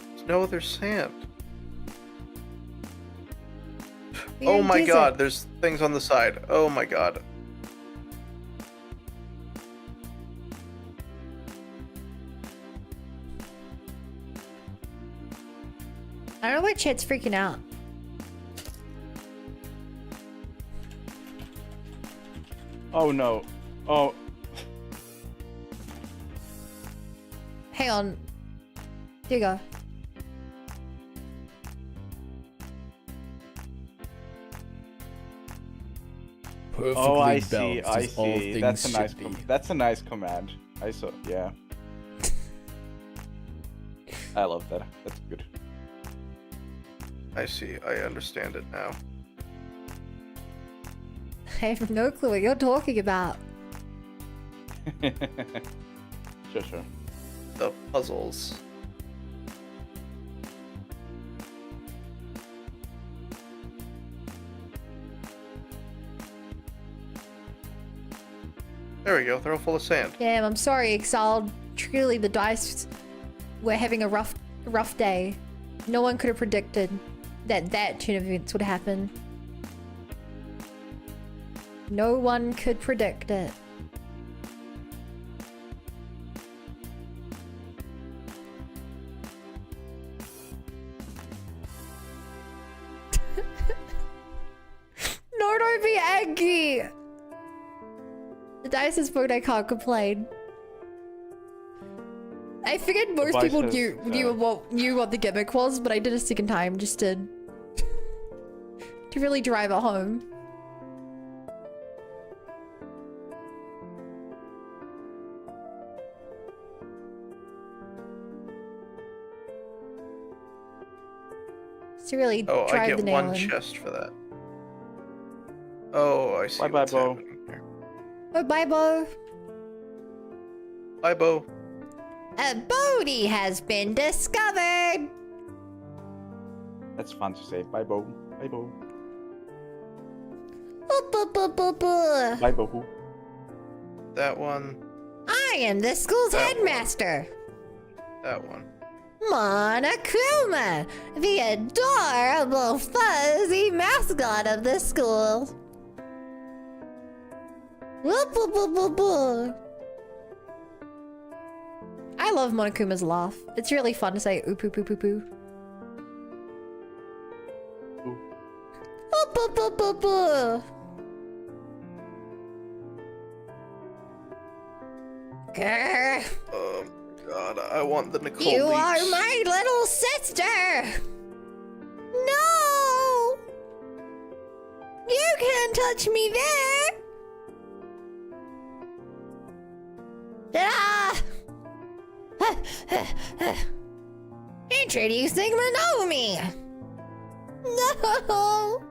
There's no other sand. Oh my god, there's things on the side. Oh my god. I don't know why chat's freaking out. Oh no. Oh. Hang on. Here you go. Perfectly Oh, I see. balanced I as all see. things That's a nice. should be. That's a nice command. I saw. Yeah. I love that. That's good. I see. I understand it now. I have no clue what you're talking about. Sure. The puzzles. There we go. They're all full of sand. Damn, I'm sorry, Exiled. Truly, the dice were having a rough day. No one could have predicted that chain of events would happen. No one could predict it. No, don't be angry! The dice is food, I can't complain. I figured most people knew what the gimmick was, but I did a second time just to really drive it home. To really Oh, drive I the get nail one in. chest for that. Oh, I see. Bye, what's Bo. happening here. Oh, bye, Bo. Bye, Bo. A booty has been discovered. That's fun to say. Bye, Bo. Bye, Bo. Bye, Bo. That one. I am the school's That one. headmaster, That one. Monokuma, the adorable fuzzy mascot of the school. I love Monokuma's laugh. It's really fun to say ooh poo poo poo poo. Ooh poo poo poo poo. Grr. Oh god, I want the Nicole You leaks. are my little sister! No! You can't touch me there! Ah! Introducing Monomi! No!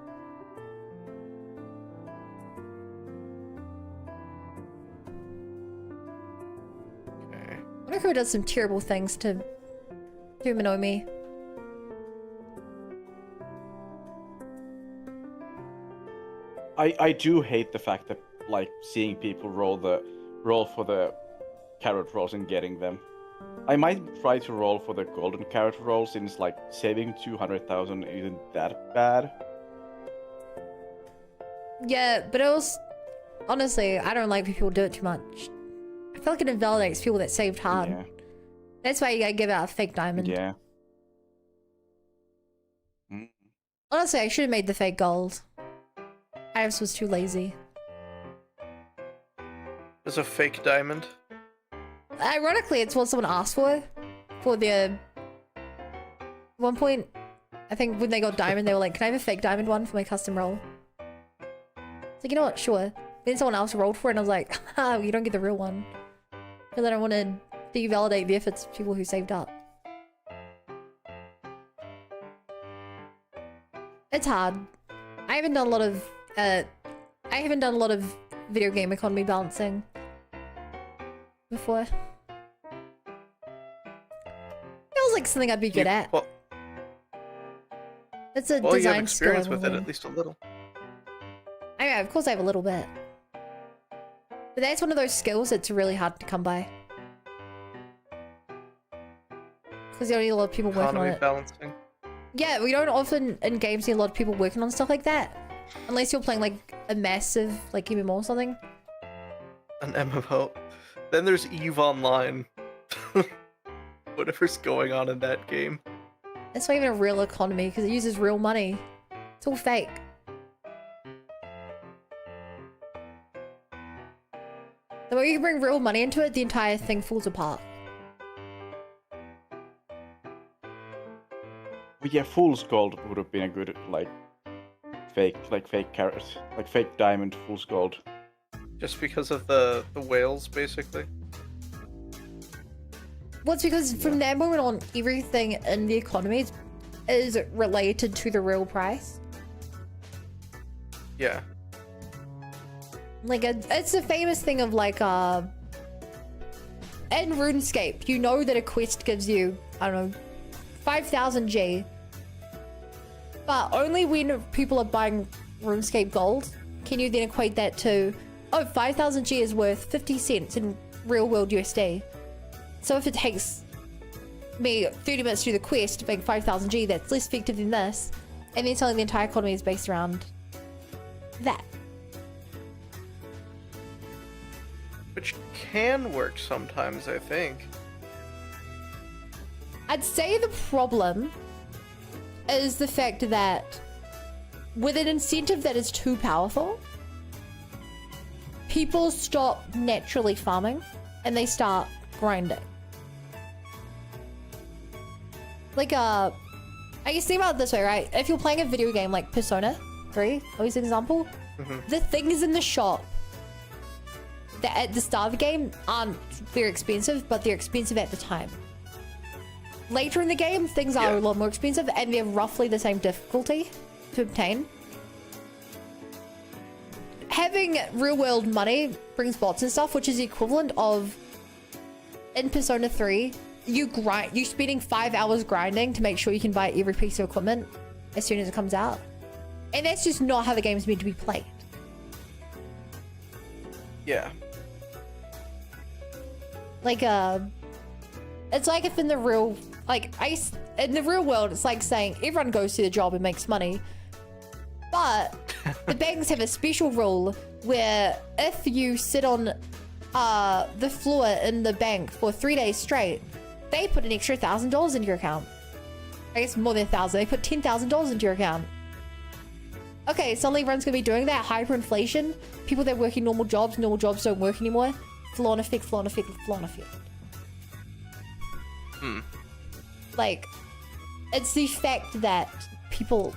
Okay. Monokuma does some terrible things to Monomi. I do hate the fact that like seeing people roll for the carrot rolls and getting them. I might try to roll for the golden carrot roll since like saving 200,000 isn't that bad. Yeah, but it was honestly, I don't like when people do it too much. I feel like it invalidates people that saved hard. Yeah. That's why you gotta give out a fake diamond. Yeah. Honestly, I should have made the fake gold. I just was too lazy. There's a fake diamond. Ironically, it's what someone asked for their... one point, I think when they got diamond, they were like, can I have a fake diamond one for my custom roll? It's like, you know what, sure. Then someone else rolled for it and I was like, ah, you don't get the real one. Because I don't want to devalidate the efforts of people who saved up. It's hard. I haven't done a lot of video game economy balancing before. Feels like something I'd be good at. Well, It's a well, you design have experience skill I with it, wanna at least a little. I mean, of course I have a little bit. But that's one of those skills that's really hard to come by. Because you don't need a lot of people working on Economy it. balancing. Yeah, we don't often in games see a lot of people working on stuff like that. Unless you're playing like a massive like MMO or something. An MMO. Then there's EVE Online. Whatever's going on in that game. It's not even a real economy because it uses real money. It's all fake. The way you bring real money into it, the entire thing falls apart. Well, yeah, fool's gold would have been a good fake carrot, like fake diamond fool's gold. Just because of the whales, basically. Well, it's because from that moment on, everything in the economy is related to the real price. Yeah. Like, it's a famous thing of like, in RuneScape, you know that a quest gives you, I don't know, 5,000 G. But only when people are buying RuneScape gold can you then equate that to, oh, 5,000 G is worth 50 cents in real world USD. So if it takes me 30 minutes to do the quest to make 5,000 G, that's less effective than this. And then suddenly the entire economy is based around that. Which can work sometimes, I think. I'd say the problem is the fact that with an incentive that is too powerful, people stop naturally farming and they start grinding. Like, I guess think about it this way, right? If you're playing a video game like Persona 3, always an example, the things in the shop that at the start of the game aren't very expensive, but they're expensive at the time. Later in the game, things are a lot more expensive and they're roughly the same difficulty to obtain. Having real world money brings bots and stuff, which is the equivalent of in Persona 3, you're spending 5 hours grinding to make sure you can buy every piece of equipment as soon as it comes out. And that's just not how the game's meant to be played. Yeah. Like, it's like if in the real, in the real world, it's like saying everyone goes to the job and makes money. But the banks have a special rule where if you sit on the floor in the bank for 3 days straight, they put an extra $1,000 into your account. I guess more than 1,000. They put $10,000 into your account. Okay, suddenly everyone's gonna be doing that. Hyperinflation. People that are working normal jobs don't work anymore. Floor effect, floor effect, floor effect. Like, it's the fact that people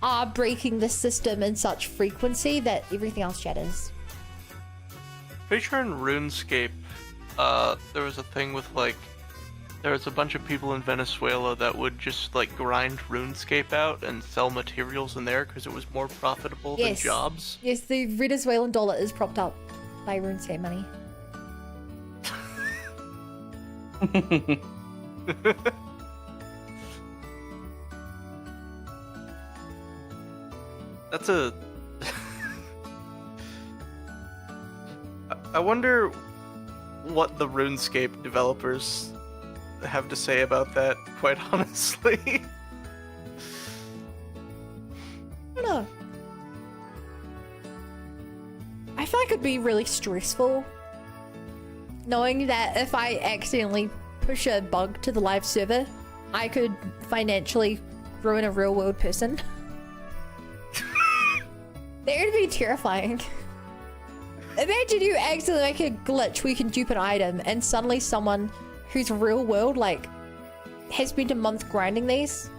are breaking the system in such frequency that everything else shatters. Pretty sure in RuneScape, there was a thing with like, there was a bunch of people in Venezuela that would just like grind RuneScape out and sell materials in there because it was more profitable than jobs. Yes, the Venezuelan dollar is propped up by RuneScape money. That's a... I wonder what the RuneScape developers have to say about that, quite honestly. I don't know. I feel like it'd be really stressful knowing that if I accidentally push a bug to the live server, I could financially ruin a real world person. That would be terrifying. Imagine you accidentally make a glitch where you can dupe an item and suddenly someone who's real world, like, has spent a month grinding these.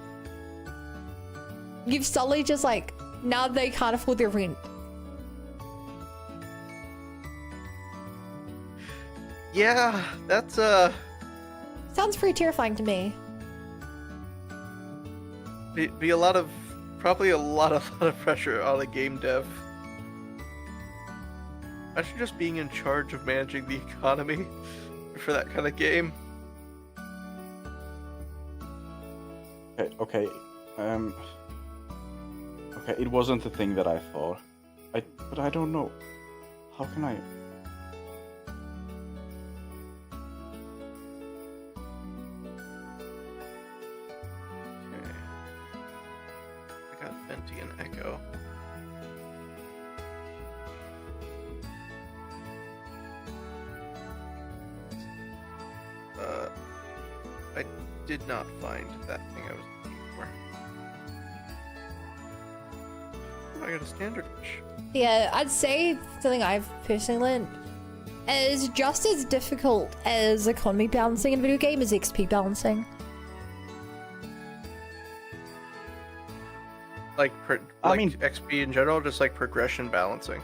You've suddenly just like, now they can't afford their rent. Yeah, that's Sounds pretty terrifying to me. be a lot of, probably a lot of pressure on a game dev. Imagine just being in charge of managing the economy for that kind of game. Okay, okay, it wasn't the thing that I thought. But I don't know. How can I... Okay. I got Venti and Echo. I did not find that thing I was looking for. Oh, I got a standard fish. Yeah, I'd say something I've personally learned is just as difficult as economy balancing in a video game is XP balancing. Like, I mean, XP in general, just like progression balancing.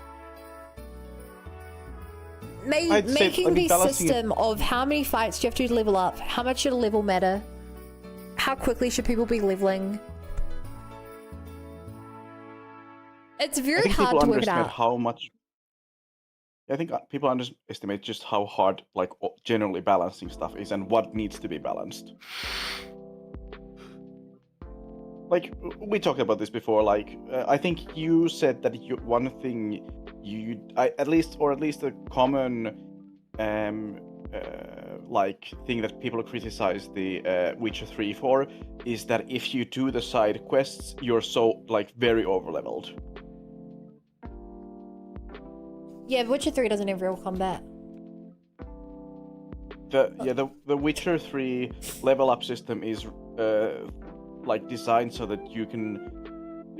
Making the system of how many fights do you have to do to level up, how much should a level matter, how quickly should people be leveling. It's very hard to work it out. How much... I think people underestimate just how hard, like, generally balancing stuff is and what needs to be balanced. Like, we talked about this before, like, I think you said that one thing at least a common, like, thing that people criticize the Witcher 3 for is that if you do the side quests, you're so, like, very overleveled. Yeah, Witcher 3 doesn't have real combat. The Witcher 3 level up system is like designed so that you can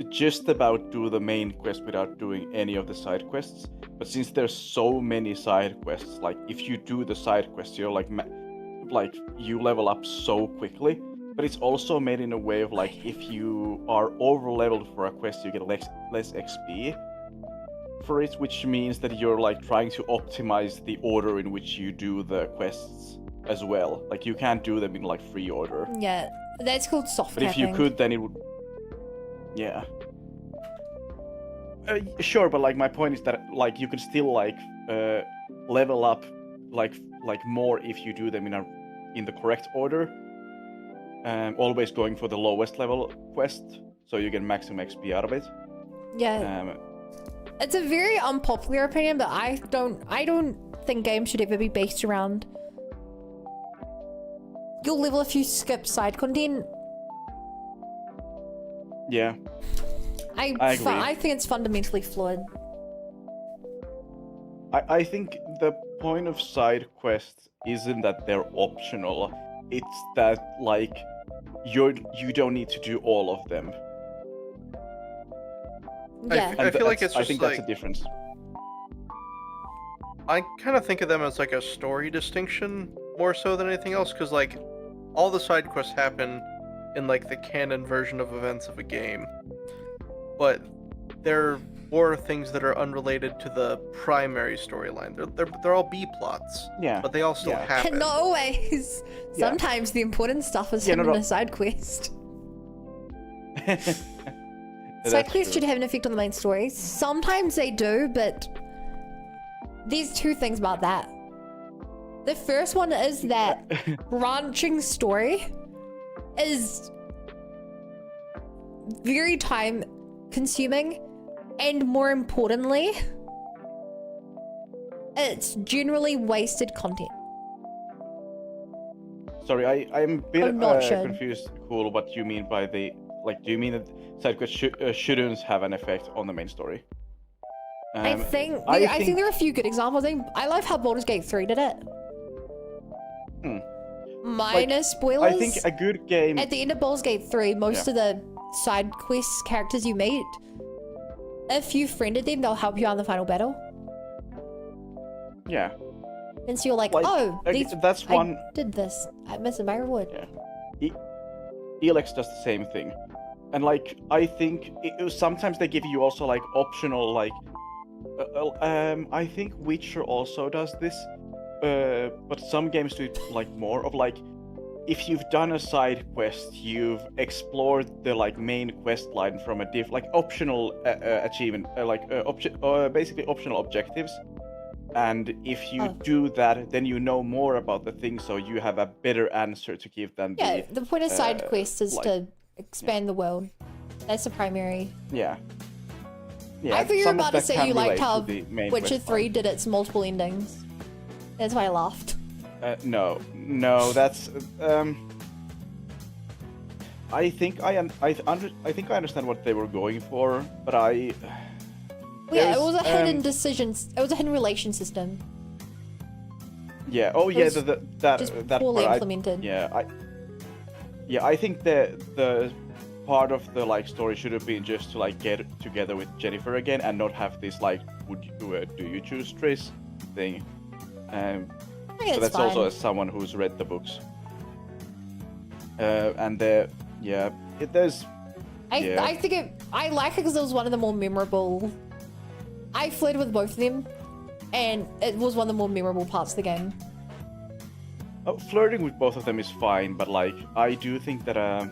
just about do the main quest without doing any of the side quests. But since there's so many side quests, like if you do the side quests, you're like you level up so quickly. But it's also made in a way of like if you are over leveled for a quest, you get less XP for it, which means that you're like trying to optimize the order in which you do the quests as well. Like you can't do them in like free order. Yeah, that's called soft But if you could, then it would. Yeah. Sure, but like my point is that like you can still like level up like more if you do them in the correct order. Always going for the lowest level quest, so you get maximum XP out of it. Yeah. It's a very unpopular opinion, but I don't think games should ever be based around you'll level if you skip side content. Yeah. I agree. I think it's fundamentally flawed. I think the point of side quests isn't that they're optional. It's that like you don't need to do all of them. Yeah. I feel like it's just I think that's a difference. I kind of think of them as like a story distinction more so than anything else, because like all the side quests happen in like the canon version of events of a game, but they're more things that are unrelated to the primary storyline. They're all B plots. Yeah. But they all still happen. Not always. Yeah. Sometimes the important stuff is Yeah, hidden no, in a side quest. That's Side quests true. should have an effect on the main story. Sometimes they do, but there's two things about that. The first one is that branching story is very time consuming, and more importantly, it's generally wasted content. Sorry, I'm a bit I'm not sure. confused, Cool, what you mean by the... Like, do you mean that side quests shouldn't have an effect on the main story? I think I there are a few good examples. I love how Baldur's Gate 3 did it. Minus spoilers. I think a good game... At the end of Baldur's Gate 3, most of the side quest characters you meet, if you friended them, they'll help you out in the final battle. Yeah. And so you're like, Like, oh, that's one... I did this. I'm missing my reward. Yeah. Elex does the same thing. And like, I think sometimes they give you also like optional like... I think Witcher also does this. But some games do it like more of like, if you've done a side quest, you've explored the like main quest line from a like optional achievement, basically optional objectives. And if you do that, then you know more about the thing, so you have a better answer to give than the point of side quests is to expand the world. That's the primary. Yeah. I thought you were about to say you liked how Witcher Witcher 3 did its multiple endings. That's why I laughed. No, that's I think I understand what they were going for, but it was a hidden decision. It was a hidden relation system. Yeah. Oh, yeah. That poorly part, implemented. I think the part of the like story should have been just to like get together with Jennifer again and not have this like do you choose Triss thing. So that's fine. also as someone who's read the books. And there's. I think I like it because it was one of the more memorable. I flirted with both of them, and it was one of the more memorable parts of the game. Flirting with both of them is fine, but like I do think that I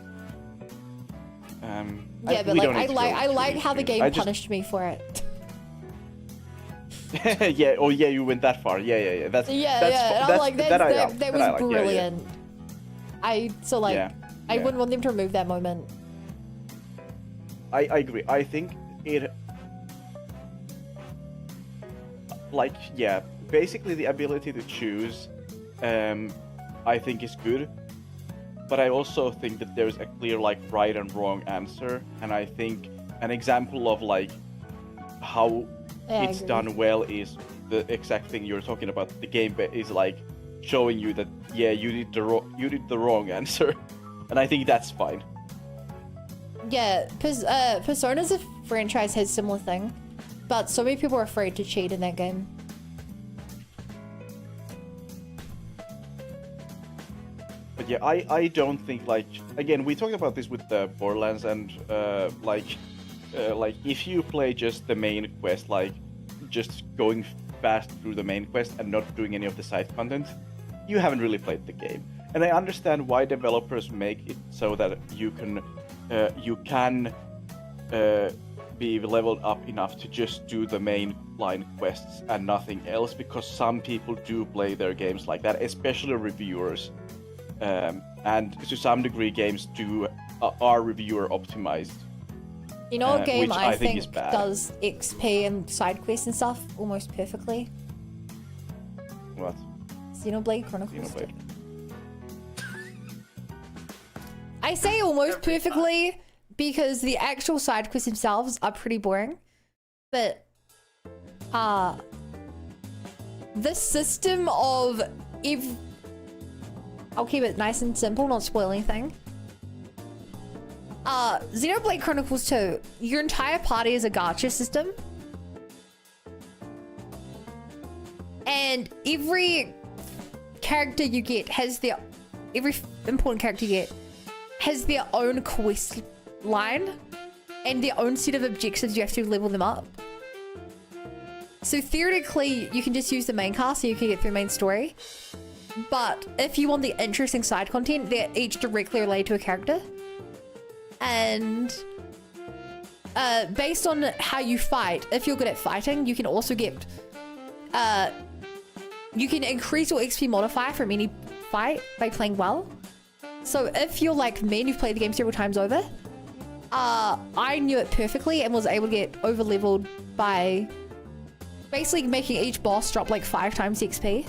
like how the game punished me for it. Yeah. Oh, yeah. You went that far. Yeah. That was brilliant. I wouldn't want them to remove that moment. I agree. I think it. Basically the ability to choose, I think is good. But I also think that there's a clear like right and wrong answer, and I think an example of like how it's done well is the exact thing you're talking about. The game is like showing you that you did the wrong answer, and I think that's fine. Yeah, Persona's a franchise has similar thing, but so many people are afraid to cheat in that game. But yeah, I don't think like again we talked about this with the Borderlands and like if you play just the main quest, like just going fast through the main quest and not doing any of the side content, you haven't really played the game. And I understand why developers make it so that you can be leveled up enough to just do the main line quests and nothing else, because some people do play their games like that, especially reviewers. And to some degree, games are reviewer optimized. You know, a game I think is bad. does XP and side quests and stuff almost perfectly. What? Xenoblade Chronicles. I say almost perfectly because the actual side quests themselves are pretty boring, but the system of I'll keep it nice and simple, not spoil anything. Xenoblade Chronicles 2, your entire party is a gacha system. And every character you get has every important character you get has their own quest line and their own set of objectives you have to level them up. So theoretically, you can just use the main cast so you can get through the main story. But if you want the interesting side content, they're each directly related to a character. And based on how you fight, if you're good at fighting, you can also get you can increase your XP modifier from any fight by playing well. So if you're like me and you've played the game several times over, I knew it perfectly and was able to get over leveled by basically making each boss drop like 5 times the XP.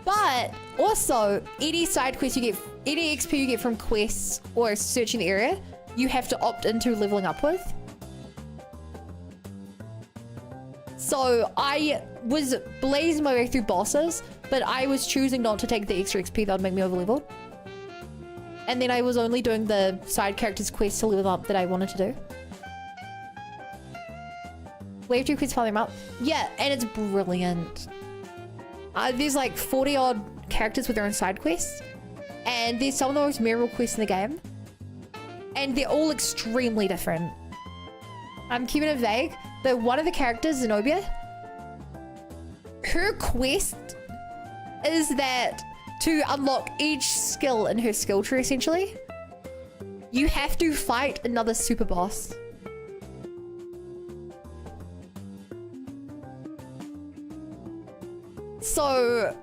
But also, any side quest you get, any XP you get from quests or searching the area, you have to opt into leveling up with. So I was blazing my way through bosses, but I was choosing not to take the extra XP that would make me over leveled. And then I was only doing the side characters quests to level up that I wanted to do. Wave 2 quests, follow them up. Yeah, and it's brilliant. There's like 40 odd characters with their own side quests, and there's some of the most memorable quests in the game, and they're all extremely different. I'm keeping it vague, but one of the characters, Zenobia, her quest is that to unlock each skill in her skill tree, essentially, you have to fight another super boss. So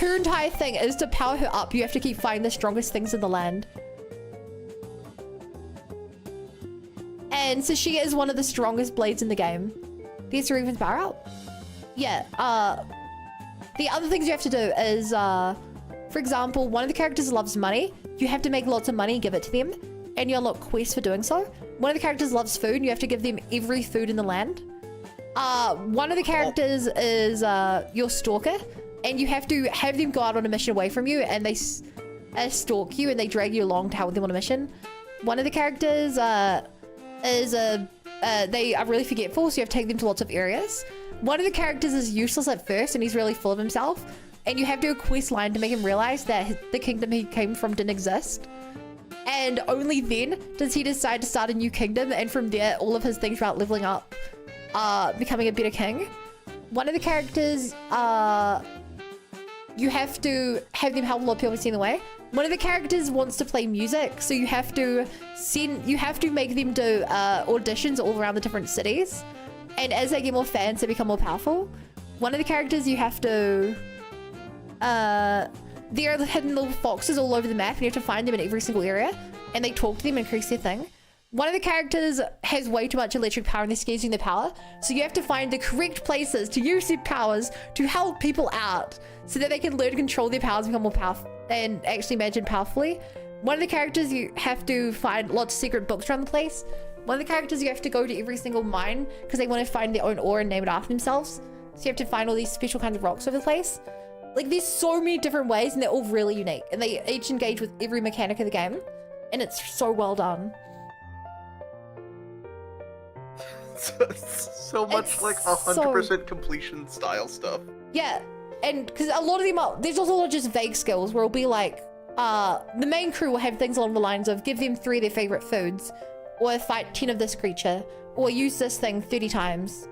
her entire thing is to power her up. You have to keep fighting the strongest things in the land. And so she is one of the strongest blades in the game. There's her even power up. Yeah, the other things you have to do is, for example, one of the characters loves money. You have to make lots of money and give it to them, and you unlock quests for doing so. One of the characters loves food, and you have to give them every food in the land. One of the characters is your stalker, and you have to have them go out on a mission away from you, and they stalk you and they drag you along to help them on a mission. One of the characters they are really forgetful, so you have to take them to lots of areas. One of the characters is useless at first, and he's really full of himself, and you have to do a quest line to make him realize that the kingdom he came from didn't exist. And only then does he decide to start a new kingdom, and from there, all of his things about leveling up, becoming a better king. One of the characters, you have to have them help a lot of people see the way. One of the characters wants to play music, so you have to make them do auditions all around the different cities, and as they get more fans, they become more powerful. One of the characters you have to there are hidden little foxes all over the map, and you have to find them in every single area, and they talk to them and increase their thing. One of the characters has way too much electric power and they're scared using their power, so you have to find the correct places to use their powers to help people out so that they can learn to control their powers and become more powerful and actually imagine powerfully. One of the characters, you have to find lots of secret books around the place. One of the characters, you have to go to every single mine because they want to find their own ore and name it after themselves. So you have to find all these special kinds of rocks over the place. Like, there's so many different ways, and they're all really unique, and they each engage with every mechanic of the game, and it's so well done. So much It's like 100% completion style stuff. Yeah, and because a lot of them are, there's also a lot of just vague skills where it'll be like, the main crew will have things along the lines of give them 3 of their favorite foods, or fight 10 of this creature, or use this thing 30 times.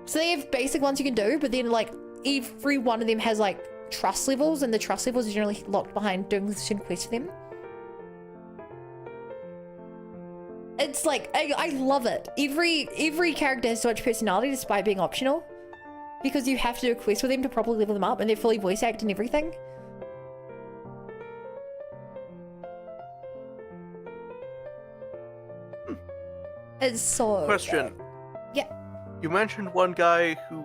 So they have basic ones you can do, but then like every one of them has like trust levels, and the trust levels are generally locked behind doing the certain quest for them. It's like, I love it. Every character has so much personality despite being optional, because you have to do a quest with them to properly level them up, and they're fully voice acted and everything. It's so Question. good. Yeah. You mentioned one guy who...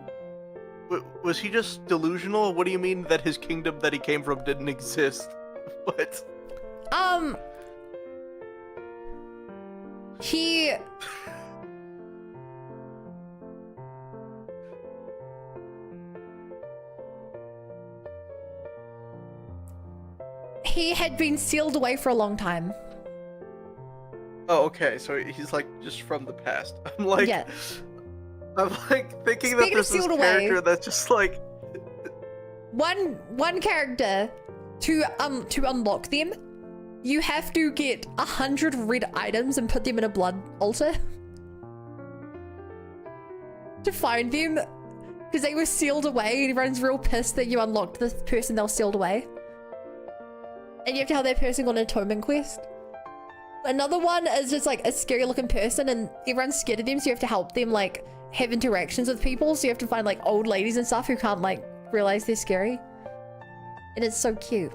Was he just delusional? What do you mean that his kingdom that he came from didn't exist? What? he had been sealed away for a long time. Oh, okay. So he's like just from the past. I'm like, Yeah. I'm like thinking Speaking that of there's this sealed away- character that's just like, One character to unlock them, you have to get 100 red items and put them in a blood altar to find them, because they were sealed away and everyone's real pissed that you unlocked the person they were sealed away. And you have to help that person on an atonement quest. Another one is just like a scary looking person and everyone's scared of them, so you have to help them like have interactions with people. So you have to find like old ladies and stuff who can't like realize they're scary. And it's so cute.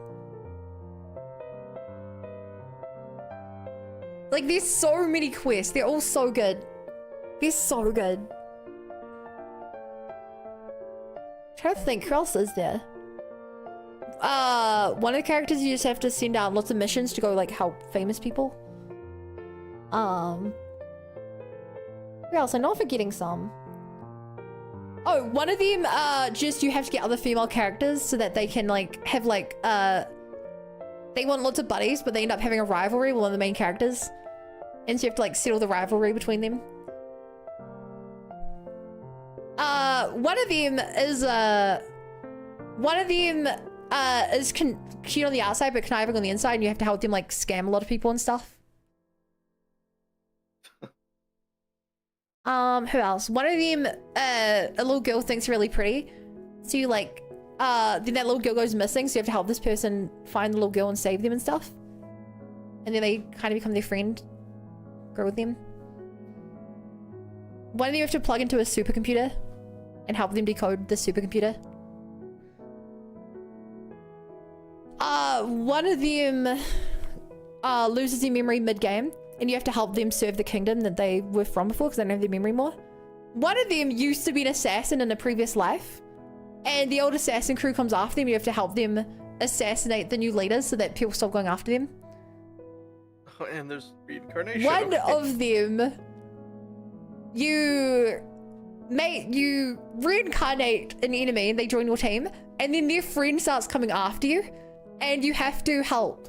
Like there's so many quests. They're all so good. They're so good. I'm trying to think, who else is there? One of the characters you just have to send out lots of missions to go like help famous people. Who else? I know I'm forgetting some. Oh, one of them, just you have to get other female characters so that they can like have like, they want lots of buddies, but they end up having a rivalry with one of the main characters. And so you have to like settle the rivalry between them. One of them is cute on the outside, but conniving on the inside, and you have to help them like scam a lot of people and stuff. Who else? One of them, a little girl thinks really pretty. So you like, then that little girl goes missing, so you have to help this person find the little girl and save them and stuff. And then they kind of become their friend. Grow with them. One of them you have to plug into a supercomputer and help them decode the supercomputer. One of them loses their memory mid-game, and you have to help them serve the kingdom that they were from before because they don't have their memory more. One of them used to be an assassin in a previous life, and the old assassin crew comes after them. You have to help them assassinate the new leaders so that people stop going after them. and there's reincarnation. One of them, you reincarnate an enemy and they join your team, and then their friend starts coming after you, and you have to help.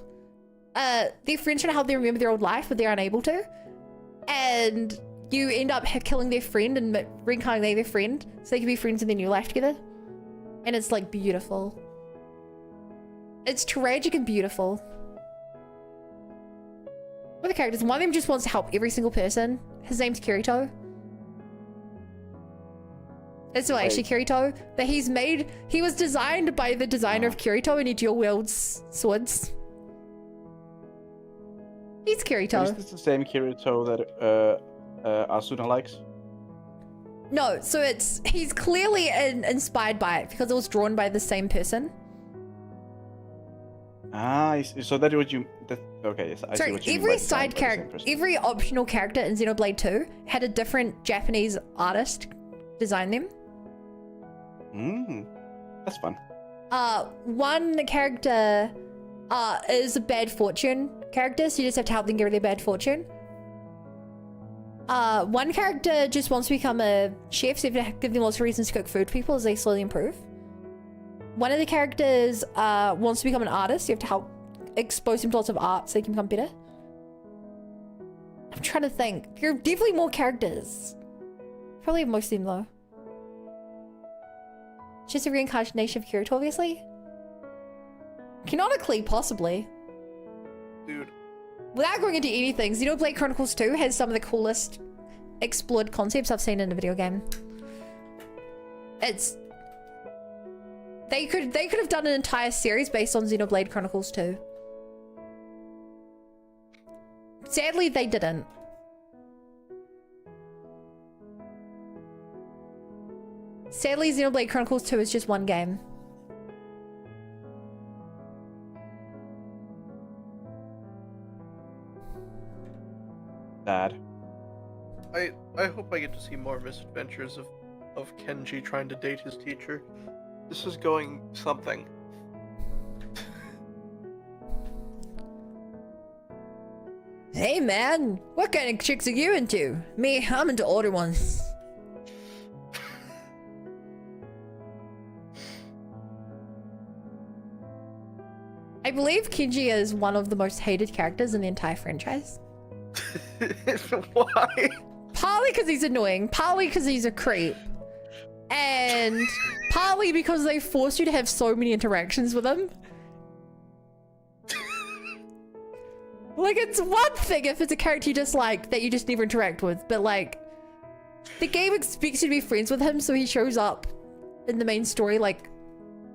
Their friends trying to help them remember their old life, but they're unable to. And you end up killing their friend and reincarnating their friend so they can be friends in their new life together. And it's like beautiful. It's tragic and beautiful. What are the characters? One of them just wants to help every single person. His name's Kirito. It's not actually Kirito, but he was designed by the designer of Kirito, and he dual wields swords. He's Kirito. Is this the same Kirito that Asuna likes? No, so he's clearly inspired by it because it was drawn by the same person. Ah, so that what you... okay, yes, I see what you mean. Every side character, every optional character in Xenoblade 2 had a different Japanese artist design them. That's fun. One character is a bad fortune character, so you just have to help them get rid of their bad fortune. One character just wants to become a chef, so you have to give them lots of reasons to cook food for people as they slowly improve. One of the characters wants to become an artist, so you have to help expose them to lots of art so they can become better. I'm trying to think. There are definitely more characters. Probably have most of them though. Just a reincarnation of Kirito, obviously. Canonically, possibly. Dude. Without going into anything, Xenoblade Chronicles 2 has some of the coolest explored concepts I've seen in a video game. It's... They could have done an entire series based on Xenoblade Chronicles 2. Sadly, they didn't. Sadly, Xenoblade Chronicles 2 is just one game. Sad. I hope I get to see more misadventures of Kenji trying to date his teacher. This is going something. Hey man, what kind of chicks are you into? Me, I'm into older ones. I I believe Kenji is one of the most hated characters in the entire franchise. Why? Partly because he's annoying, partly because he's a creep, and partly because they force you to have so many interactions with him. Like, it's one thing if it's a character you dislike that you just never interact with, but like, the game expects you to be friends with him, so he shows up in the main story, like,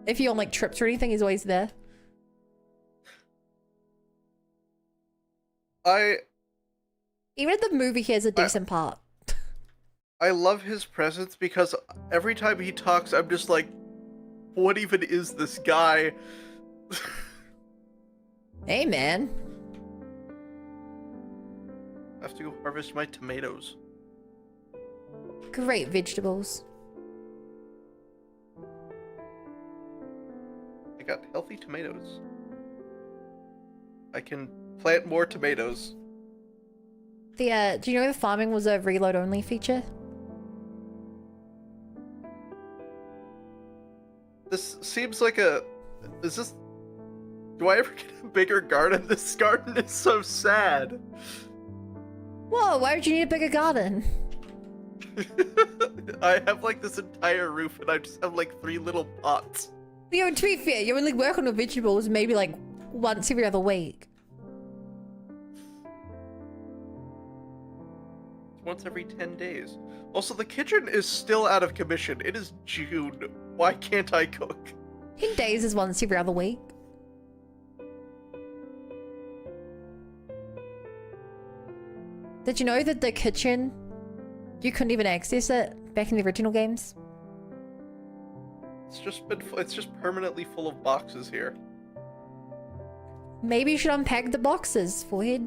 if you're on like trips or anything, he's always there. Even in the movie, he has a decent part. I love his presence because every time he talks, I'm just like, what even is this guy? Hey, man. I have to go harvest my tomatoes. Great vegetables. I got healthy tomatoes. I can plant more tomatoes. Do you know the farming was a reload only feature? This seems like a... Is this... Do I ever get a bigger garden? This garden is so sad. Whoa, why would you need a bigger garden? I have like this entire roof and I just have like 3 little pots. You know, to be fair, you only work on the vegetables maybe like once every other week. Once every 10 days. Also, the kitchen is still out of commission. It is June. Why can't I cook? 10 days is once every other week. Did you know that the kitchen, you couldn't even access it back in the original games? It's just permanently full of boxes here. Maybe you should unpack the boxes, Forehead.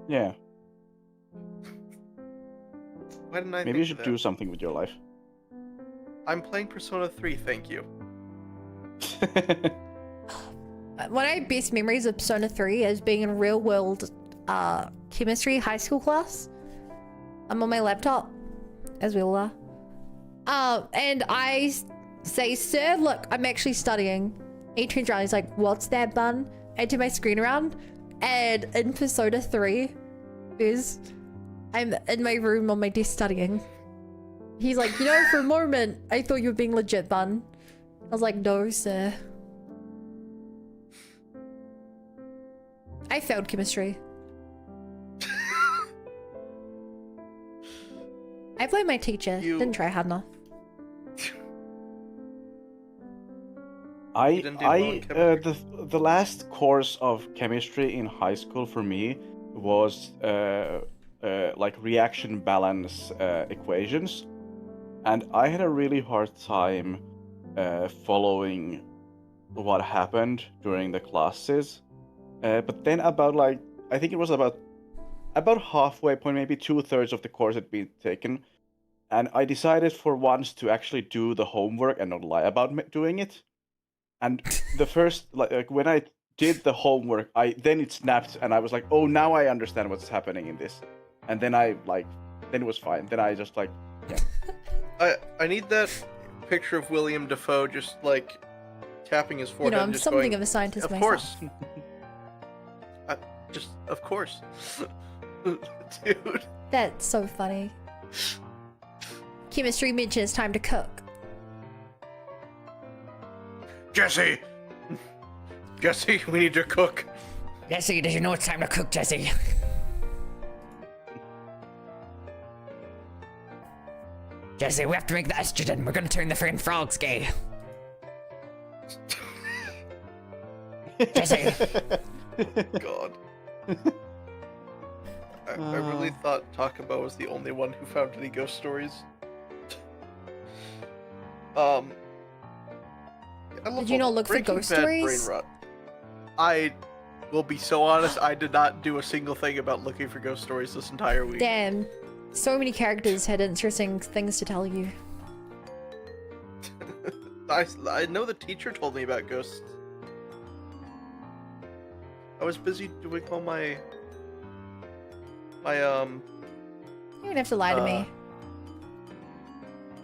Yeah. Why didn't I Maybe you should do something with your life. I'm playing Persona 3, thank you. One of my best memories of Persona 3 is being in real world chemistry high school class. I'm on my laptop, as we all are. And I say, sir, look, I'm actually studying. He turns around, he's like, what's that, bun? I turn my screen around, and in Persona 3, I'm in my room on my desk studying. He's like, you know, for a moment, I thought you were being legit, bun. I was like, no, sir. I failed chemistry. I blame my teacher. Didn't try hard enough. The last course of chemistry in high school for me was like reaction balance equations, and I had a really hard time following what happened during the classes. But then about like, I think it was about halfway point, maybe 2/3 of the course had been taken, and I decided for once to actually do the homework and not lie about doing it. And the first, like when I did the homework, then it snapped, and I was like, oh, now I understand what's happening in this. And then then it was fine. Then I just like, yeah. I need that picture of William Dafoe just like tapping his forehead. You know, I'm and just something going, of a scientist of myself. Course. Of course. Dude. That's so funny. Chemistry mentions it's time to cook. Jesse, we need to cook. Jesse, did you know it's time to cook, Jesse? Jesse, we have to make the estrogen. We're gonna turn the freaking frogs gay. Jesse. God. I really thought Takabo was the only one who found any ghost stories. Did you not look for ghost stories? Brain rot. I will be so honest, I did not do a single thing about looking for ghost stories this entire week. Damn. So many characters had interesting things to tell you. I know the teacher told me about ghosts. I was busy doing all my You don't have to lie to me.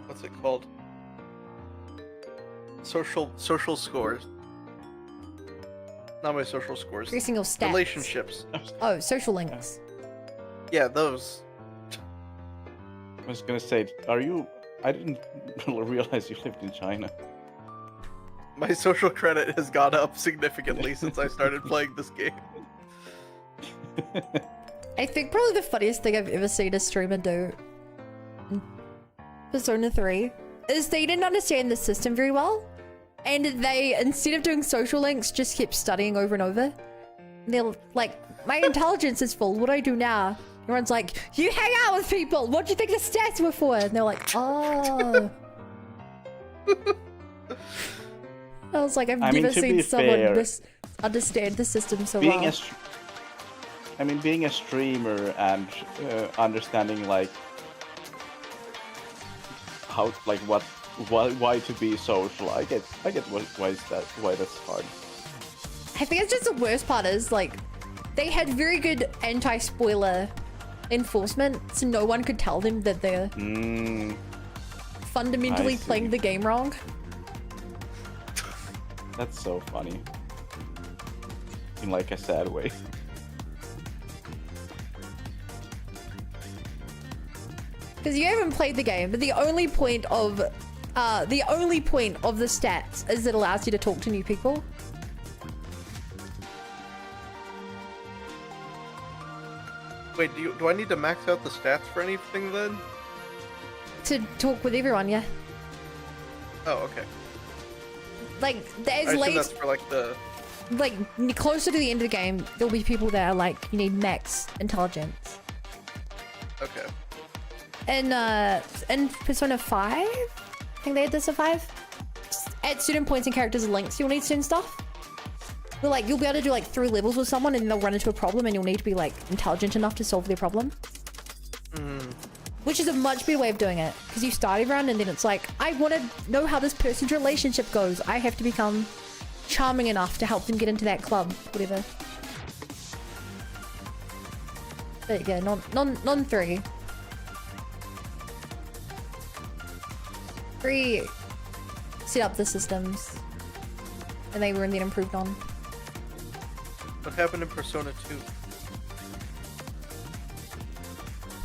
What's it called? Social scores. Not my social scores. Increasing your stats. Relationships. Oh, social links. Yeah, those. I was gonna say, are you? I didn't realize you lived in China. My social credit has gone up significantly since I started playing this game. I think probably the funniest thing I've ever seen a streamer do in Persona 3 is they didn't understand the system very well, and they, instead of doing social links, just kept studying over and over. And they're like, my intelligence is full, what do I do now? Everyone's like, you hang out with people, what do you think the stats were for? And they're like, oh. I was like, I've never seen someone understand the system so well. Being a streamer and understanding like how, like why to be social. I get why that's hard. I think it's just the worst part is like they had very good anti-spoiler enforcement, so no one could tell them that they're fundamentally playing the game wrong. That's so funny. In like a sad way. Because you haven't played the game, but the only point of the stats is it allows you to talk to new people. Wait, do I need to max out the stats for anything then? To talk with everyone, yeah. Oh, okay. Like, I assume that's for like the... Like, closer to the end of the game, there'll be people that are like, you need max intelligence. Okay. In Persona 5? I think they had this at 5? At certain points in characters and links, you'll need certain stuff. But like, you'll be able to do like 3 levels with someone and they'll run into a problem and you'll need to be like intelligent enough to solve their problem. Which is a much better way of doing it. Because you start everyone and then it's like, I want to know how this person's relationship goes. I have to become charming enough to help them get into that club, whatever. But yeah, non 3. 3 set up the systems and they were then improved on. What happened in Persona 2?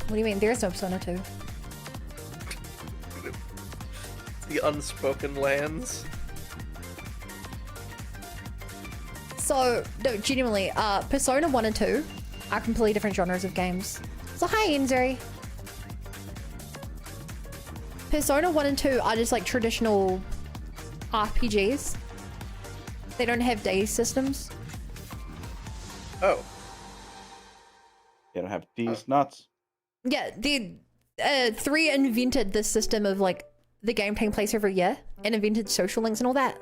What do you mean? There's no Persona 2. The unspoken lands. So, no, genuinely, Persona 1 and 2 are completely different genres of games. So hi, Enzeri. Persona 1 and 2 are just like traditional RPGs. They don't have day systems. Oh. They don't have these nuts. Yeah, the 3 invented this system of like the game taking place every year and invented social links and all that.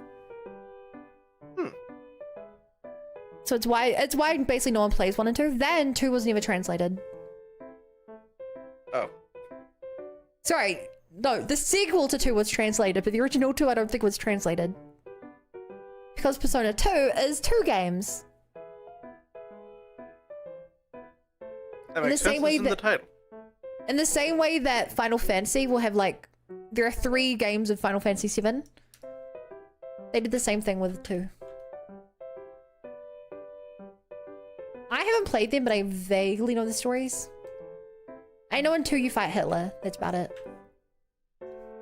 So it's why basically no one plays 1 and 2. Then 2 was never translated. Oh. Sorry, no, the sequel to 2 was translated, but the original 2 I don't think was translated. Because Persona 2 is 2 games. That makes sense, it's in the title. In the same way that Final Fantasy will have like, there are 3 games of Final Fantasy 7. They did the same thing with 2. I haven't played them, but I vaguely know the stories. I know in 2 you fight Hitler. That's about it.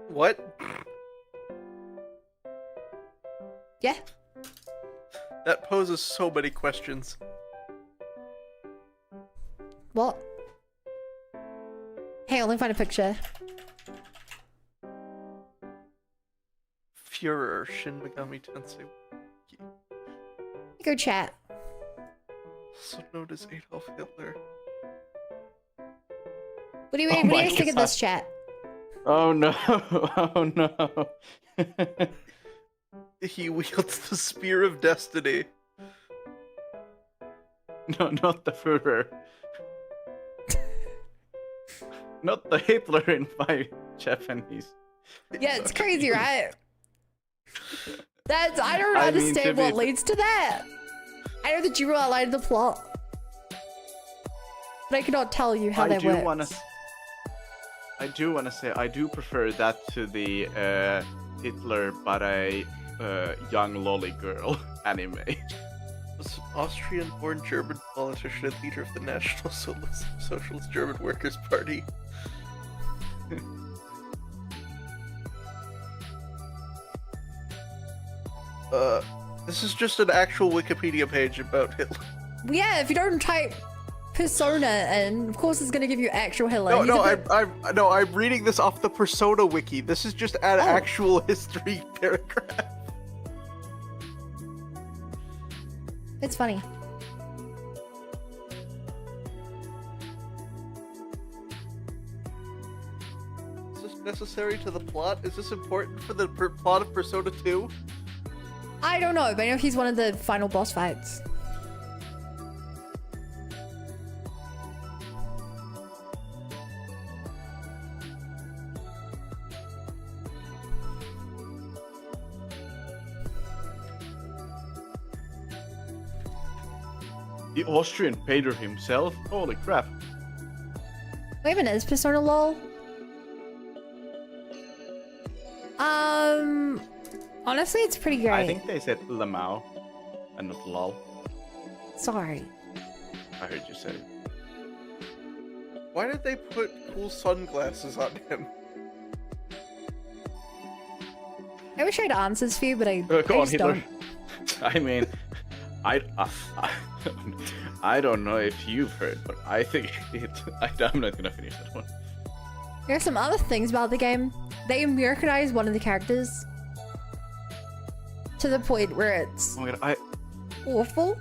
What? Yeah. That poses so many questions. What? Hey, let me find a picture. Führer Shin Megami Tensei. Go chat. Also known as Adolf Hitler. What do you mean? What do you guys think of this chat? Oh no! Oh no! He wields the Spear of Destiny. No, not the Führer. Not the Hitler in my Japanese. Yeah, it's crazy, right? I don't understand what leads to that. I know that you outlined the plot, but I cannot tell you how that works. I do want to say I do prefer that to the Hitler but a young lolly girl anime. Austrian-born German politician and leader of the National Socialist German Workers' Party. This is just an actual Wikipedia page about Hitler. Yeah, if you don't type persona, and of course it's gonna give you actual Hitler. I'm reading this off the Persona wiki. This is just an actual history paragraph. It's funny. Is this necessary to the plot? Is this important for the plot of Persona 2? I don't know, but I know he's one of the final boss fights. The Austrian painter himself? Holy crap. Wait a minute, is Persona LOL? Honestly, it's pretty great. I think they said Lamau and not lol. Sorry. I heard you say it. Why did they put cool sunglasses on him? I wish I had answers for you, but I Go on, just Hitler. don't. I mean, I don't know if you've heard, but I think I'm not gonna finish that one. There are some other things about the game. They Americanized one of the characters to the point where it's Oh my god, awful.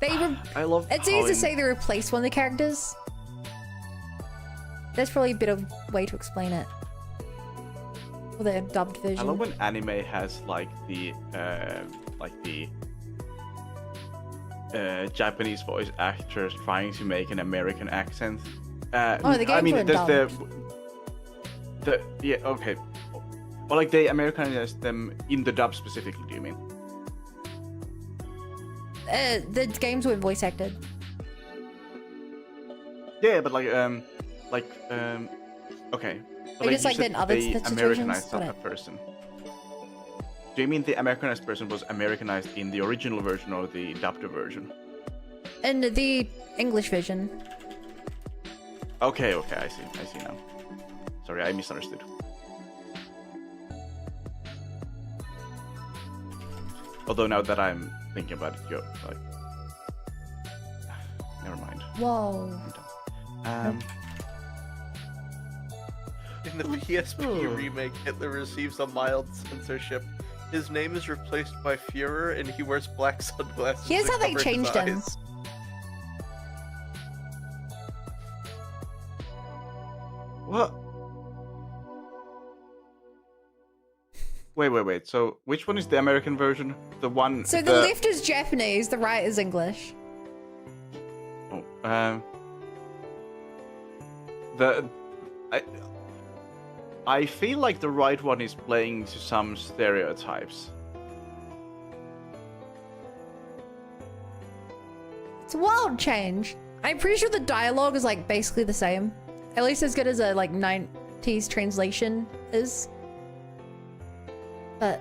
I love. It's how easy to in- say they replaced one of the characters. That's probably a bit of way to explain it. For the dubbed version. I love when anime has like the Japanese voice actors trying to make an American accent. The games I mean, weren't there's yeah, okay. Or like they Americanized them in the dub specifically, do you mean? The games weren't voice acted. Yeah, but okay. But just you like said in other they situations? Americanized Got that it. person. Do you mean the Americanized person was Americanized in the original version or the dubbed version? In the English version. Okay, I see now. Sorry, I misunderstood. Although now that I'm thinking about it, you're like, never mind. Whoa. In the PSP remake, Hitler receives a mild censorship. His name is replaced by Führer, and he wears black sunglasses. Here's that how they cover his changed him. eyes. What? Wait. So, which one is the American version? The one. So the left is Japanese, the right is English. Oh, I feel like the right one is playing to some stereotypes. It's a wild change. I'm pretty sure the dialogue is like basically the same. At least as good as a like 90s translation is. But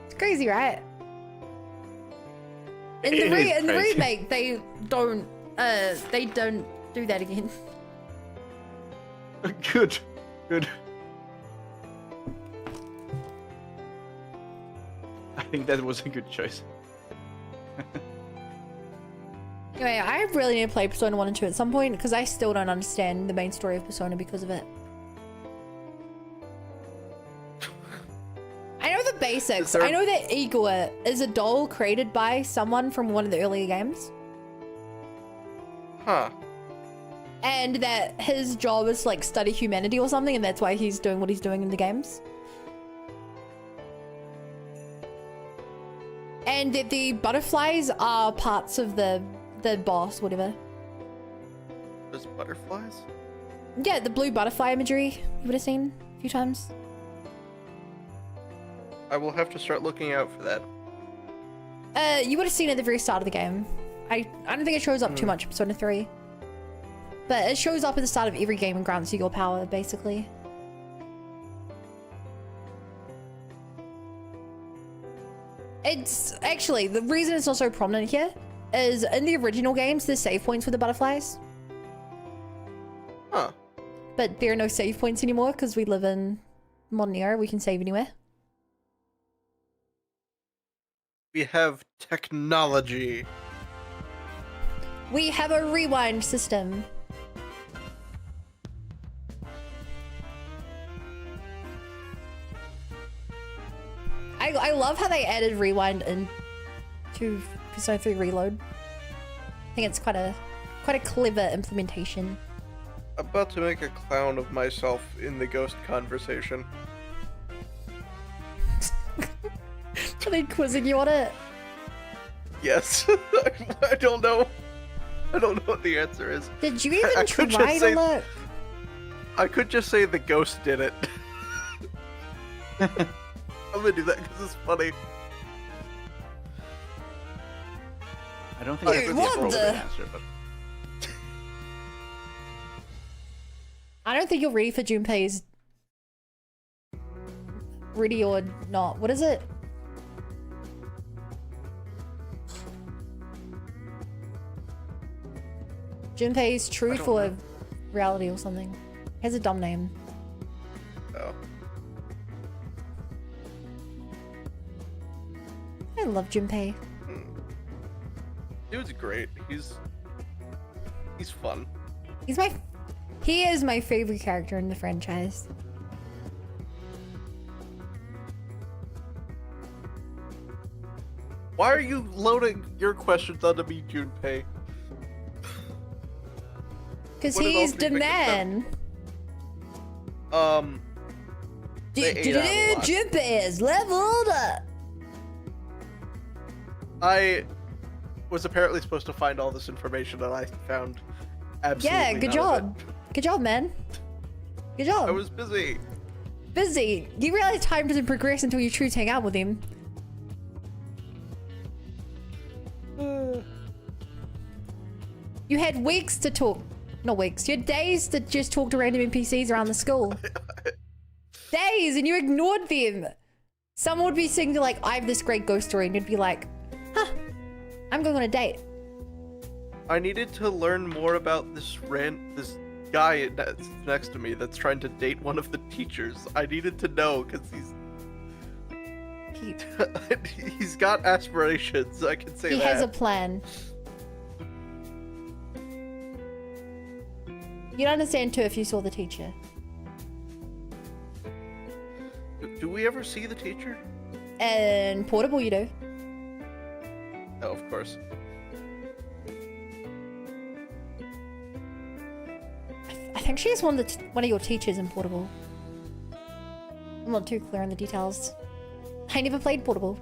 it's crazy, right? In the crazy. remake, they don't do that again. Good. I think that was a good choice. Anyway, I really need to play Persona 1 and 2 at some point because I still don't understand the main story of Persona because of it. I know the basics. I know that Igor is a doll created by someone from one of the earlier games. Huh. And that his job is to like study humanity or something, and that's why he's doing what he's doing in the games. And that the butterflies are parts of the boss, whatever. There's butterflies? Yeah, the blue butterfly imagery you would have seen a few times. I will have to start looking out for that. You would have seen it at the very start of the game. I don't think it shows up too much in Persona 3. But it shows up at the start of every game and grants you your power, basically. It's actually, the reason it's not so prominent here is in the original games, there's save points for the butterflies. Huh. But there are no save points anymore because we live in modern era. We can save anywhere. We have technology. We have a rewind system. I love how they added rewind into Persona 3 Reload. I think it's quite a clever implementation. About to make a clown of myself in the ghost conversation. Are they quizzing you on it? Yes. I don't know. I don't know what the answer is. Did you even could try just to say- look? I could just say the ghost did it. I'm gonna do that because it's funny. I don't think Wait, that's what the appropriate the- answer, but I don't think you're ready for Junpei's... Ready or not. What is it? Junpei's truth don't or know. reality or something. Has a dumb name. Oh. I love Junpei. Dude's great. He's fun. He is my favorite character in the franchise. Why are you loading your questions onto me, Junpei? Because What did all he's three the make it man. They ate out a lot. Junpei is leveled up. I was apparently supposed to find all this information and I found absolutely Yeah, good none of job. Good job, man. Good job. it. I was busy. busy. You realize time doesn't progress until you choose to hang out with him. You had weeks to talk. Not weeks. You had days to just talk to random NPCs around the school. Days, and you ignored them. Someone would be saying, like, I have this great ghost story, and you'd be like, huh, I'm going on a date. I needed to learn more about this guy that's next to me that's trying to date one of the teachers. I needed to know because he's got aspirations. I can say He that. has a plan. You'd understand too if you saw the teacher. Do we ever see the teacher? And Portable, you do. Oh, of course. I think she's one of your teachers in Portable. I'm not too clear on the details. I never played Portable.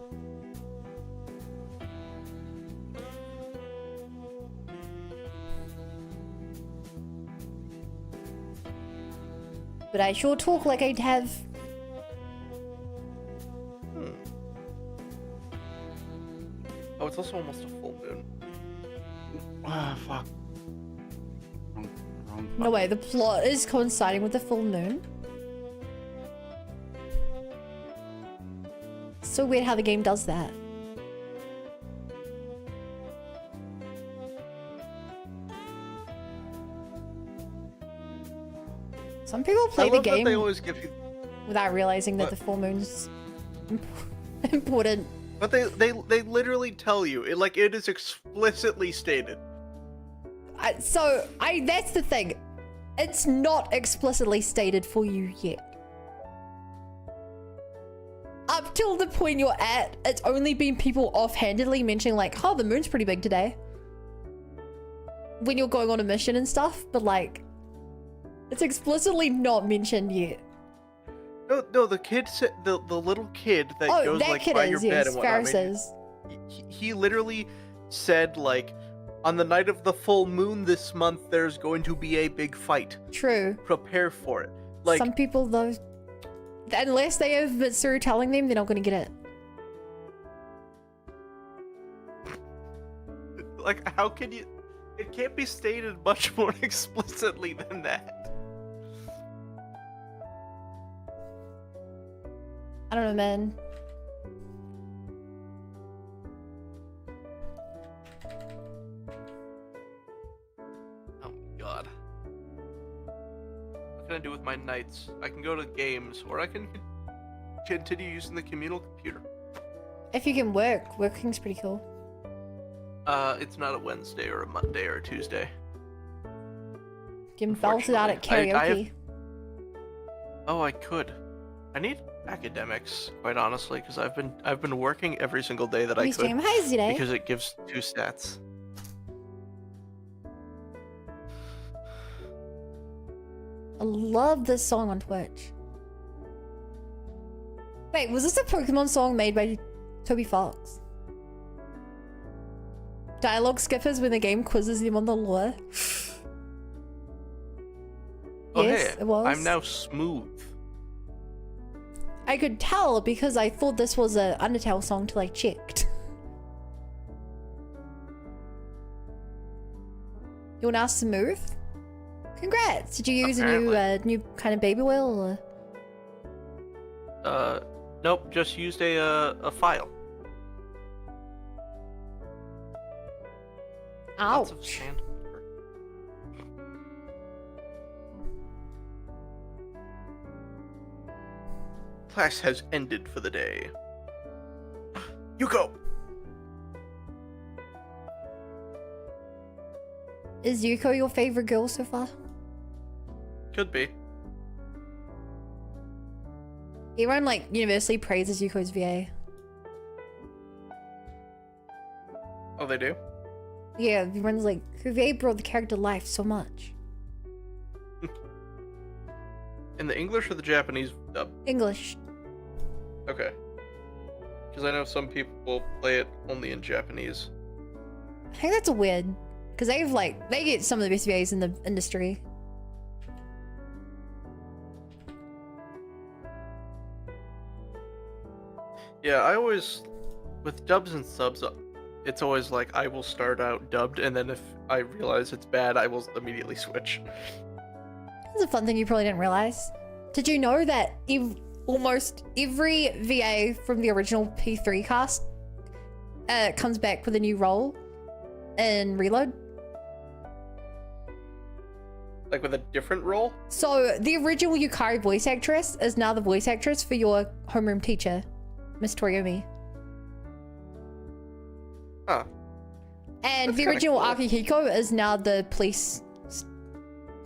But I sure talk like I'd have. Oh, it's also almost a full moon. Ah, fuck. Wrong No way, the plot is coinciding with the full moon. So weird how the game does that. Some people play I the love that game they always give you, without realizing that What? the full moon's important. but they literally tell you it is explicitly stated. That's the thing. It's not explicitly stated for you yet. Up till the point you're at, it's only been people offhandedly mentioning like, oh, the moon's pretty big today. When you're going on a mission and stuff, but like, it's explicitly not mentioned yet. No, the kid said the little kid that Oh, goes that like kid by is, your bed yes, and whatnot. I mean, Pharisees. he literally said like, on the night of the full moon this month, there's going to be a big fight. True. Prepare for it. Like Some people though, unless they have Mitsuru telling them, they're not going to get it. like how can you? It can't be stated much more explicitly than that. I don't know, man. god. What can I do with my nights? I can go to games, or I can continue using the communal computer. If you can work, working's pretty cool. It's not a Wednesday or a Monday or a Tuesday. You can belt it out at karaoke. Oh, I could. I need academics, quite honestly, because I've been working every single day that I could. Today. Because it gives 2 stats. I love this song on Twitch. Wait, was this a Pokemon song made by Toby Fox? Dialogue skippers when the game quizzes them on the lore. Oh, Yes, hey, it was. I'm now smooth. I could tell because I thought this was a Undertale song till I checked. You're now smooth? Congrats! Did you use a new kind of baby oil? Or? Nope, just used a file. Lots of Ouch. sandpaper. Class has ended for the day. You go! Is Yuko your favorite girl so far? Could be. Everyone like universally praises Yuko's VA. Oh, they do? Yeah, everyone's like, her VA brought the character to life so much. In the English or the Japanese dub? English. Okay. Because I know some people will play it only in Japanese. I think that's weird. Because they get some of the best VAs in the industry. Yeah, I always, with dubs and subs, it's always like I will start out dubbed, and then if I realize it's bad, I will immediately switch. That's a fun thing you probably didn't realize. Did you know that almost every VA from the original P3 cast comes back with a new role in Reload? Like with a different role? So the original Yukari voice actress is now the voice actress for your homeroom teacher, Miss Toriumi. Huh. And That's the kinda original cool. Akihiko is now the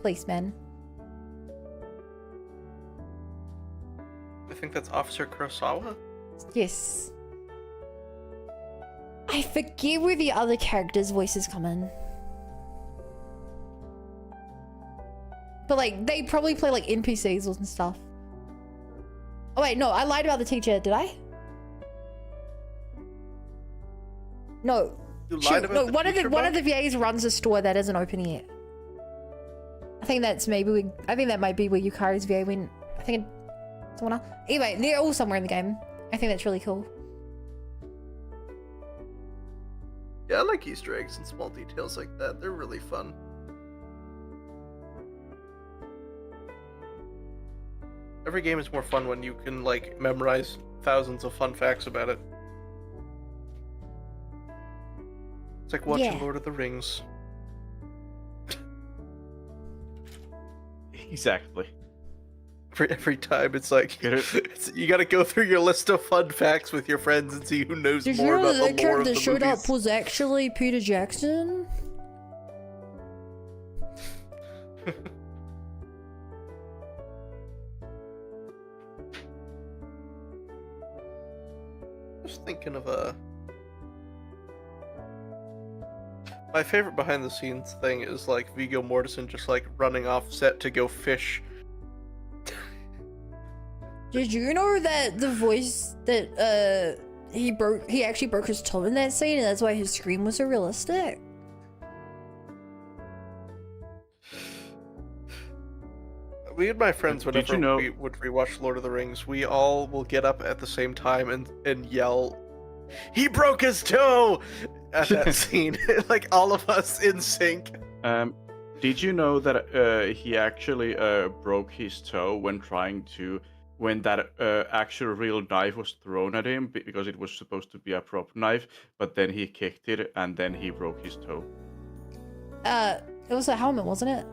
policeman. I think that's Officer Kurosawa? Yes. I forget where the other characters' voices come in. But like, they probably play like NPCs and stuff. Oh wait, no, I lied about the teacher, did I? No. You lied Shoot, about no, the one of teacher the bug? VAs runs a store that isn't open yet. I think that's I think that might be where Yukari's VA went. I think someone else. Anyway, they're all somewhere in the game. I think that's really cool. Yeah, I like Easter eggs and small details like that. They're really fun. Every game is more fun when you can, like, memorize thousands of fun facts about it. It's like watching Yeah. Lord of the Rings. Exactly. Every time, it's like, you gotta go through your list of fun facts with your friends and see who knows Did you more know about that the the lore character of that the showed movies. up was actually Peter Jackson? I was thinking of my favorite behind the scenes thing is like Viggo Mortensen just like running off set to go fish. Did you know that the voice that he actually broke his toe in that scene, and that's why his scream was so realistic? We and my friends, Did whenever you know- we would rewatch Lord of the Rings, we all will get up at the same time and yell, "He broke his toe!" at that scene. Like all of us in sync. Did you know that he actually broke his toe when that actual real knife was thrown at him because it was supposed to be a prop knife, but then he kicked it and then he broke his toe. It was a helmet, wasn't it?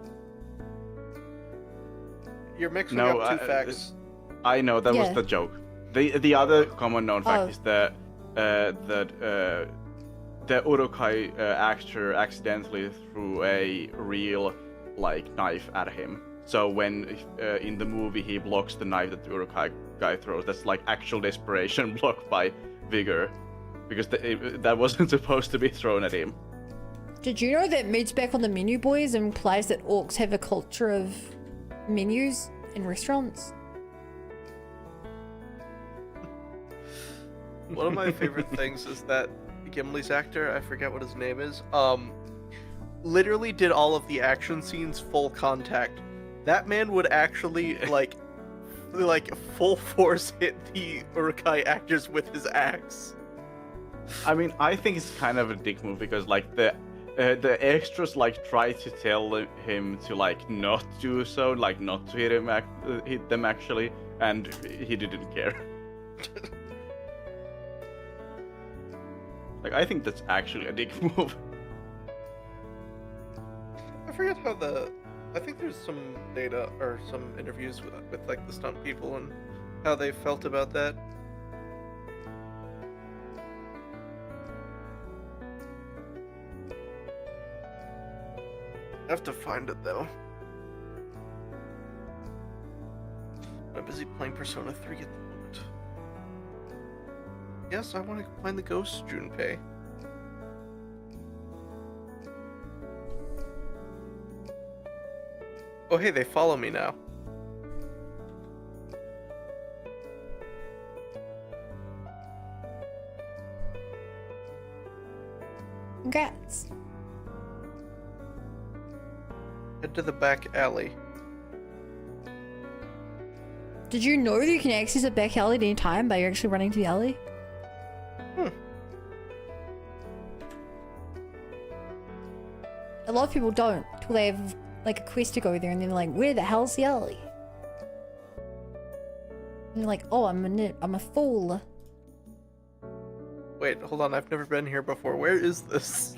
You're mixing No, up two facts. I know that was Yeah. the joke. The other common known fact Oh. is that the Urukai actor accidentally threw a real knife at him. So when in the movie he blocks the knife that the Urukai guy throws, that's actual desperation blocked by vigor, because that wasn't supposed to be thrown at him. Did you know that meat's back on the menu, boys, implies that orcs have a culture of menus in restaurants? One of my favorite things is that Gimli's actor, I forget what his name is, literally did all of the action scenes full contact. That man would actually like full force hit the Urukai actors with his axe. I mean, I think it's kind of a dick move because the extras try to tell him to not do so, not to hit them actually, and he didn't care. I think that's actually a dick move. I forget how I think there's some data or some interviews with the stunt people and how they felt about that. I have to find it though. I'm busy playing Persona 3 at the moment. Yes, I want to find the ghost Junpei. Oh hey, they follow me now. Congrats. Head to the back alley. Did you know that you can access a back alley at any time by actually running to the alley? A lot of people don't till they have a quest to go there and then they're like, where the hell's the alley? And you're like, oh, I'm a fool. Wait, hold on, I've never been here before. Where is this?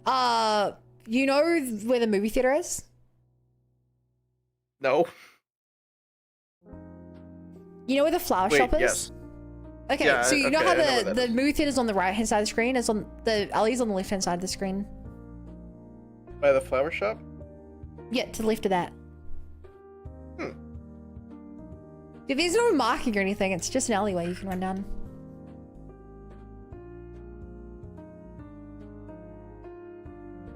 You know where the movie theater is? No. You know where the flower shop is? Yes. Okay, Yeah, so you know okay, how I know where that the is. movie theater's on the right hand side of the screen? It's on the alley's on the left hand side of the screen. By the flower shop? Yeah, to the left of that. Hmm. Yeah, there's no marking or anything, it's just an alleyway you can run down.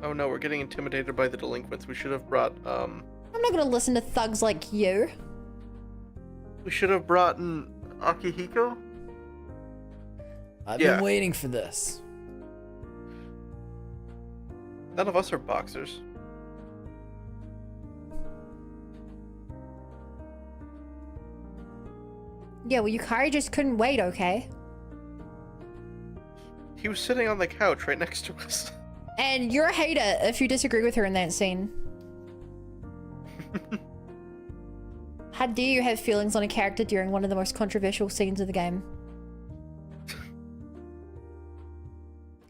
Oh no, we're getting intimidated by the delinquents. We should have brought, I'm not gonna listen to thugs like you. we should have brought an Akihiko? I've Yeah. been waiting for this. None of us are boxers. Yeah, well, Yukari just couldn't wait, okay? He was sitting on the couch right next to us. And you're a hater if you disagree with her in that scene. How dare you have feelings on a character during one of the most controversial scenes of the game?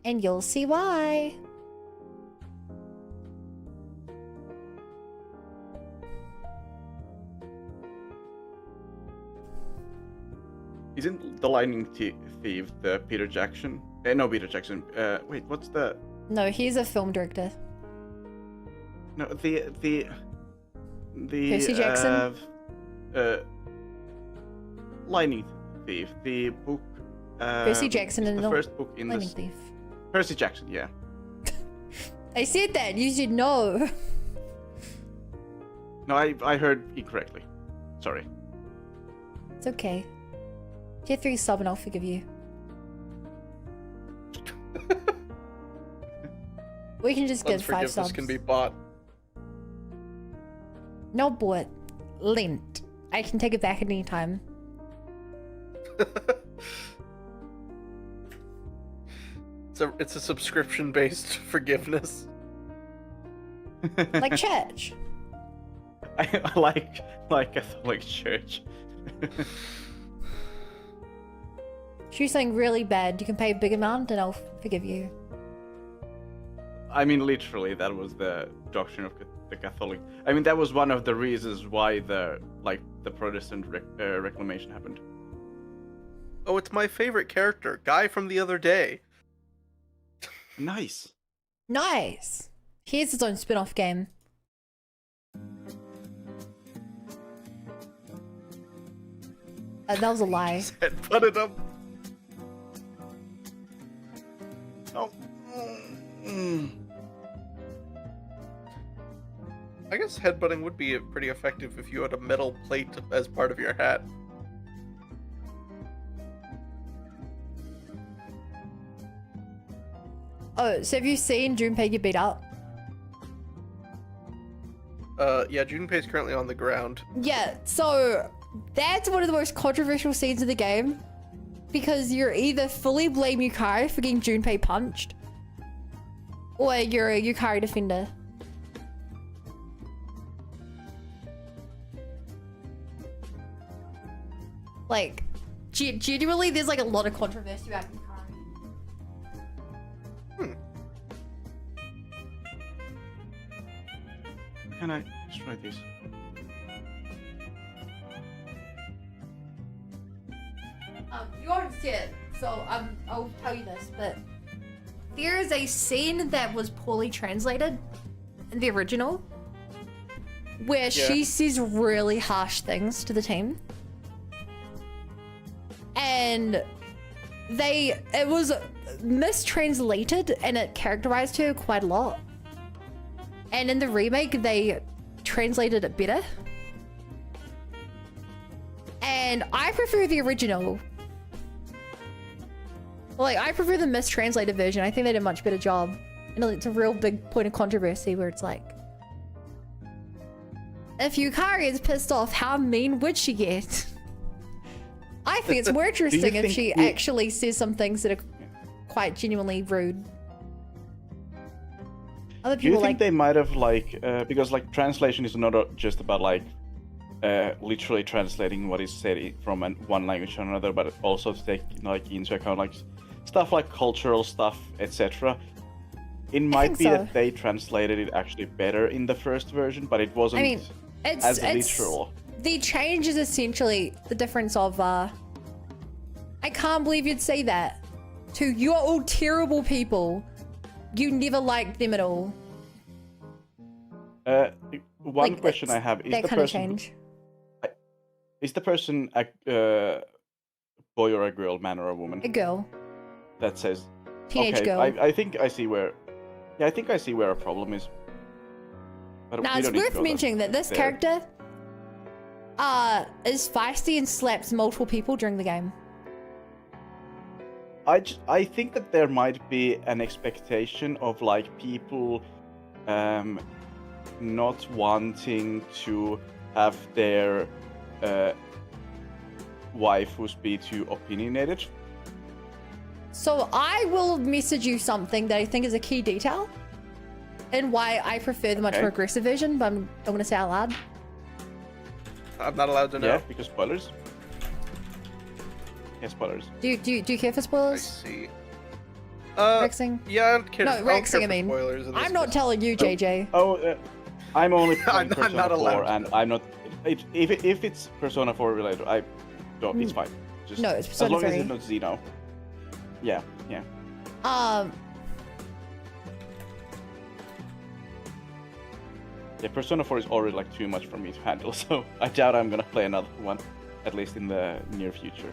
And you'll see why. Isn't the Lightning Thief the Peter Jackson? No, Peter Jackson. Wait, what's the? No, he's a film director. No, the Percy Jackson? Lightning Thief, the book. Percy Jackson is and the first book in Lightning this. Thief. Percy Jackson, yeah. I said that. You should know. No, I heard incorrectly. Sorry. It's okay. Tier 3 sub and I'll forgive you. We can just get 5 Unforgiveness subs. can be bought. No, but lent. I can take it back at any time. It's a subscription-based forgiveness. Like church. I like Catholic Church. Choose something really bad. You can pay a big amount and I'll forgive you. I mean, literally, that was the doctrine of the Catholic. I mean, that was one of the reasons why the Protestant Reclamation happened. Oh, it's my favorite character, Guy from the other day. Nice. Nice. He has his own spin-off game. That was a lie. Put it up. Oh. I guess headbutting would be pretty effective if you had a metal plate as part of your hat. Oh, so have you seen Junpei get beat up? Yeah, Junpei's currently on the ground. Yeah, so that's one of the most controversial scenes of the game. Because you're either fully blame Yukari for getting Junpei punched, or you're a Yukari defender. Like, genuinely, there's like a lot of controversy about Yukari. Can I destroy this? You won't see it, so I'll tell you this, but there is a scene that was poorly translated in the original where she says really harsh things to the team. And it was mistranslated and it characterized her quite a lot. And in the remake, they translated it better. And I prefer the original. Like, I prefer the mistranslated version. I think they did a much better job. And it's a real big point of controversy where it's like, if Yukari is pissed off, how mean would she get? I think it's more interesting if she actually says some things that are quite genuinely rude. Other people Do you think they might have because translation is not just about literally translating what is said from one language to another, but also to take into account stuff like cultural stuff, etc. It might be that they translated it actually better in the first version, but it wasn't as literal. The change is essentially the difference of I can't believe you'd say that to you're all terrible people. You never liked them at all. One question I have is that the kind of person change. Is the person a boy or a girl, man or a woman? A girl. That says Teenage girl. I think I see where. Yeah, I think I see where a problem is. But Now it's worth mentioning that this character is feisty and slaps multiple people during the game. I think that there might be an expectation of people not wanting to have their waifus be too opinionated. So I will message you something that I think is a key detail and why I prefer the much more aggressive version, but I'm going to say out loud. I'm not allowed to know. Yeah, because spoilers. Yeah, spoilers. Do you care for I spoilers? see. Rexing? Yeah, I don't care. No, I don't care Rexing, I for mean. spoilers in this I'm not case. telling you, JJ. I'm only playing I'm Persona not 4, allowed. and I'm not. If it's Persona 4 related, it's fine. Just, No, it's Persona as long 3. as it's not Xeno. Yeah. Yeah, Persona 4 is already too much for me to handle, so I doubt I'm gonna play another one, at least in the near future.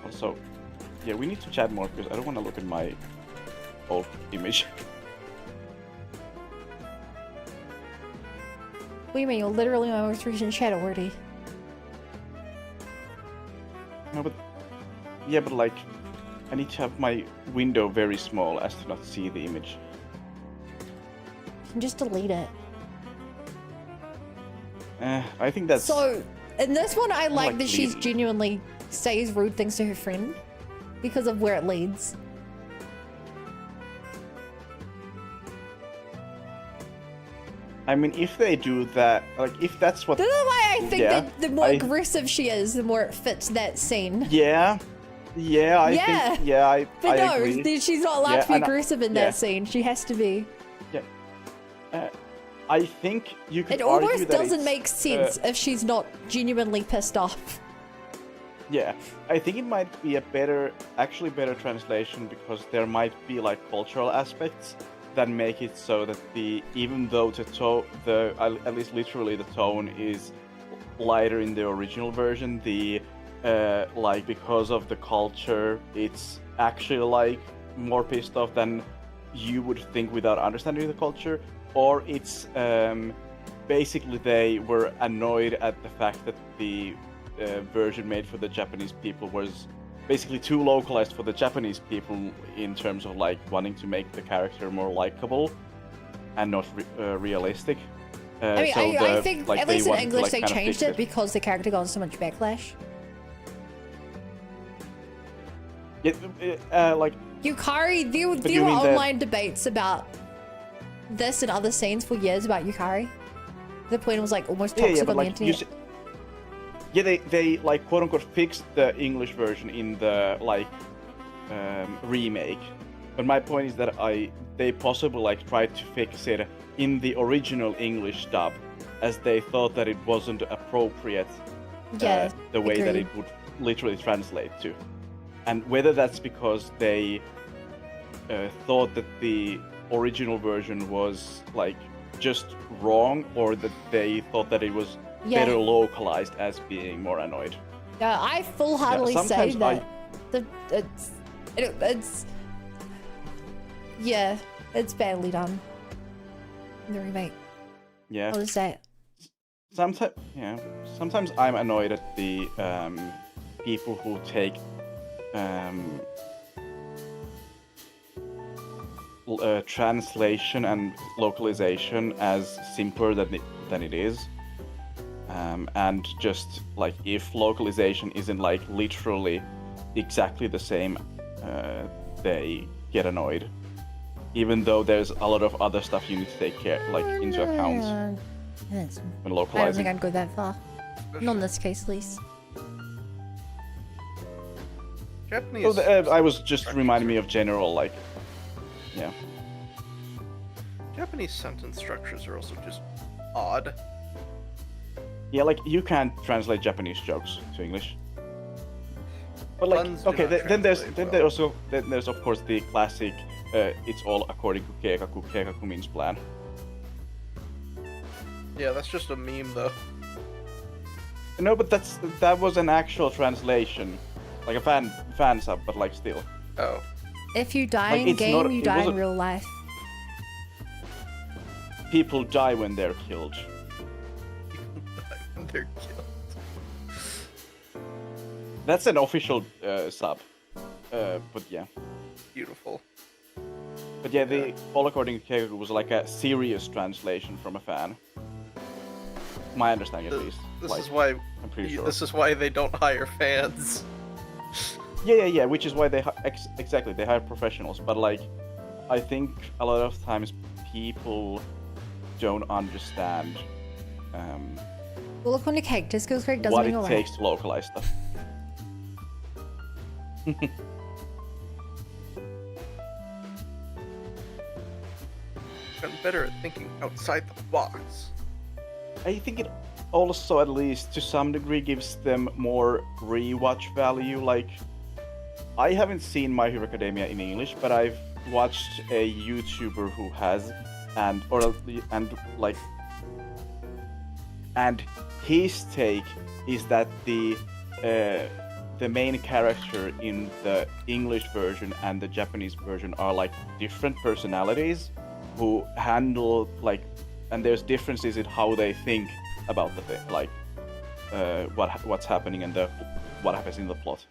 Also, yeah, we need to chat more because I don't want to look at my old image. What do you mean? You're literally my most recent chat already. No, but yeah, but I need to have my window very small as to not see the image. You can just delete it. I think that's So, in this one, I like that she's bleeding. genuinely says rude things to her friend because of where it leads. I mean, if they do that, like, if that's what... This is why I think Yeah, that the more aggressive she is, the more it fits that scene. Yeah. Yeah, I Yeah. think... Yeah, I But no, agree. she's not allowed Yeah, to be and aggressive in yeah. that scene. She has to be. I think you could It argue almost that doesn't it's, make sense if she's not genuinely pissed off. Yeah, I think it might be a better translation because there might be like cultural aspects that make it so that even though at least literally the tone is lighter in the original version, like because of the culture, it's actually like more pissed off than you would think without understanding the culture, or it's basically they were annoyed at the fact that the version made for the Japanese people was basically too localized for the Japanese people in terms of like wanting to make the character more likable and not realistic. I mean, I think like, at least in wanted to, English like, they kind of changed fix it because the character got so much backlash. Yeah, like Yukari, there you were mean that- online debates about this and other scenes for years about Yukari. The point was like almost toxic but on the like internet. they like quote unquote fixed the English version in the like remake. But my point is that they possibly like tried to fix it in the original English dub, as they thought that it wasn't appropriate the way that it would literally translate to. And whether that's because they thought that the original version was like just wrong, or that they thought that it was better localized as being more annoyed. Yeah, I full-heartedly say that it's badly done. The remake. Yeah. I'll just say it. Sometimes I'm annoyed at the people who take translation and localization as simpler than it is, and just like if localization isn't like literally exactly the same, they get annoyed, even though there's a lot of other stuff you need to take into account when localizing. I don't think I'd go that far. Not in this case, at least. Japanese. I was just reminding me of general, like, yeah. Japanese sentence structures are also just odd. Yeah, like you can't translate Japanese jokes to English. But like, Puns do okay, not then translate there's of course the classic. It's all according to Keikaku. Keikaku means plan. Yeah, that's just a meme though. No, but that was an actual translation, like a fan sub, but like still. Oh. If you die Like, in it's game, not- you it die in wasn't- real life. People die when they're killed. They're killed. That's an official sub. But yeah. Beautiful. But yeah, the all according to Keikaku was like a serious translation from a fan. My understanding, at least. This Like, is why. I'm pretty sure. This is why they don't hire fans. Yeah. Which is why they exactly they hire professionals. But like, I think a lot of times people don't understand Well, look on the cake. Just because Craig doesn't what mean it alright. takes to localize stuff. Gotten better at thinking outside the box. I think it also, at least to some degree, gives them more rewatch value. Like, I haven't seen My Hero Academia in English, but I've watched a YouTuber who has, and his take is that the main character in the English version and the Japanese version are like different personalities who handle like, and there's differences in how they think about the thing, like what's happening and what happens in the plot.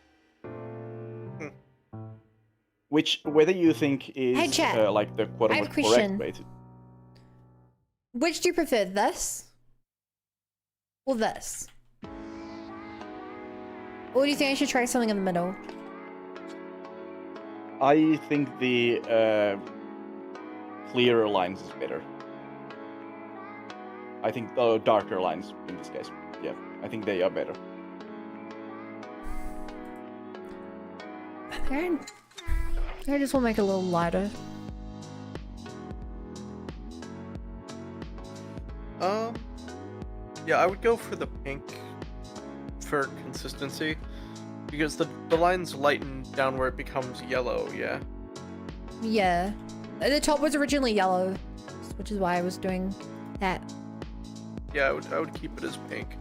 Which, whether you think is Hey, chat. like the quote I have a unquote correct question. way to. Which do you prefer, this or this? Or do you think I should try something in the middle? I think the clearer lines is better. I think darker lines in this case. Yeah, I think they are better. I just want to make it a little lighter. Yeah, I would go for the pink for consistency, because the lines lighten down where it becomes yellow, yeah. Yeah. The top was originally yellow, which is why I was doing that. Yeah, I would keep it as pink.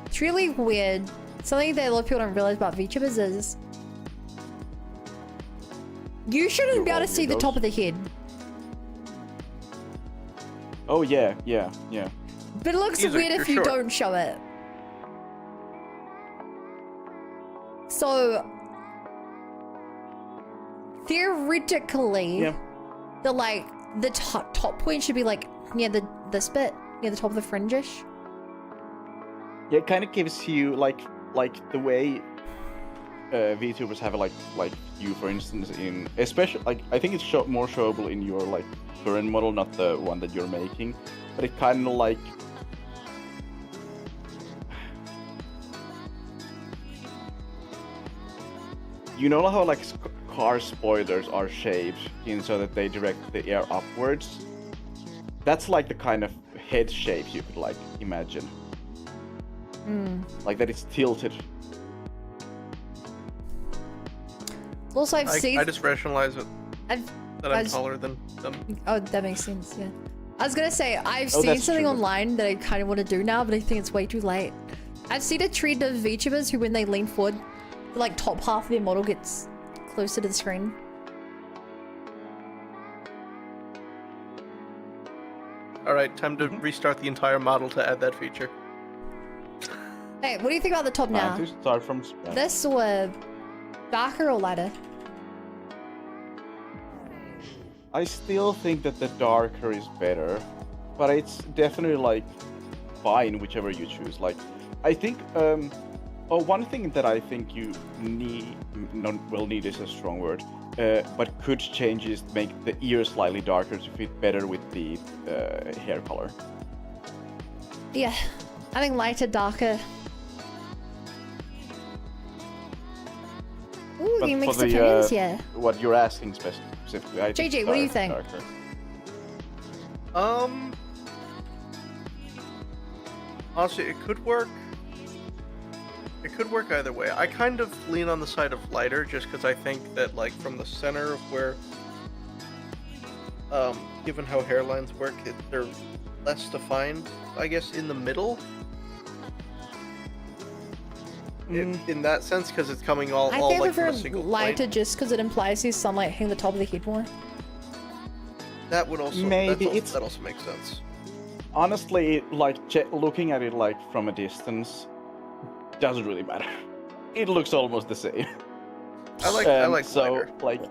It's really weird. Something that a lot of people don't realize about VTubers is you shouldn't be able to see the top of the head. Oh yeah. But it looks weird if you don't show it. So theoretically, the top point should be like near this bit, near the top of the fringe-ish. Yeah, it kind of gives you like the way VTubers have like you, for instance, in especially like I think it's more showable in your like current model, not the one that you're making, but it kind of like you know how like car spoilers are shaped in so that they direct the air upwards. That's like the kind of head shape you could like imagine. Like that it's tilted. Also, I've seen. I just rationalize it that I'm taller than them. Oh, that makes sense. Yeah. I was gonna say I've seen something online that I kind of want to do now, but I think it's way too late. I've seen a trend of VTubers who, when they lean forward, the like top half of their model gets closer to the screen. All right, time to restart the entire model to add that feature. Hey, what do you think about the top now? To start from scratch. This or darker or lighter? I still think that the darker is better, but it's definitely like fine whichever you choose. Like, I think one thing that I think you need is a strong word, but could change is make the ears slightly darker to fit better with the hair color. Yeah, I think lighter, darker. Ooh, But you for mixed the, opinions, yeah. What you're asking specifically, I think JJ, what do you think? darker. Honestly, it could work. It could work either way. I kind of lean on the side of lighter just because I think that, like, from the center of where, given how hairlines work, they're less defined, I guess, in the middle. In that sense, because it's coming all like from a single lighter point. just because it implies there's sunlight hitting the top of the head more. That would also that also makes sense. Honestly, like looking at it like from a distance doesn't really matter. It looks almost the same. I like so lighter. Like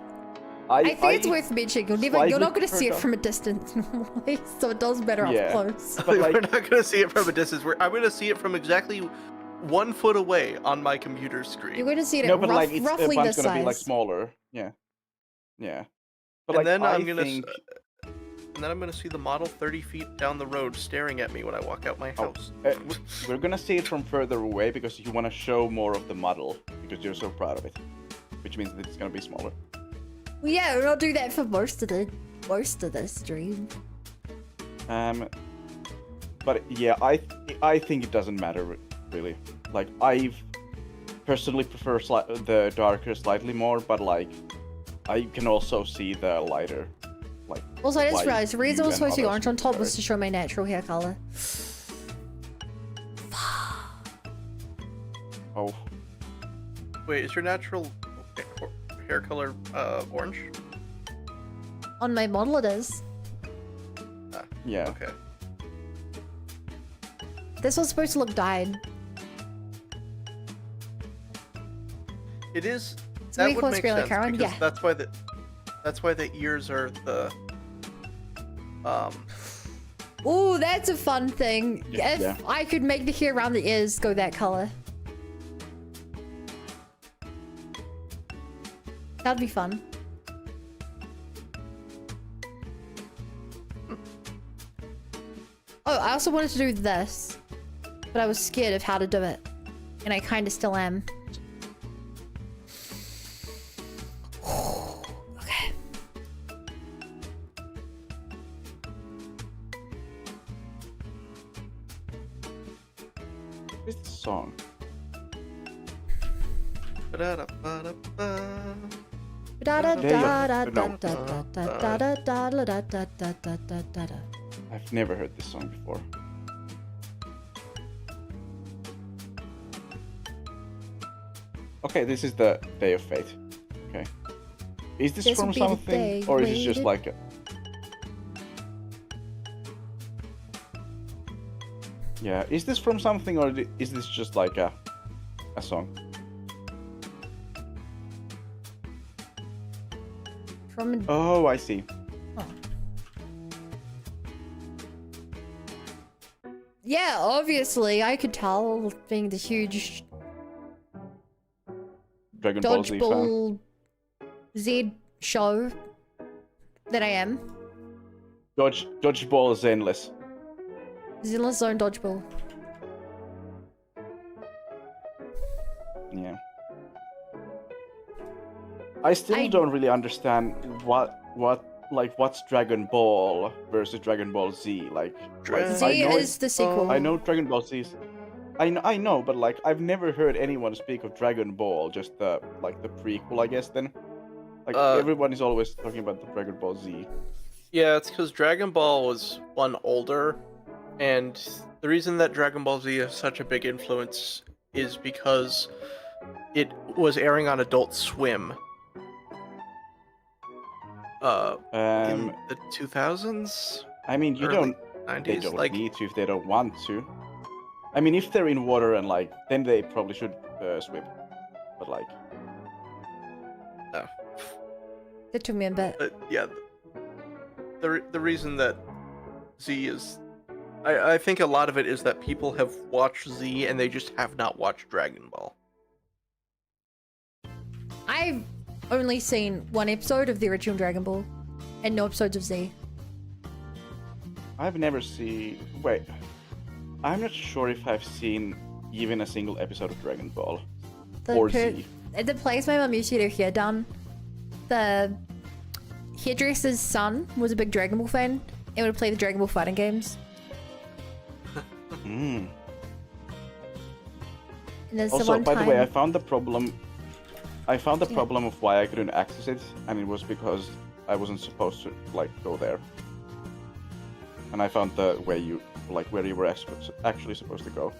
I think it's worth mentioning. You're not going to see it from a distance, so it does better up close. But like, we're not going to see it from a distance. I'm going to see it from exactly 1 foot away on my computer screen. You're going to see it but like it's roughly this gonna size. be like smaller. Yeah. But and like, then I I'm think... gonna see the model 30 feet down the road staring at me when I walk out my house. We're gonna see it from further away because you want to show more of the model because you're so proud of it, which means that it's gonna be smaller. Well, yeah, we'll do that for most of the stream. But yeah, I think it doesn't matter really. Like I personally prefer the darker slightly more, but like I can also see the lighter. Like also, I just realized the reason I was you supposed to and be orange on top was others. to show my natural hair color. Oh. Wait, is your natural hair color orange? On my model, it is. Yeah. Okay. This was supposed to look dyed. It is. So That we would call make Scarlet sense Karen, because yeah. that's why the ears are the Ooh, that's a fun thing. If Yeah. I could make the hair around the ears go that color. That'd be fun. Oh, I also wanted to do this, but I was scared of how to do it. And I kind of still am. Okay. What's the song? I've never heard this song before. Okay, this is the Day of Fate. Okay. Is this This from will be the something, day or is it just waited. like a... Yeah, is this from something, or is this just like a song? From Oh, I see. yeah, obviously I could tell being the huge Dragon Ball Z fan. Dodgeball Z show that I am. Dodgeball is endless. Zilla's Zone Dodgeball. Yeah. I still don't really understand what's Dragon Ball versus Dragon Ball Z. Z is the sequel. I know Dragon Ball Z. I know, but like I've never heard anyone speak of Dragon Ball, just the prequel, I guess. Then, everyone is always talking about the Dragon Ball Z. Yeah, it's because Dragon Ball was one older, and the reason that Dragon Ball Z is such a big influence is because it was airing on Adult Swim. In the 2000s? I mean, you Early don't. 90s, They don't like- need to if they don't want to. I mean, if they're in water and then they probably should swim. But No. That took me a bit. But yeah, the reason that Z is, I think a lot of it is that people have watched Z and they just have not watched Dragon Ball. I've only seen one episode of the original Dragon Ball and no episodes of Z. I've never seen. Wait, I'm not sure if I've seen even a single episode of Dragon Ball or Z. At the place my mum used to get her hair done, the hairdresser's son was a big Dragon Ball fan and would play the Dragon Ball fighting games. Mm. And there's the Also, one by time... the way, I found the problem. I found the problem of why I couldn't access it, and it was because I wasn't supposed to go there. And I found the way you where you were actually supposed to go.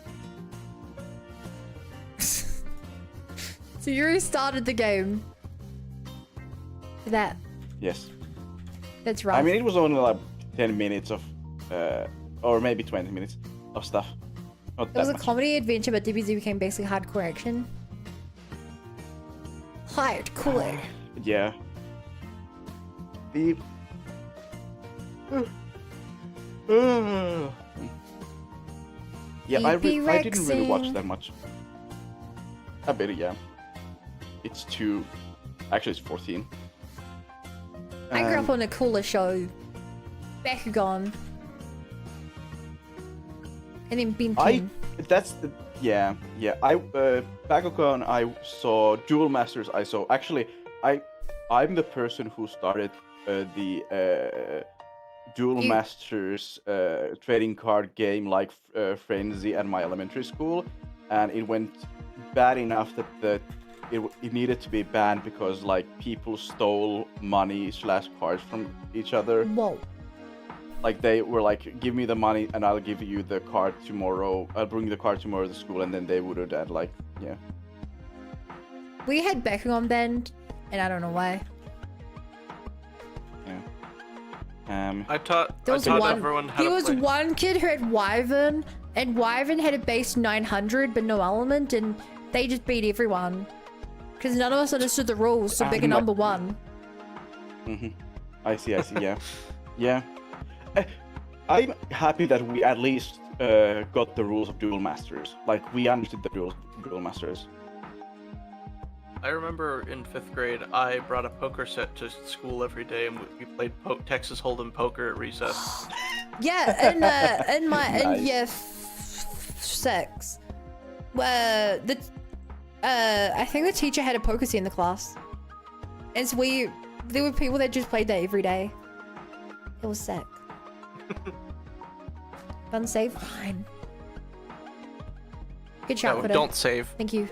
So you restarted the game. For that. Yes. That's right. I mean, it was only 10 minutes of, or maybe 20 minutes of stuff. Not It that was a much. comedy adventure, but DBZ became basically hardcore action. Hardcore. Yeah. The. Yeah, I didn't really watch that much. A bit, yeah. It's 2. Actually, it's 14. I grew up on a cooler show. Bakugan. And then Binkin. That's the yeah. Bakugan I saw, Duel Masters I saw. Actually, I'm the person who started the Duel Masters trading card game Frenzy at my elementary school, and it went bad enough that it needed to be banned because people stole money / cards from each other. Whoa. They were give me the money and I'll give you the card tomorrow. I'll bring the card tomorrow to school, and then they would have done yeah. We had Bakugan banned, and I don't know why. Yeah. I taught There was everyone how There to was play. one kid who had Wyvern, and Wyvern had a base 900 but no element, and they just beat everyone. Because none of us understood the rules, so bigger number one. Mm-hmm. I see, yeah. Yeah. I'm happy that we at least got the rules of Duel Masters. We understood the rules of Duel Masters. I remember in 5th grade, I brought a poker set to school every day, and we played Texas Hold'em poker at recess. Yeah, in Nice. year 6, where I think the teacher had a poker scene in the class, and so there were people that just played that every day. It was sick. Fun save? Fine. Good shot, No, don't save. Thank you.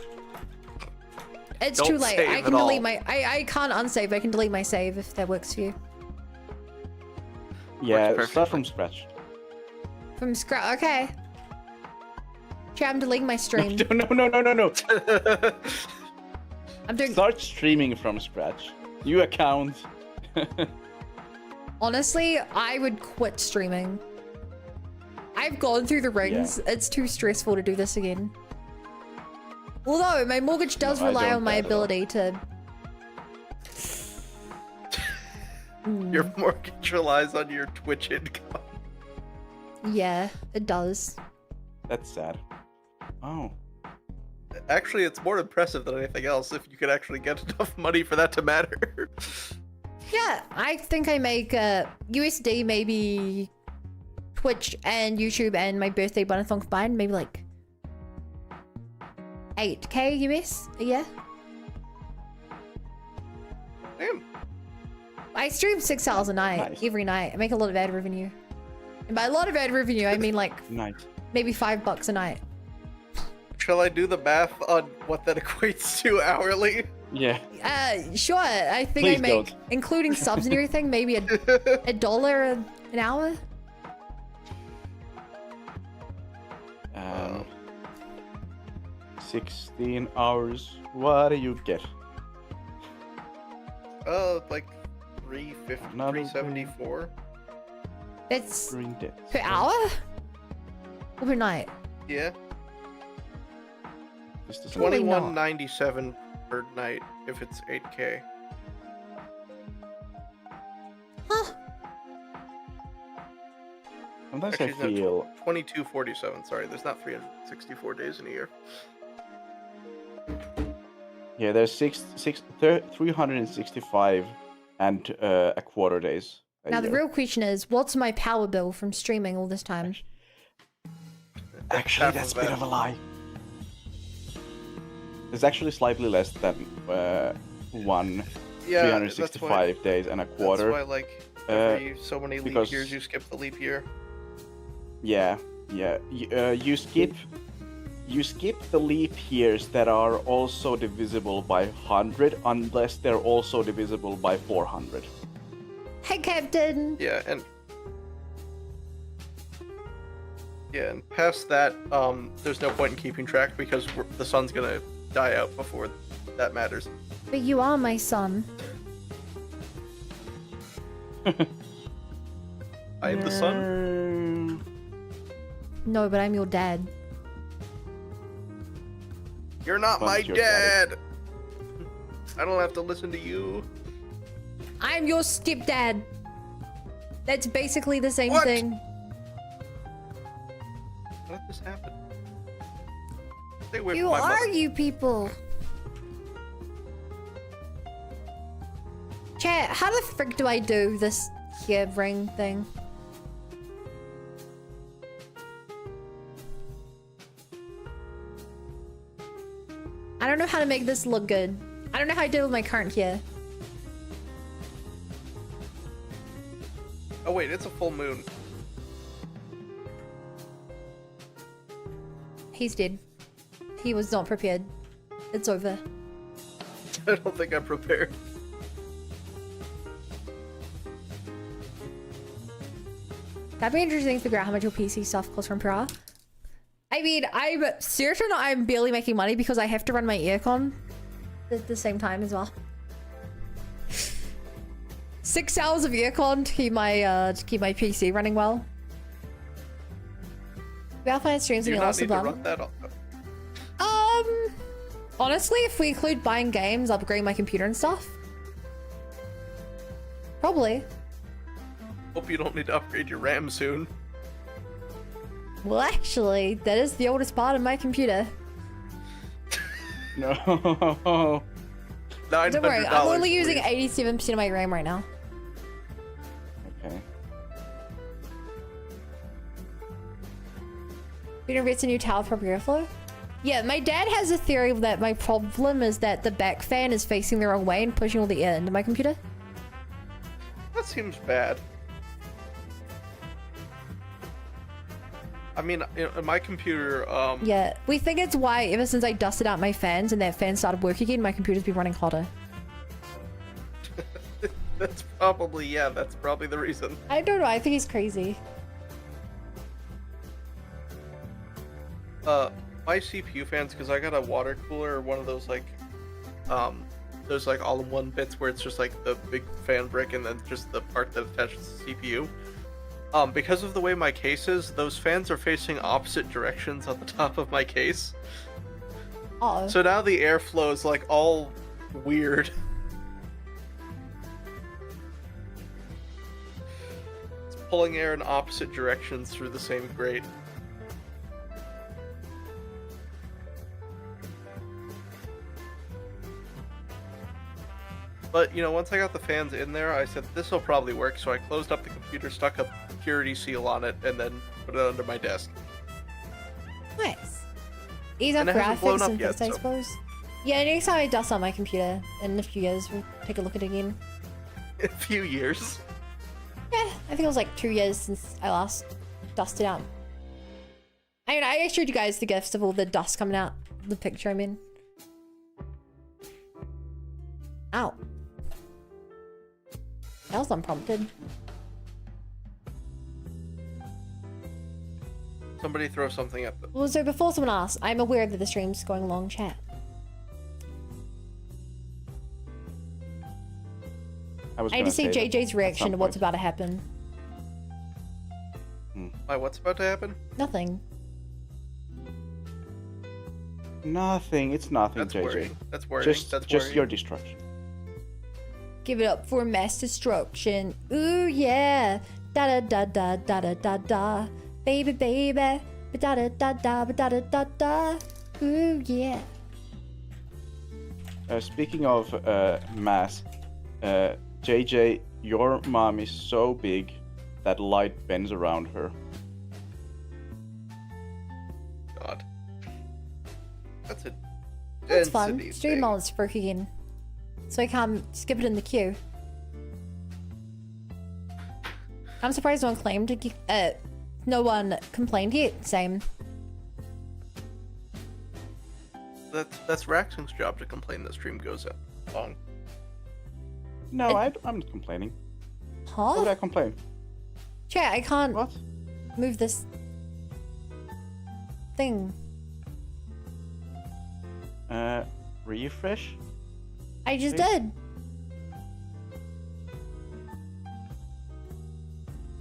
It's Don't too late. save I at can delete all. my. I can't unsave. I can delete my save if that works for you. Yeah, perfectly. start from scratch. From scratch. Okay. Chat, I'm deleting my stream. No. I'm doing. Start streaming from scratch. New account. Honestly, I would quit streaming. I've gone through the rings. It's too stressful to do this again. Although my mortgage does No, I rely don't on my at all. ability to. Your mortgage relies on your Twitch income. Yeah, it does. That's sad. Oh. Actually, it's more impressive than anything else if you could actually get enough money for that to matter. Yeah, I think I make USD, maybe Twitch and YouTube and my birthday bonathon combined, maybe like 8k US a year. Damn. I stream 6 hours a night, Nice. every night. I make a lot of ad revenue. And by a lot of ad revenue, I mean like Nice. maybe $5 a night. Shall I do the math on what that equates to hourly? Yeah. Sure. I think Please I make, don't. including subs and everything, maybe a dollar an hour. 16 hours. What do you get? Like 350, Another 374. It's Green debt. per hour? Or per night? Yeah, This doesn't- Twenty- Probably not. 21.97 per night if it's 8k. Huh. Sometimes Actually, I feel 22.47. Sorry, there's not 364 days in a year. yeah, there's 365 and a quarter days. a Now the year. real question is, what's my power bill from streaming all this time? Actually, Half that's of a bit that. of a lie. It's actually slightly less than one Yeah, 365 days and a quarter. That's why, like, Uh, every so many leap because- years you skip the leap year. Yeah. You skip the leap years that are also divisible by 100 unless they're also divisible by 400. Hey, Captain. Yeah, and past that, there's no point in keeping track because the sun's gonna die out before that matters. But you are my son. I am the sun. No, but I'm your dad. You're not Sun's my your dad. I don't have to listen to you. I'm your stepdad. That's basically the same What? thing. How did this happen? Stay away You from my are mother. you people. Chat, how the frick do I do this here ring thing? I don't know how to make this look good. I don't know how I did with my current here. Oh wait, it's a full moon. He's dead. He was not prepared. It's over. I don't think I'm prepared. That'd be interesting to figure out how much your PC stuff costs from per hour. I mean, I'm certain I'm barely making money because I have to run my aircon at the same time as well. 6 hours of aircon to keep my PC running well. We all find streams Do and you you not also need to done. run that? Honestly, if we include buying games, upgrading my computer and stuff, probably. Hope you don't need to upgrade your RAM soon. Well, actually, that is the oldest part of my computer. No. $900. Don't worry, I'm only using please. 87% of my RAM right now. Okay. You know, it's a new tower for airflow. Yeah, my dad has a theory that my problem is that the back fan is facing the wrong way and pushing all the air into my computer. That seems bad. I mean, in my computer, Yeah, we think it's why ever since I dusted out my fans and that fan started working again, my computer's been running hotter. that's probably the reason. I don't know, I think he's crazy. My CPU fans, because I got a water cooler, or one of those like all-in-one bits where it's just like the big fan brick and then just the part that attaches to the CPU. Because of the way my case is, those fans are facing opposite directions on the top of my case. Uh-oh. So now the airflow is like all weird. It's pulling air in opposite directions through the same grate. But, you know, once I got the fans in there, I said, this will probably work, so I closed up the computer, stuck a security seal on it, and then put it under my desk. Nice. Ease up And it hasn't blown graphics up and yet, this, I so- suppose. Yeah, next time I dust on my computer, in a few years, we'll take a look at it again. In a few years. Yeah, I think it was like 2 years since I last dusted out. I mean, I showed you guys the gifts of all the dust coming out. The picture I'm in. Ow. That was unprompted. Somebody throw something at them. Well, so before someone asks, I'm aware that the stream's going long, chat. I need to see JJ's reaction to what's about to happen. Why, what's about to happen? Nothing. Nothing. It's nothing, That's JJ. worrying. That's worrying. Just, That's just worrying. your destruction. Give it up for mass destruction. Ooh yeah. Da da da da da da da da. Baby baby. Da da da da da da da da. Ooh yeah. Speaking of mass, JJ, your mom is so big that light bends around her. God. That's a That's fun. density Stream thing. mode is broke again. So I can't skip it in the queue. I'm surprised no one claimed. No one complained yet. Same. That's Raxing's job to complain that stream goes out long. No, I'm not complaining. Huh? Why would I complain? Chat, I can't What? move this thing. Refresh? I just Please? did.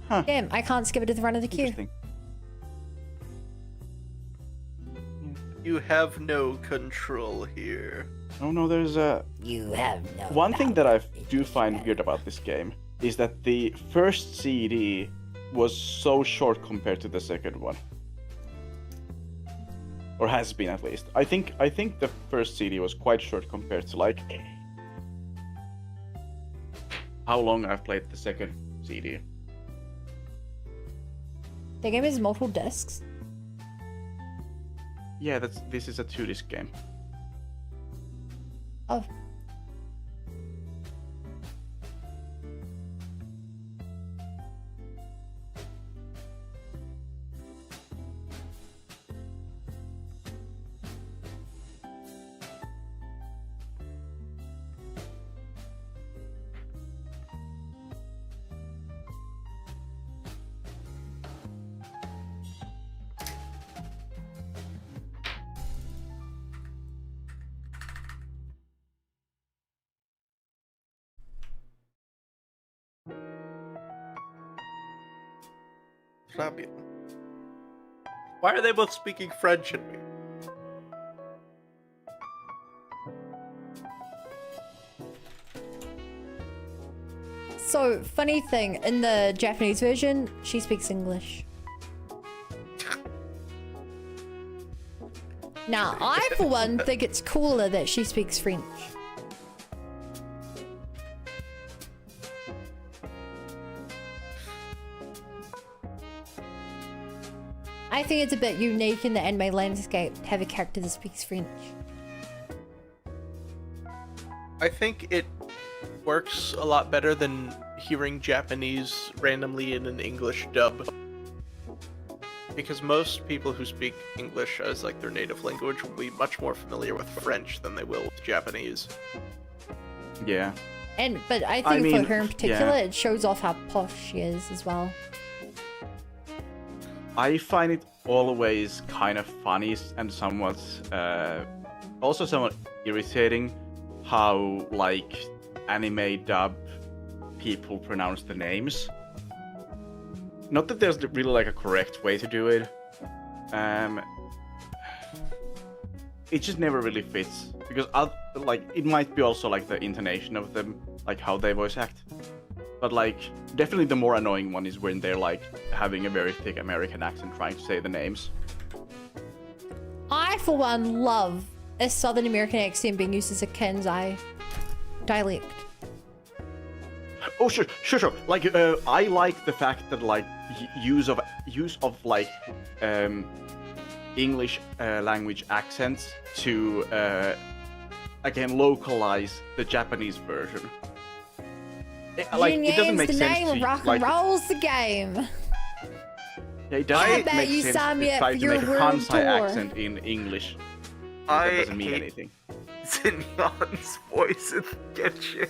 Huh. Damn, I can't skip it to the front of the queue. Interesting. You have no control here. Oh no, there's a... You have no One thing that power I do find weird about this game is that the first CD was so short compared to the second one. Or has been, at least. I think the first CD was quite short compared to, like, how long I've played the second CD. The game is multiple discs. Yeah, this is a 2-disc game. Oh. Flavia. Why are they both speaking French at me? So, funny thing, in the Japanese version, she speaks English. Now, I, for one, think it's cooler that she speaks French. I think it's a bit unique in the anime landscape to have a character that speaks French. I think it works a lot better than hearing Japanese randomly in an English dub. Because most people who speak English as like their native language will be much more familiar with French than they will with Japanese. Yeah. But I think for her in particular, it shows off how posh she is as well. I find it always kind of funny and somewhat, also somewhat irritating how, like, anime dub people pronounce the names. Not that there's really, like, a correct way to do it. It just never really fits. Because, like, it might be also, like, the intonation of them, like, how they voice act. But, like, definitely the more annoying one is when they're, like, having a very thick American accent trying to say the names. I, for one, love a Southern American accent being used as a Kansai dialect. Oh, sure. Like, I like the fact that, like, use of like, English language accents to, again, localize the Japanese version. It doesn't make the sense name to, of rock and like, roll's the game. Yeah, it doesn't bet make you sense sign me to up try for to your make a room Kansai tour. accent in English. That doesn't mean anything. Zinyan's voice in Genshin.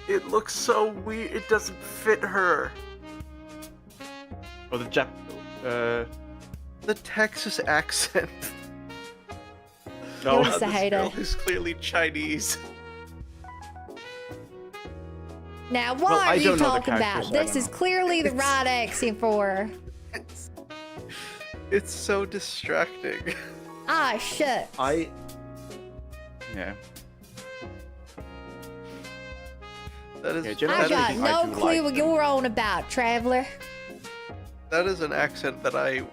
It looks so weird. It doesn't fit her. Oh, the Texas accent. No, This girl is clearly Chinese. Now, what are you talking about? characters, I This don't is know. clearly the right accent for her. It's so distracting. Ah, shit. Yeah. That is. Yeah, I got I no do clue like what them. you're on about, traveler. That is an accent that I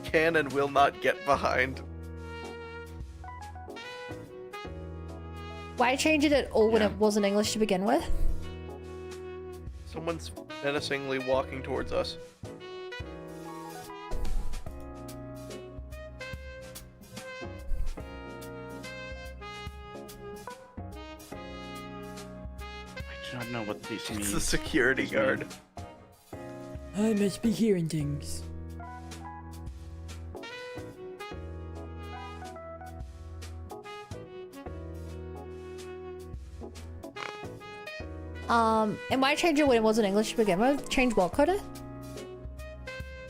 can and will not get behind. Why change it at all when it wasn't English to begin with? Someone's menacingly walking towards us. I do not know what this means. It's the security guard. I must be hearing things. And why change it when it wasn't English to begin with? Change what, Coda?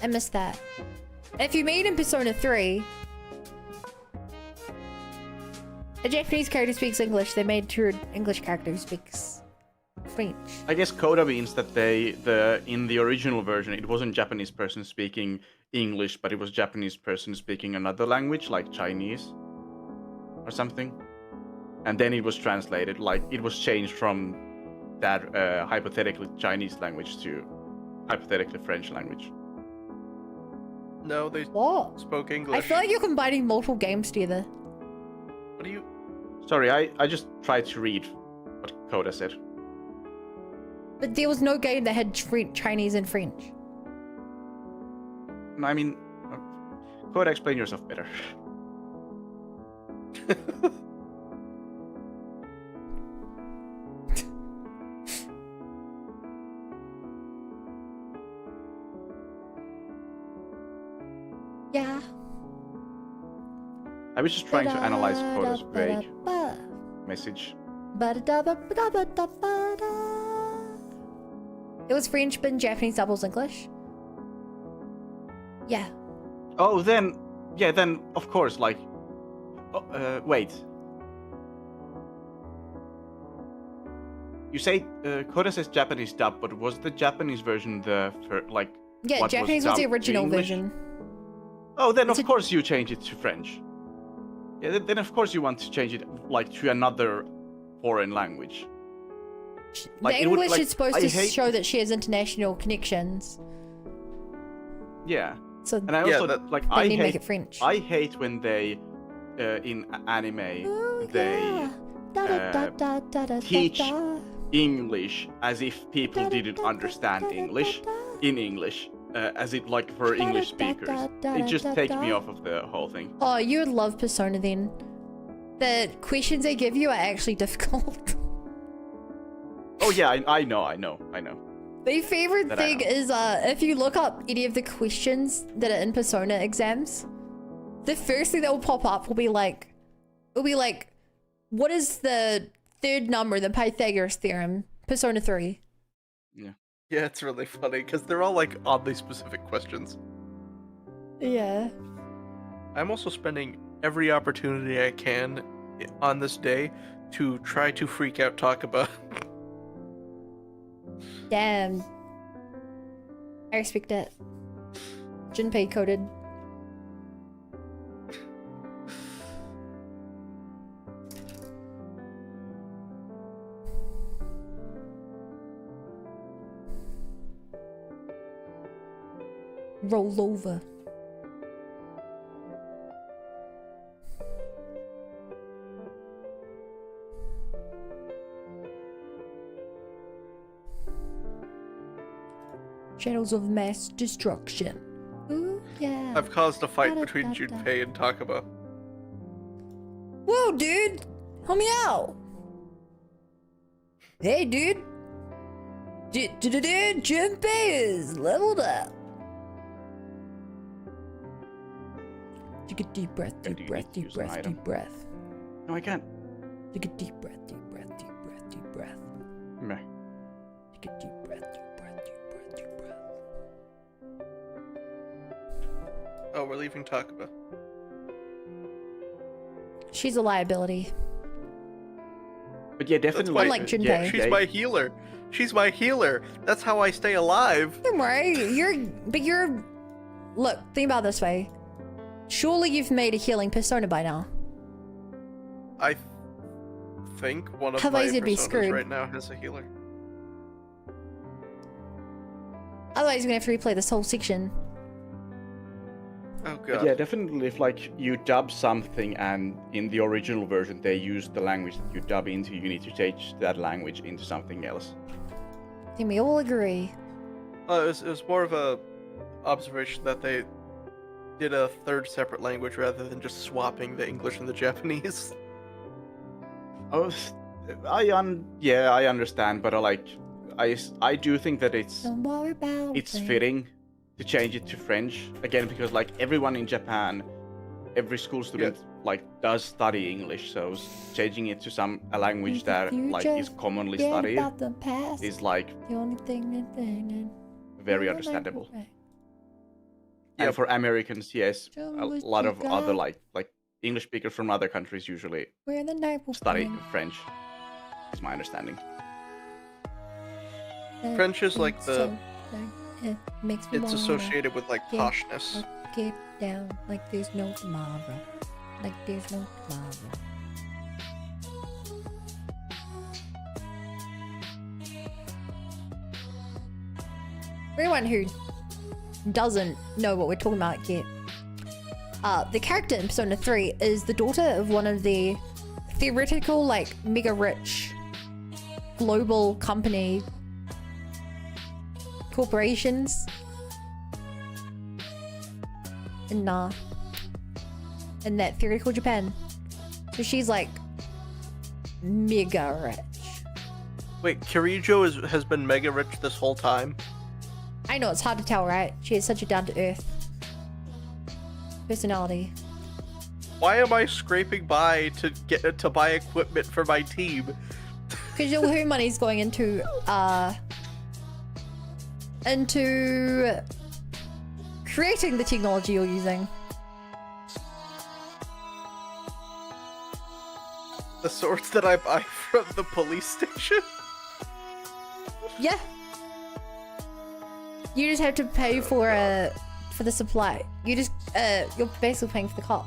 I missed that. If you mean in Persona 3, a Japanese character speaks English, they made two English character who speaks French. I guess coda means that in the original version, it wasn't Japanese person speaking English, but it was Japanese person speaking another language, like Chinese or something. And then it was translated, like it was changed from that hypothetically Chinese language to hypothetically French language. No, they What? spoke English. I feel like you're combining multiple games together. What do you? Sorry, I just tried to read what Coda said. But there was no game that had Chinese and French. I mean, Coda, explain yourself better. Yeah. I was just trying to analyze Coda's vague message. It was French, but in Japanese doubles English. Yeah. Oh, then of course, like, wait. You say Coda says Japanese dub, but was the Japanese version like? Yeah, what Japanese was the dubbed to original English? version. Oh, then of course you change it to French. Yeah, then of course you want to change it like to another foreign language. Like, the it would, English like, is supposed I to hate- show that she has international connections. Yeah. So And I also like they I need to make hate it French. I hate when they in anime they teach English as if people didn't understand English in English as it like for English speakers. It just takes me off of the whole thing. Oh, you would love Persona then. The questions they give you are actually difficult. Oh yeah, I know. My favorite That I thing know. is if you look up any of the questions that are in Persona exams, the first thing that will pop up will be like, what is the third number in the Pythagoras theorem? Persona 3. Yeah, it's really funny because they're all like oddly specific questions. Yeah. I'm also spending every opportunity I can on this day to try to freak out Takaba. Damn. I respect it. Junpei coded. Roll over. Channels of mass destruction. Ooh, yeah. I've caused a fight Da-da-da-da. between Junpei and Takaba. Whoa, dude! Help me out! Hey, dude! Junpei is leveled up! Take a deep breath, Do deep you breath, need to deep use an breath, item? deep breath. No, I can't. Take a deep breath, deep breath, deep breath, deep breath. Meh. Take a deep breath, deep breath, deep breath, deep breath. Oh, we're leaving Takaba. She's a liability. But yeah, That's definitely. why, Unlike Junpei. yeah, she's my healer. She's my healer. That's how I stay alive. Don't worry, you're... Look, think about it this way. Surely you've made a healing persona by now. I think one of Otherwise my you'd be personas screwed. right now has a healer. Otherwise you're gonna have to replay this whole section. Oh But god. yeah, definitely. If like you dub something and in the original version they use the language that you dub into, you need to change that language into something else. Then we all agree. It was more of a observation that they did a third separate language rather than just swapping the English and the Japanese. Oh, I understand, but I do think that Don't worry about it's it. fitting to change it to French again, because like everyone in Japan, every school student like does study English, so changing it to a language that like is commonly Forget studied about the past. is like The only thing very understandable. Right. And for Americans, yes, a Joe, lot you of other got- like English speakers from other countries usually Where the night will study find French. Is my understanding. the French is like the- so it makes me It's wanna associated with like get poshness. up, get down like there's no tomorrow. Like there's no tomorrow. For anyone who doesn't know what we're talking about yet, the character in Persona 3 is the daughter of one of the theoretical, like, mega rich global company corporations in that theoretical Japan. So she's like mega rich. Wait, Kirijo has been mega rich this whole time? I know it's hard to tell, right? She has such a down-to-earth personality. Why am I scraping by to buy equipment for my team? Because all her money's going into creating the technology you're using. The swords that I buy from the police station? Yeah. You just have to pay for the supply. You're basically paying for the cop.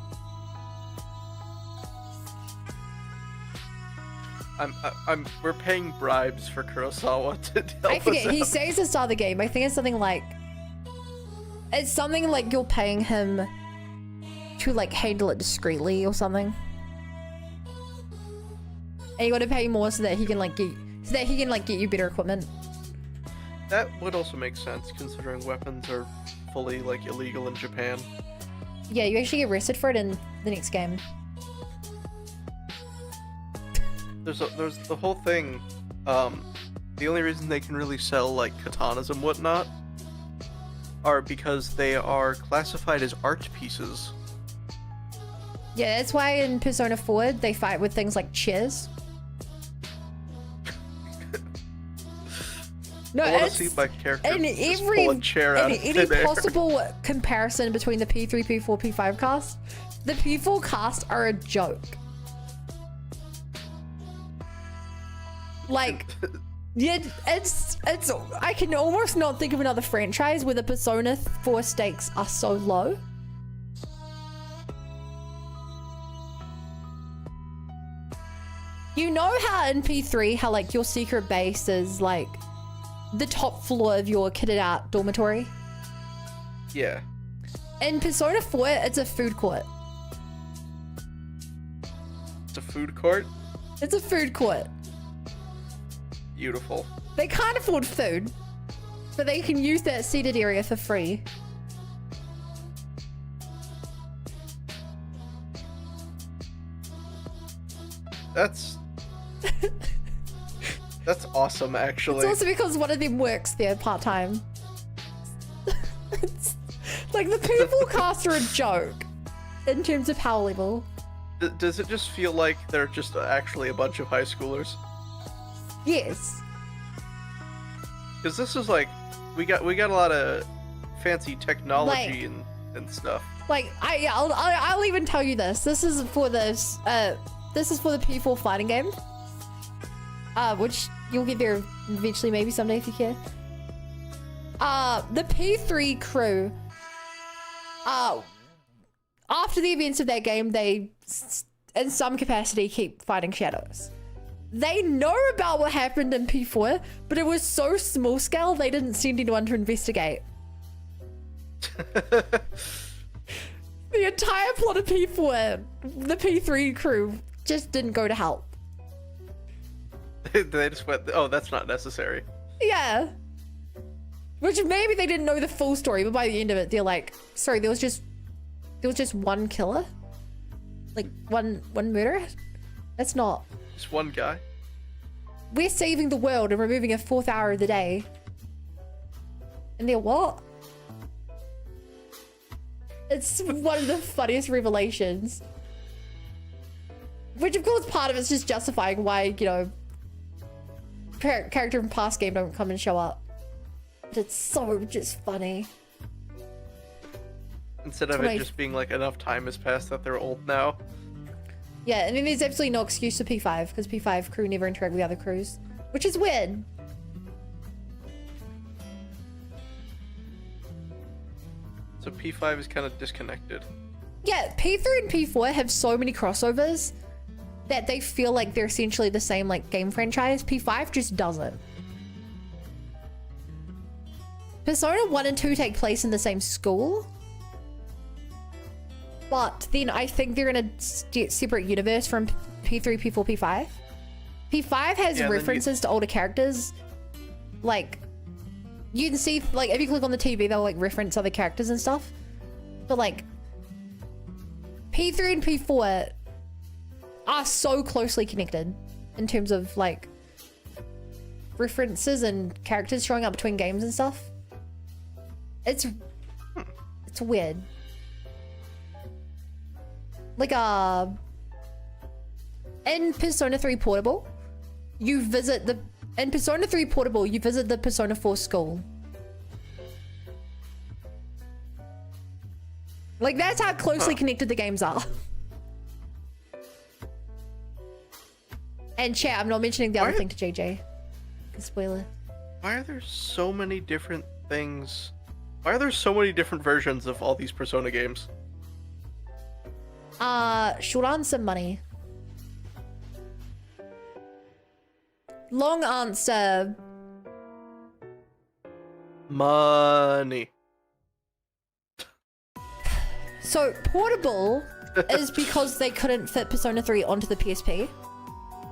We're paying bribes for Kurosawa to help I forget. us He out. says at the start of the game. I think it's something like you're paying him to like handle it discreetly or something. And you got to pay more so that he can get you better equipment. That would also make sense, considering weapons are fully, like, illegal in Japan. Yeah, you actually get arrested for it in the next game. There's the whole thing, the only reason they can really sell, like, katanas and whatnot are because they are classified as art pieces. Yeah, that's why in Persona 4 they fight with things like chairs. No, I want to it's see my character in just every pull a chair out in of any thin air. possible comparison between the P3, P4, P5 cast. The P4 cast are a joke. Like, yeah, it's I can almost not think of another franchise where the Persona 4 stakes are so low. You know how in P3, how like your secret base is like the top floor of your kitted out dormitory? Yeah. In Persona 4, it's a food court. It's a food court? It's a food court. Beautiful. They can't afford food, but they can use that seated area for free. That's awesome, actually. It's also because one of them works there part-time. It's, like, the people cast are a joke in terms of power level. Does it just feel like they're just actually a bunch of high schoolers? Yes. Because this is like, we got a lot of fancy technology Like- and stuff. Like, I'll even tell you this. This is for this is for the P4 fighting game. Which you'll get there eventually, maybe someday if you care. The P3 crew, after the events of that game, they, in some capacity, keep fighting shadows. They know about what happened in P4, but it was so small scale, they didn't send anyone to investigate. The entire plot of P4, the P3 crew just didn't go to help. They just went, oh, that's not necessary. Yeah. Which maybe they didn't know the full story, but by the end of it, they're like, sorry, there was just one killer? Like, one murderer? That's not... Just one guy. We're saving the world and removing a 4th hour of the day. And they're what? It's one of the funniest revelations. Which, of course, part of it's just justifying why, you know, character from past game don't come and show up. But it's so just funny. Instead of it just being like enough time has passed that they're old now. Yeah, and then there's absolutely no excuse for P5 because P5 crew never interact with other crews, which is weird. So P5 is kind of disconnected. Yeah, P3 and P4 have so many crossovers that they feel like they're essentially the same like game franchise. P5 just doesn't. Persona 1 and 2 take place in the same school. But then I think they're in a separate universe from P3, P4, P5. P5 has references to older characters. Like, you can see, like, if you click on the TV, they'll, like, reference other characters and stuff. But, like, P3 and P4 are so closely connected in terms of, like, references and characters showing up between games and stuff. It's weird. Like, in Persona 3 Portable, you visit the Persona 4 school. Like, that's how closely connected the games are. And chat, I'm not mentioning the other thing to JJ. Spoiler. Why are there so many different things? Why are there so many different versions of all these Persona games? Short answer, money. Long answer, money. So Portable is because they couldn't fit Persona 3 onto the PSP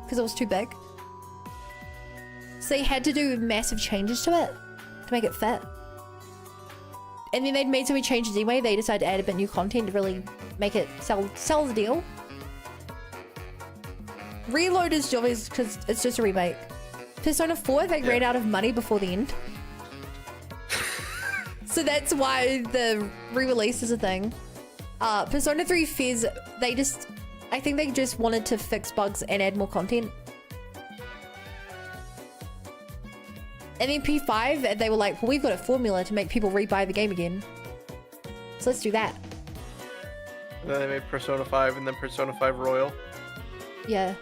because it was too big. So they had to do massive changes to it. to make it fit. And then they'd made so many changes anyway, they decided to add a bit new content to really make it sell the deal. Reload is obvious because it's just a remake. Persona 4, they ran out of money before the end. So that's why the re-release is a thing. Persona 3 Fizz, I think they just wanted to fix bugs and add more content. And then P5, they were like, well, we've got a formula to make people rebuy the game again. So let's do that. And then they made Persona 5 and then Persona 5 Royal. Yeah.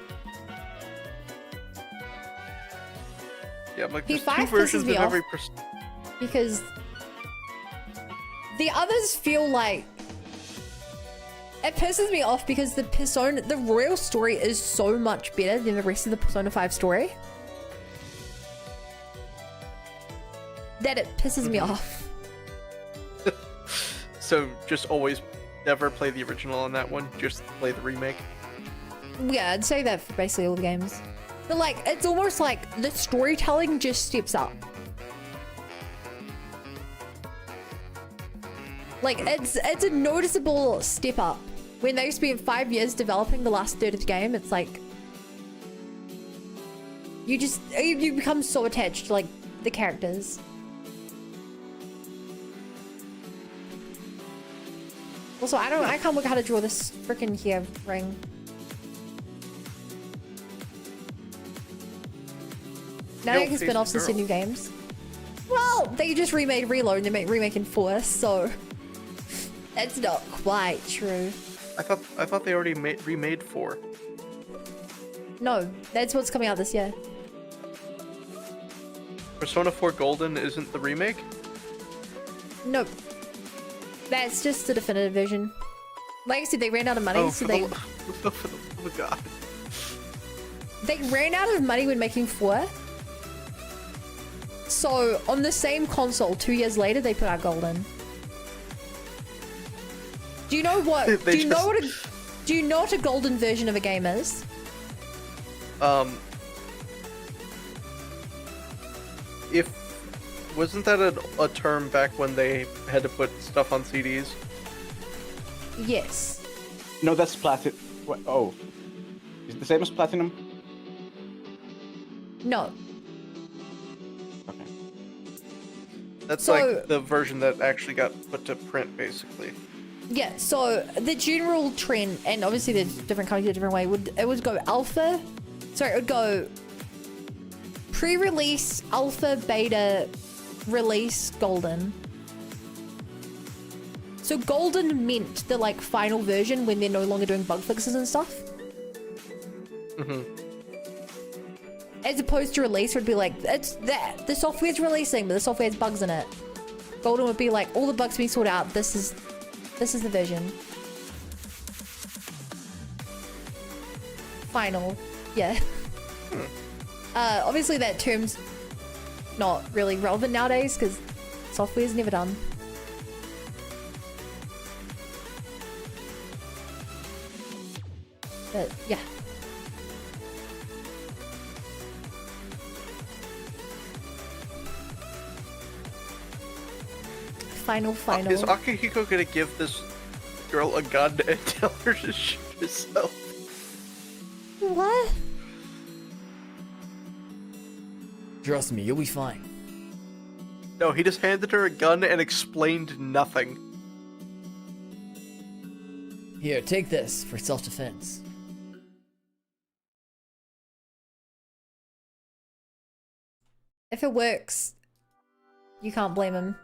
Yeah, I'm like, there's P5 two versions pisses me of every off because the others feel like... It pisses me off because the Royal story is so much better than the rest of the Persona 5 story. That it pisses me off. So just always never play the original on that one, just play the remake. Yeah, I'd say that for basically all the games. But like, it's almost like the storytelling just steps up. Like, it's a noticeable step up. When they spent 5 years developing the last third of the game, it's like... You become so attached to, like, the characters. Also, I can't work out how to draw this freaking hair ring. Now they can spin off some new games. Well, they just remade Reload and they're remaking 4, so that's not quite true. I thought they already remade 4. No, that's what's coming out this year. Persona 4 Golden isn't the remake? Nope. That's just the definitive version. Like I said, they ran out of money, so they... For the love of God. They ran out of money when making 4. So, on the same console, 2 years later, they put out Golden. Do you know what... do you know what a Golden version of a game is? Wasn't that a term back when they had to put stuff on CDs? Yes. No, that's Platinum. Oh. Is it the same as Platinum? No. Okay. That's like the version that actually got put to print, basically. Yeah, so the general trend, and obviously there's different companies a different way, it would go alpha. Sorry, it would go pre-release, alpha, beta, release, golden. So golden meant the like final version when they're no longer doing bug fixes and stuff. As opposed to release would be like, it's that the software's releasing but the software has bugs in it. Golden would be like, all the bugs being sorted out, this is the version. Final. Yeah. Obviously that term's not really relevant nowadays because software's never done. But yeah. Final. Is Akihiko gonna give this girl a gun and tell her to shoot herself? What? Trust me, you'll be fine. No, he just handed her a gun and explained nothing. Here, take this for self-defense. If it works, you can't blame him.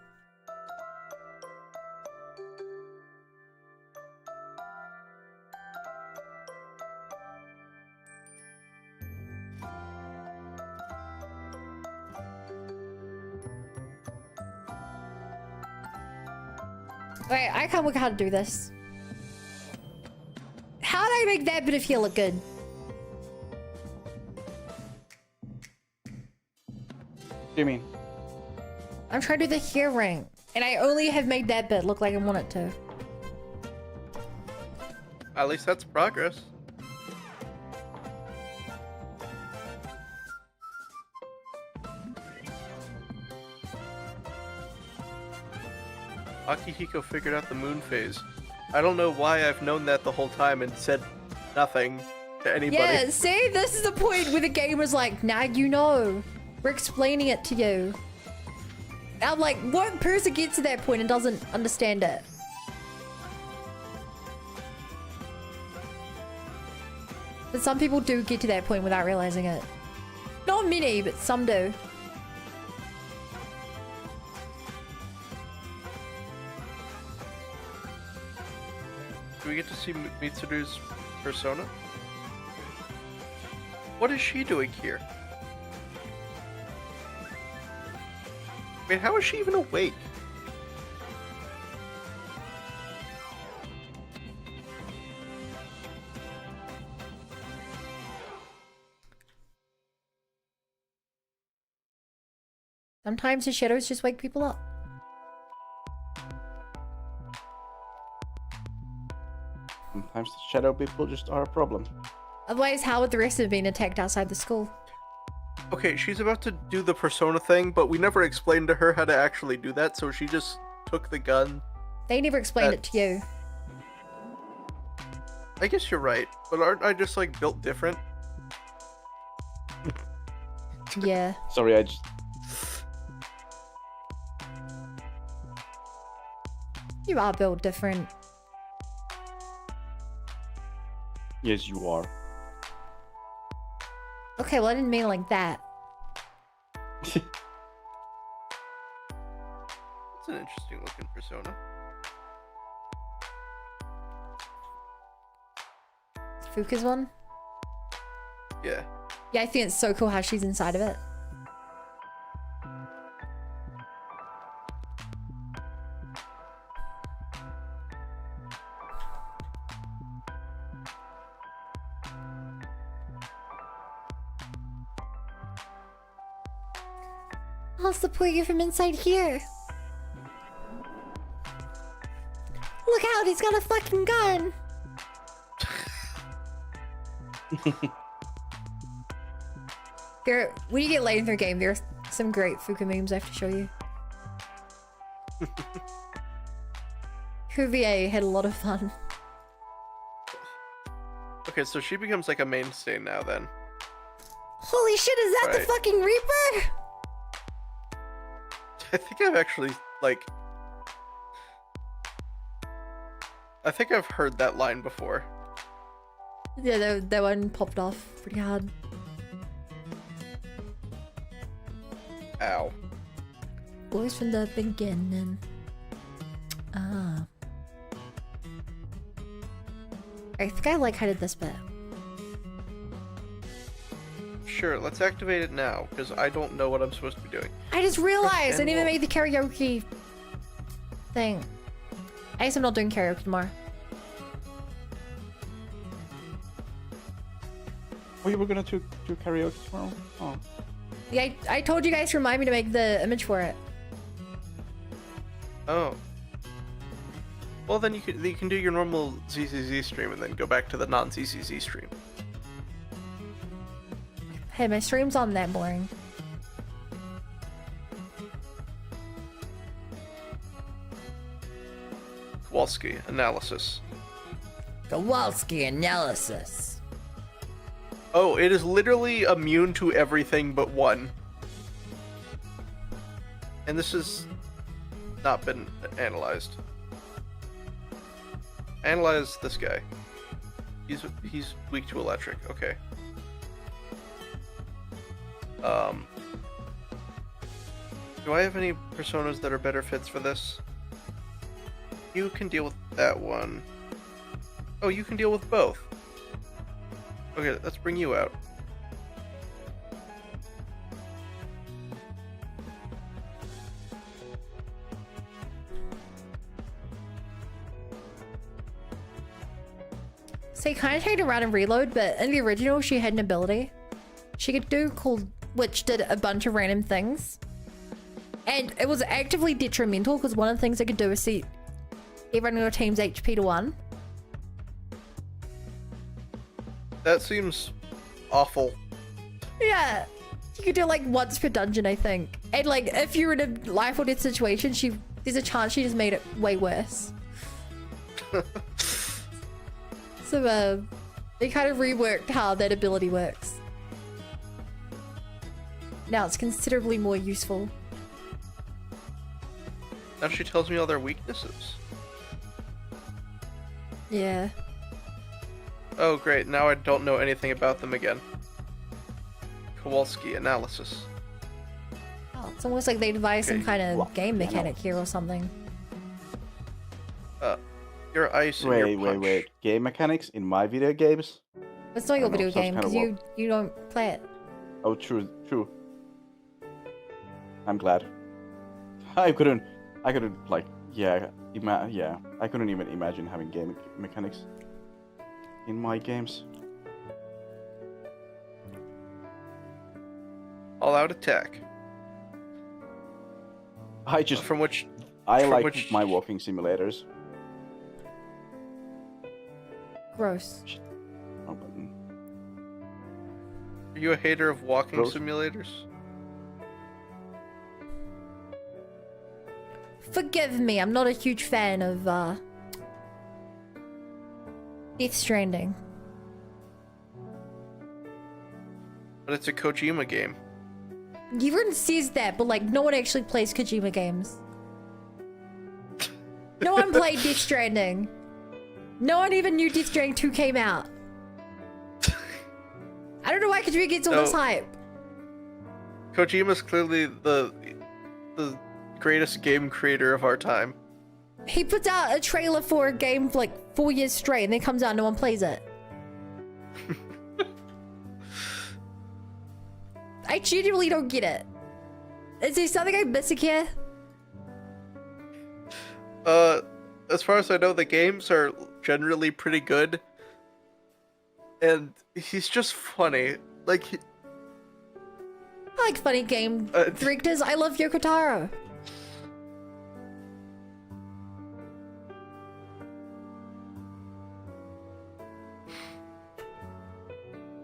Wait, I can't work out how to do this. How do I make that bit of hair look good? What do you mean? I'm trying to do the hair ring, and I only have made that bit look like I want it to. At least that's progress. Akihiko figured out the moon phase. I don't know why I've known that the whole time and said nothing to anybody. Yeah, see? This is the point where the game was like, now you know. We're explaining it to you. I'm like, what person gets to that point and doesn't understand it? But some people do get to that point without realizing it. Not many, but some do. Do we get to see Mitsuru's persona? What is she doing here? Wait, how is she even awake? Sometimes the shadows just wake people up. Sometimes the shadow people just are a problem. Otherwise, how would the rest have been attacked outside the school? Okay, she's about to do the persona thing, but we never explained to her how to actually do that, so she just took the gun. They never explained it to you. I guess you're right, but aren't I just like built different? Yeah. Sorry, I just... You are built different. Yes, you are. Okay, well, I didn't mean it like that. It's an interesting looking persona. Fuka's one? Yeah. Yeah, I think it's so cool how she's inside of it. I'll support you from inside here. Look out, he's got a fucking gun. When you get late in their game, there's some great Fuka memes I have to show you. Cuvier had a lot of fun. Okay, so she becomes like a mainstay now then. Holy shit, is that the Right. fucking Reaper? I think I've actually, like... I think I've heard that line before. Yeah, that one popped off pretty hard. Ow. Boys from the beginning. Ah. I think I like how I did this bit. Sure, let's activate it now, because I don't know what I'm supposed to be doing. I just realized I didn't even Well- make the karaoke thing. I guess I'm not doing karaoke tomorrow. Oh, you were gonna do karaoke tomorrow? Oh. Yeah, I told you guys to remind me to make the image for it. Oh. Well, then you can do your normal ZZZ stream and then go back to the non-ZZZ stream. Hey, my stream's on that boring. Kowalski analysis. Kowalski analysis. Oh, it is literally immune to everything but one. And this has not been analyzed. Analyze this guy. He's weak to electric. Okay. Do I have any personas that are better fits for this? You can deal with that one. Oh, you can deal with both. Okay, let's bring you out. So you kind of tried to run and reload, but in the original, she had an ability she could do called, which did a bunch of random things. And it was actively detrimental because one of the things it could do is see everyone in your team's HP to 1. That seems awful. Yeah. You could do it like once per dungeon, I think. And like if you're in a life or death situation, she there's a chance she just made it way worse. So, they kind of reworked how that ability works. Now it's considerably more useful. Now she tells me all their weaknesses. Yeah. Oh great, now I don't know anything about them again. Kowalski analysis. Oh, it's almost like they devised some kind of game mechanic here or something. Your ice and your punch. Wait. Game mechanics in my video games? It's not your video game because you don't play it. Oh, true. I'm glad. I couldn't like, I couldn't even imagine having game mechanics in my games. All out attack. I like my walking simulators. Gross. Oh, button. Are you a hater of walking Gross. simulators? Forgive me, I'm not a huge fan of Death Stranding. But it's a Kojima game. Everyone says that, but like no one actually plays Kojima games. No one played Death Stranding. No one even knew Death Stranding 2 came out. I don't know why Kojima gets all this hype. Kojima's clearly the greatest game creator of our time. He puts out a trailer for a game for like 4 years straight and then comes out and no one plays it. I genuinely don't get it. Is there something I'm missing here? As far as I know, the games are generally pretty good. And he's just funny. Like, I like funny game directors. I love Yoko Taro.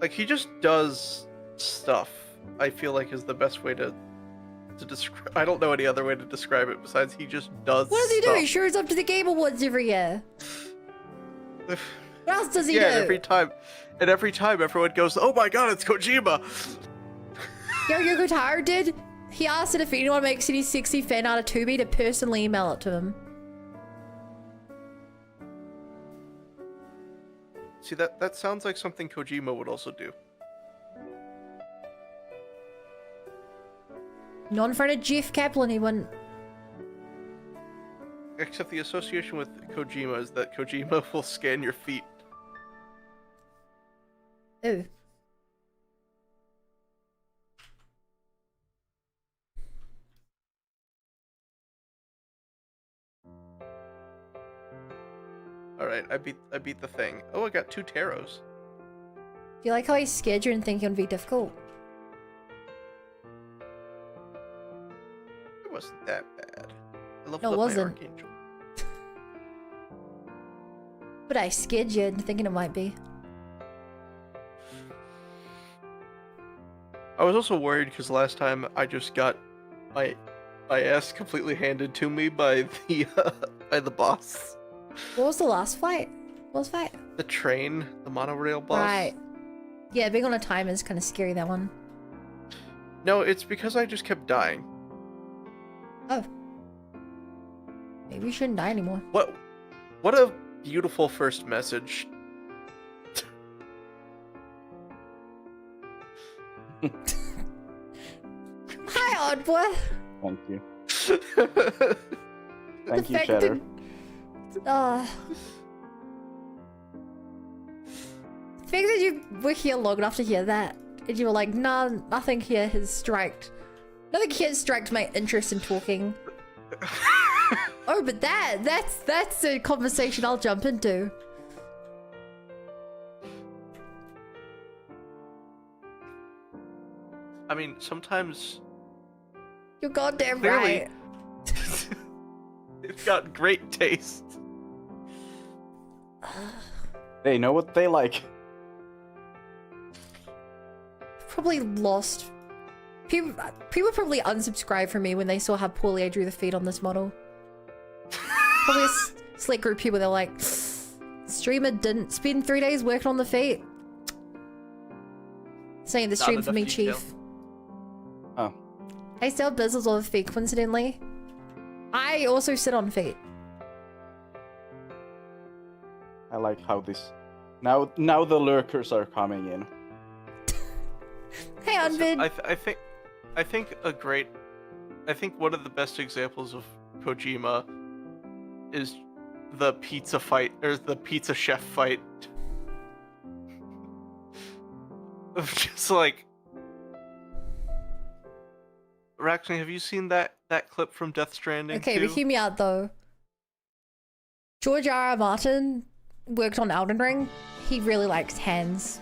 Like, he just does stuff, I feel like is the best way to describe. I don't know any other way to describe it besides he just does What does he stuff. do? He shows up to the Game Awards every year. What else does he do? Every time everyone goes, oh my god, it's Kojima! You know what Yoko Taro did? He asked it if anyone makes any sexy fan art of Tubi to personally email it to him. See, that sounds like something Kojima would also do. Not in front of Jeff Kaplan, he wouldn't. Except the association with Kojima is that Kojima will scan your feet. Ooh. Alright, I beat the thing. Oh, I got 2 tarots. Do you like how I scared you and think it would be difficult? It wasn't that bad. I leveled No, it up wasn't. my Archangel. But I scared you into thinking it might be. I was also worried because last time I just got my ass completely handed to me by the boss. What was the last fight? What was the fight? The train, the monorail boss. Right. Yeah, being on a timer is kind of scary, that one. No, it's because I just kept dying. Oh. Maybe you shouldn't die anymore. What a beautiful first message. Hi, odd boy. Thank you. The Thank you, fact Cheddar. that- The fact that you were here long enough to hear that, and you were like, nah, nothing here has striked my interest in talking. Oh, but that's a conversation I'll jump into. I mean, sometimes You're goddamn clearly right. it's got great taste. They know what they like. Probably lost. People probably unsubscribed from me when they saw how poorly I drew the feet on this model. probably a slick group of people. They're like, streamer didn't spend 3 days working on the feet. Saying the Not stream for me, enough detail. chief. Oh. I still have business on feet, coincidentally. I also sit on feet. I like how this. Now the lurkers are coming in. Hey, Unvid. I think one of the best examples of Kojima is the pizza fight, or the pizza chef fight. Of just like, Raxley, have you seen that clip from Death Stranding? Okay, too? but hear me out though. George R.R. Martin worked on Elden Ring. He really likes hands.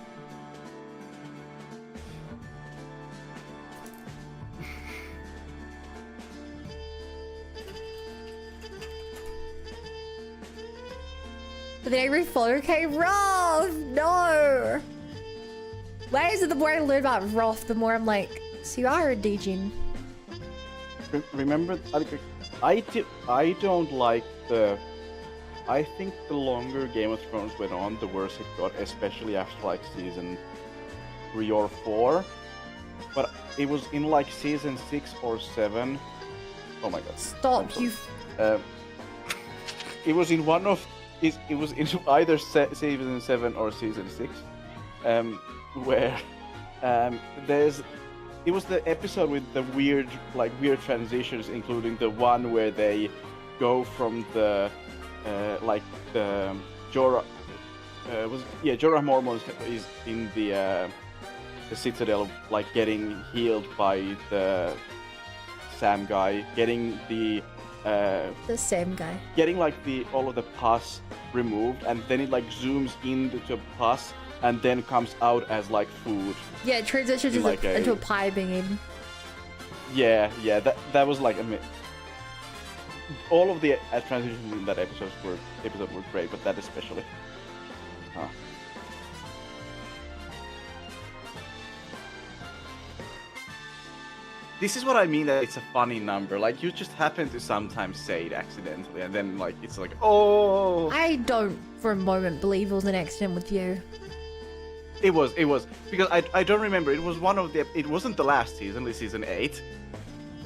Did they reflow? Okay, Roth! No! Why is it the more I learn about Roth, the more I'm like, so you are a degen. Remember, I don't like the. I think the longer Game of Thrones went on, the worse it got, especially after like season 3 or 4. But it was in like season 6 or 7. Oh my god! Stop, you. It was in one of. It was in either season 7 or season 6, where there's. It was the episode with the weird transitions, including the one where they go from the Jorah. Jorah Mormont is in the Citadel, like getting healed by the Sam guy, getting the same guy. Getting like all of the pus removed, and then it like zooms into a pus, and then comes out as like food. Yeah, it transitions into a pie being eaten. Yeah, that was like all of the transitions in that episode were great, but that especially. This is what I mean, that it's a funny number. Like, you just happen to sometimes say it accidentally, and then like it's like, oh. I don't for a moment believe it was an accident with you. It was because I don't remember. It was one of the. It wasn't the last season, the season 8,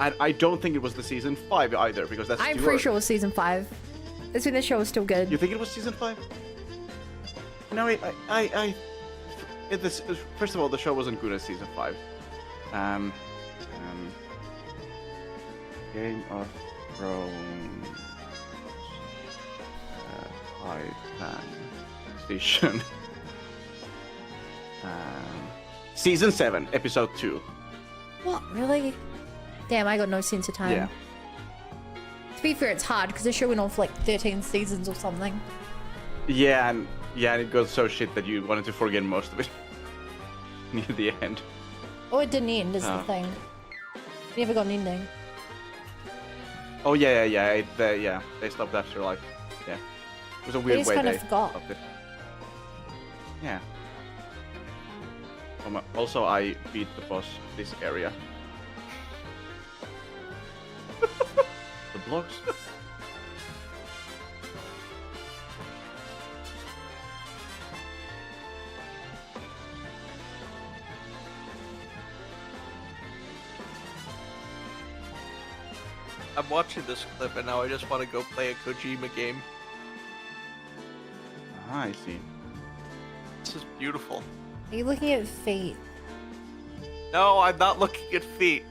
and I don't think it was the season 5 either, because that's. I'm pretty sure it was season 5. That's when the show was still good. You think it was season 5? No, first of all, the show wasn't good at season 5. Game of Thrones Titan Station. Season 7, episode 2. What, really? Damn, I got no sense of time. Yeah. To be fair, it's hard because the show went on for like 13 seasons or something. Yeah, and it got so shit that you wanted to forget most of it near the end. Oh, it didn't end, is the thing. It never got an ending. Oh yeah. They stopped after like, yeah. It was a weird way they stopped it. Yeah. Also, I beat the boss this area. The blocks. I'm watching this clip and now I just want to go play a Kojima game. Ah, I see. This is beautiful. Are you looking at feet? No, I'm not looking at feet.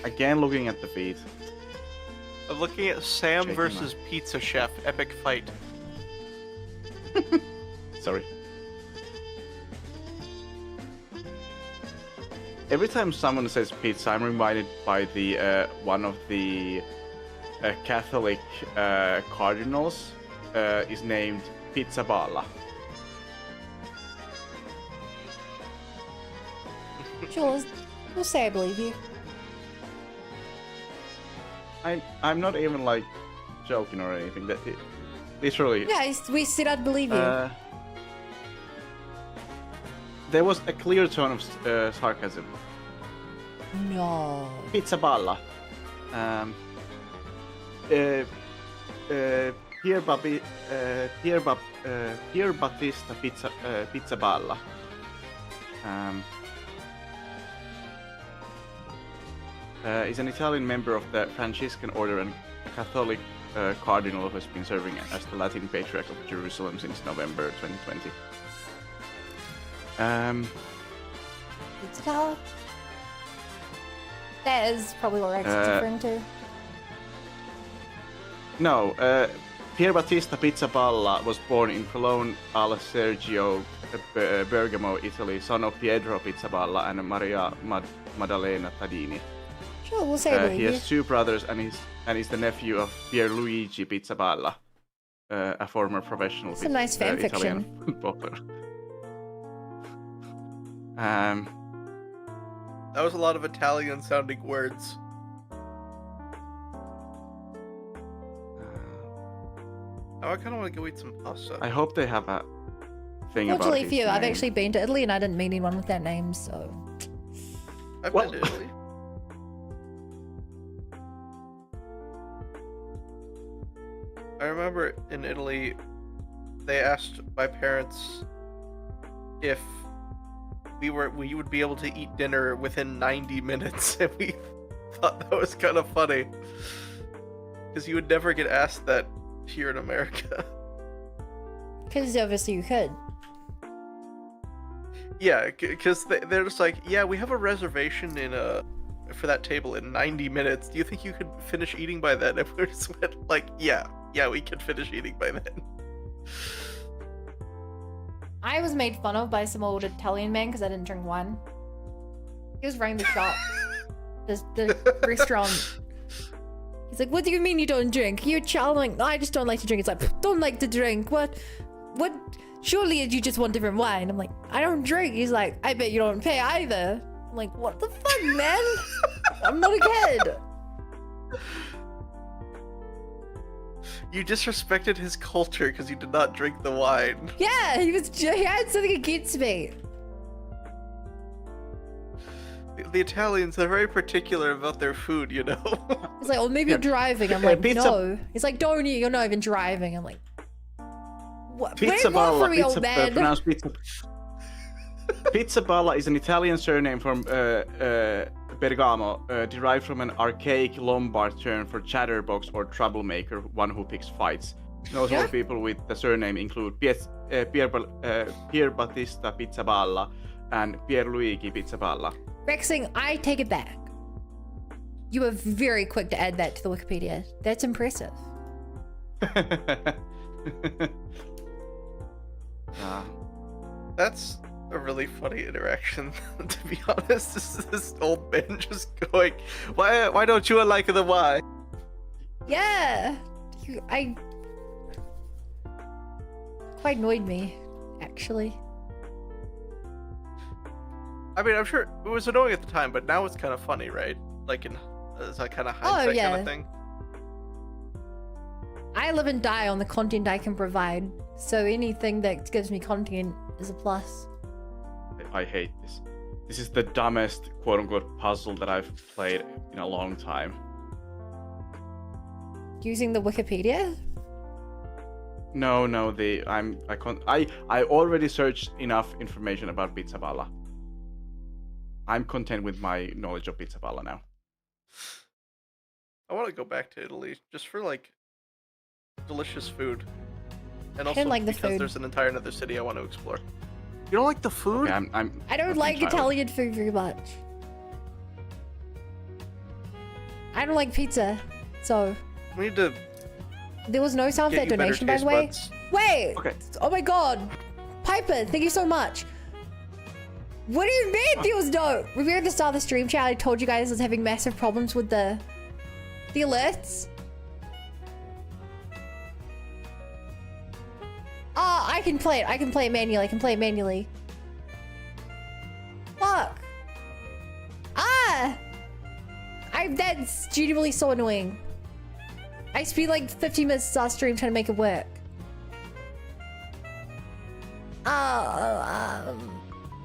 Again, looking at the feet. I'm looking at Sam Checking versus Pizza Chef, epic fight. Sorry. Every time someone says pizza, I'm reminded by the one of the Catholic cardinals is named Pizza Balla. Sure, we'll say I believe you. I'm not even like joking or anything. That it, literally. Yeah, we said I'd believe you. There was a clear tone of sarcasm. No. Pizza Balla. Pier Battista Pizza Balla. Is an Italian member of the Franciscan Order and a Catholic cardinal who has been serving as the Latin Patriarch of Jerusalem since November 2020. Pizza Tower? That is probably what Rex is referring to. No, Pier Battista Pizzaballa was born in Cologne al Sergio, Bergamo, Italy, son of Pietro Pizzaballa and Maria Maddalena Tadini. Sure, we'll say he has two brothers and is the nephew of Pierluigi Pizzaballa, a former professional It's a nice fan Italian fiction. footballer. That was a lot of Italian-sounding words. Oh, I kind of want to go eat some pasta. I hope they have a thing about Fortunately his for you, I've name. actually been to Italy and I didn't meet anyone with that name, so... I've been to Italy. I remember in Italy, they asked my parents if we would be able to eat dinner within 90 minutes, and we thought that was kind of funny. Because you would never get asked that here in America. Because obviously you could. Yeah, because they're just like, yeah, we have a reservation for that table in 90 minutes. Do you think you could finish eating by then? And we just went like, yeah, we could finish eating by then. I was made fun of by some old Italian man because I didn't drink wine. He was running the shop. the restaurant. He's like, what do you mean you don't drink? You're child. I'm like, no, I just don't like to drink. It's like, don't like to drink. What? Surely you just want different wine. I'm like, I don't drink. He's like, I bet you don't pay either. I'm like, what the fuck, man? I'm not a kid. You disrespected his culture because you did not drink the wine. Yeah, he had something against me. The Italians are very particular about their food, you know? He's like, oh, maybe you're driving. I'm like, pizza- no. He's like, don't eat. You're not even driving. I'm like, what? Pizzaballa, Wait, for me, old man. pronounced pizza. Pizzaballa is an Italian surname from Bergamo, derived from an archaic Lombard term for chatterbox or troublemaker, one who picks fights. Notable people with the surname include Pier Battista Pizzaballa and Pierluigi Pizzaballa. Rexing, I take it back. You were very quick to add that to the Wikipedia. That's impressive. That's a really funny interaction, to be honest. This old man just going, why don't you like the wine? Yeah. Quite annoyed me, actually. I mean, I'm sure it was annoying at the time, but now it's kind of funny, right? Like as a kind of hindsight kind of thing. I live and die on the content I can provide, so anything that gives me content is a plus. I hate this. This is the dumbest quote-unquote puzzle that I've played in a long time. Using the Wikipedia? No, I already searched enough information about Pizzaballa. I'm content with my knowledge of Pizzaballa now. I want to go back to Italy just for like delicious food, and I also didn't like the because food. there's an entire another city I want to explore. You don't like the food? Okay, I don't like Italian food very much. I don't like pizza, so We need to. there was no sound Get effect you better donation, by the taste way. buds. Wait! Okay. Oh my god! Piper, thank you so much. What do you mean there was no? Remember at the start of the stream chat I told you guys I was having massive problems with the alerts? Ah, I can play it. I can play it manually. Fuck. Ah! That's genuinely so annoying. I spent like 15 minutes to start stream trying to make it work.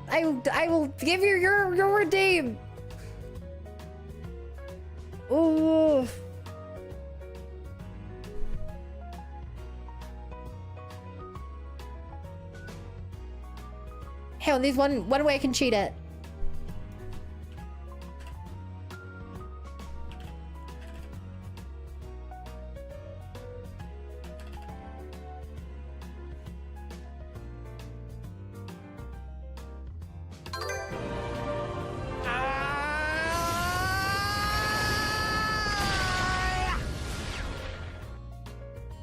I will give you your redeem. Ooh. Hang on, there's one way I can cheat it.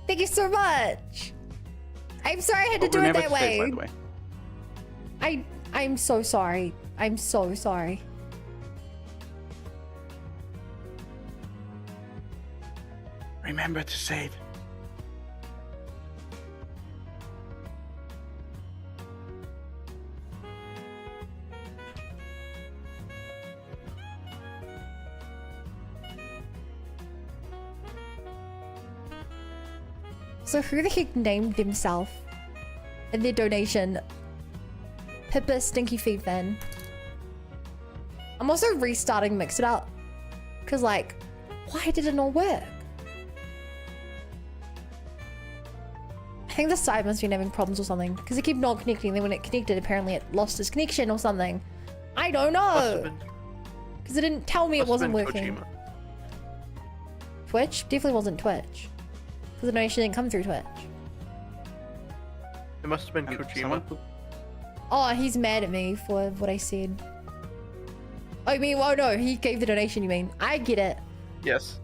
Thank you so much. I'm sorry I had to do it that way. By the way. I'm so sorry. I'm so sorry. Remember to save. So who the heck named themselves in their donation Pippa Stinky Feet Fan? I'm also restarting Mix It Up. Cause like, why did it not work? I think the site must be having problems or something. Cause it kept not connecting, then when it connected apparently it lost its connection or something. I don't know. Cause it didn't tell me it wasn't working. Kojima. Twitch? Definitely wasn't Twitch. Cause the donation didn't come through Twitch. It must have been Kojima. Oh, he's mad at me for what I said. Oh, you mean, well, no, he gave the donation, you mean. I get it. Yes.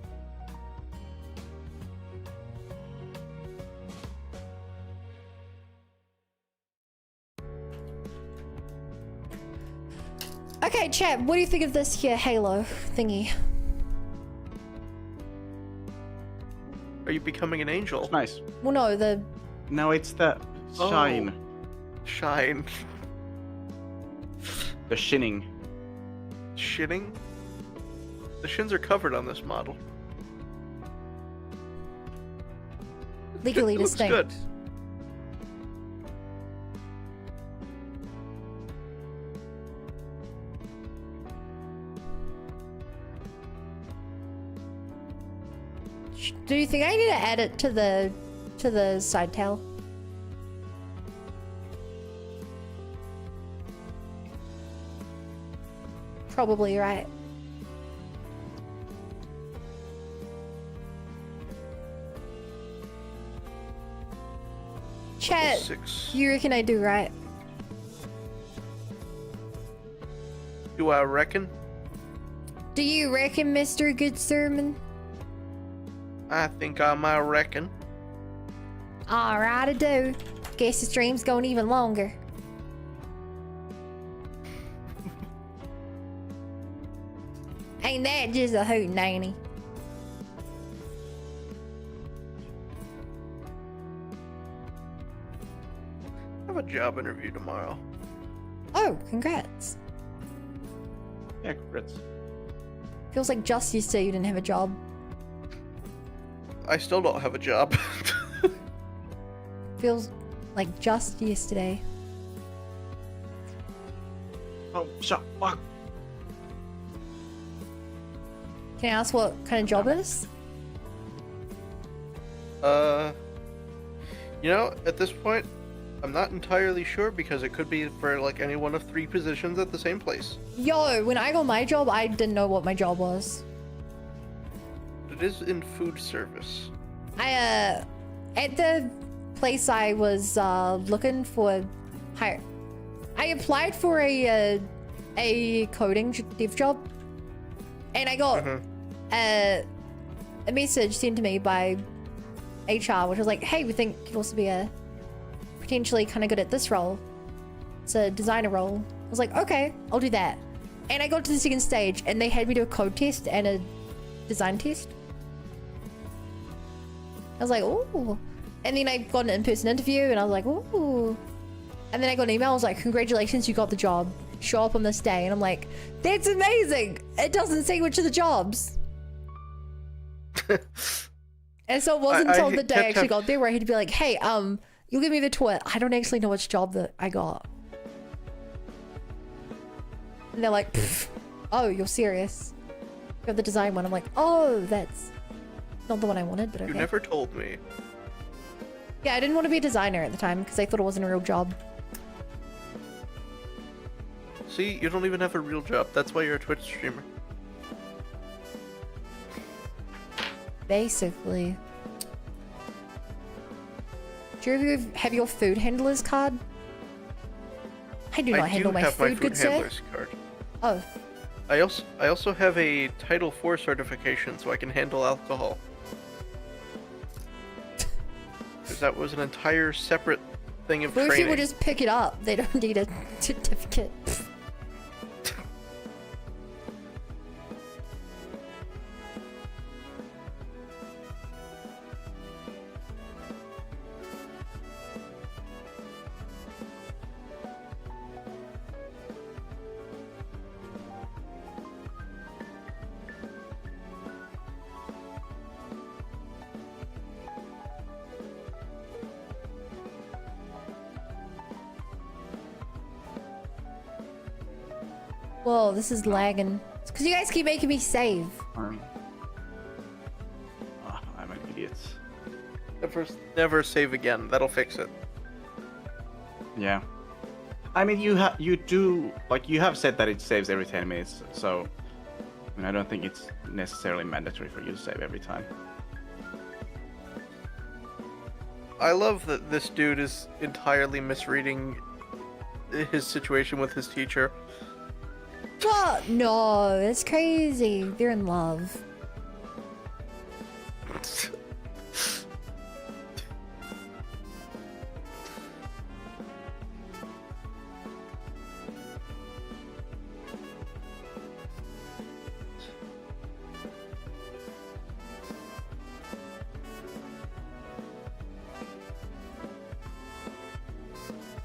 Okay, chat, what do you think of this here Halo thingy? Are you becoming an angel? It's nice. Well, no, the... No, it's the shine. Shine. The shinning. Shinning? The shins are covered on this model. Legally It looks distinct. good. Do you think I need to add it to the side tail? Probably right. Chat, 6. you reckon I do right? Do I reckon? Do you reckon, Mr. Good Sermon? I think I might reckon. Alright, I do. Guess the stream's going even longer. Ain't that just a hootenanny? I have a job interview tomorrow. Oh, congrats. Yeah, congrats. Feels like just yesterday you didn't have a job. I still don't have a job. Feels like just yesterday. Oh, shut up. Can I ask what kind of job it is? You know, at this point, I'm not entirely sure because it could be for like any one of 3 positions at the same place. Yo, when I got my job, I didn't know what my job was. It is in food service. At the place I was looking for hire, I applied for a coding dev job, and I got a message sent to me by HR, which was like, "Hey, we think you'd also be potentially kind of good at this role. It's a designer role." I was like, "Okay, I'll do that." And I got to the second stage, and they had me do a code test and a design test. I was like, ooh. And then I got an in-person interview and I was like, ooh. And then I got an email, I was like, congratulations, you got the job. Show up on this day. And I'm like, that's amazing. It doesn't say which of the jobs. And so it wasn't until the day I actually got there where I had to be like, hey, you'll give me the tour. I don't actually know which job that I got. And they're like, oh, you're serious. You have the design one. I'm like, oh, that's not the one I wanted, but okay. You never told me. Yeah, I didn't want to be a designer at the time because I thought it wasn't a real job. See, you don't even have a real job. That's why you're a Twitch streamer. Basically. Do you have your food handler's card? I do not handle my food, good sir. Card. Oh. I also have a Title IV certification, so I can handle alcohol. Because that was an entire separate thing of training. What if you would just pick it up? They don't need a certificate. Whoa, this is lagging. It's because you guys keep making me save. I'm an idiot. Never save again. That'll fix it. Yeah. I mean, you have said that it saves every 10 minutes, so I mean, I don't think it's necessarily mandatory for you to save every time. I love that this dude is entirely misreading his situation with his teacher. What? No, that's crazy. They're in love.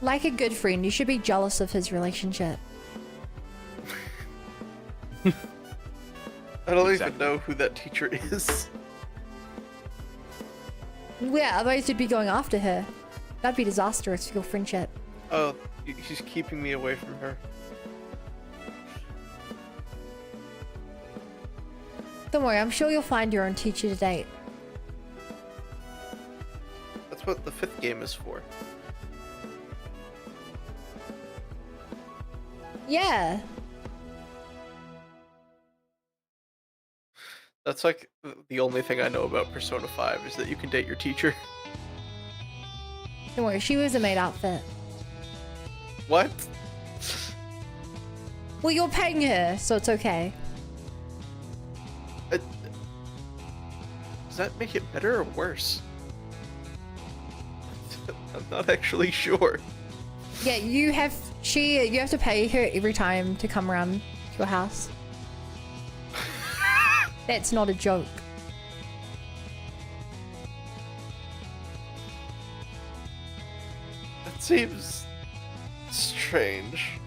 Like a good friend, you should be jealous of his relationship. I don't even know who that teacher is. Yeah, otherwise you'd be going after her. That'd be disastrous for your friendship. Oh, he's keeping me away from her. Don't worry, I'm sure you'll find your own teacher to date. That's what the 5th game is for. Yeah. That's like the only thing I know about Persona 5 is that you can date your teacher. Don't worry, she was a maid outfit. What? Well, you're paying her, so it's okay. Does that make it better or worse? I'm not actually sure. Yeah, you have to pay her every time to come around to your house. That's not a joke. That seems strange.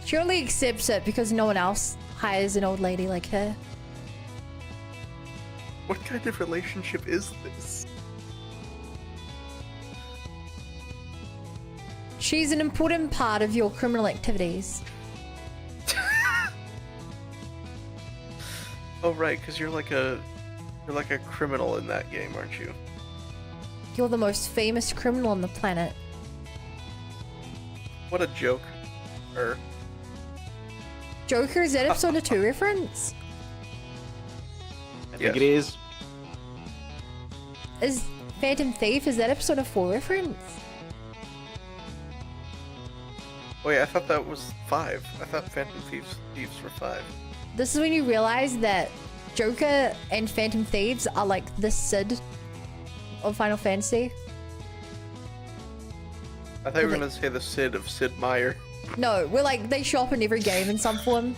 She only accepts it because no one else hires an old lady like her. What kind of relationship is this? She's an important part of your criminal activities. Oh right, because you're like a criminal in that game, aren't you? You're the most famous criminal on the planet. What a joke. Joker, is that episode 2 reference? I think it is. Is Phantom Thief, is that episode 4 reference? Wait, I thought that was 5. I thought Phantom Thieves were 5. This is when you realize that Joker and Phantom Thieves are like the Sid of Final Fantasy. I thought you were gonna say the Sid of Sid Meier. No, we're like, they show up in every game in some form.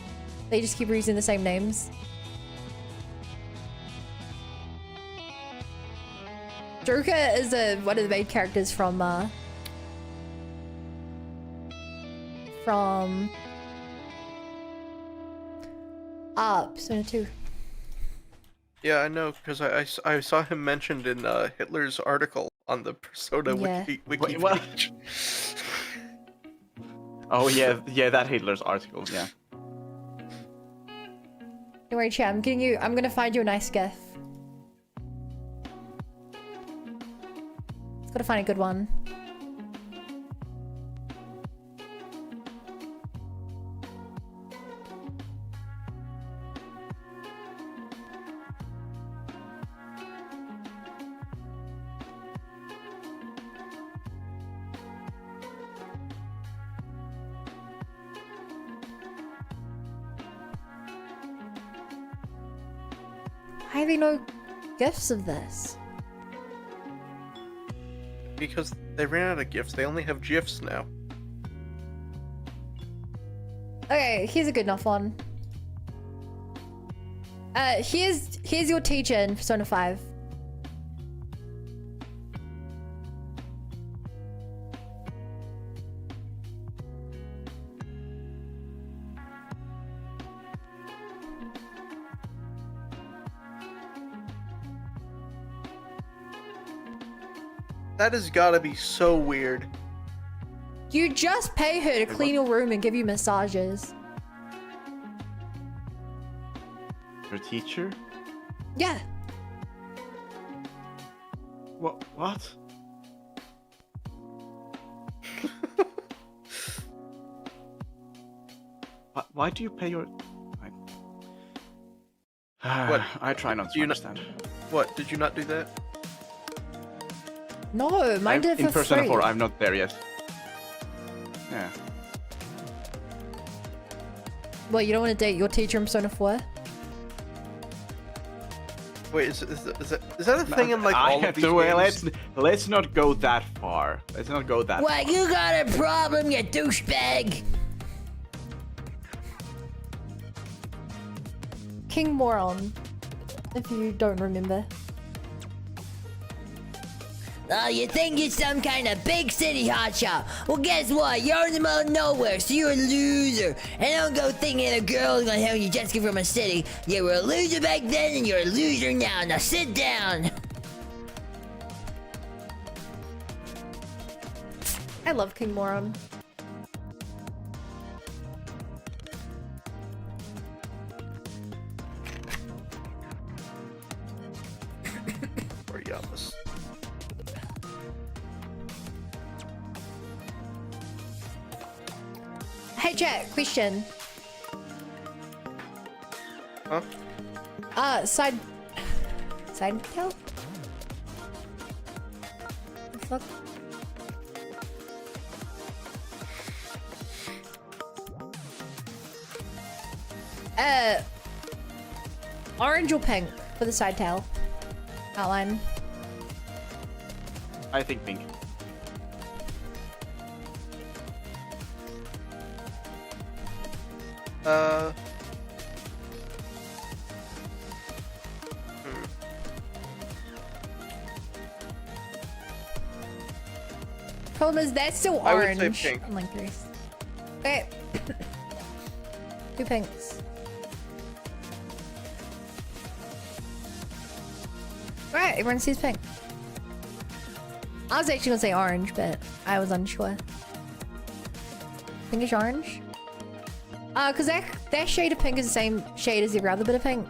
They just keep using the same names. Joker is one of the main characters from Persona 2. Yeah, I know, because I saw him mentioned in Hitler's article on the Persona wiki page. Oh yeah, that Hitler's article, yeah. Don't worry, chat, I'm gonna find you a nice gif. Just gotta find a good one. Why are there no gifts of this? Because they ran out of gifts. They only have GIFs now. Okay, here's a good enough one. Here's your teacher in Persona 5. That has gotta be so weird. You just pay her to clean your room and give you massages. Your teacher? Yeah. What? What? Why do you pay your? What? I try not to understand. What? Did you not do that? No, mine did it in for Persona free. 4, I'm not there yet. Yeah. Well, you don't want to date your teacher in Persona 4? Wait, is that a thing in like all of these well, games? let's not go that far. Let's not go that. What, you got a problem, you douchebag? King Moron, if you don't remember. Oh, you think you're some kind of big city hotshot? Well, guess what? You're in the middle of nowhere, so you're a loser. And don't go thinking a girl's gonna help you just get from a city. You were a loser back then, and you're a loser now. Now sit down. I love King Moron. Or Yamas. Hey Jack, question. Huh? Side tail? The fuck? Orange or pink for the side tail outline? I think pink. Problem is that's still I would orange. say pink. I'm like curious. Okay. 2 pinks. Alright, everyone sees pink. I was actually gonna say orange, but I was unsure. Pinkish orange? Cause that shade of pink is the same shade as every other bit of pink.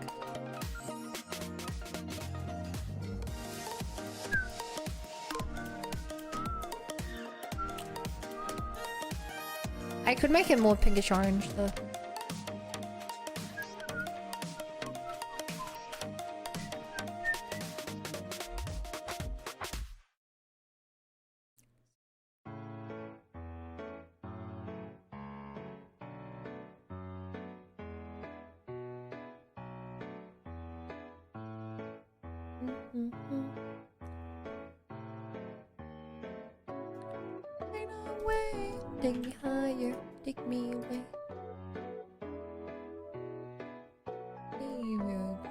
I could make it more pinkish orange though. Take me higher, take me away.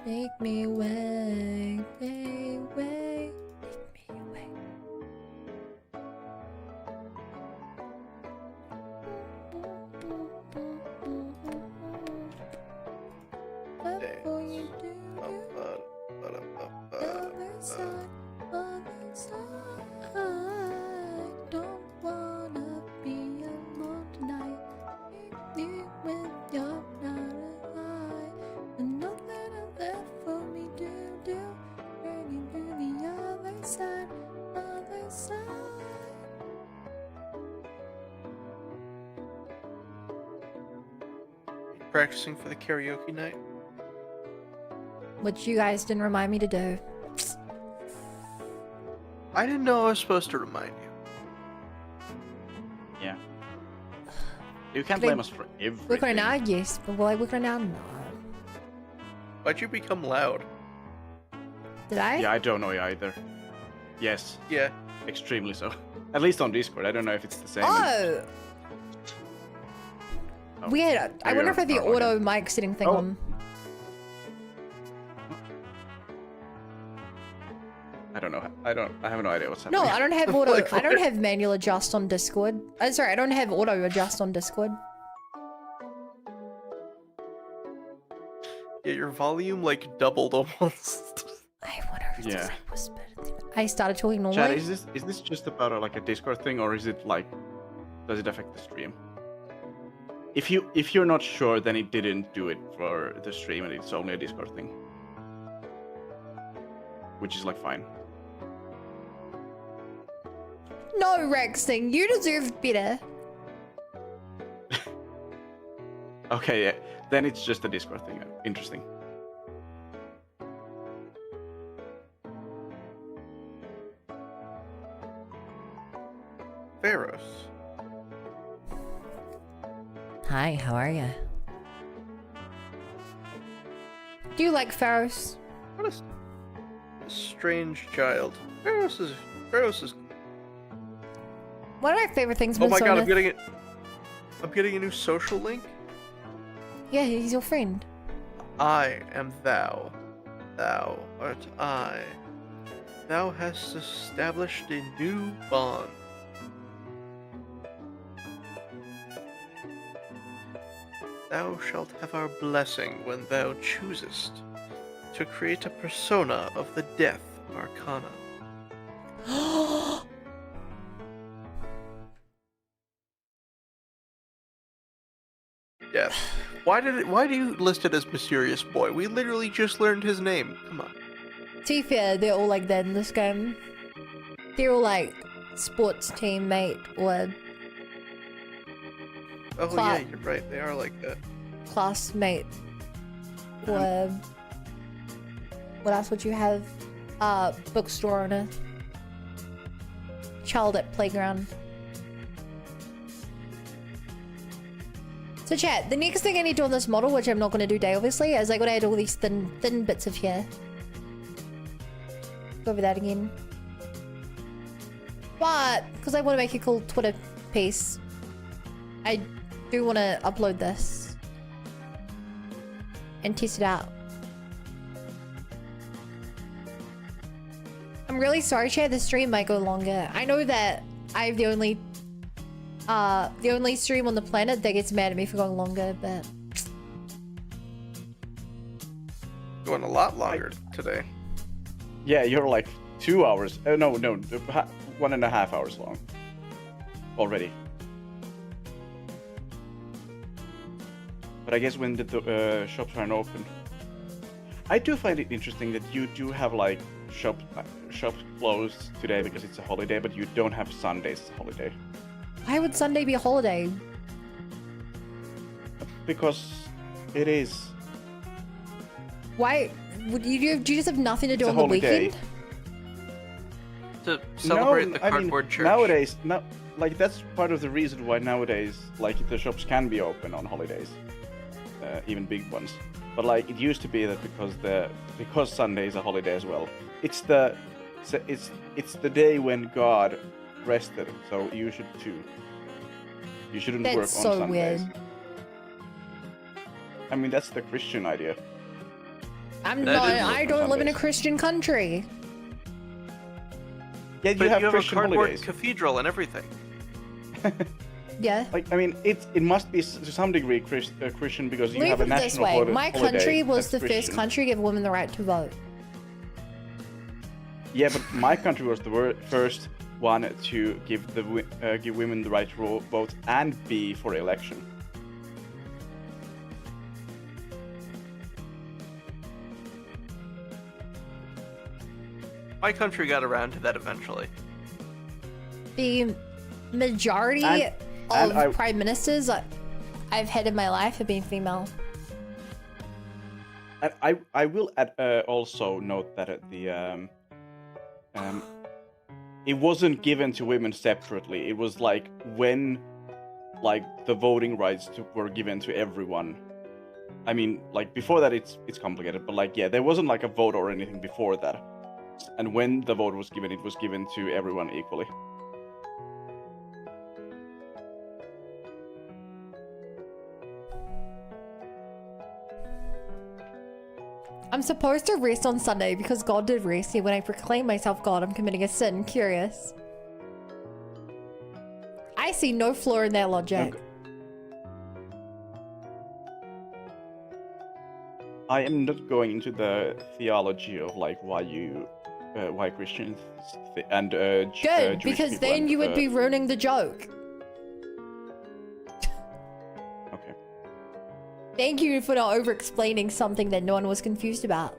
Take me away, take me away, take me away. Before you do other side, don't wanna be alone tonight. You with your alive, and nothing left for me to do. Turning to the other side, other side. Practicing for the karaoke night. Which you guys didn't remind me to do. I didn't know I was supposed to remind you. Yeah. You can't blame us for everything. Work on it now, yes, but will I work on it now? No. Why'd you become loud? Did I? Yeah, I don't know either. Yes, Yeah. extremely so. At least on Discord. I don't know if it's the same. Oh! Oh, Weird. I maybe wonder if I have the you're not auto logged mic setting thing Oh. on. I don't know. I have no idea what's No, happening. I don't have auto. Like, I don't what? have manual adjust on Discord. Sorry, I don't have auto adjust on Discord. Yeah, your volume like doubled almost. I wonder if it's Yeah. because I whispered. I started talking normally. Chad, is this just about like a Discord thing, or is it like, does it affect the stream? If you're not sure, then it didn't do it for the stream, and it's only a Discord thing, which is like fine. No, Rexing, you deserve better. Okay, yeah. Then it's just a Discord thing. Interesting. Pharaohs. Hi, how are you? Do you like Pharaohs? What a strange child. Pharaohs is One of my favorite things. Oh my god, I'm Minnesota- getting it. I'm getting a new social link. Yeah, he's your friend. I am thou. Thou art I. Thou hast established a new bond. Thou shalt have our blessing when thou choosest to create a persona of the death arcana. Death. Why do you list it as Mysterious Boy? We literally just learned his name. Come on. To be fair, they're all like that in this game. They're all like sports teammate or Oh Cla- yeah, you're right. They are like that. classmate or what else would you have? Bookstore owner. Child at playground. So chat, the next thing I need to do on this model, which I'm not going to do today obviously, is I got to add all these thin bits of hair. Go over that again. But, because I want to make a cool Twitter piece, I do want to upload this and test it out. I'm really sorry, chat, the stream might go longer. I know that I have the only stream on the planet that gets mad at me for going longer, but Going a lot longer today. Yeah, you're like 2 hours. No, 1.5 hours long. Already. But I guess when the shops aren't open. I do find it interesting that you do have like shops closed today because it's a holiday, but you don't have Sundays as a holiday. why would Sunday be a holiday? Because it is. Why would do you just have nothing to It's do a on the holiday. weekend? To celebrate the I mean, cardboard church. Nowadays, like that's part of the reason why nowadays, like the shops can be open on holidays, even big ones. But like it used to be that because Sunday is a holiday as well. It's the day when God rested, so you should too. You shouldn't work on That's so Sundays. weird. I mean, that's the Christian idea. I'm That not. is I on don't live in a Sundays. Christian country. Yeah, But you have a Christian cardboard holidays. cathedral and everything. Yeah. Like, I mean, it must be to some degree Christian because you Let me have a put it this national way: holiday. my country was that's the first Christian. country to give women the right to vote. Yeah, but my country was the first one to give women the right to vote and be for election. My country got around to that eventually. The majority And of I- prime ministers I've had in my life have been female. And I will also note that it wasn't given to women separately. It was like when the voting rights were given to everyone. I mean, like before that, it's complicated, but like yeah, there wasn't like a vote or anything before that. And when the vote was given, it was given to everyone equally. I'm supposed to rest on Sunday because God did rest. Yet when I proclaim myself God, I'm committing a sin. Curious. I see no flaw in that logic. Okay. I am not going into the theology of like why Christians and Good, Jewish because people then and, you would be ruining the joke. Okay. Thank you for not over-explaining something that no one was confused about.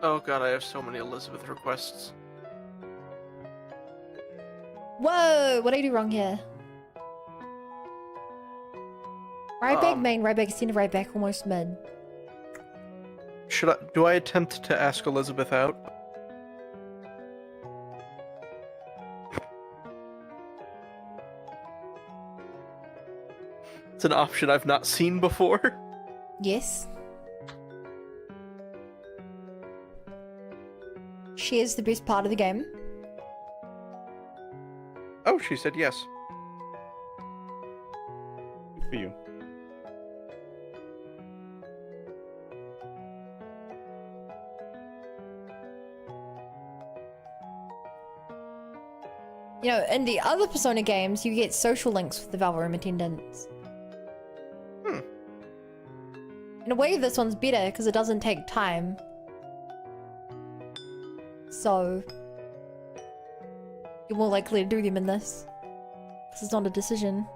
Oh god, I have so many Elizabeth requests. Whoa, what did I do wrong here? Right back main, right back center, right back almost mid. Do I attempt to ask Elizabeth out? It's an option I've not seen before. Yes. She is the best part of the game. Oh, she said yes. Good for you. You know, in the other Persona games, you get social links with the Valve Room attendants. In a way, this one's better because it doesn't take time. So, you're more likely to do them in this. This is not a decision.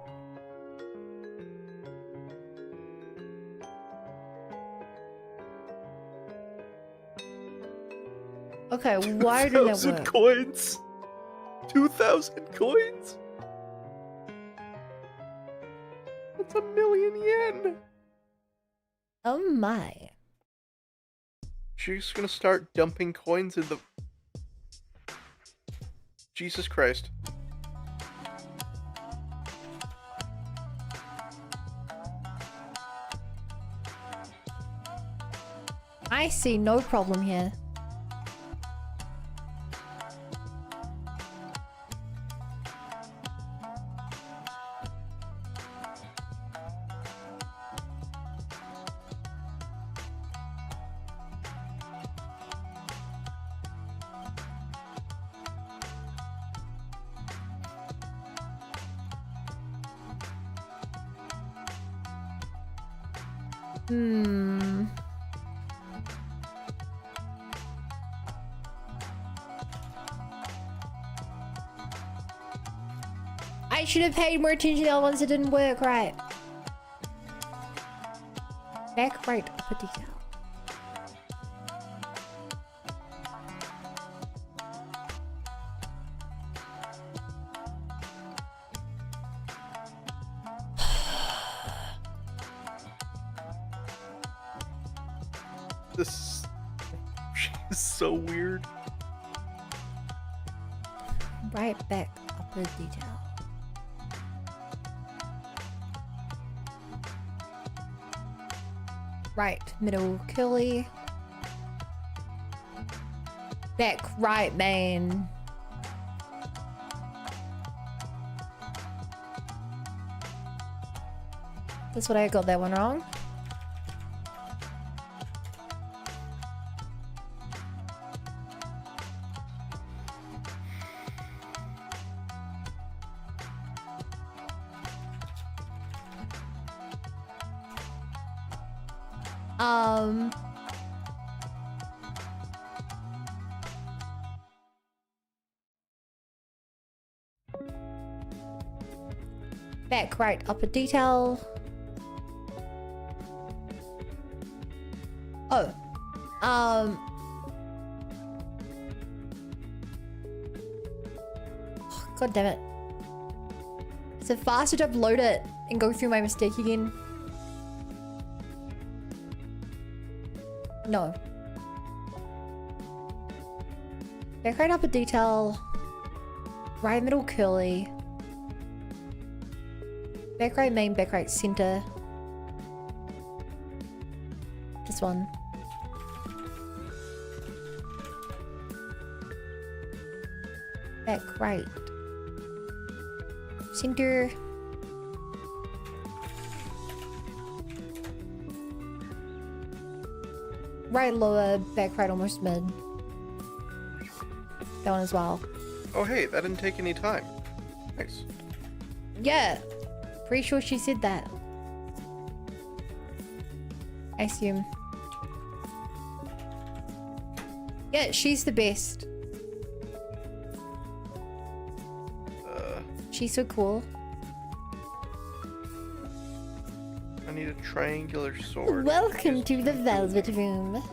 Okay, why didn't that 2,000 work? coins? 2,000 coins? That's 1,000,000 yen! Oh my. She's gonna start dumping coins in the... Jesus Christ. I see no problem here. I should have paid more attention to the other ones that didn't work right. Back right up a detail. This... She's so weird. Right back up a detail. Right, middle curly. Back right main. That's what I got that one wrong. Back right upper detail. Oh. God damn it. Is it faster to upload it and go through my mistake again? No. Back right upper detail. Right middle curly. Back right main, back right center. This one. Back right. Center. Right lower, back right almost mid. That one as well. Oh hey, that didn't take any time. Nice. Yeah. Pretty sure she said that. I assume. Yeah, she's the best. She's so cool. I need a triangular sword. Welcome to the Velvet Room.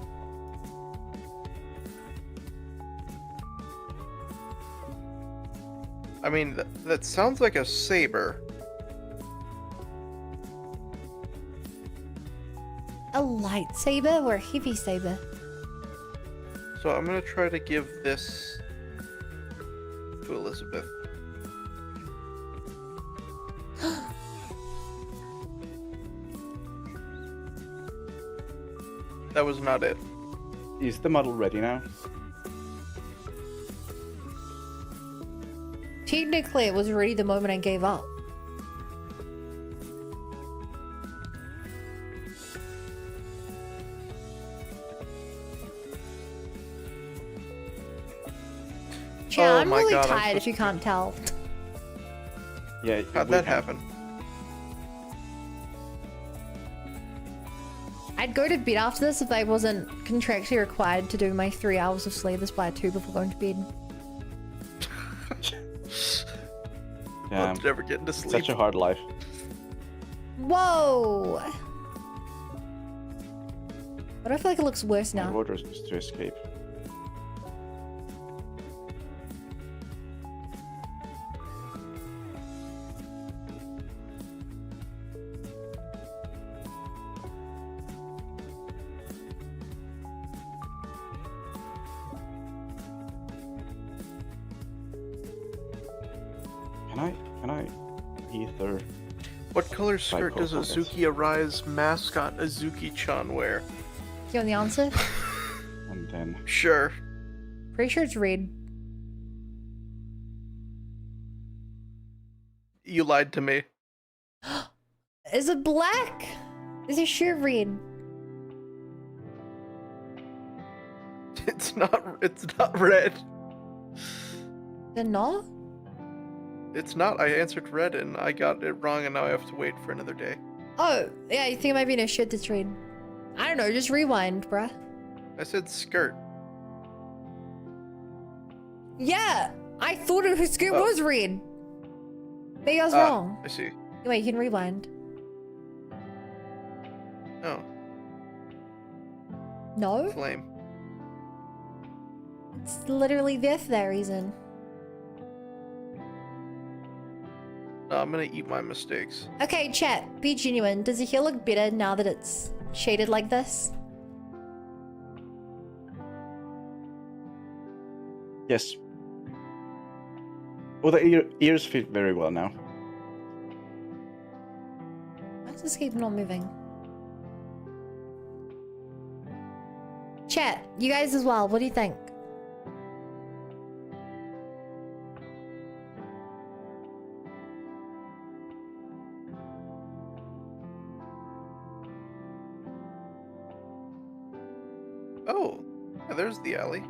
I mean, that sounds like a saber. A lightsaber or a heavy saber? So I'm gonna try to give this to Elizabeth. That was not it. Is the model ready now? Technically, it was ready the moment I gave up. Yeah, I'm my really God, I'm tired so if you can't tell. Yeah. How'd that happen? I'd go to bed after this if I wasn't contractually required to do my 3 hours of sleep this by 2 before going to bed. Yeah. I'll never get into sleep. Such a hard life. Whoa! But I feel like it looks worse My now. order is to escape. Can I ether? What color skirt does Psycho Azuki Arai's mascot Azuki-chan wear? Do you want the answer? And then Sure. Pretty sure it's red. You lied to me. Is it black? Is it shirt red? It's not red. Is it not? It's not. I answered red and I got it wrong and now I have to wait for another day. Oh, yeah, you think it might be in a shirt that's red. I don't know, just rewind, bruh. I said skirt. Yeah, I thought her skirt Oh. was red. Maybe I was wrong. I see. Wait, you can rewind. Oh, No? flame. It's literally there for that reason. No, I'm gonna eat my mistakes. Okay, chat, be genuine. Does the hair look better now that it's shaded like this? yes. Well, the ears fit very well now. Why does this keep not moving? Chat, you guys as well, what do you think? Oh, yeah, there's the alley.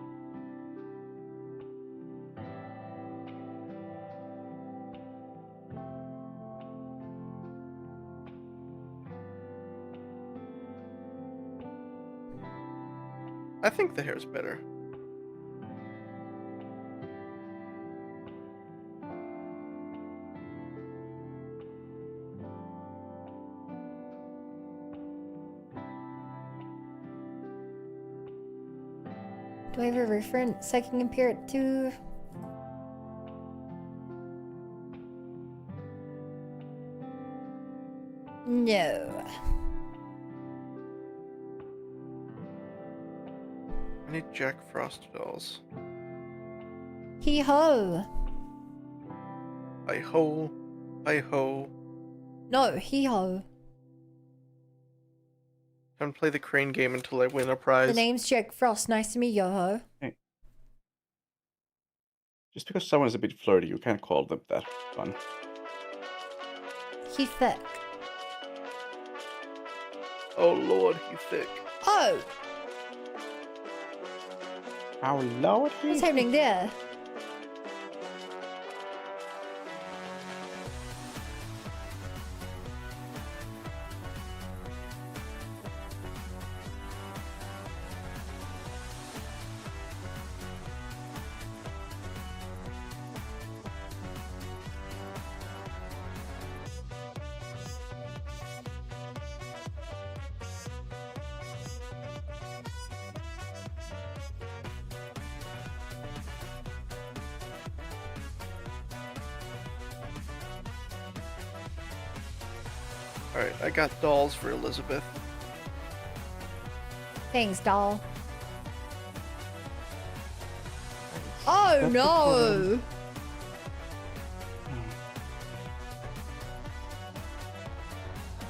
I think the hair's better. Do I have a reference I can compare it to? No. I need Jack Frost dolls. Hee ho. Hi ho, hi ho. No, hee-ho. I'm gonna play the crane game until I win a prize. The name's Jack Frost. Nice to meet you, ho. Hey. Just because someone's a bit flirty, you can't call them that fun. He thick. Oh lord, he's thick. Oh! How loud What's happening there? Alright, I got dolls for Elizabeth. Thanks, doll. Oh no!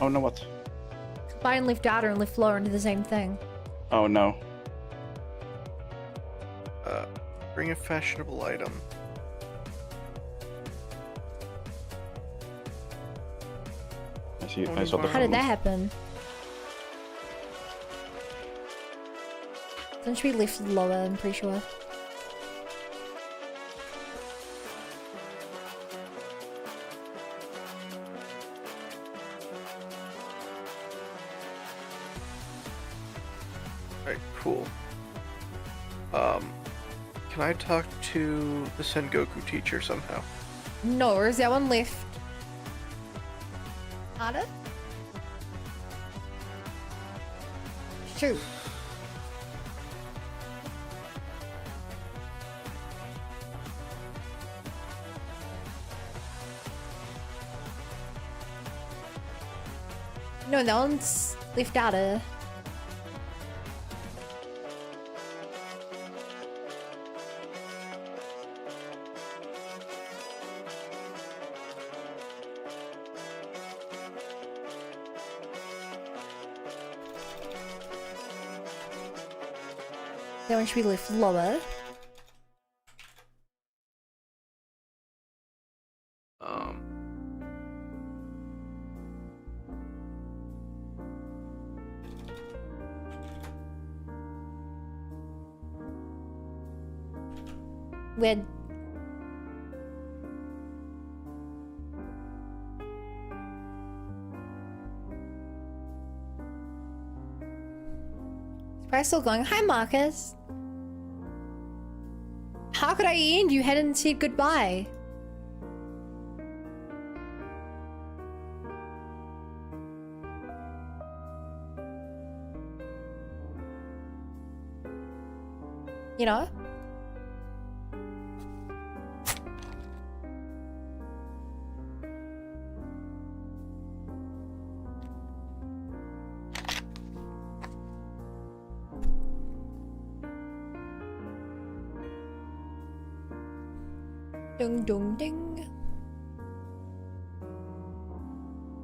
Oh no, what? Combine lift outer and lift lower into the same thing. Oh no. Bring a fashionable item. I saw the How did that happen? Then should we lift lower, I'm pretty sure. Alright, cool. Can I talk to the Sengoku teacher somehow? No, or is that one lift? Harder? Shoot. No, that one's lift outer. That one should be lift lower. We're Probably still going. Hi, Marcus. How could I end? You hadn't said goodbye. You know? Ding dong ding.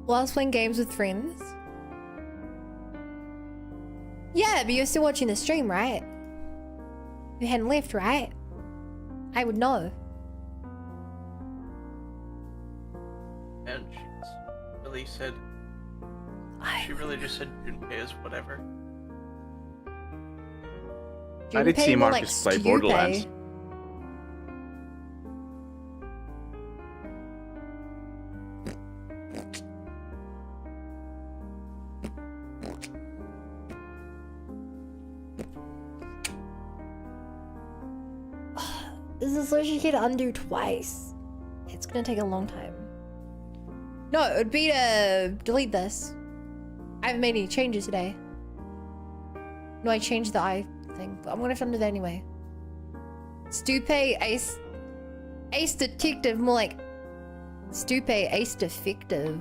Well, I was playing games with friends. Yeah, but you're still watching the stream, right? You hadn't left, right? I would know. And she's really said... She really just said Junpei is whatever. I did see Marcus play Borderlands. This is what you get to undo twice. It's gonna take a long time. No, it would be to delete this. I haven't made any changes today. No, I changed the eye thing, but I'm gonna have to undo that anyway. Stupe Ace Detective, more like Stupe Ace Defective.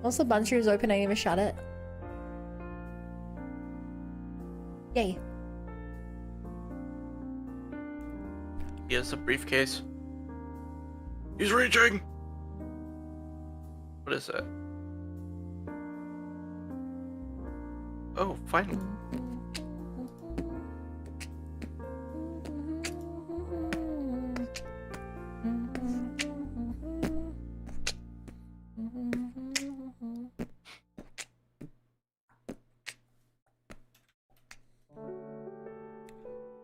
Once the buncher is open, I never shut it. Yay. He has a briefcase. He's reaching! What is that? Oh, finally.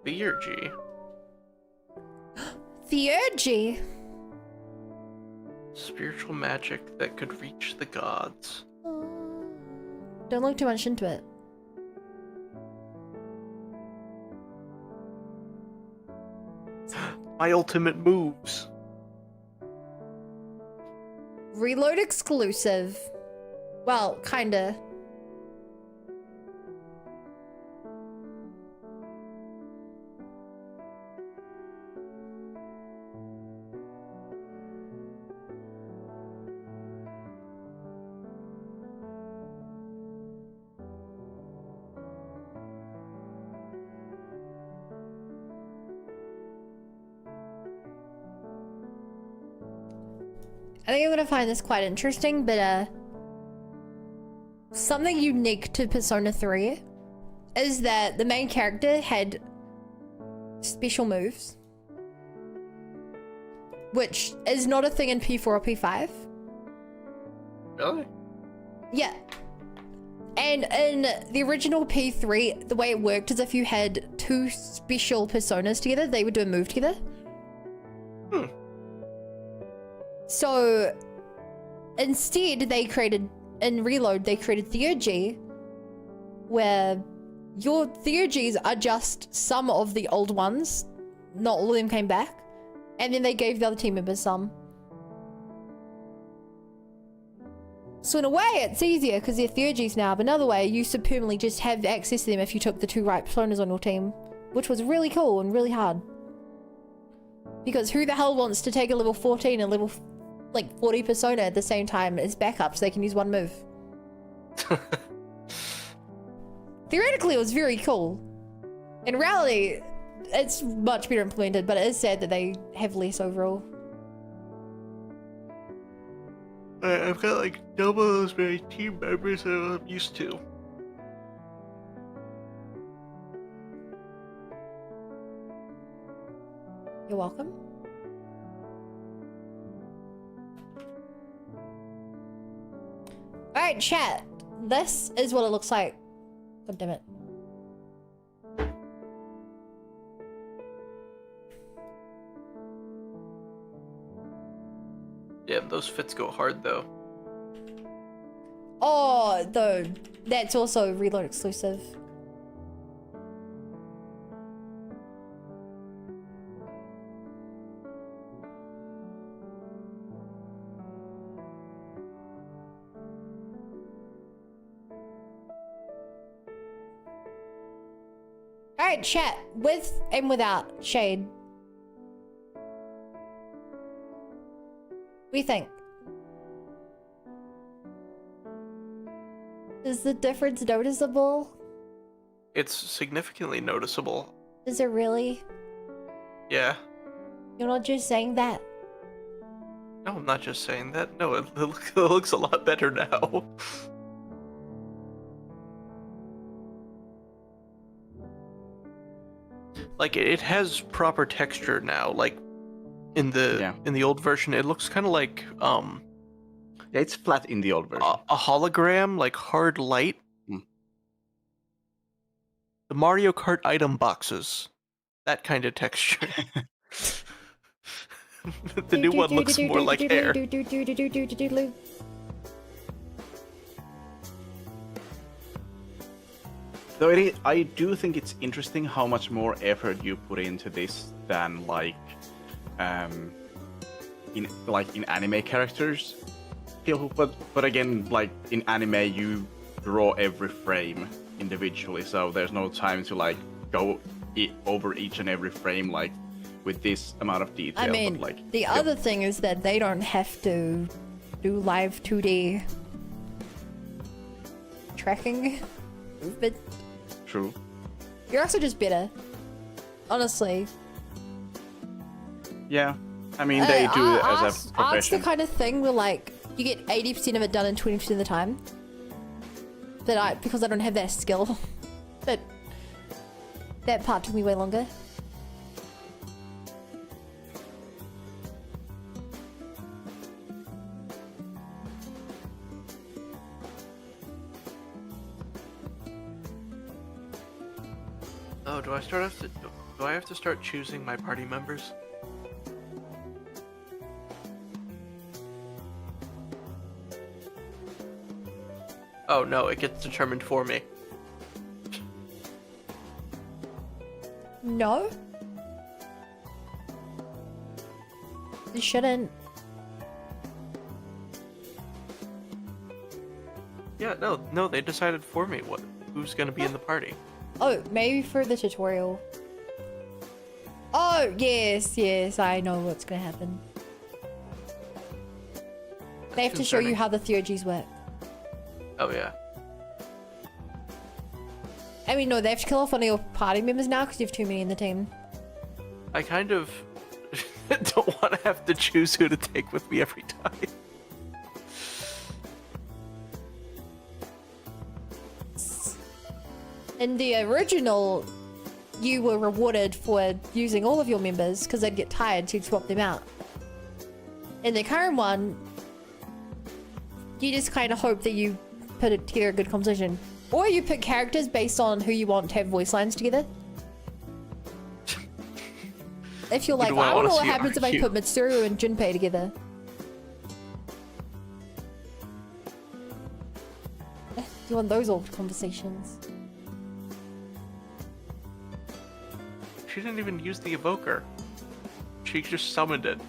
Theurgy. Theurgy. Spiritual magic that could reach the gods. Don't look too much into it. My ultimate moves. Reload exclusive. Well, kinda. I think I'm gonna find this quite interesting, but something unique to Persona 3 is that the main character had special moves, which is not a thing in P4 or P5. Really? Yeah. And in the original P3, the way it worked is if you had two special personas together, they would do a move together. Hmm. So instead, they created, in Reload, they created Theurgy, where your Theurgies are just some of the old ones. Not all of them came back. And then they gave the other team members some. So in a way, it's easier because they're Theurgies now, but another way, you used to permanently just have access to them if you took the two right personas on your team, which was really cool and really hard. Because who the hell wants to take a level 14 and level like 40 persona at the same time as backup so they can use one move? Theoretically, it was very cool. In reality, it's much better implemented, but it is sad that they have less overall. I've got like double as many team members as I'm used to. You're welcome. Alright, chat. This is what it looks like. God damn it. Yeah, those fits go hard though. Oh, though, that's also Reload exclusive. Alright, chat, with and without shade. What do you think? Is the difference noticeable? It's significantly noticeable. Is it really? Yeah. You're not just saying that. No, I'm not just saying that. No, it looks a lot better now. Like it has proper texture now. Like in the old version, it looks kind of like Yeah, it's flat in the old version. a hologram, like hard light. The Mario Kart item boxes, that kind of texture. The new one looks more like hair. Though I do think it's interesting how much more effort you put into this than like in anime characters. But again, like in anime, you draw every frame individually, so there's no time to like go over each and every frame like with this amount of detail. I mean, but, like, the other thing is that they don't have to do live 2D tracking movement. True. You're also just better, honestly. Yeah, I mean, they do it as a Art's the profession. kind of thing where like you get 80% of it done in 20% of the time. But because I don't have that skill, but that part took me way longer. Oh, do I have to start choosing my party members? Oh no, it gets determined for me. No? You shouldn't. Yeah, no, they decided for me who's gonna be in the party. Oh, maybe for the tutorial. Oh, yes, I know what's gonna happen. They have to show you how the theurgies work. Oh yeah. I mean, no, they have to kill off one of your party members now because you have too many in the team. I kind of don't want to have to choose who to take with me every time. In the original, you were rewarded for using all of your members because they'd get tired, so you'd swap them out. In the current one, you just kind of hope that you put it together a good composition. Or you pick characters based on who you want to have voice lines together. If you're like, I don't know what happens if I put Mitsuru and Junpei together. You want those old conversations. She didn't even use the evoker. She just summoned it.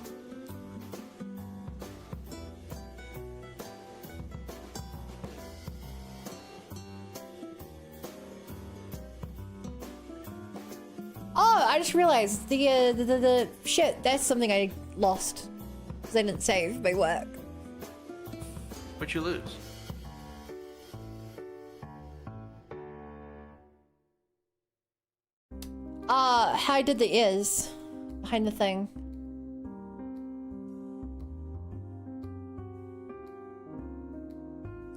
Oh, I just realized the shit. That's something I lost because I didn't save my work. What'd you lose? How I did the is behind the thing.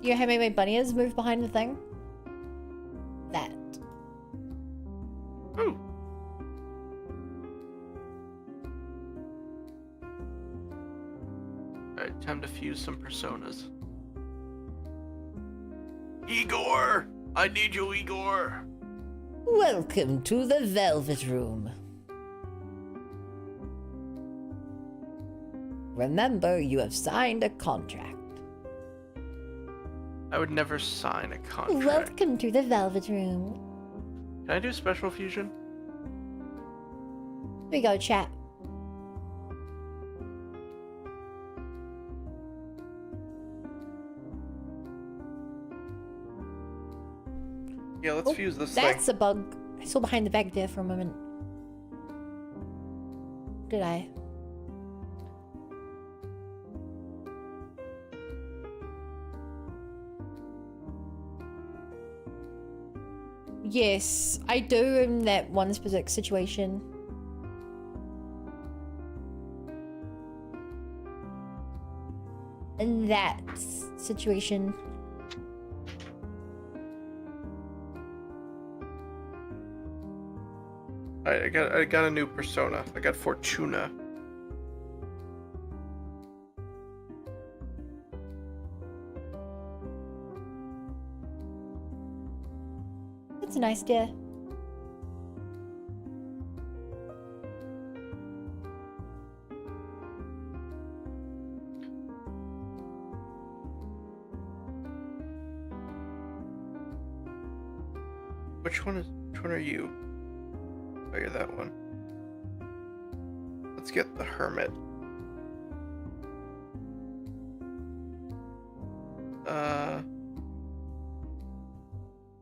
You know how my bunny is move behind the thing? That. Ooh. Alright, time to fuse some personas. Igor! I need you, Igor! Welcome to the Velvet Room. Remember, you have signed a contract. I would never sign a contract. Welcome to the Velvet Room. Can I do special fusion? Here we go, chat. Yeah, let's fuse this That's thing. a bug. I saw behind the bag there for a moment. Did I? Yes, I do in that one specific situation. In that situation. Alright, I got a new persona. I got Fortuna. That's a nice deer. Which one are you? Oh, you're that one. Let's get the Hermit.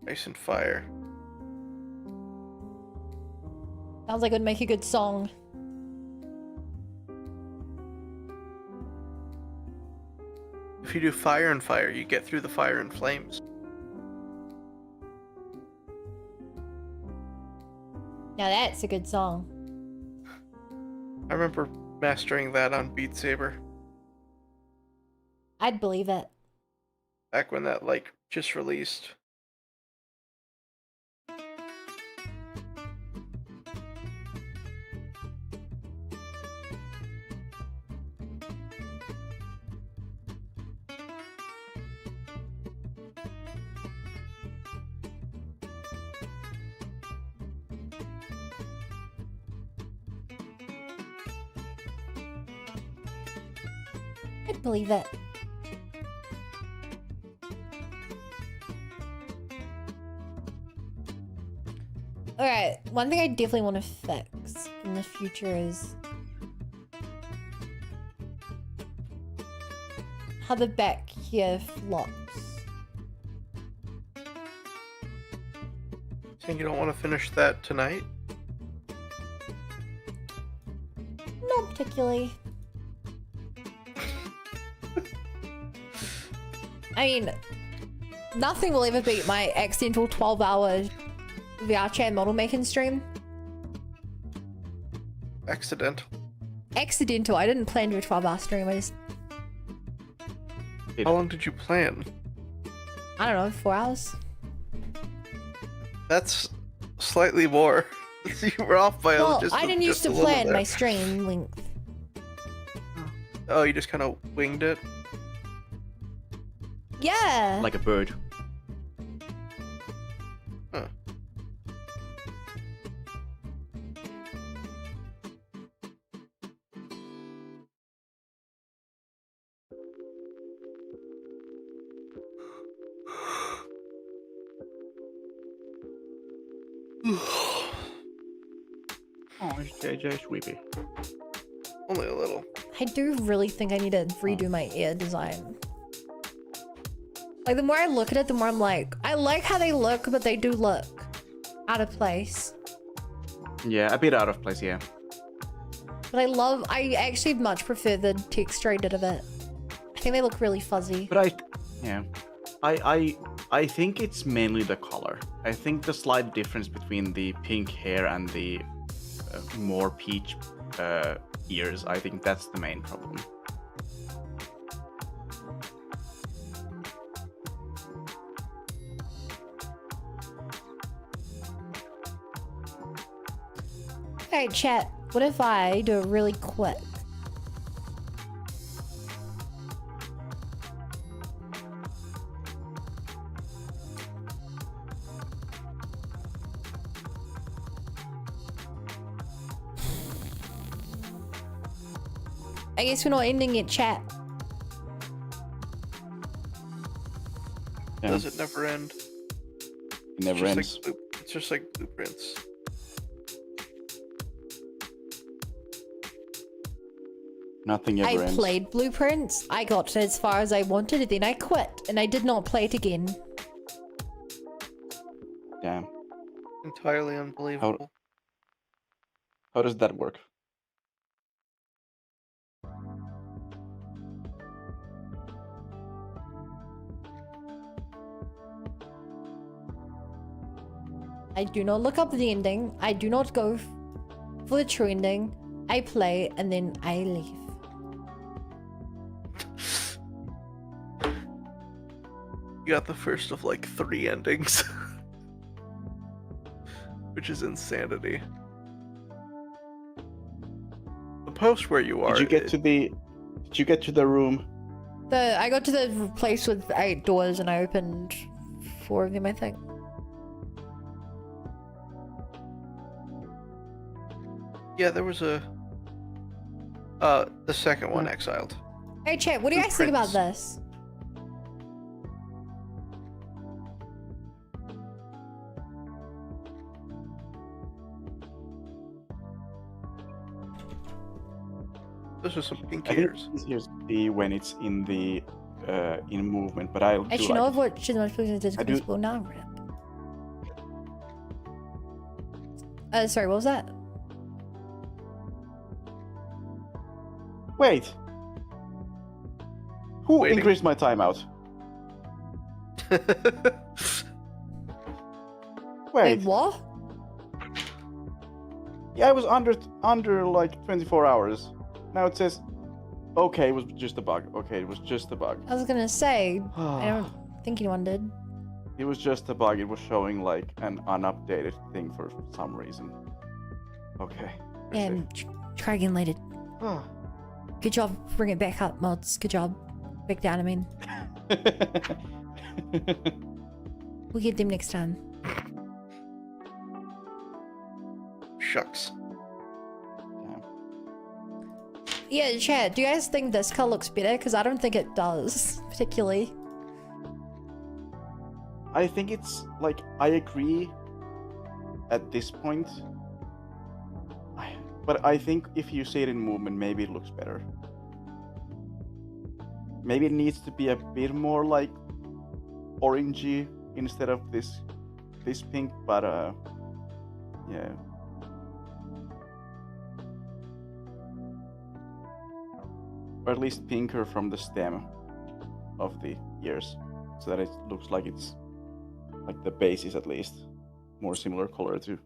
Ice and Fire. Sounds like it would make a good song. If you do Fire and Fire, you get through the fire and flames. Now that's a good song. I remember mastering that on Beat Saber. I'd believe it. Back when that, like, just released. I'd believe it. Alright, one thing I definitely want to fix in the future is how the back here flops. Saying you don't want to finish that tonight? Not particularly. I mean, nothing will ever beat my accidental 12-hour VR chat model making stream. Accidental. Accidental. I didn't plan to do a 12-hour stream. I just, How long did you plan? I don't know, 4 hours. That's slightly more. You were off by Well, just I didn't just used to a little plan bit. my stream length. Oh, you just kind of winged it? Yeah. Like a bird. Huh. Oh, it's JJ Sweepy. Only a little. I do really think I need to redo my ear design. Like, the more I look at it, the more I'm like, I like how they look, but they do look out of place. Yeah, a bit out of place, yeah. But I actually much prefer the texture I did of it. I think they look really fuzzy. But I think it's mainly the color. I think the slight difference between the pink hair and the more peach ears, I think that's the main problem. Alright, chat. What if I do it really quick? I guess we're not ending it, chat. Yeah. Does it never end? It never It's ends. just like it's just like blueprints. Nothing ever I ends. played Blueprints, I got as far as I wanted, then I quit, and I did not play it again. Damn. Entirely unbelievable. How does that work? I do not look up the ending. I do not go for the true ending. I play and then I leave. You got the first of like 3 endings. Which is insanity. The post where you are. Did you get to the room? I got to the place with 8 doors and I opened 4 of them, I think. Yeah, there was a the second one, Exiled. Hey chat, what do you guys think about this? Those are some pink I think ears. it's easier to see when it's in the in movement, but I do Actually, like know it. of what she's not supposed to I do- do now, rip. Sorry, what was that? Wait. Who Waiting. increased my timeout? Wait, Wait. what? Yeah, I was under like 24 hours. Now it says, okay, it was just a bug. Okay, it was just a bug. I was gonna say, I don't think anyone did. It was just a bug. It was showing like an unupdated thing for some reason. Okay. Yeah, try again later. Good job bringing it back up, mods. Good job. Back down, I mean. We'll get them next time. Shucks. Yeah, chat, do you guys think this color looks better? Because I don't think it does, particularly. I think it's like, I agree at this point. But I think if you see it in movement, maybe it looks better. Maybe it needs to be a bit more like orangey instead of this pink, but yeah. Or at least pinker from the stem of the ears, so that it looks like it's like the base is at least more similar color to.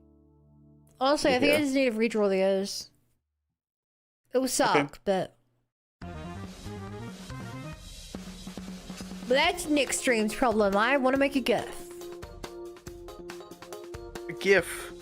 Honestly, I think I just need to redraw the ears. It will suck, but that's next stream's problem. I want to make a GIF. A GIF.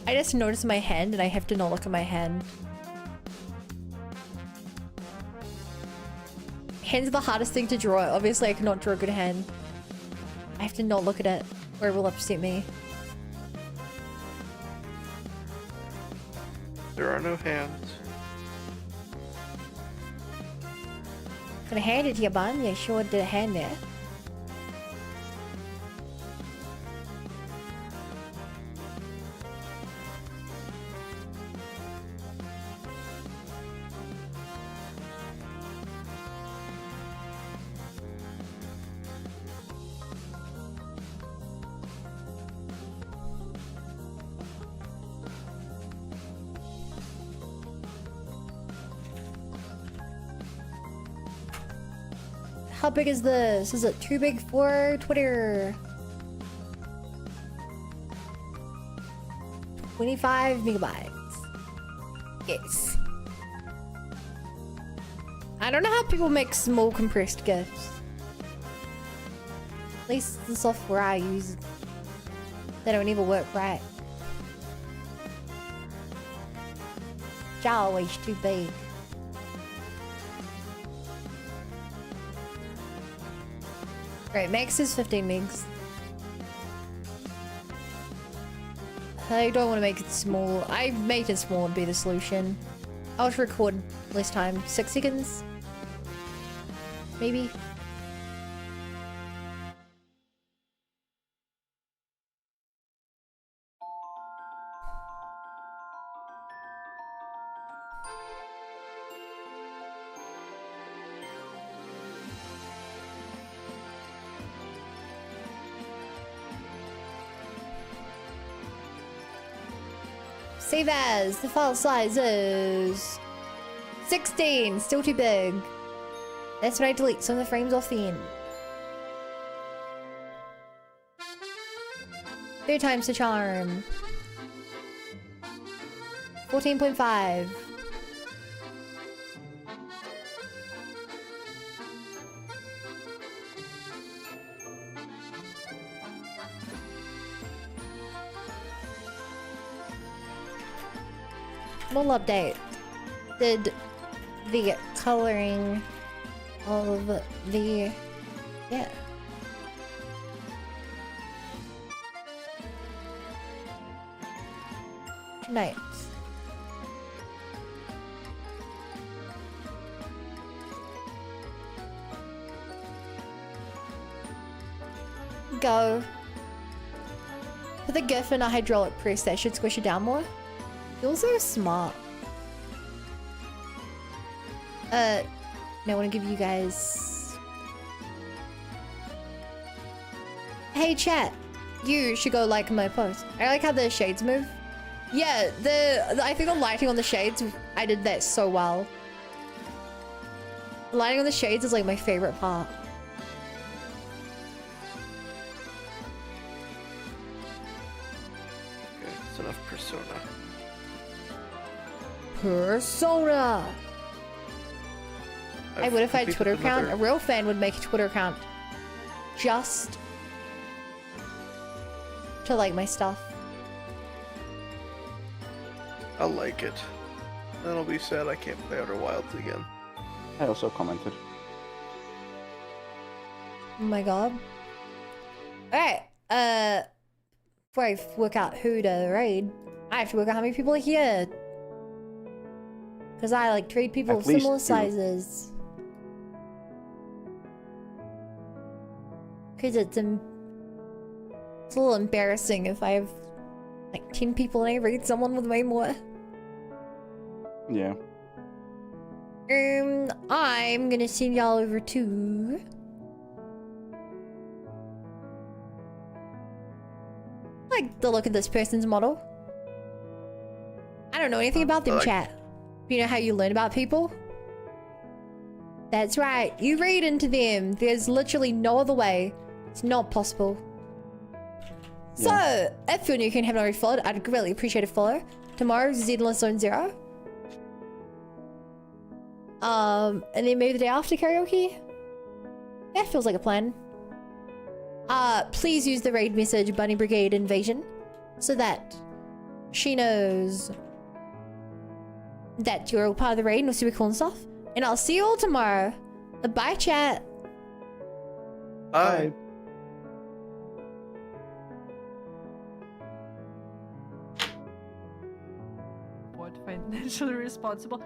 I just noticed my hand and I have to not look at my hand. Hands are the hardest thing to draw. Obviously, I cannot draw a good hand. I have to not look at it or it will upset me. There are no hands. Got a hand it to your bun? Yeah, sure did a hand there. How big is this? Is it too big for Twitter? 25 megabytes. Yes. I don't know how people make small compressed GIFs. At least the software I use, they don't even work right. It's always too big. Right, max is 15 megs. I don't want to make it small. I made it small would be the solution. I'll just record less time. 6 seconds? Maybe? Save as. The file size is 16. Still too big. That's when I delete some of the frames off the end. 3 times the charm. 14.5. Small update. Did the coloring of the Nice. Go. Put the GIF in a hydraulic press. That should squish it down more. You're so smart. I want to give you guys. Hey chat, you should go like my post. I like how the shades move. Yeah, I think the lighting on the shades, I did that so well. The lighting on the shades is like my favorite part. Okay, that's enough Persona. Persona! Hey, what if I had a completed Twitter account? another- A real fan would make a Twitter account. Just to like my stuff. I'll like it. Then I'll be sad I can't play Outer Wilds again. I also commented. Oh my god. Alright, before I work out who to raid, I have to work out how many people are here. Because I like trade people At of least similar two. sizes. Because it's a little embarrassing if I have like 10 people and I raid someone with way more. Yeah. I'm gonna send y'all over to... like the look of this person's model. I don't know anything about them, chat. You know how you learn about people? That's right, you read into them. There's literally no other way. It's not possible. So, if you're new and haven't already followed, I'd really appreciate a follow. Tomorrow's Zenless Zone 0. And then maybe the day after karaoke? That feels like a plan. Please use the raid message Bunny Brigade Invasion so that she knows that you're all part of the raid and we're super cool and stuff. And I'll see you all tomorrow. Bye, chat. Bye. Financially responsible.